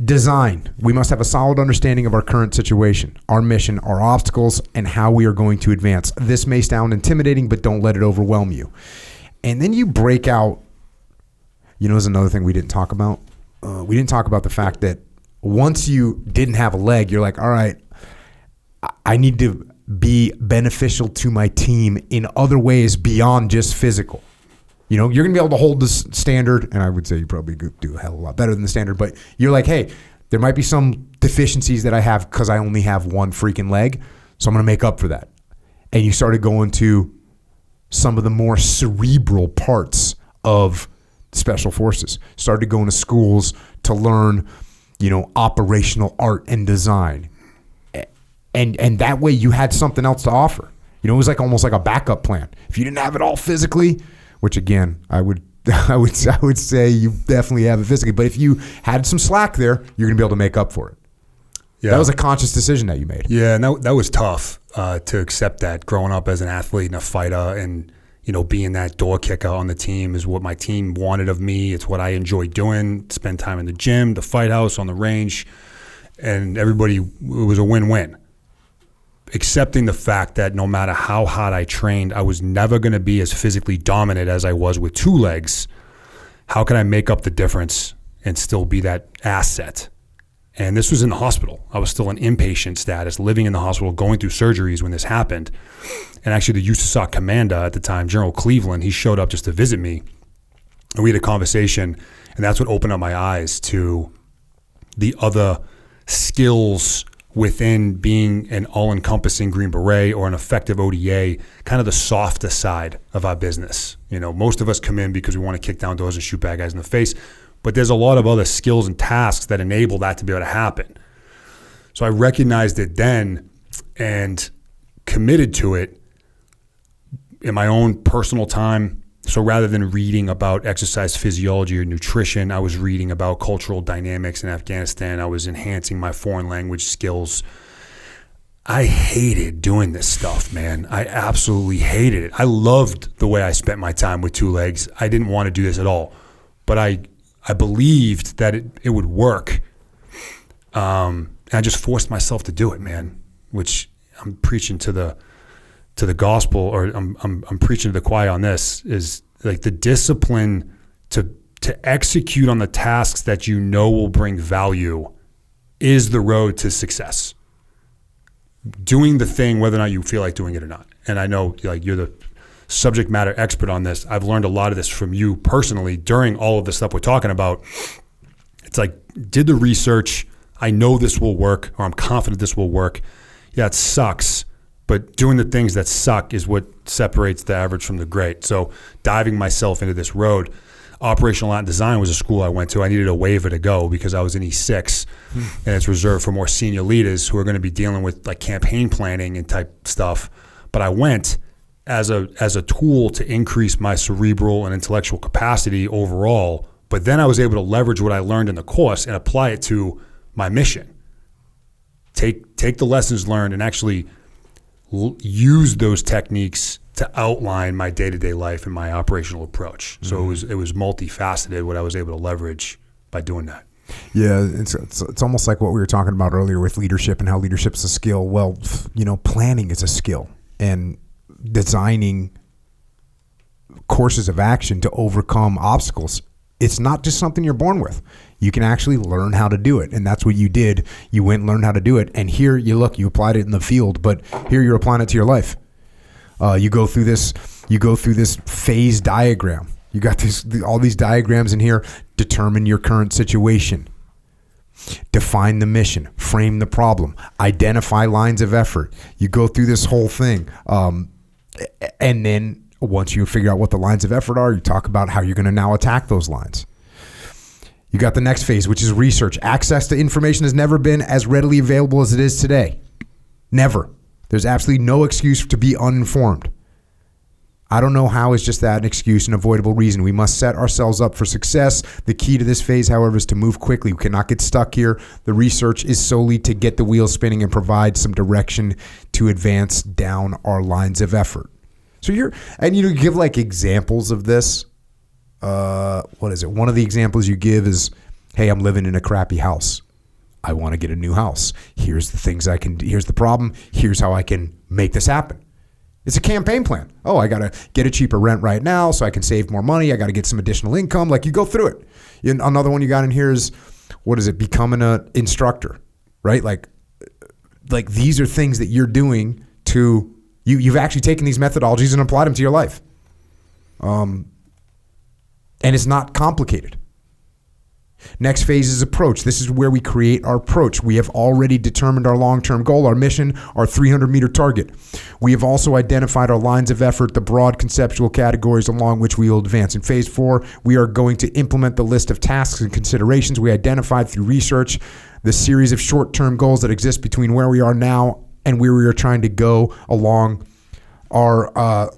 Speaker 1: Design. We must have a solid understanding of our current situation, our mission, our obstacles, and how we are going to advance. This may sound intimidating, but don't let it overwhelm you. And then you break out, there's another thing we didn't talk about. We didn't talk about the fact that once you didn't have a leg, you're like, all right, I need to be beneficial to my team in other ways beyond just physical. You're going to be able to hold this standard, and I would say you probably do a hell of a lot better than the standard, but you're like, hey, there might be some deficiencies that I have because I only have one freaking leg, so I'm going to make up for that. And you started going to some of the more cerebral parts of special forces. Started going to schools to learn, operational art and design. And that way you had something else to offer. It was almost like a backup plan. If you didn't have it all physically, which again, I would say you definitely have it physically, but if you had some slack there, you're going to be able to make up for it. Yeah. That was a conscious decision that you made.
Speaker 3: Yeah, and that was tough to accept that. Growing up as an athlete and a fighter and, being that door kicker on the team is what my team wanted of me. It's what I enjoy doing, spend time in the gym, the fight house, on the range, and it was a win-win. Accepting the fact that no matter how hard I trained, I was never going to be as physically dominant as I was with two legs. How can I make up the difference and still be that asset? And this was in the hospital. I was still in inpatient status, living in the hospital, going through surgeries when this happened. And actually the USASOC commander at the time, General Cleveland, he showed up just to visit me. And we had a conversation, and that's what opened up my eyes to the other skills within being an all-encompassing Green Beret or an effective ODA, kind of the softer side of our business. Most of us come in because we want to kick down doors and shoot bad guys in the face, but there's a lot of other skills and tasks that enable that to be able to happen. So I recognized it then and committed to it in my own personal time. So rather than reading about exercise physiology or nutrition, I was reading about cultural dynamics in Afghanistan. I was enhancing my foreign language skills. I hated doing this stuff, man. I absolutely hated it. I loved the way I spent my time with two legs. I didn't want to do this at all. But I believed that it would work. And I just forced myself to do it, man, which I'm preaching to the gospel, or I'm preaching to the choir on this, is like the discipline to execute on the tasks that will bring value is the road to success. Doing the thing, whether or not you feel like doing it or not. And I know you're the subject matter expert on this. I've learned a lot of this from you personally during all of the stuff we're talking about. It's did the research. I know this will work, or I'm confident this will work. Yeah, it sucks. But doing the things that suck is what separates the average from the great. So diving myself into this road, operational art and design was a school I went to. I needed a waiver to go because I was in E6, and it's reserved for more senior leaders who are going to be dealing with campaign planning and type stuff. But I went as a tool to increase my cerebral and intellectual capacity overall. But then I was able to leverage what I learned in the course and apply it to my mission. Take the lessons learned and actually use those techniques to outline my day-to-day life and my operational approach. So it was multifaceted what I was able to leverage by doing that.
Speaker 1: Yeah, it's almost like what we were talking about earlier with leadership and how leadership's a skill. Well, planning is a skill, and designing courses of action to overcome obstacles. It's not just something you're born with. You can actually learn how to do it. And that's what you did. You went and learned how to do it. And here you applied it in the field, but here you're applying it to your life. You go through this phase diagram. You got all these diagrams in here, determine your current situation. Define the mission, frame the problem, identify lines of effort. You go through this whole thing. And then once you figure out what the lines of effort are, you talk about how you're going to now attack those lines. You got the next phase, which is research. Access to information has never been as readily available as it is today. Never. There's absolutely no excuse to be uninformed. I don't know how is just that an excuse, an avoidable reason. We must set ourselves up for success. The key to this phase, however, is to move quickly. We cannot get stuck here. The research is solely to get the wheels spinning and provide some direction to advance down our lines of effort. So you give like examples of this. What is it? One of the examples you give is, hey, I'm living in a crappy house. I want to get a new house. Here's the things here's the problem. Here's how I can make this happen. It's a campaign plan. Oh, I got to get a cheaper rent right now so I can save more money. I got to get some additional income. Like, you go through it. Another one you got in here is, what is it? Becoming an instructor, right? Like these are things that you're doing to, you've actually taken these methodologies and applied them to your life. And it's not complicated. Next phase is approach. This is where we create our approach. We have already determined our long-term goal, our mission, our 300-meter target. We have also identified our lines of effort, the broad conceptual categories along which we will advance. In phase 4, we are going to implement the list of tasks and considerations we identified through research, the series of short-term goals that exist between where we are now and where we are trying to go along our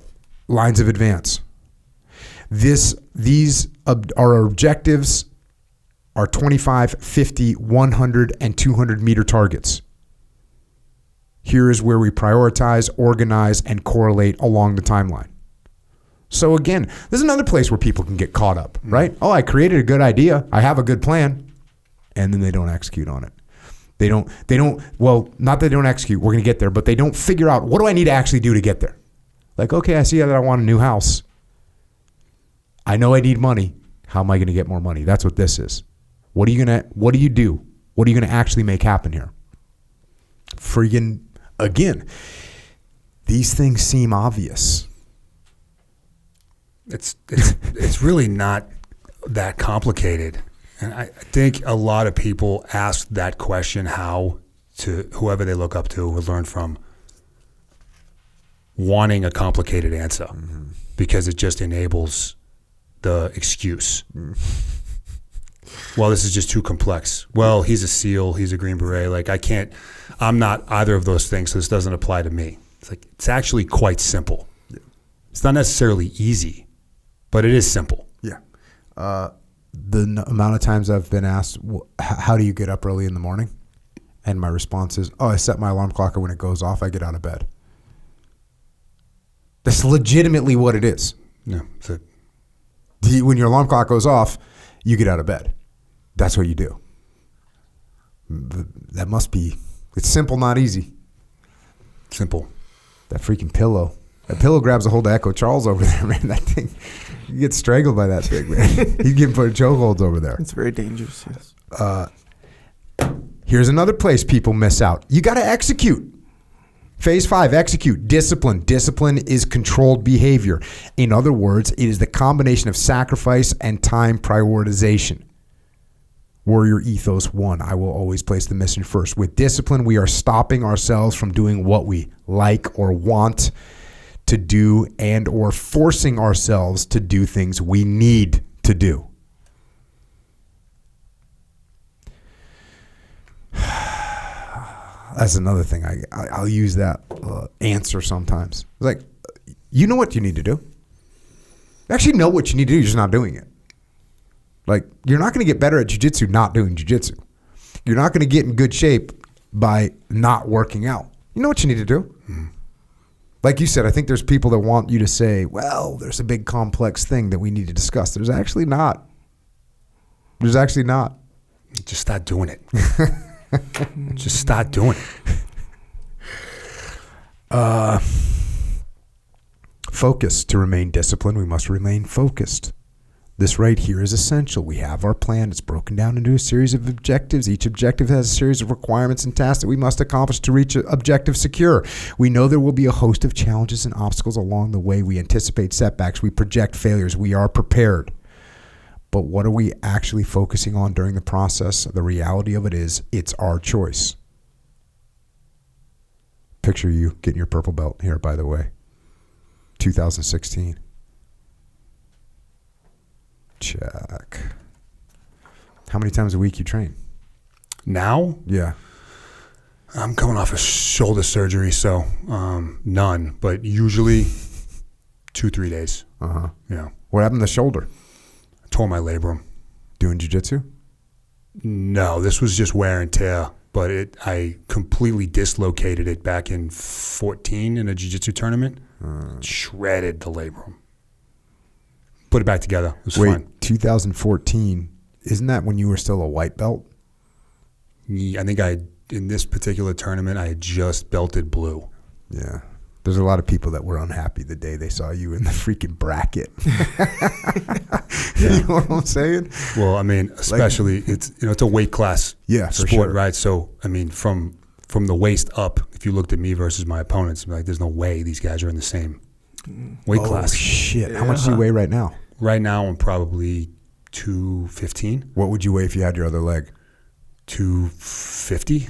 Speaker 1: lines of advance. These are our objectives. Are 25, 50, 100, and 200 meter targets. Here is where we prioritize, organize, and correlate along the timeline. So again, there's another place where people can get caught up, right? Oh, I created a good idea. I have a good plan. And then they don't execute on it. They don't, well, not that they don't execute, we're going to get there, but they don't figure out, what do I need to actually do to get there? Like, okay, I see that I want a new house. I know I need money. How am I going to get more money? That's what this is. What do you do? What are you going to actually make happen here? Friggin', again, these things seem obvious.
Speaker 3: It's really not that complicated. And I think a lot of people ask that question how to whoever they look up to or learn from, wanting a complicated answer because it just enables the excuse. Well, this is just too complex. Well, he's a SEAL, he's a Green Beret. Like, I'm not either of those things, so this doesn't apply to me. It's like, it's actually quite simple. Yeah. It's not necessarily easy, but it is simple.
Speaker 1: Yeah. The amount of times I've been asked, how do you get up early in the morning? And my response is, I set my alarm clock, and when it goes off, I get out of bed. That's legitimately what it is.
Speaker 3: Yeah. So
Speaker 1: when your alarm clock goes off, you get out of bed. That's what you do. That must be, it's simple, not easy.
Speaker 3: Simple.
Speaker 1: That freaking pillow. That pillow grabs a hold of Echo Charles over there, man. That thing, you get strangled by that thing, man. He's getting put in chokeholds over there.
Speaker 2: It's very dangerous, yes.
Speaker 1: Here's another place people miss out. You got to execute. Phase 5, execute. Discipline. Discipline is controlled behavior. In other words, it is the combination of sacrifice and time prioritization. Warrior Ethos 1, I will always place the mission first. With discipline, we are stopping ourselves from doing what we like or want to do and or forcing ourselves to do things we need to do. That's another thing. I'll use that answer sometimes. It's like, you know what you need to do. You actually know what you need to do. You're just not doing it. Like, you're not going to get better at jiu-jitsu not doing jiu-jitsu. You're not going to get in good shape by not working out. You know what you need to do. Mm-hmm. Like you said, I think there's people that want you to say, well, there's a big complex thing that we need to discuss. There's actually not. There's actually not.
Speaker 3: Just start doing it. Just start doing it.
Speaker 1: Focus. To remain disciplined, we must remain focused. This right here is essential. We have our plan. It's broken down into a series of objectives. Each objective has a series of requirements and tasks that we must accomplish to reach objective secure. We know there will be a host of challenges and obstacles along the way. We anticipate setbacks. We project failures. We are prepared. But what are we actually focusing on during the process? The reality of it is it's our choice. Picture you getting your purple belt here, by the way. 2016. Check. How many times a week you train?
Speaker 3: Now?
Speaker 1: Yeah.
Speaker 3: I'm coming off a shoulder surgery, so none. But usually 2-3 days.
Speaker 1: Uh-huh.
Speaker 3: Yeah.
Speaker 1: What happened to the shoulder?
Speaker 3: I tore my labrum.
Speaker 1: Doing jiu-jitsu?
Speaker 3: No, this was just wear and tear. But I completely dislocated it back in 2014 in a jiu-jitsu tournament. Shredded the labrum. Put it back together. It was fine.
Speaker 1: 2014, isn't that when you were still a white belt?
Speaker 3: I think in this particular tournament, I had just belted blue.
Speaker 1: Yeah. There's a lot of people that were unhappy the day they saw you in the freaking bracket. You know what I'm saying?
Speaker 3: Well, I mean, especially it's a weight class sport,
Speaker 1: sure.
Speaker 3: right? So, I mean, from the waist up, if you looked at me versus my opponents, like there's no way these guys are in the same weight class.
Speaker 1: Oh shit! How much do you weigh right now?
Speaker 3: Right now, I'm probably 215.
Speaker 1: What would you weigh if you had your other leg?
Speaker 3: 250.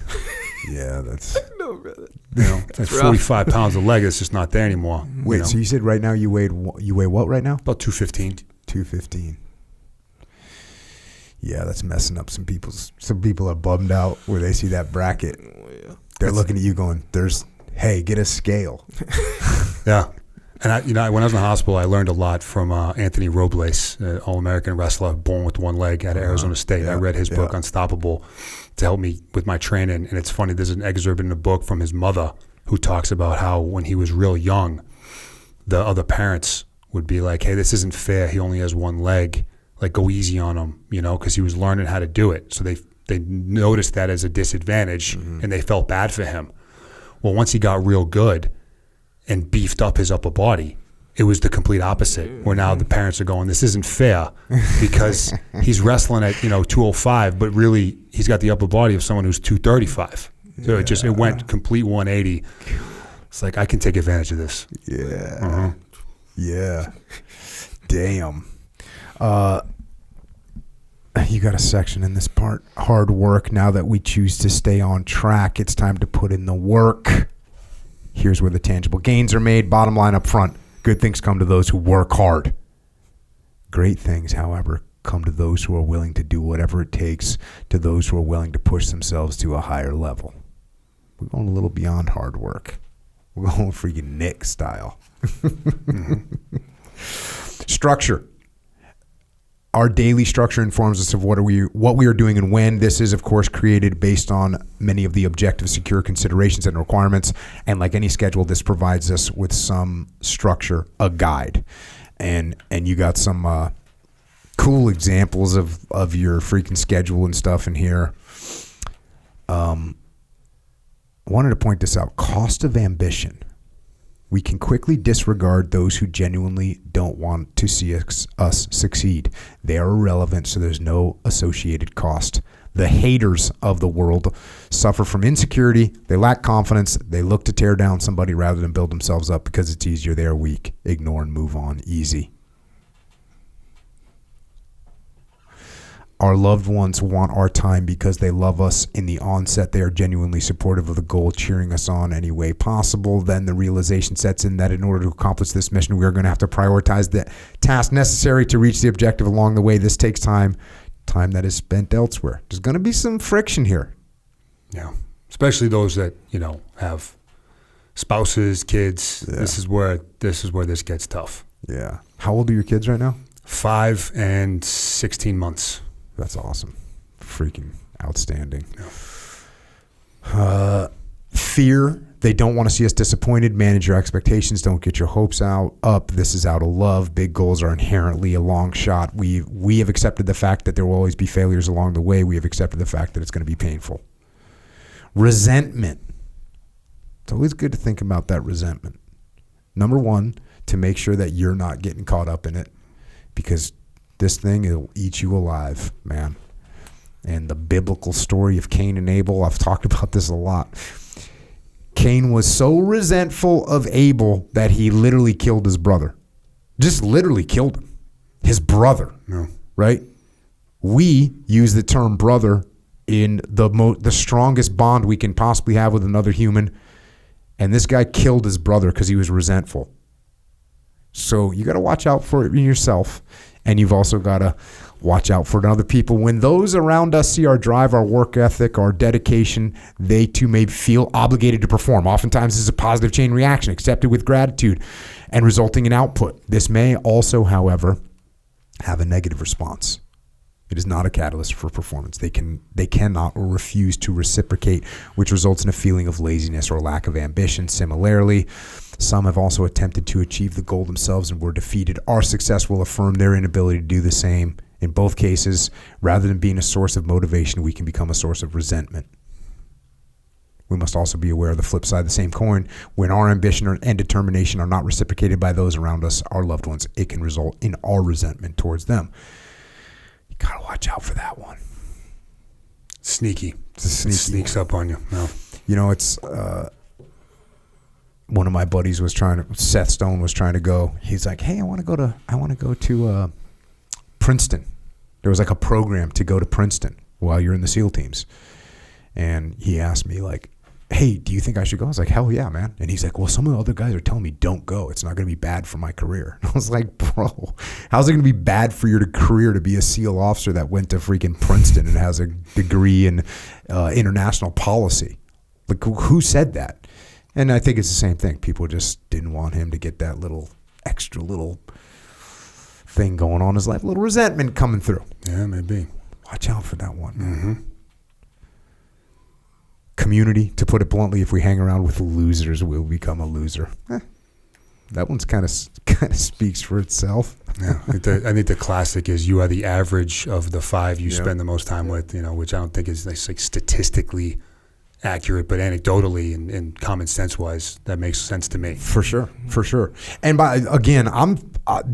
Speaker 1: Yeah, that's
Speaker 2: No, brother.
Speaker 3: That's 45 pounds of leg. It's just not there anymore.
Speaker 1: Wait, so you said right now you weigh what right now?
Speaker 3: About 215.
Speaker 1: 215. Yeah, that's messing up some people are bummed out where they see that bracket.
Speaker 2: Oh, yeah.
Speaker 1: They're looking at you going, hey, get a scale.
Speaker 3: Yeah. And when I was in the hospital, I learned a lot from Anthony Robles, an All-American wrestler, born with one leg out of Arizona State. I read his book, Unstoppable, to help me with my training. And it's funny, there's an excerpt in the book from his mother who talks about how when he was real young, the other parents would be like, hey, this isn't fair. He only has one leg. Like, go easy on him, because he was learning how to do it. So they noticed that as a disadvantage, and they felt bad for him. Well, once he got real good and beefed up his upper body, it was the complete opposite, where now the parents are going, this isn't fair because he's wrestling at 205, but really he's got the upper body of someone who's 235. So it went complete 180. It's like, I can take advantage of this.
Speaker 1: Yeah. Yeah. Damn. You got a section in this part. Hard work. Now that we choose to stay on track, it's time to put in the work. Here's where the tangible gains are made. Bottom line up front. Good things come to those who work hard. Great things, however, come to those who are willing to do whatever it takes, to those who are willing to push themselves to a higher level. We're going a little beyond hard work. We're going freaking Nick style. Structure. Our daily structure informs us of what we are doing and when. This is, of course, created based on many of the objective, secure considerations and requirements. And like any schedule, this provides us with some structure, a guide. And you got some cool examples of your freaking schedule and stuff in here. I wanted to point this out. Cost of ambition. We can quickly disregard those who genuinely don't want to see us succeed. They are irrelevant, so there's no associated cost. The haters of the world suffer from insecurity. They lack confidence. They look to tear down somebody rather than build themselves up because it's easier. They are weak. Ignore and move on. Easy. Our loved ones want our time because they love us. In the onset, they are genuinely supportive of the goal, cheering us on any way possible. Then the realization sets in that in order to accomplish this mission, we are going to have to prioritize the task necessary to reach the objective along the way. This takes time that is spent elsewhere. There's going to be some friction here.
Speaker 3: Yeah, especially those that have spouses, kids. Yeah. This is where this gets tough.
Speaker 1: Yeah. How old are your kids right now?
Speaker 3: 5 and 16 months.
Speaker 1: That's awesome. Freaking outstanding. Yeah. Fear. They don't want to see us disappointed. Manage your expectations. Don't get your hopes up. This is out of love. Big goals are inherently a long shot. We have accepted the fact that there will always be failures along the way. We have accepted the fact that it's going to be painful. Resentment. It's always good to think about that resentment. Number one, to make sure that you're not getting caught up in it, because this thing, it'll eat you alive, man. And the biblical story of Cain and Abel, I've talked about this a lot. Cain was so resentful of Abel that he literally killed his brother. Just literally killed him. His brother, right? We use the term brother in the strongest bond we can possibly have with another human. And this guy killed his brother because he was resentful. So you got to watch out for it in yourself. And you've also got to watch out for other people. When those around us see our drive, our work ethic, our dedication, they too may feel obligated to perform. Oftentimes this is a positive chain reaction, accepted with gratitude and resulting in output. This may also, however, have a negative response. It is not a catalyst for performance. They cannot or refuse to reciprocate, which results in a feeling of laziness or lack of ambition. Similarly, some have also attempted to achieve the goal themselves and were defeated. Our success will affirm their inability to do the same. In both cases, rather than being a source of motivation, we can become a source of resentment. We must also be aware of the flip side of the same coin. When our ambition and determination are not reciprocated by those around us, our loved ones, it can result in our resentment towards them. You gotta watch out for that one.
Speaker 3: Sneaky.
Speaker 1: It's a sneaky
Speaker 3: Sneaks
Speaker 1: one.
Speaker 3: up on you. No.
Speaker 1: You know, it's one of my buddies was Seth Stone was trying to go. He's like, hey, I want to go to Princeton. There was like a program to go to Princeton while you're in the SEAL teams. And he asked me like, hey, do you think I should go? I was like, hell yeah, man. And he's like, well, some of the other guys are telling me don't go. It's not going to be bad for my career. And I was like, bro, how's it going to be bad for your career to be a SEAL officer that went to freaking Princeton and has a degree in international policy? Like, who said that? And I think it's the same thing. People just didn't want him to get that extra little thing going on in his life, a little resentment coming through.
Speaker 3: Yeah, maybe.
Speaker 1: Watch out for that one. Mm-hmm. Community, to put it bluntly, if we hang around with losers, we'll become a loser. That one's kind of speaks for itself.
Speaker 3: Yeah, I think the classic is you are the average of the five you spend the most time with, which I don't think is like statistically accurate, but anecdotally and common sense wise, that makes sense to me.
Speaker 1: For sure. And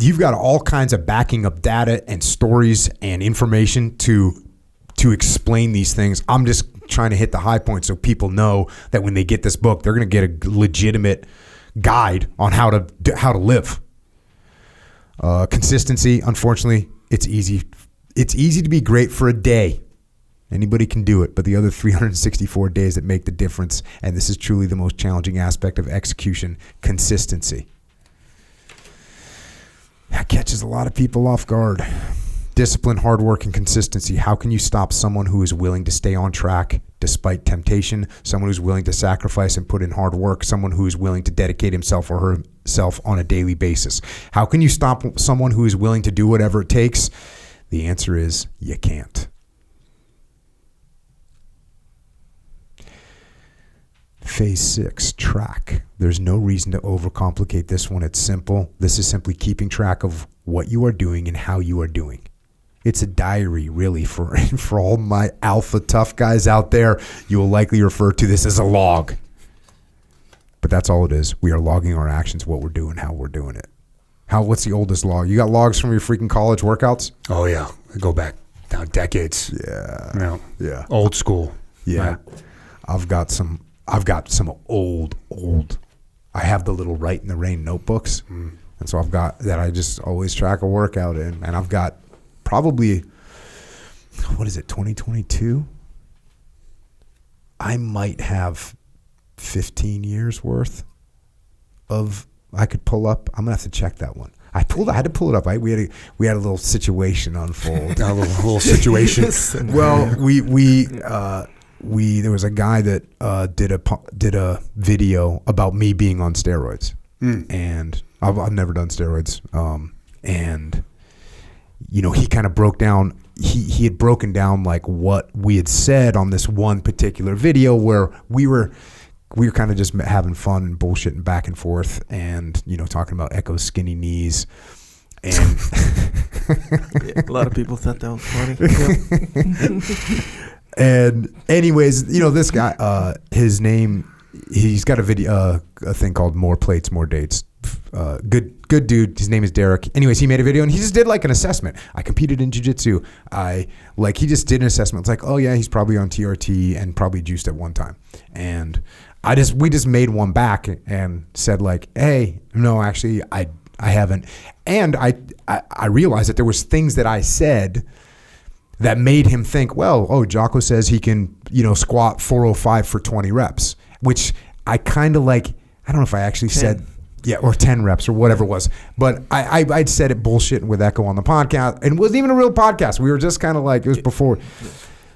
Speaker 1: you've got all kinds of backing up data and stories and information to explain these things. I'm just trying to hit the high points so people know that when they get this book, they're going to get a legitimate guide on how to live. Consistency, unfortunately, it's easy to be great for a day. Anybody can do it, but the other 364 days that make the difference, and this is truly the most challenging aspect of execution, consistency. That catches a lot of people off guard. Discipline, hard work, and consistency. How can you stop someone who is willing to stay on track despite temptation, someone who's willing to sacrifice and put in hard work, someone who is willing to dedicate himself or herself on a daily basis? How can you stop someone who is willing to do whatever it takes? The answer is you can't. Phase 6, track. There's no reason to overcomplicate this one. It's simple. This is simply keeping track of what you are doing and how you are doing. It's a diary, really, for all my alpha tough guys out there. You will likely refer to this as a log. But that's all it is. We are logging our actions, what we're doing, how we're doing it. What's the oldest log? You got logs from your freaking college workouts?
Speaker 3: Oh, yeah. They go back down decades.
Speaker 1: Yeah.
Speaker 3: Yeah. Old school.
Speaker 1: Yeah.
Speaker 3: Right.
Speaker 1: I've got some old. I have the little Write in the Rain notebooks. And so I've got that I just always track a workout in. And I've got probably, 2022? I might have 15 years worth of, I could pull up. I'm going to have to check that one. I had to pull it up. We had a little situation unfold.
Speaker 3: A little situation.
Speaker 1: Well, there was a guy that did a video about me being on steroids, and I've never done steroids. And he kind of broke down. He had broken down like what we had said on this one particular video where we were kind of just having fun and bullshitting back and forth, and talking about Echo's skinny knees. And
Speaker 2: a lot of people thought that was funny.
Speaker 1: And anyways, this guy, his name, he's got a video, a thing called More Plates, More Dates. Good dude. His name is Derek. Anyways, he made a video and he just did like an assessment. I competed in jiu-jitsu. He just did an assessment. It's like, oh yeah, he's probably on TRT and probably juiced at one time. And we just made one back and said like, hey, no, actually I haven't. And I realized that there was things that I said that made him think, well, Jocko says he can, squat 405 for 20 reps, which I kind of like. I don't know if I actually
Speaker 2: 10.
Speaker 1: said, or 10 reps or whatever it was, but I'd said it bullshitting with Echo on the podcast, and it wasn't even a real podcast. We were just kind of like, it was before.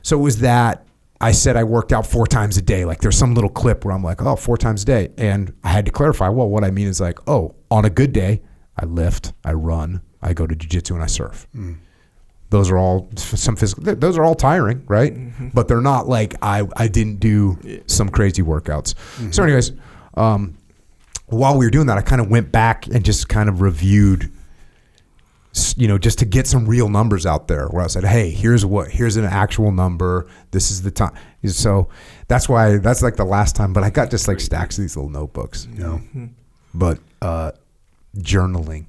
Speaker 1: So it was that I said I worked out 4 times a day. Like there's some little clip where I'm like, 4 times a day. And I had to clarify, well, what I mean is like, on a good day, I lift, I run, I go to jiu-jitsu, and I surf. Those are all some physical, those are all tiring, right? Mm-hmm. But they're not like I didn't do some crazy workouts. Mm-hmm. So anyways, while we were doing that, I kind of went back and just kind of reviewed, just to get some real numbers out there where I said, hey, here's an actual number. This is the time. So that's like the last time, but I got just like stacks of these little notebooks, but journaling.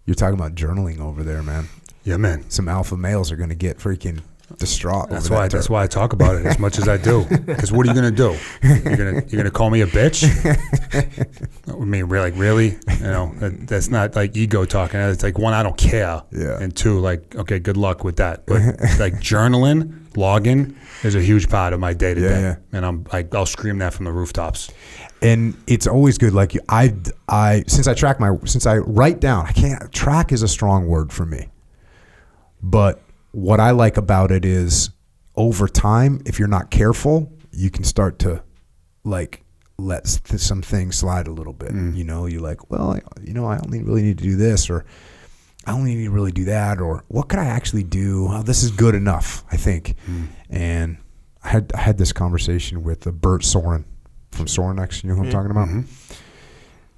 Speaker 1: You're talking about journaling over there, man.
Speaker 3: Yeah, man.
Speaker 1: Some alpha males are going to get freaking distraught.
Speaker 3: That's why I talk about it as much as I do. Because what are you gonna do? You're gonna call me a bitch? I mean, really? That's not like ego talking. It's like, one, I don't care.
Speaker 1: Yeah.
Speaker 3: And 2, like, okay, good luck with that. But like journaling, logging is a huge part of my day to day.
Speaker 1: Yeah.
Speaker 3: And I'll scream that from the rooftops.
Speaker 1: And it's always good. Like since I write down, track is a strong word for me, but what I like about it is over time, if you're not careful, you can start to like let some things slide a little bit. You're like, well, I only really need to do this, or I only need to really do that, or what could I actually do? Oh, this is good enough, I think. And I had this conversation with Bert Soren from Sorenex. You know who I'm talking about? And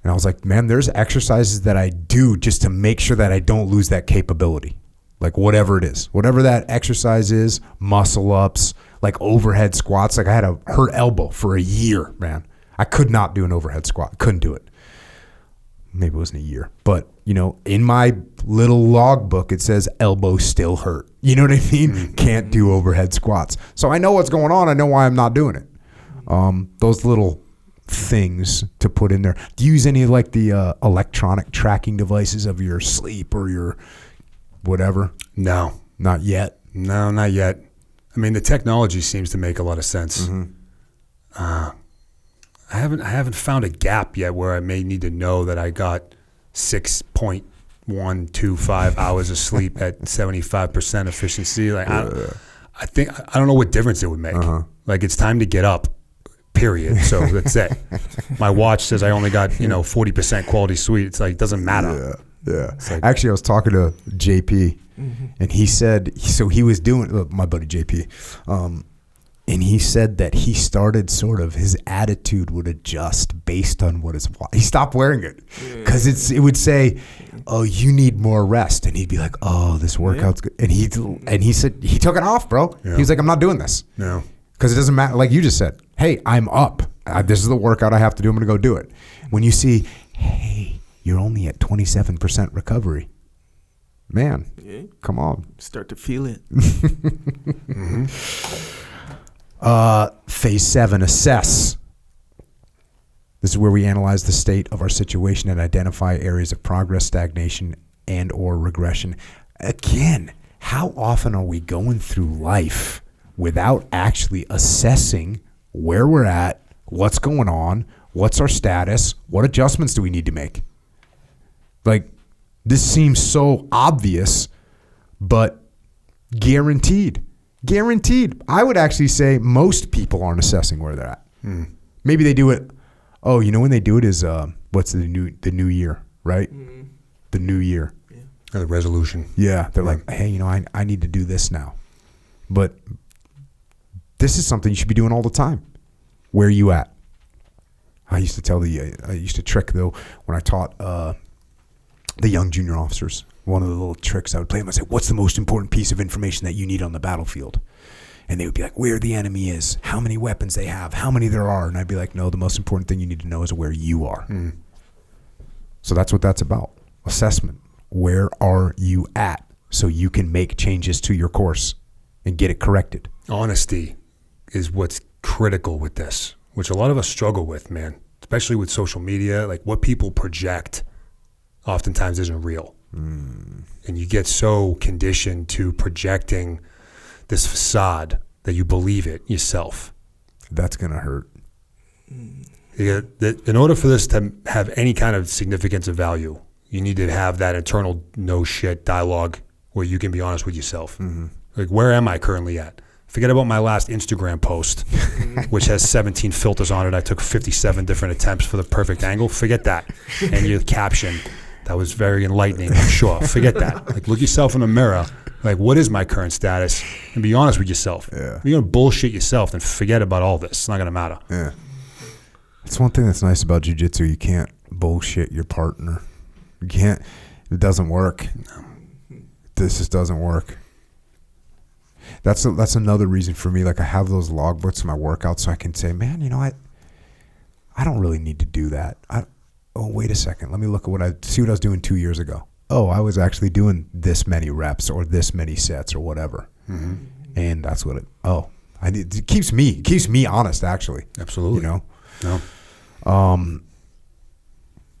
Speaker 1: I was like, man, there's exercises that I do just to make sure that I don't lose that capability. Like whatever it is, whatever that exercise is, muscle ups, like overhead squats. Like I had a hurt elbow for a year, man. I could not do an overhead squat. Couldn't do it. Maybe it wasn't a year, but in my little log book, it says elbow still hurt. You know what I mean? Can't do overhead squats. So I know what's going on. I know why I'm not doing it. Those little things to put in there. Do you use any of like the electronic tracking devices of your sleep or your whatever?
Speaker 3: No.
Speaker 1: Not yet?
Speaker 3: No, not yet. I mean, the technology seems to make a lot of sense. I haven't found a gap yet where I may need to know that I got 6.125 hours of sleep at 75% efficiency. Like I don't know what difference it would make. Like it's time to get up, period. So that's it. My watch says I only got 40% quality sleep. It's like, it doesn't matter.
Speaker 1: Yeah. Like, actually, I was talking to JP, and he said, so he was doing, my buddy JP, and he said that he started sort of, his attitude would adjust based on what he stopped wearing it. Because it would say, oh, you need more rest. And he'd be like, oh, this workout's good. And he said, he took it off, bro. Yeah. He was like, I'm not doing this.
Speaker 3: No.
Speaker 1: Because it doesn't matter. Like you just said, hey, I'm up. This is the workout I have to do. I'm going to go do it. When you see, hey, you're only at 27% recovery. Man, come on.
Speaker 2: Start to feel it.
Speaker 1: Phase 7, assess. This is where we analyze the state of our situation and identify areas of progress, stagnation, and or regression. Again, how often are we going through life without actually assessing where we're at, what's going on, what's our status, what adjustments do we need to make? Like, this seems so obvious, but guaranteed. I would actually say most people aren't assessing where they're at. Maybe they do it. Oh, when they do it is what's the new year, right? The new year.
Speaker 3: The resolution.
Speaker 1: Yeah, they're like, hey, I need to do this now. But this is something you should be doing all the time. Where are you at? I used to trick though when I taught the young junior officers. One of the little tricks I would play them, I'd say, what's the most important piece of information that you need on the battlefield? And they would be like, where the enemy is, how many weapons they have, how many there are. And I'd be like, no, the most important thing you need to know is where you are. So that's what that's about. Assessment. Where are you at? So you can make changes to your course and get it corrected.
Speaker 3: Honesty is what's critical with this, which a lot of us struggle with, man, especially with social media. Like what people project oftentimes isn't real. And you get so conditioned to projecting this facade that you believe it yourself.
Speaker 1: That's going to hurt.
Speaker 3: In order for this to have any kind of significance or value, you need to have that internal no shit dialogue where you can be honest with yourself. Like, where am I currently at? Forget about my last Instagram post, which has 17 filters on it. I took 57 different attempts for the perfect angle. Forget that. And your caption, that was very enlightening, I'm sure. Forget that. Like, look yourself in the mirror. Like, what is my current status? And be honest with yourself.
Speaker 1: Yeah.
Speaker 3: If you're going to bullshit yourself, then forget about all this. It's not going to matter.
Speaker 1: Yeah. It's one thing that's nice about jiu-jitsu. You can't bullshit your partner. You can't. It doesn't work. No. This just doesn't work. That's another reason for me. Like, I have those logbooks in my workouts so I can say, man, you know, I don't really need to do that. Oh, wait a second. Let me look at see what I was doing 2 years ago. Oh, I was actually doing this many reps or this many sets or whatever. And that's what it keeps me honest, actually.
Speaker 3: Absolutely.
Speaker 1: You know? No.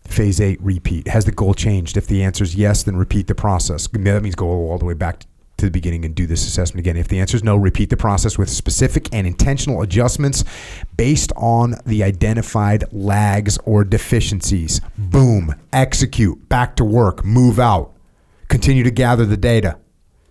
Speaker 1: Phase 8, repeat. Has the goal changed? If the answer is yes, then repeat the process. That means go all the way back to the beginning and do this assessment again. If the answer is no, repeat the process with specific and intentional adjustments based on the identified lags or deficiencies. Boom. Execute. Back to work. Move out. Continue to gather the data.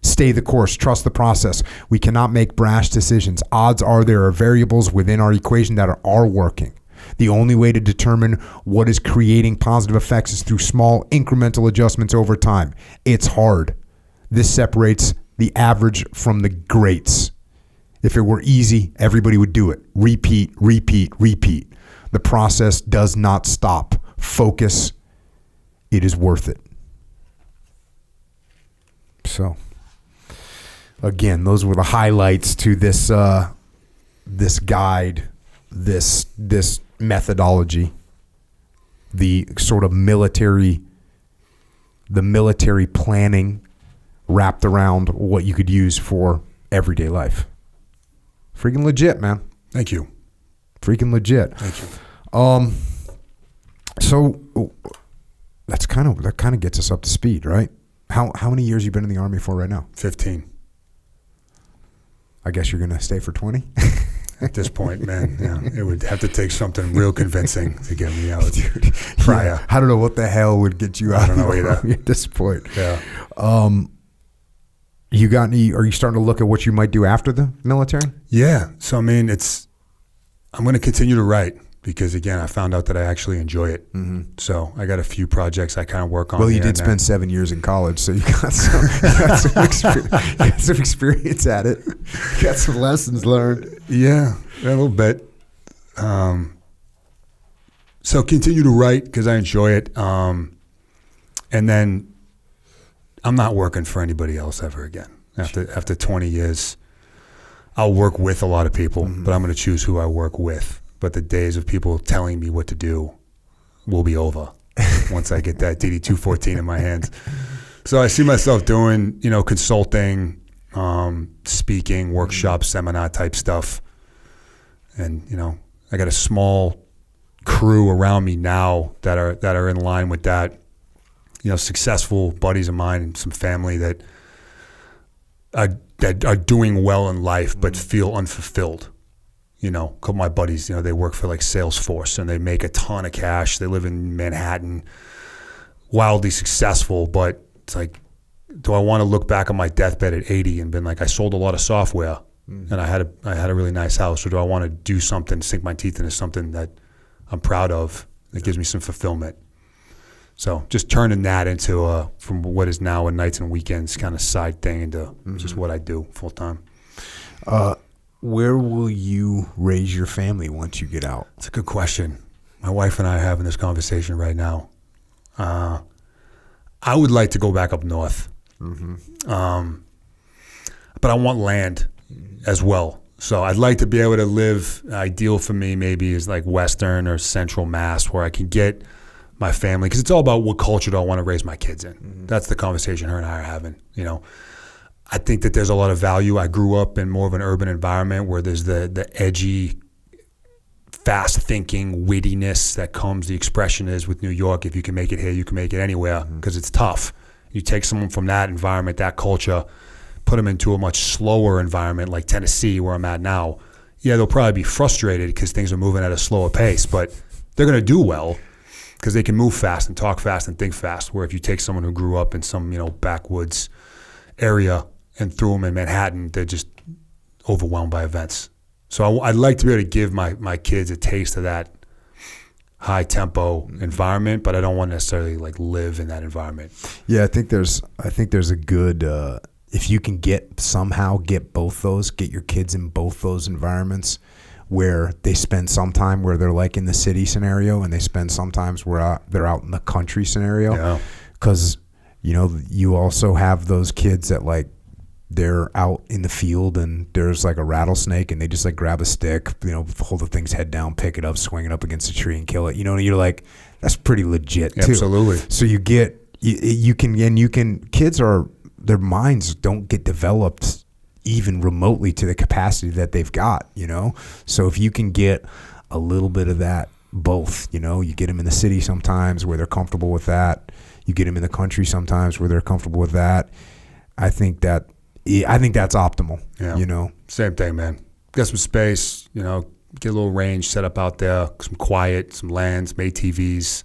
Speaker 1: Stay the course. Trust the process. We cannot make brash decisions. Odds are there are variables within our equation that are working. The only way to determine what is creating positive effects is through small incremental adjustments over time. It's hard. This separates the average from the greats. If it were easy, everybody would do it. Repeat, repeat, repeat. The process does not stop. Focus. It is worth it. So, again, those were the highlights to this this guide, this methodology, the sort of military planning wrapped around what you could use for everyday life. Freaking legit, man.
Speaker 3: Thank you.
Speaker 1: Freaking legit.
Speaker 3: Thank you.
Speaker 1: So that kind of gets us up to speed, right? How many years you been in the Army for right now?
Speaker 3: 15.
Speaker 1: I guess you're gonna stay for 20.
Speaker 3: At this point, man, it would have to take something real convincing to get me out. Dude, prior.
Speaker 1: Yeah, I don't know what the hell would get you out.
Speaker 3: I don't know either.
Speaker 1: At this point.
Speaker 3: Yeah.
Speaker 1: Are you starting to look at what you might do after the military?
Speaker 3: Yeah. So, I mean, I'm going to continue to write because, again, I found out that I actually enjoy it. So I got a few projects I kind of work on.
Speaker 1: Well, you did spend 7 years in college, so you got some experience at it. You got some lessons learned.
Speaker 3: Yeah, a little bit. So continue to write because I enjoy it. And then I'm not working for anybody else ever again. After 20 years, I'll work with a lot of people, but I'm going to choose who I work with. But the days of people telling me what to do will be over once I get that DD-214 in my hands. So I see myself doing, consulting, speaking, workshop, seminar type stuff. And, I got a small crew around me now that are in line with that. Successful buddies of mine and some family that are doing well in life but feel unfulfilled. A couple of my buddies, they work for like Salesforce and they make a ton of cash. They live in Manhattan, wildly successful, but it's like, do I want to look back on my deathbed at 80 and been like, I sold a lot of software and I had a really nice house, or do I want to do something, sink my teeth into something that I'm proud of that gives me some fulfillment? So just turning that into from what is now a nights and weekends kind of side thing into just what I do full time.
Speaker 1: Where will you raise your family once you get out?
Speaker 3: That's a good question. My wife and I are having this conversation right now. I would like to go back up north, but I want land as well. So I'd like to be able to live. Ideal for me maybe is like Western or Central Mass, where I can get my family, because it's all about what culture do I want to raise my kids in. That's the conversation her and I are having. I think that there's a lot of value. I grew up in more of an urban environment where there's the edgy, fast thinking wittiness that comes. The expression is with New York, if you can make it here, you can make it anywhere, because it's tough. You take someone from that environment, that culture, put them into a much slower environment like Tennessee, where I'm at now. Yeah, they'll probably be frustrated because things are moving at a slower pace, but they're going to do well because they can move fast and talk fast and think fast. Where if you take someone who grew up in some, backwoods area and threw them in Manhattan, they're just overwhelmed by events. So I'd like to be able to give my kids a taste of that high tempo environment, but I don't want to necessarily live in that environment.
Speaker 1: Yeah, I think there's a good if you can somehow get both those, get your kids in both those environments where they spend some time where they're in the city scenario and they spend sometimes where they're out in the country scenario. Yeah. Because you also have those kids that they're out in the field and there's a rattlesnake and they just grab a stick, hold the thing's head down, pick it up, swing it up against a tree and kill it. And you're that's pretty legit too.
Speaker 3: Absolutely.
Speaker 1: So kids their minds don't get developed even remotely to the capacity that they've got, So if you can get a little bit of that, both, you get them in the city sometimes where they're comfortable with that. You get them in the country sometimes where they're comfortable with that. I think that's optimal.
Speaker 3: Yeah. Same thing, man. Get some space, get a little range set up out there, some quiet, some lands, some ATVs,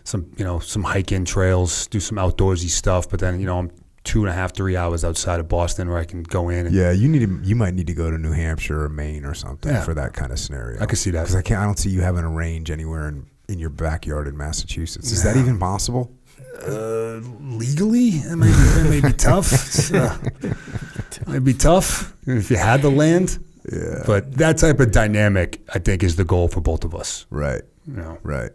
Speaker 3: some hiking trails, do some outdoorsy stuff. But then, I'm 2.5, 3 hours outside of Boston where I can go in. And
Speaker 1: you might need to go to New Hampshire or Maine or something for that kind of scenario.
Speaker 3: I can see that.
Speaker 1: Because I don't see you having a range anywhere in your backyard in Massachusetts. Is that even possible?
Speaker 3: Legally, it may be tough. It'd be tough if you had the land.
Speaker 1: Yeah.
Speaker 3: But that type of dynamic, I think, is the goal for both of us.
Speaker 1: Right. Right.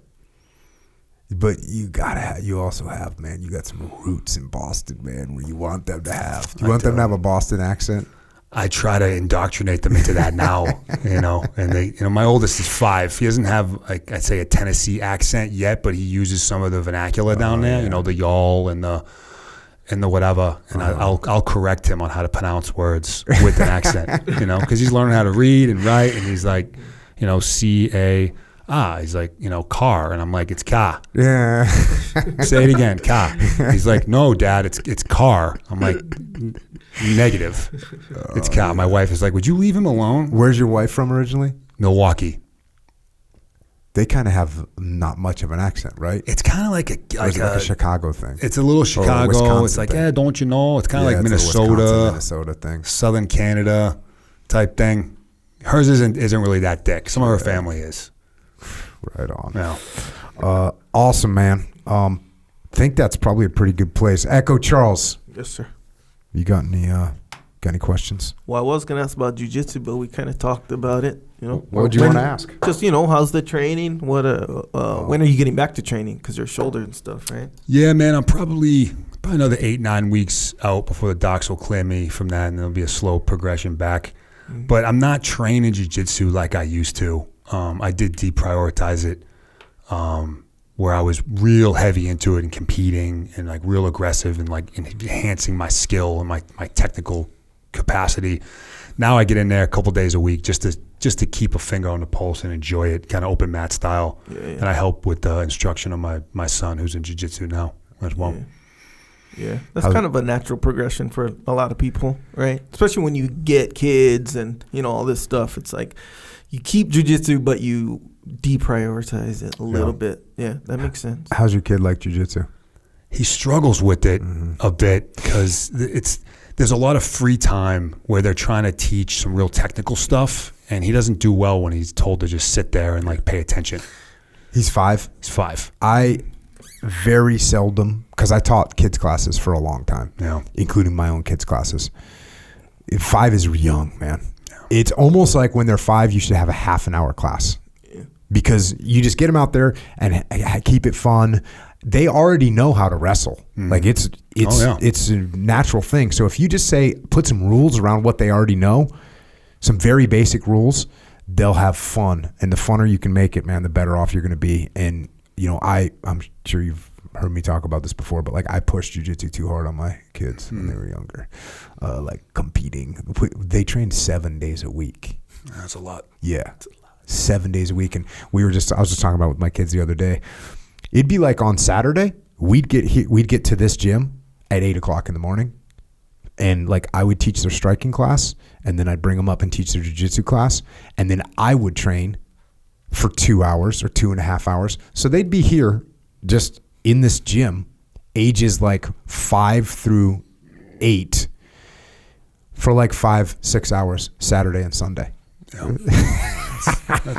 Speaker 1: But you also have, man, you got some roots in Boston, man, where you want them to have. Do you want them to have a Boston accent?
Speaker 3: I try to indoctrinate them into that now, and they, my oldest is 5. He doesn't have, I'd say, a Tennessee accent yet, but he uses some of the vernacular down there, the y'all and the whatever, and I'll correct him on how to pronounce words with an accent, because he's learning how to read and write, and he's C-A, he's car, and I'm it's car.
Speaker 1: Yeah.
Speaker 3: Say it again, car. He's no, Dad, it's car. I'm negative. It's car. My wife is would you leave him alone?
Speaker 1: Where's your wife from originally?
Speaker 3: Milwaukee.
Speaker 1: They kind of have not much of an accent, right?
Speaker 3: It's kind of like
Speaker 1: a Chicago thing.
Speaker 3: It's a little Chicago. It's don't you know? It's kind of like
Speaker 1: Minnesota thing,
Speaker 3: Southern Canada type thing. Hers isn't really that thick. Some of her family is.
Speaker 1: Right on.
Speaker 3: Yeah.
Speaker 1: Awesome, man. Think that's probably a pretty good place. Echo Charles.
Speaker 2: Yes, sir.
Speaker 1: You got any questions?
Speaker 2: Well, I was gonna ask about jiu-jitsu, but we kind of talked about it.
Speaker 1: What would you want to ask?
Speaker 2: Just how's the training? What when are you getting back to training? Because your shoulder and stuff, right?
Speaker 3: Yeah, man. I'm probably another 8-9 weeks out before the docs will clear me from that, and there'll be a slow progression back. Mm-hmm. But I'm not training jiu-jitsu like I used to. I did deprioritize it, where I was real heavy into it and competing and real aggressive and enhancing my skill and my technical capacity. Now I get in there a couple days a week just to keep a finger on the pulse and enjoy it, kind of open mat style. Yeah. And I help with the instruction of my son who's in jiu-jitsu now as well.
Speaker 2: Yeah, that's kind of a natural progression for a lot of people, right? Especially when you get kids and all this stuff. It's you keep jiu-jitsu, but you deprioritize it a little bit. Yeah, that makes sense.
Speaker 1: How's your kid like jiu-jitsu?
Speaker 3: He struggles with it a bit because there's a lot of free time where they're trying to teach some real technical stuff, and he doesn't do well when he's told to just sit there and pay attention.
Speaker 1: He's 5?
Speaker 3: He's 5.
Speaker 1: I very seldom, because I taught kids classes for a long time, including my own kids classes. 5 is young, man. Yeah. It's almost like when they're 5, you should have a half an hour class because you just get them out there and keep it fun. They already know how to wrestle. It's a natural thing. So if you just put some rules around what they already know, some very basic rules, they'll have fun. And the funner you can make it, man, the better off you're going to be. And I'm sure you've heard me talk about this before, but I pushed jiu-jitsu too hard on my kids when they were younger, competing. They trained 7 days a week.
Speaker 3: That's a lot.
Speaker 1: Yeah, 7 days a week, and I was just talking about with my kids the other day. It'd be on Saturday, we'd get to this gym, at 8 o'clock in the morning. And like I would teach their striking class, and then I'd bring them up and teach their jiu-jitsu class. And then I would train for 2 hours or 2.5 hours. So they'd be here just in this gym, ages like 5 through 8 for like 5-6 hours, Saturday and Sunday.
Speaker 3: Yeah.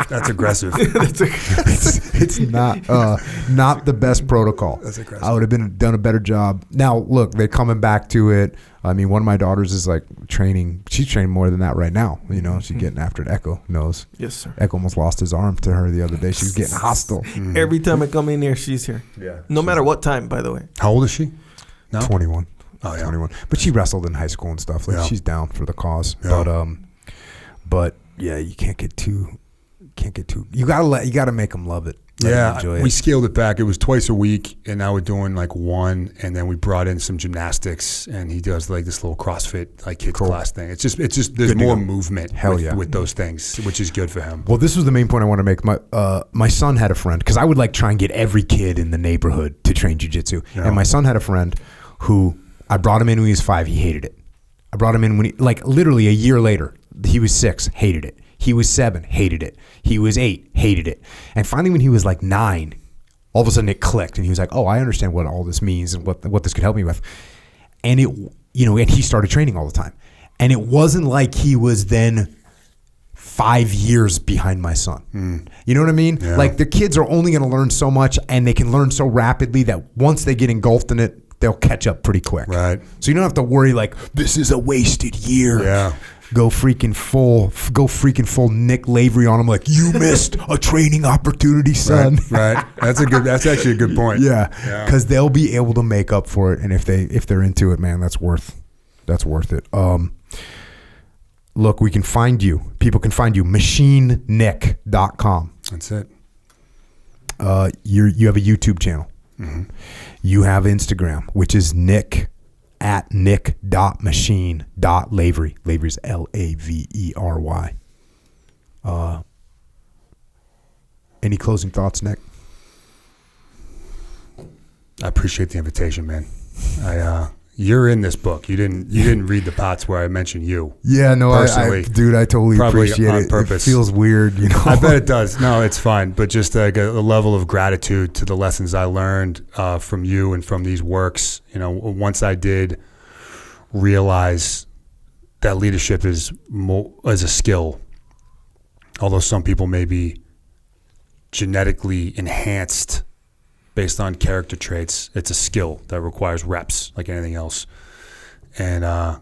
Speaker 3: That's aggressive.
Speaker 1: It's not the best protocol.
Speaker 3: That's aggressive.
Speaker 1: I would have done a better job. Now, look, they're coming back to it. I mean, one of my daughters is like training. She's training more than that right now. You know, she's getting after it. Echo knows.
Speaker 2: Yes, sir.
Speaker 1: Echo almost lost his arm to her the other day. She was getting hostile.
Speaker 2: Every time I come in here, she's here.
Speaker 1: Yeah.
Speaker 2: No matter what time, by the way.
Speaker 3: How old is she? No?
Speaker 1: 21.
Speaker 3: Oh, yeah.
Speaker 1: 21. But she wrestled in high school and stuff. Like she's down for the cause.
Speaker 3: Yeah.
Speaker 1: But yeah, you can't get too. You gotta make them love it.
Speaker 3: Yeah, we scaled it back. It was twice a week, and now we're doing like one, and then we brought in some gymnastics, and he does like this little CrossFit like kids class thing. It's just there's more movement with those things, which is good for him.
Speaker 1: Well, this was the main point I want to make. My son had a friend, because I would like try and get every kid in the neighborhood to train jiu-jitsu, and my son had a friend who I brought him in when he was 5. He hated it. I brought him in when he like literally a year later. He was 6, hated it. He was 7, hated it. He was 8, hated it. And finally, when he was like 9, all of a sudden it clicked, and he was like, "Oh, I understand what all this means and what this could help me with." And it, and he started training all the time. And it wasn't like he was then 5 years behind my son. You know what I mean?
Speaker 3: Yeah.
Speaker 1: Like the kids are only going to learn so much, and they can learn so rapidly that once they get engulfed in it, they'll catch up pretty quick.
Speaker 3: Right.
Speaker 1: So you don't have to worry like this is a wasted year.
Speaker 3: Yeah.
Speaker 1: Go freaking full Nick Lavery on him, like you missed a training opportunity, son.
Speaker 3: Right. That's actually a good point.
Speaker 1: Yeah, because they'll be able to make up for it, and if they're into it, man, that's worth it. Look, we can find you. People can find you. MachineNick.com.
Speaker 3: That's it.
Speaker 1: You have a YouTube channel. Mm-hmm. You have Instagram, which is Nick at nick.machine.lavery. Lavery's Lavery. Any closing thoughts, Nick?
Speaker 3: I appreciate the invitation, man. You're in this book. You didn't read the parts where I mentioned you.
Speaker 1: Yeah, no,
Speaker 3: personally,
Speaker 1: dude, I totally appreciate
Speaker 3: on
Speaker 1: it.
Speaker 3: Purpose.
Speaker 1: It feels weird,
Speaker 3: I bet it does. No, it's fine. But just like a level of gratitude to the lessons I learned from you and from these works. Once I did realize that leadership is a skill, although some people may be genetically enhanced based on character traits, it's a skill that requires reps like anything else. And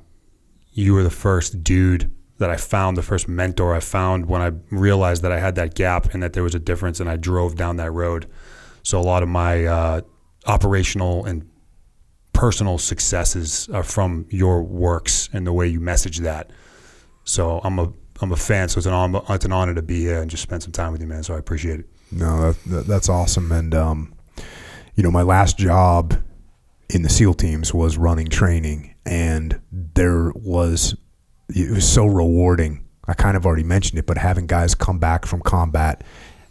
Speaker 3: you were the first dude that I found, the first mentor I found when I realized that I had that gap and that there was a difference, and I drove down that road. So a lot of my operational and personal successes are from your works and the way you message that. So I'm a fan. So it's an honor to be here and just spend some time with you, man. So I appreciate it.
Speaker 1: No, that's awesome. And my last job in the SEAL teams was running training, and it was so rewarding. I kind of already mentioned it, but having guys come back from combat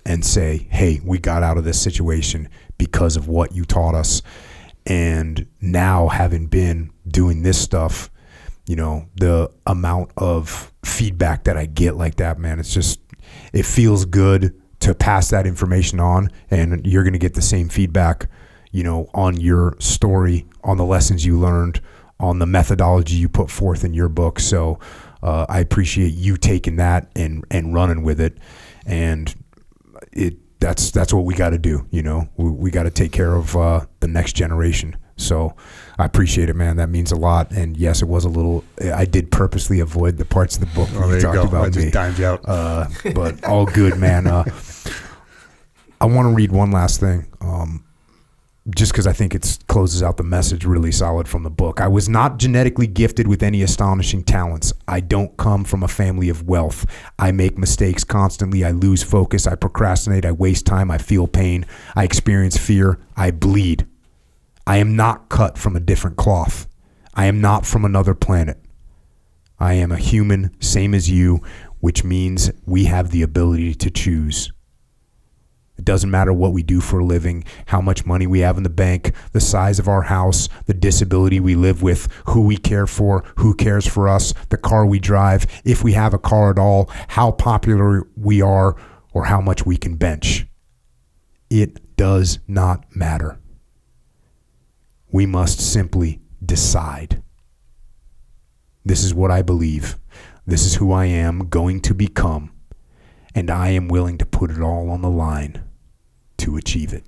Speaker 1: and say, "Hey, we got out of this situation because of what you taught us." And now, having been doing this stuff, the amount of feedback that I get like that, man, it feels good to pass that information on, and you're going to get the same feedback, on your story, on the lessons you learned, on the methodology you put forth in your book. So I appreciate you taking that and running with it. And that's what we got to do. We got to take care of the next generation. So I appreciate it, man. That means a lot. And yes, it was I did purposely avoid the parts of the book where you talked about me.
Speaker 3: I just dimed you out.
Speaker 1: But all good, man. I want to read one last thing. Just because I think it closes out the message really solid from the book. I was not genetically gifted with any astonishing talents. I don't come from a family of wealth. I make mistakes constantly. I lose focus. I procrastinate. I waste time. I feel pain. I experience fear. I bleed. I am not cut from a different cloth. I am not from another planet. I am a human, same as you, which means we have the ability to choose. It doesn't matter what we do for a living, how much money we have in the bank, the size of our house, the disability we live with, who we care for, who cares for us, the car we drive, if we have a car at all, how popular we are, or how much we can bench. It does not matter. We must simply decide. This is what I believe. This is who I am going to become. And I am willing to put it all on the line to achieve it.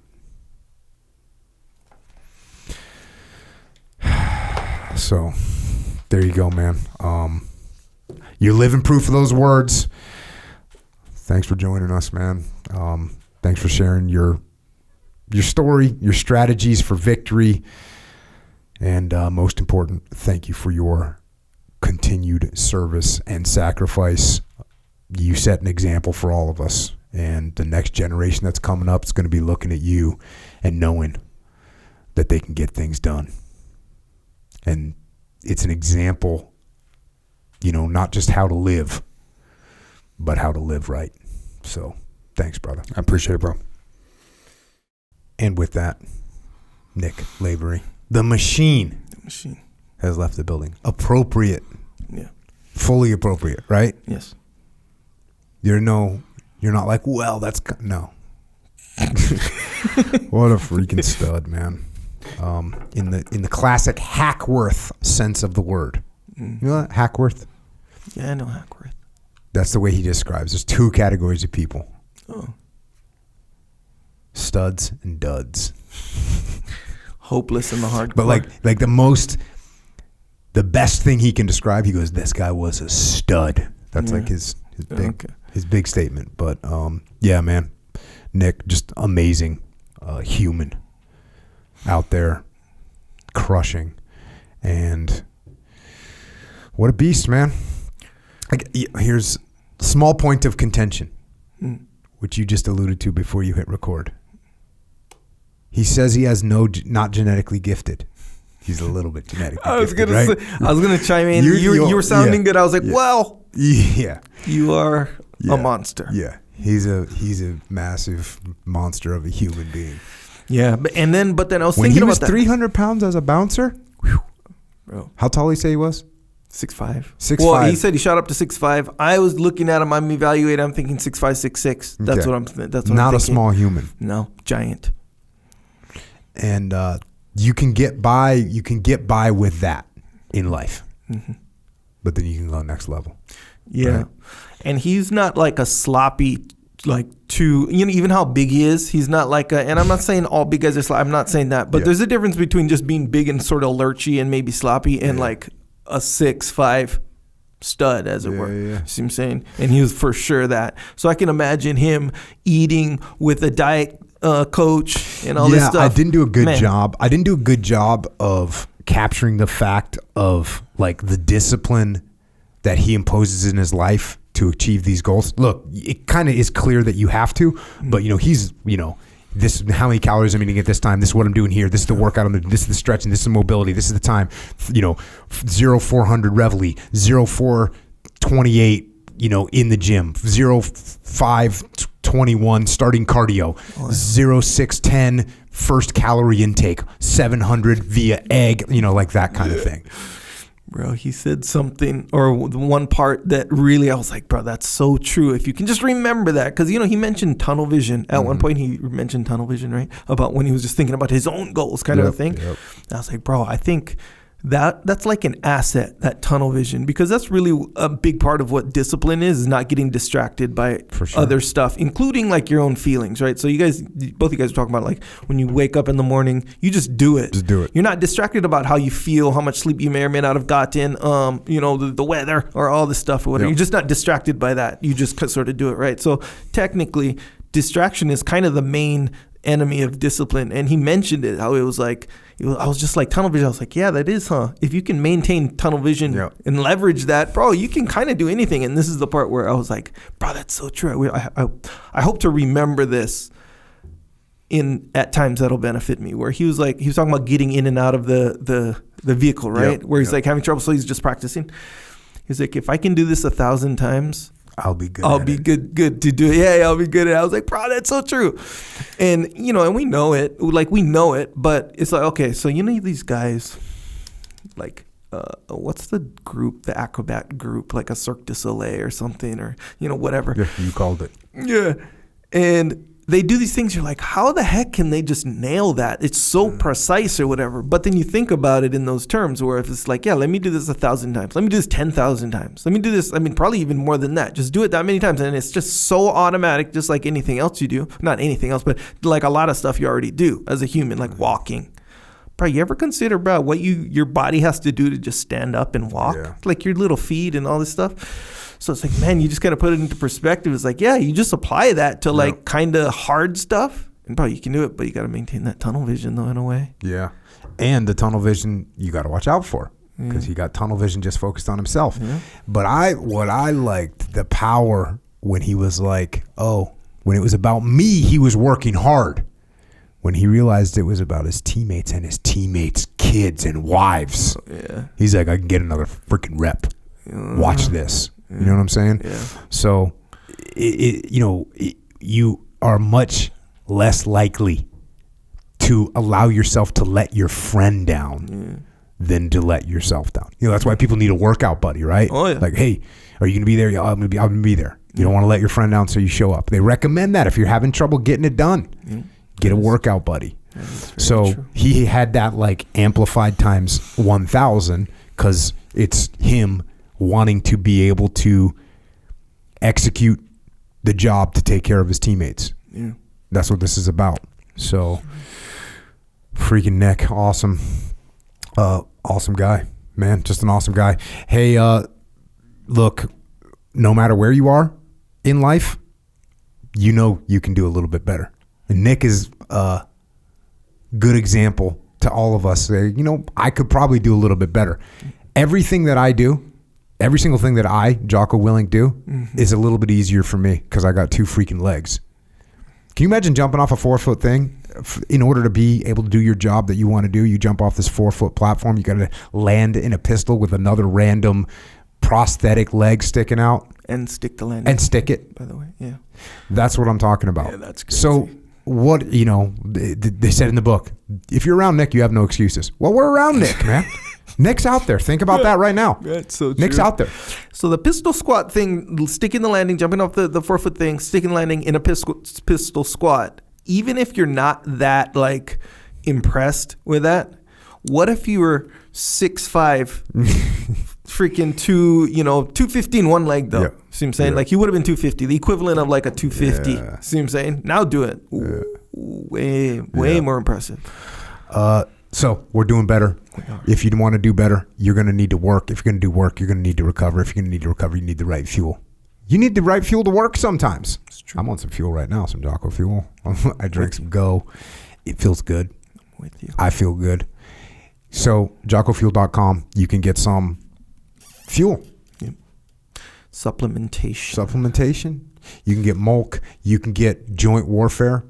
Speaker 1: So, there you go, man. You're living proof of those words. Thanks for joining us, man. Thanks for sharing your story, your strategies for victory, and most important, thank you for your continued service and sacrifice. You set an example for all of us, and the next generation that's coming up is going to be looking at you and knowing that they can get things done. And it's an example, not just how to live, but how to live right. So thanks, brother.
Speaker 3: I appreciate it, bro.
Speaker 1: And with that, Nick Lavery, the machine has left the building. Appropriate.
Speaker 2: Yeah.
Speaker 1: Fully appropriate, right?
Speaker 2: Yes.
Speaker 1: You're not like, well, that's no. What a freaking stud, man. In the classic Hackworth sense of the word. You know that? Hackworth?
Speaker 2: Yeah, I know Hackworth.
Speaker 1: That's the way he describes. There's two categories of people.
Speaker 2: Oh.
Speaker 1: Studs and duds.
Speaker 2: Hopeless in the hardcore.
Speaker 1: But like the best thing he can describe, he goes, this guy was a stud. That's like his big statement. But yeah, man, Nick, just amazing human out there, crushing, and what a beast, man. Here's a small point of contention, which you just alluded to before you hit record. He says he has not genetically gifted. He's a little bit genetically gifted, right?
Speaker 2: I was gonna chime in. You were sounding good. I was like, well,
Speaker 1: yeah,
Speaker 2: you are a monster.
Speaker 1: Yeah, he's a massive monster of a human being.
Speaker 2: Yeah, but then I was
Speaker 1: when
Speaker 2: thinking about
Speaker 1: that. When he was 300 pounds as a bouncer,
Speaker 2: bro.
Speaker 1: How tall did he say he was?
Speaker 2: 6'5".
Speaker 1: 6'5".
Speaker 2: Well, he said he shot up to 6'5". I was looking at him. I'm evaluating. I'm thinking 6'5", 6'6". That's what I'm. That's what I'm
Speaker 1: not
Speaker 2: thinking.
Speaker 1: A small human.
Speaker 2: No, giant.
Speaker 1: And you can get by. You can get by with that in life, but then you can go next level.
Speaker 2: Yeah, right? And he's not like a sloppy. Even how big he is, he's not like and I'm not saying all big guys are sloppy. I'm not saying that, but there's a difference between just being big and sort of lurchy and maybe sloppy and like a 6'5" stud, as it were.
Speaker 1: Yeah.
Speaker 2: See what I'm saying? And he was for sure that. So I can imagine him eating with a diet coach and all this stuff.
Speaker 1: I didn't do a good job. I didn't do a good job of capturing the fact of like the discipline that he imposes in his life to achieve these goals. Look, it kind of is clear that you have to, but he's, this is how many calories I'm eating at this time. This is what I'm doing here. This is the workout I'm doing. This is the stretching. This is the mobility. This is the time. 0-400 Reveille, 0-428, in the gym, 0-521 starting cardio, 0-610 first calorie intake, 700 via egg, like that kind of thing.
Speaker 2: Bro, he said something, or one part that really, I was like, bro, that's so true. If you can just remember that, because, he mentioned tunnel vision. At one point, he mentioned tunnel vision, right? About when he was just thinking about his own goals kind of a thing. Yep. I was like, bro, I think that's like an asset, that tunnel vision, because that's really a big part of what discipline is not getting distracted by other stuff, including like your own feelings, right? So both you guys are talking about like when you wake up in the morning, you just do it.
Speaker 1: Just do it.
Speaker 2: You're not distracted about how you feel, how much sleep you may or may not have gotten, the weather or all this stuff or whatever. Yep. You're just not distracted by that. You just sort of do it, right? So technically, distraction is kind of the main enemy of discipline. And he mentioned it, how it was like, I was just like, tunnel vision. I was like, yeah, that is, huh? If you can maintain tunnel vision and leverage that, bro, you can kind of do anything. And this is the part where I was like, bro, that's so true. I hope to remember this at times that'll benefit me. Where he was talking about getting in and out of the vehicle, right? Where he's like having trouble, so he's just practicing. He's like, if I can do this 1,000 times,
Speaker 1: I'll be good.
Speaker 2: I'll be good to do it. Yeah, I'll be good at it. I was like, bro, that's so true. And, and we know it. Like, we know it. But it's like, okay, so these guys, like, what's the group, the acrobat group, like a Cirque du Soleil or something, or, whatever.
Speaker 1: Yeah, you called it.
Speaker 2: Yeah. And they do these things. You're like, how the heck can they just nail that? It's so precise or whatever. But then you think about it in those terms where if it's like, yeah, let me do this 1,000 times. Let me do this 10,000 times. Let me do this. I mean, probably even more than that. Just do it that many times. And it's just so automatic, just like anything else you do. Not anything else, but like a lot of stuff you already do as a human, like walking. Bro, you ever consider, bro, what your body has to do to just stand up and walk?
Speaker 1: Yeah.
Speaker 2: Like your little feet and all this stuff. So it's like, man, you just got to put it into perspective. It's like, yeah, you just apply that to like kind of hard stuff. And probably you can do it, but you got to maintain that tunnel vision though in a way.
Speaker 1: Yeah. And the tunnel vision you got to watch out for because he got tunnel vision just focused on himself. Yeah. But what I liked, the power when he was like, when it was about me, he was working hard. When he realized it was about his teammates and his teammates' kids and wives, he's like, I can get another freaking rep. Watch this. You know what I'm saying? Yeah. So, you are much less likely to allow yourself to let your friend down than to let yourself down. That's why people need a workout buddy, right? Oh, yeah. Like, hey, are you going to be there? Yeah, I'm going to be there. You don't want to let your friend down, so you show up. They recommend that if you're having trouble getting it done. Get a workout buddy. So true. He had that like amplified times 1,000 because it's him wanting to be able to execute the job to take care of his teammates. Yeah. That's what this is about. So freaking Nick, awesome. Awesome guy, man. Just an awesome guy. Hey, look, no matter where you are in life, you can do a little bit better. And Nick is a good example to all of us. I could probably do a little bit better. Everything that I do, every single thing that I, Jocko Willink, do is a little bit easier for me because I got 2 freaking legs. Can you imagine jumping off a 4-foot thing? In order to be able to do your job that you want to do, you jump off this 4-foot platform. You got to land in a pistol with another random prosthetic leg sticking out.
Speaker 2: And stick the landing.
Speaker 1: And stick it.
Speaker 2: By the way, yeah.
Speaker 1: That's what I'm talking about.
Speaker 2: Yeah, that's crazy.
Speaker 1: So what, they said in the book, if you're around Nick, you have no excuses. Well, we're around Nick, man. Nick's out there. Think about that right now.
Speaker 2: That's so true.
Speaker 1: Nick's out there.
Speaker 2: So the pistol squat thing, sticking the landing, jumping off the 4-foot thing, sticking the landing in a pistol squat, even if you're not that like impressed with that, what if you were 6'5", freaking 215 one leg though? Yeah. See what I'm saying? Yeah. Like he would have been 250, the equivalent of like a 250. Yeah. See what I'm saying? Now do it. Way more impressive.
Speaker 1: So we're doing better. If you want to do better, you're going to need to work. If you're going to do work, you're going to need to recover. If you're going to need to recover, you need the right fuel. You need the right fuel to work sometimes. I'm on some fuel right now, some Jocko fuel. I drank some Go. It feels good.
Speaker 2: I'm with you.
Speaker 1: I feel good. So JockoFuel.com, you can get some fuel.
Speaker 2: Yep. Supplementation.
Speaker 1: You can get Mulk. You can get Joint Warfare.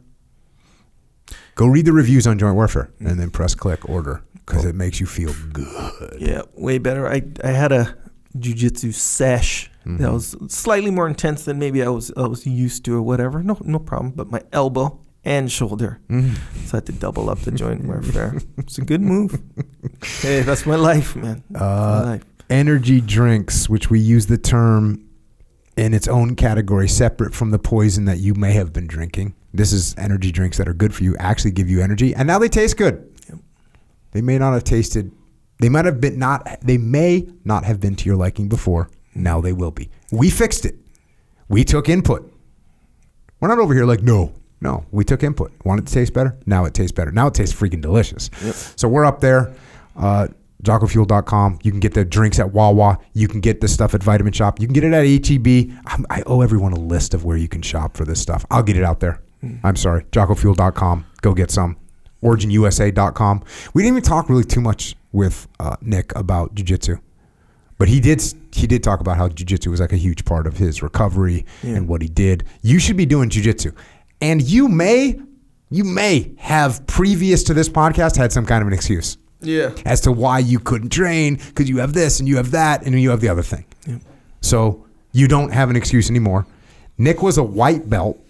Speaker 1: Go read the reviews on Joint Warfare and then press click order because it makes you feel good.
Speaker 2: Yeah, way better. I had a jiu-jitsu sesh that was slightly more intense than maybe I was used to or whatever. No problem. But my elbow and shoulder, so I had to double up the Joint Warfare. It's a good move. Hey, that's my life, man. My life.
Speaker 1: Energy drinks, which we use the term in its own category, separate from the poison that you may have been drinking. This is energy drinks that are good for you, actually give you energy, and now they taste good. Yep. They may not have tasted, they may not have been to your liking before. Now they will be. We fixed it. We took input. We're not over here like, no, we took input. Want it to taste better? Now it tastes better. Now it tastes freaking delicious. Yep. So we're up there. JockoFuel.com. You can get the drinks at Wawa. You can get this stuff at Vitamin Shop. You can get it at HEB. I owe everyone a list of where you can shop for this stuff. I'll get it out there. I'm sorry. JockoFuel.com. Go get some. OriginUSA.com. We didn't even talk really too much with Nick about jiu-jitsu. But he did talk about how jiu-jitsu was like a huge part of his recovery and what he did. You should be doing jiu-jitsu. And you may have, previous to this podcast, had some kind of an excuse.
Speaker 2: Yeah.
Speaker 1: As to why you couldn't train, because you have this and you have that and you have the other thing. Yeah. So You don't have an excuse anymore. Nick was a white belt.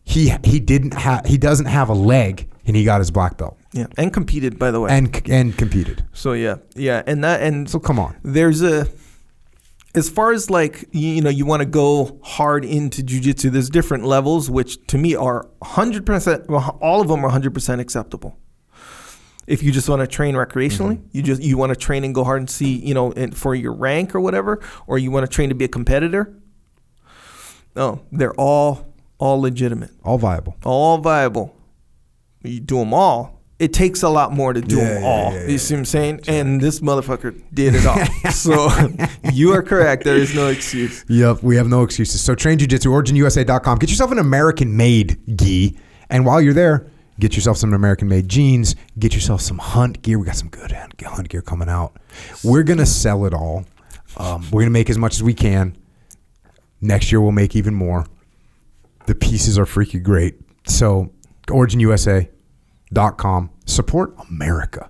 Speaker 1: He doesn't have a leg, and he got his black belt.
Speaker 2: Yeah, and competed, by the way.
Speaker 1: And competed.
Speaker 2: So and
Speaker 1: so come on.
Speaker 2: There's as far as like you want to go hard into jiu-jitsu, there's different levels, which to me are 100%. Well, all of them are 100% acceptable. If you just want to train recreationally, you want to train and go hard and see for your rank or whatever, or you want to train to be a competitor. No, they're all legitimate,
Speaker 1: all viable.
Speaker 2: You do them all. It takes a lot more to do them all. You see what I'm saying? Right. And this motherfucker did it all. So you are correct. There is no excuse.
Speaker 1: Yep, we have no excuses. So train jiu-jitsu, originusa.com. Get yourself an American-made gi. And while you're there, get yourself some American-made jeans. Get yourself some hunt gear. We got some good hunt gear coming out. We're going to sell it all. We're going to make as much as we can. Next year, we'll make even more. The pieces are freaking great. So originusa.com. Support America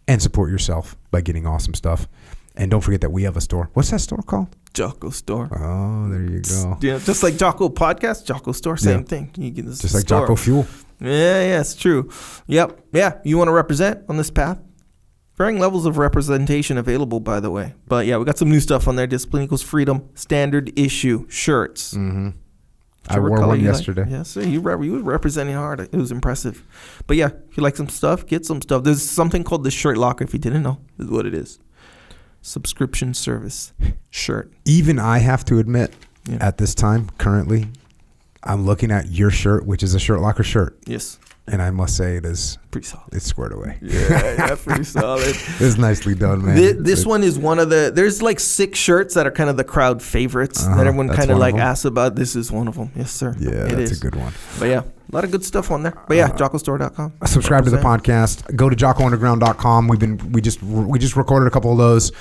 Speaker 1: and support yourself by getting awesome stuff. And don't forget that we have a store. What's that store called?
Speaker 2: Jocko Store.
Speaker 1: Oh, there you go.
Speaker 2: Yeah, just like Jocko Podcast, Jocko Store, same thing. You get this
Speaker 1: just like store. Jocko Fuel.
Speaker 2: Yeah, it's true. Yep. Yeah, you want to represent on this path? Varying levels of representation available, by the way. But yeah, we got some new stuff on there. Discipline Equals Freedom, standard issue shirts.
Speaker 1: Mm-hmm. I wore one yesterday.
Speaker 2: Like? Yeah, so you were representing hard. It was impressive. But yeah, if you like some stuff, get some stuff. There's something called the Shirt Locker. If you didn't know, this is what it is. Subscription service shirt.
Speaker 1: Even I have to admit, at this time, currently, I'm looking at your shirt, which is a Shirt Locker shirt.
Speaker 2: Yes.
Speaker 1: And I must say it is
Speaker 2: pretty solid.
Speaker 1: It's squared away.
Speaker 2: Yeah, pretty solid.
Speaker 1: It's nicely done, man.
Speaker 2: This one is one of there's like 6 shirts that are kind of the crowd favorites that everyone kind of like asks about. This is one of them. Yes, sir.
Speaker 1: Yeah, that's a good one.
Speaker 2: But yeah, a lot of good stuff on there. But yeah, JockoStore.com.
Speaker 1: Subscribe to the podcast. Go to JockoUnderground.com. We just recorded a couple of those.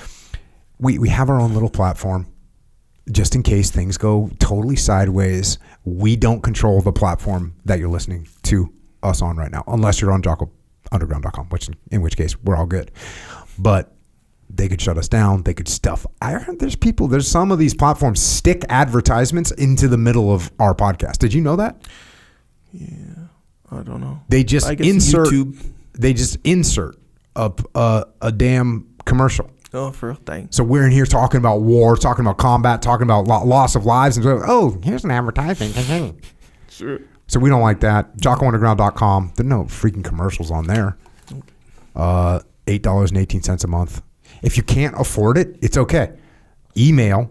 Speaker 1: We have our own little platform. Just in case things go totally sideways, we don't control the platform that you're listening to us on right now, unless you're on JockoUnderground.com, in which case we're all good. But they could shut us down. They could stuff. I heard there's some of these platforms stick advertisements into the middle of our podcast. Did you know that?
Speaker 2: Yeah, I don't know.
Speaker 1: They just insert
Speaker 2: YouTube.
Speaker 1: They just insert a damn commercial.
Speaker 2: Oh, for real? Dang.
Speaker 1: So we're in here talking about war, talking about combat, talking about loss of lives, and so, here's an advertisement.
Speaker 2: Sure.
Speaker 1: So we don't like that. JockoUnderground.com. There are no freaking commercials on there. $8.18 a month. If you can't afford it, it's okay. Email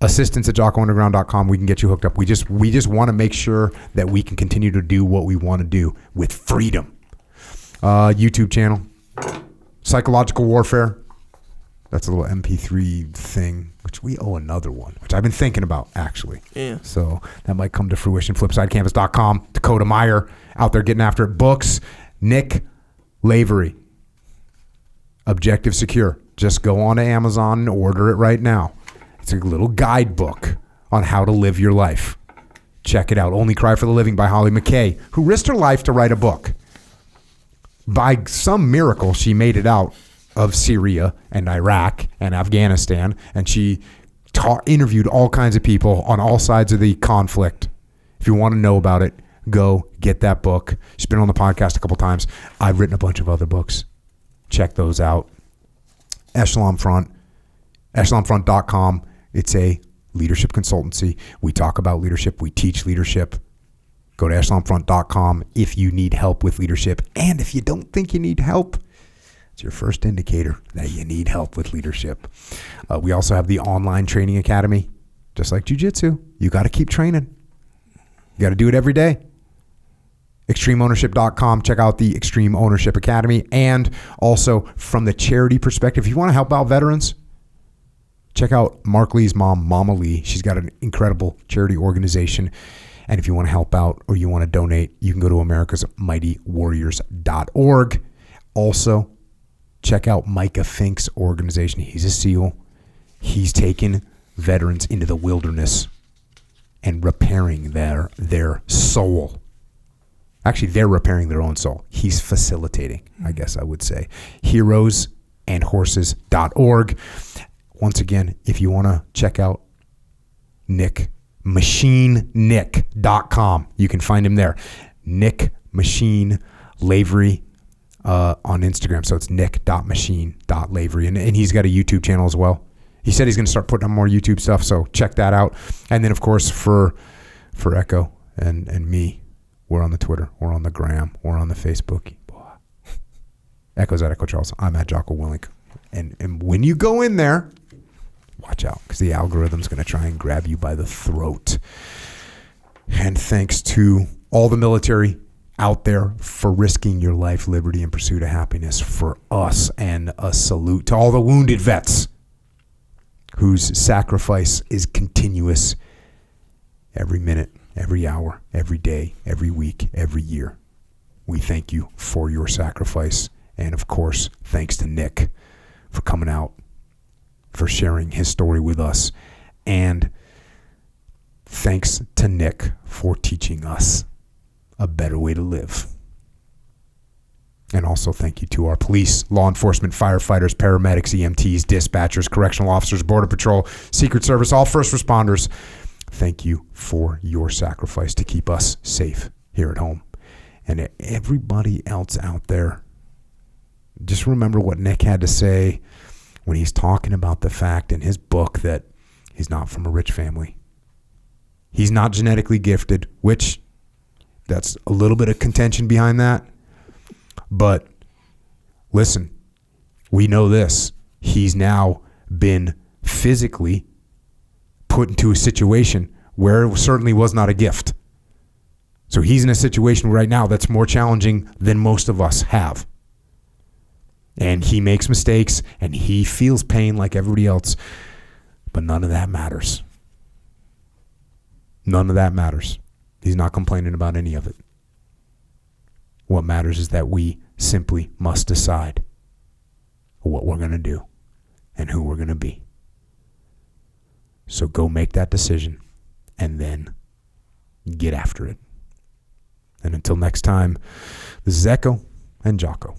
Speaker 1: assistance@JockoUnderground.com. We can get you hooked up. We just want to make sure that we can continue to do what we want to do with freedom. YouTube channel. Psychological Warfare. That's a little MP3 thing, which we owe another one, which I've been thinking about, actually.
Speaker 2: Yeah.
Speaker 1: So that might come to fruition. FlipsideCanvas.com. Dakota Meyer out there getting after it. Books. Nick Lavery. Objective Secure. Just go on to Amazon and order it right now. It's a little guidebook on how to live your life. Check it out. Only Cry for the Living by Holly McKay, who risked her life to write a book. By some miracle, she made it out of Syria and Iraq and Afghanistan, and she interviewed all kinds of people on all sides of the conflict. If you want to know about it, go get that book. She's been on the podcast a couple times. I've written a bunch of other books. Check those out. Echelon Front, echelonfront.com. It's a leadership consultancy. We talk about leadership. We teach leadership. Go to echelonfront.com if you need help with leadership. And if you don't think you need help, it's your first indicator that you need help with leadership. We also have the online training academy. Just like jiu-jitsu, you got to keep training. You got to do it every day. ExtremeOwnership.com. Check out the Extreme Ownership Academy. And also from the charity perspective, if you want to help out veterans, check out Mark Lee's mom, Mama Lee. She's got an incredible charity organization. And if you want to help out or you want to donate, you can go to americasmightywarriors.org. Also, check out Micah Fink's organization. He's a SEAL. He's taken veterans into the wilderness and repairing their soul. Actually, they're repairing their own soul. He's facilitating, I guess I would say. Heroesandhorses.org. once again, if you want to check out Nick, machinenick.com, you can find him there. Nick Machine Lavery on Instagram. So it's nick.machine.lavery. And he's got a YouTube channel as well. He said he's going to start putting on more YouTube stuff, so check that out. And then, of course, for Echo and me, we're on the Twitter, we're on the Gram, we're on the Facebook. Echo's at Echo Charles. I'm at Jocko Willink. And when you go in there, watch out, because the algorithm's going to try and grab you by the throat. And thanks to all the military out there for risking your life, liberty, and pursuit of happiness for us, and a salute to all the wounded vets whose sacrifice is continuous every minute, every hour, every day, every week, every year. We thank you for your sacrifice. And of course, thanks to Nick for coming out, for sharing his story with us. And thanks to Nick for teaching us a better way to live. And also thank you to our police, law enforcement, firefighters, paramedics, EMTs, dispatchers, correctional officers, Border Patrol, Secret Service, all first responders. Thank you for your sacrifice to keep us safe here at home. And everybody else out there, just remember what Nick had to say when he's talking about the fact in his book that he's not from a rich family. He's not genetically gifted, which that's a little bit of contention behind that. But listen, we know this. He's now been physically put into a situation where it certainly was not a gift. So he's in a situation right now that's more challenging than most of us have. And he makes mistakes and he feels pain like everybody else. But none of that matters. None of that matters. He's not complaining about any of it. What matters is that we simply must decide what we're going to do and who we're going to be. So go make that decision and then get after it. And until next time, this is Echo and Jocko.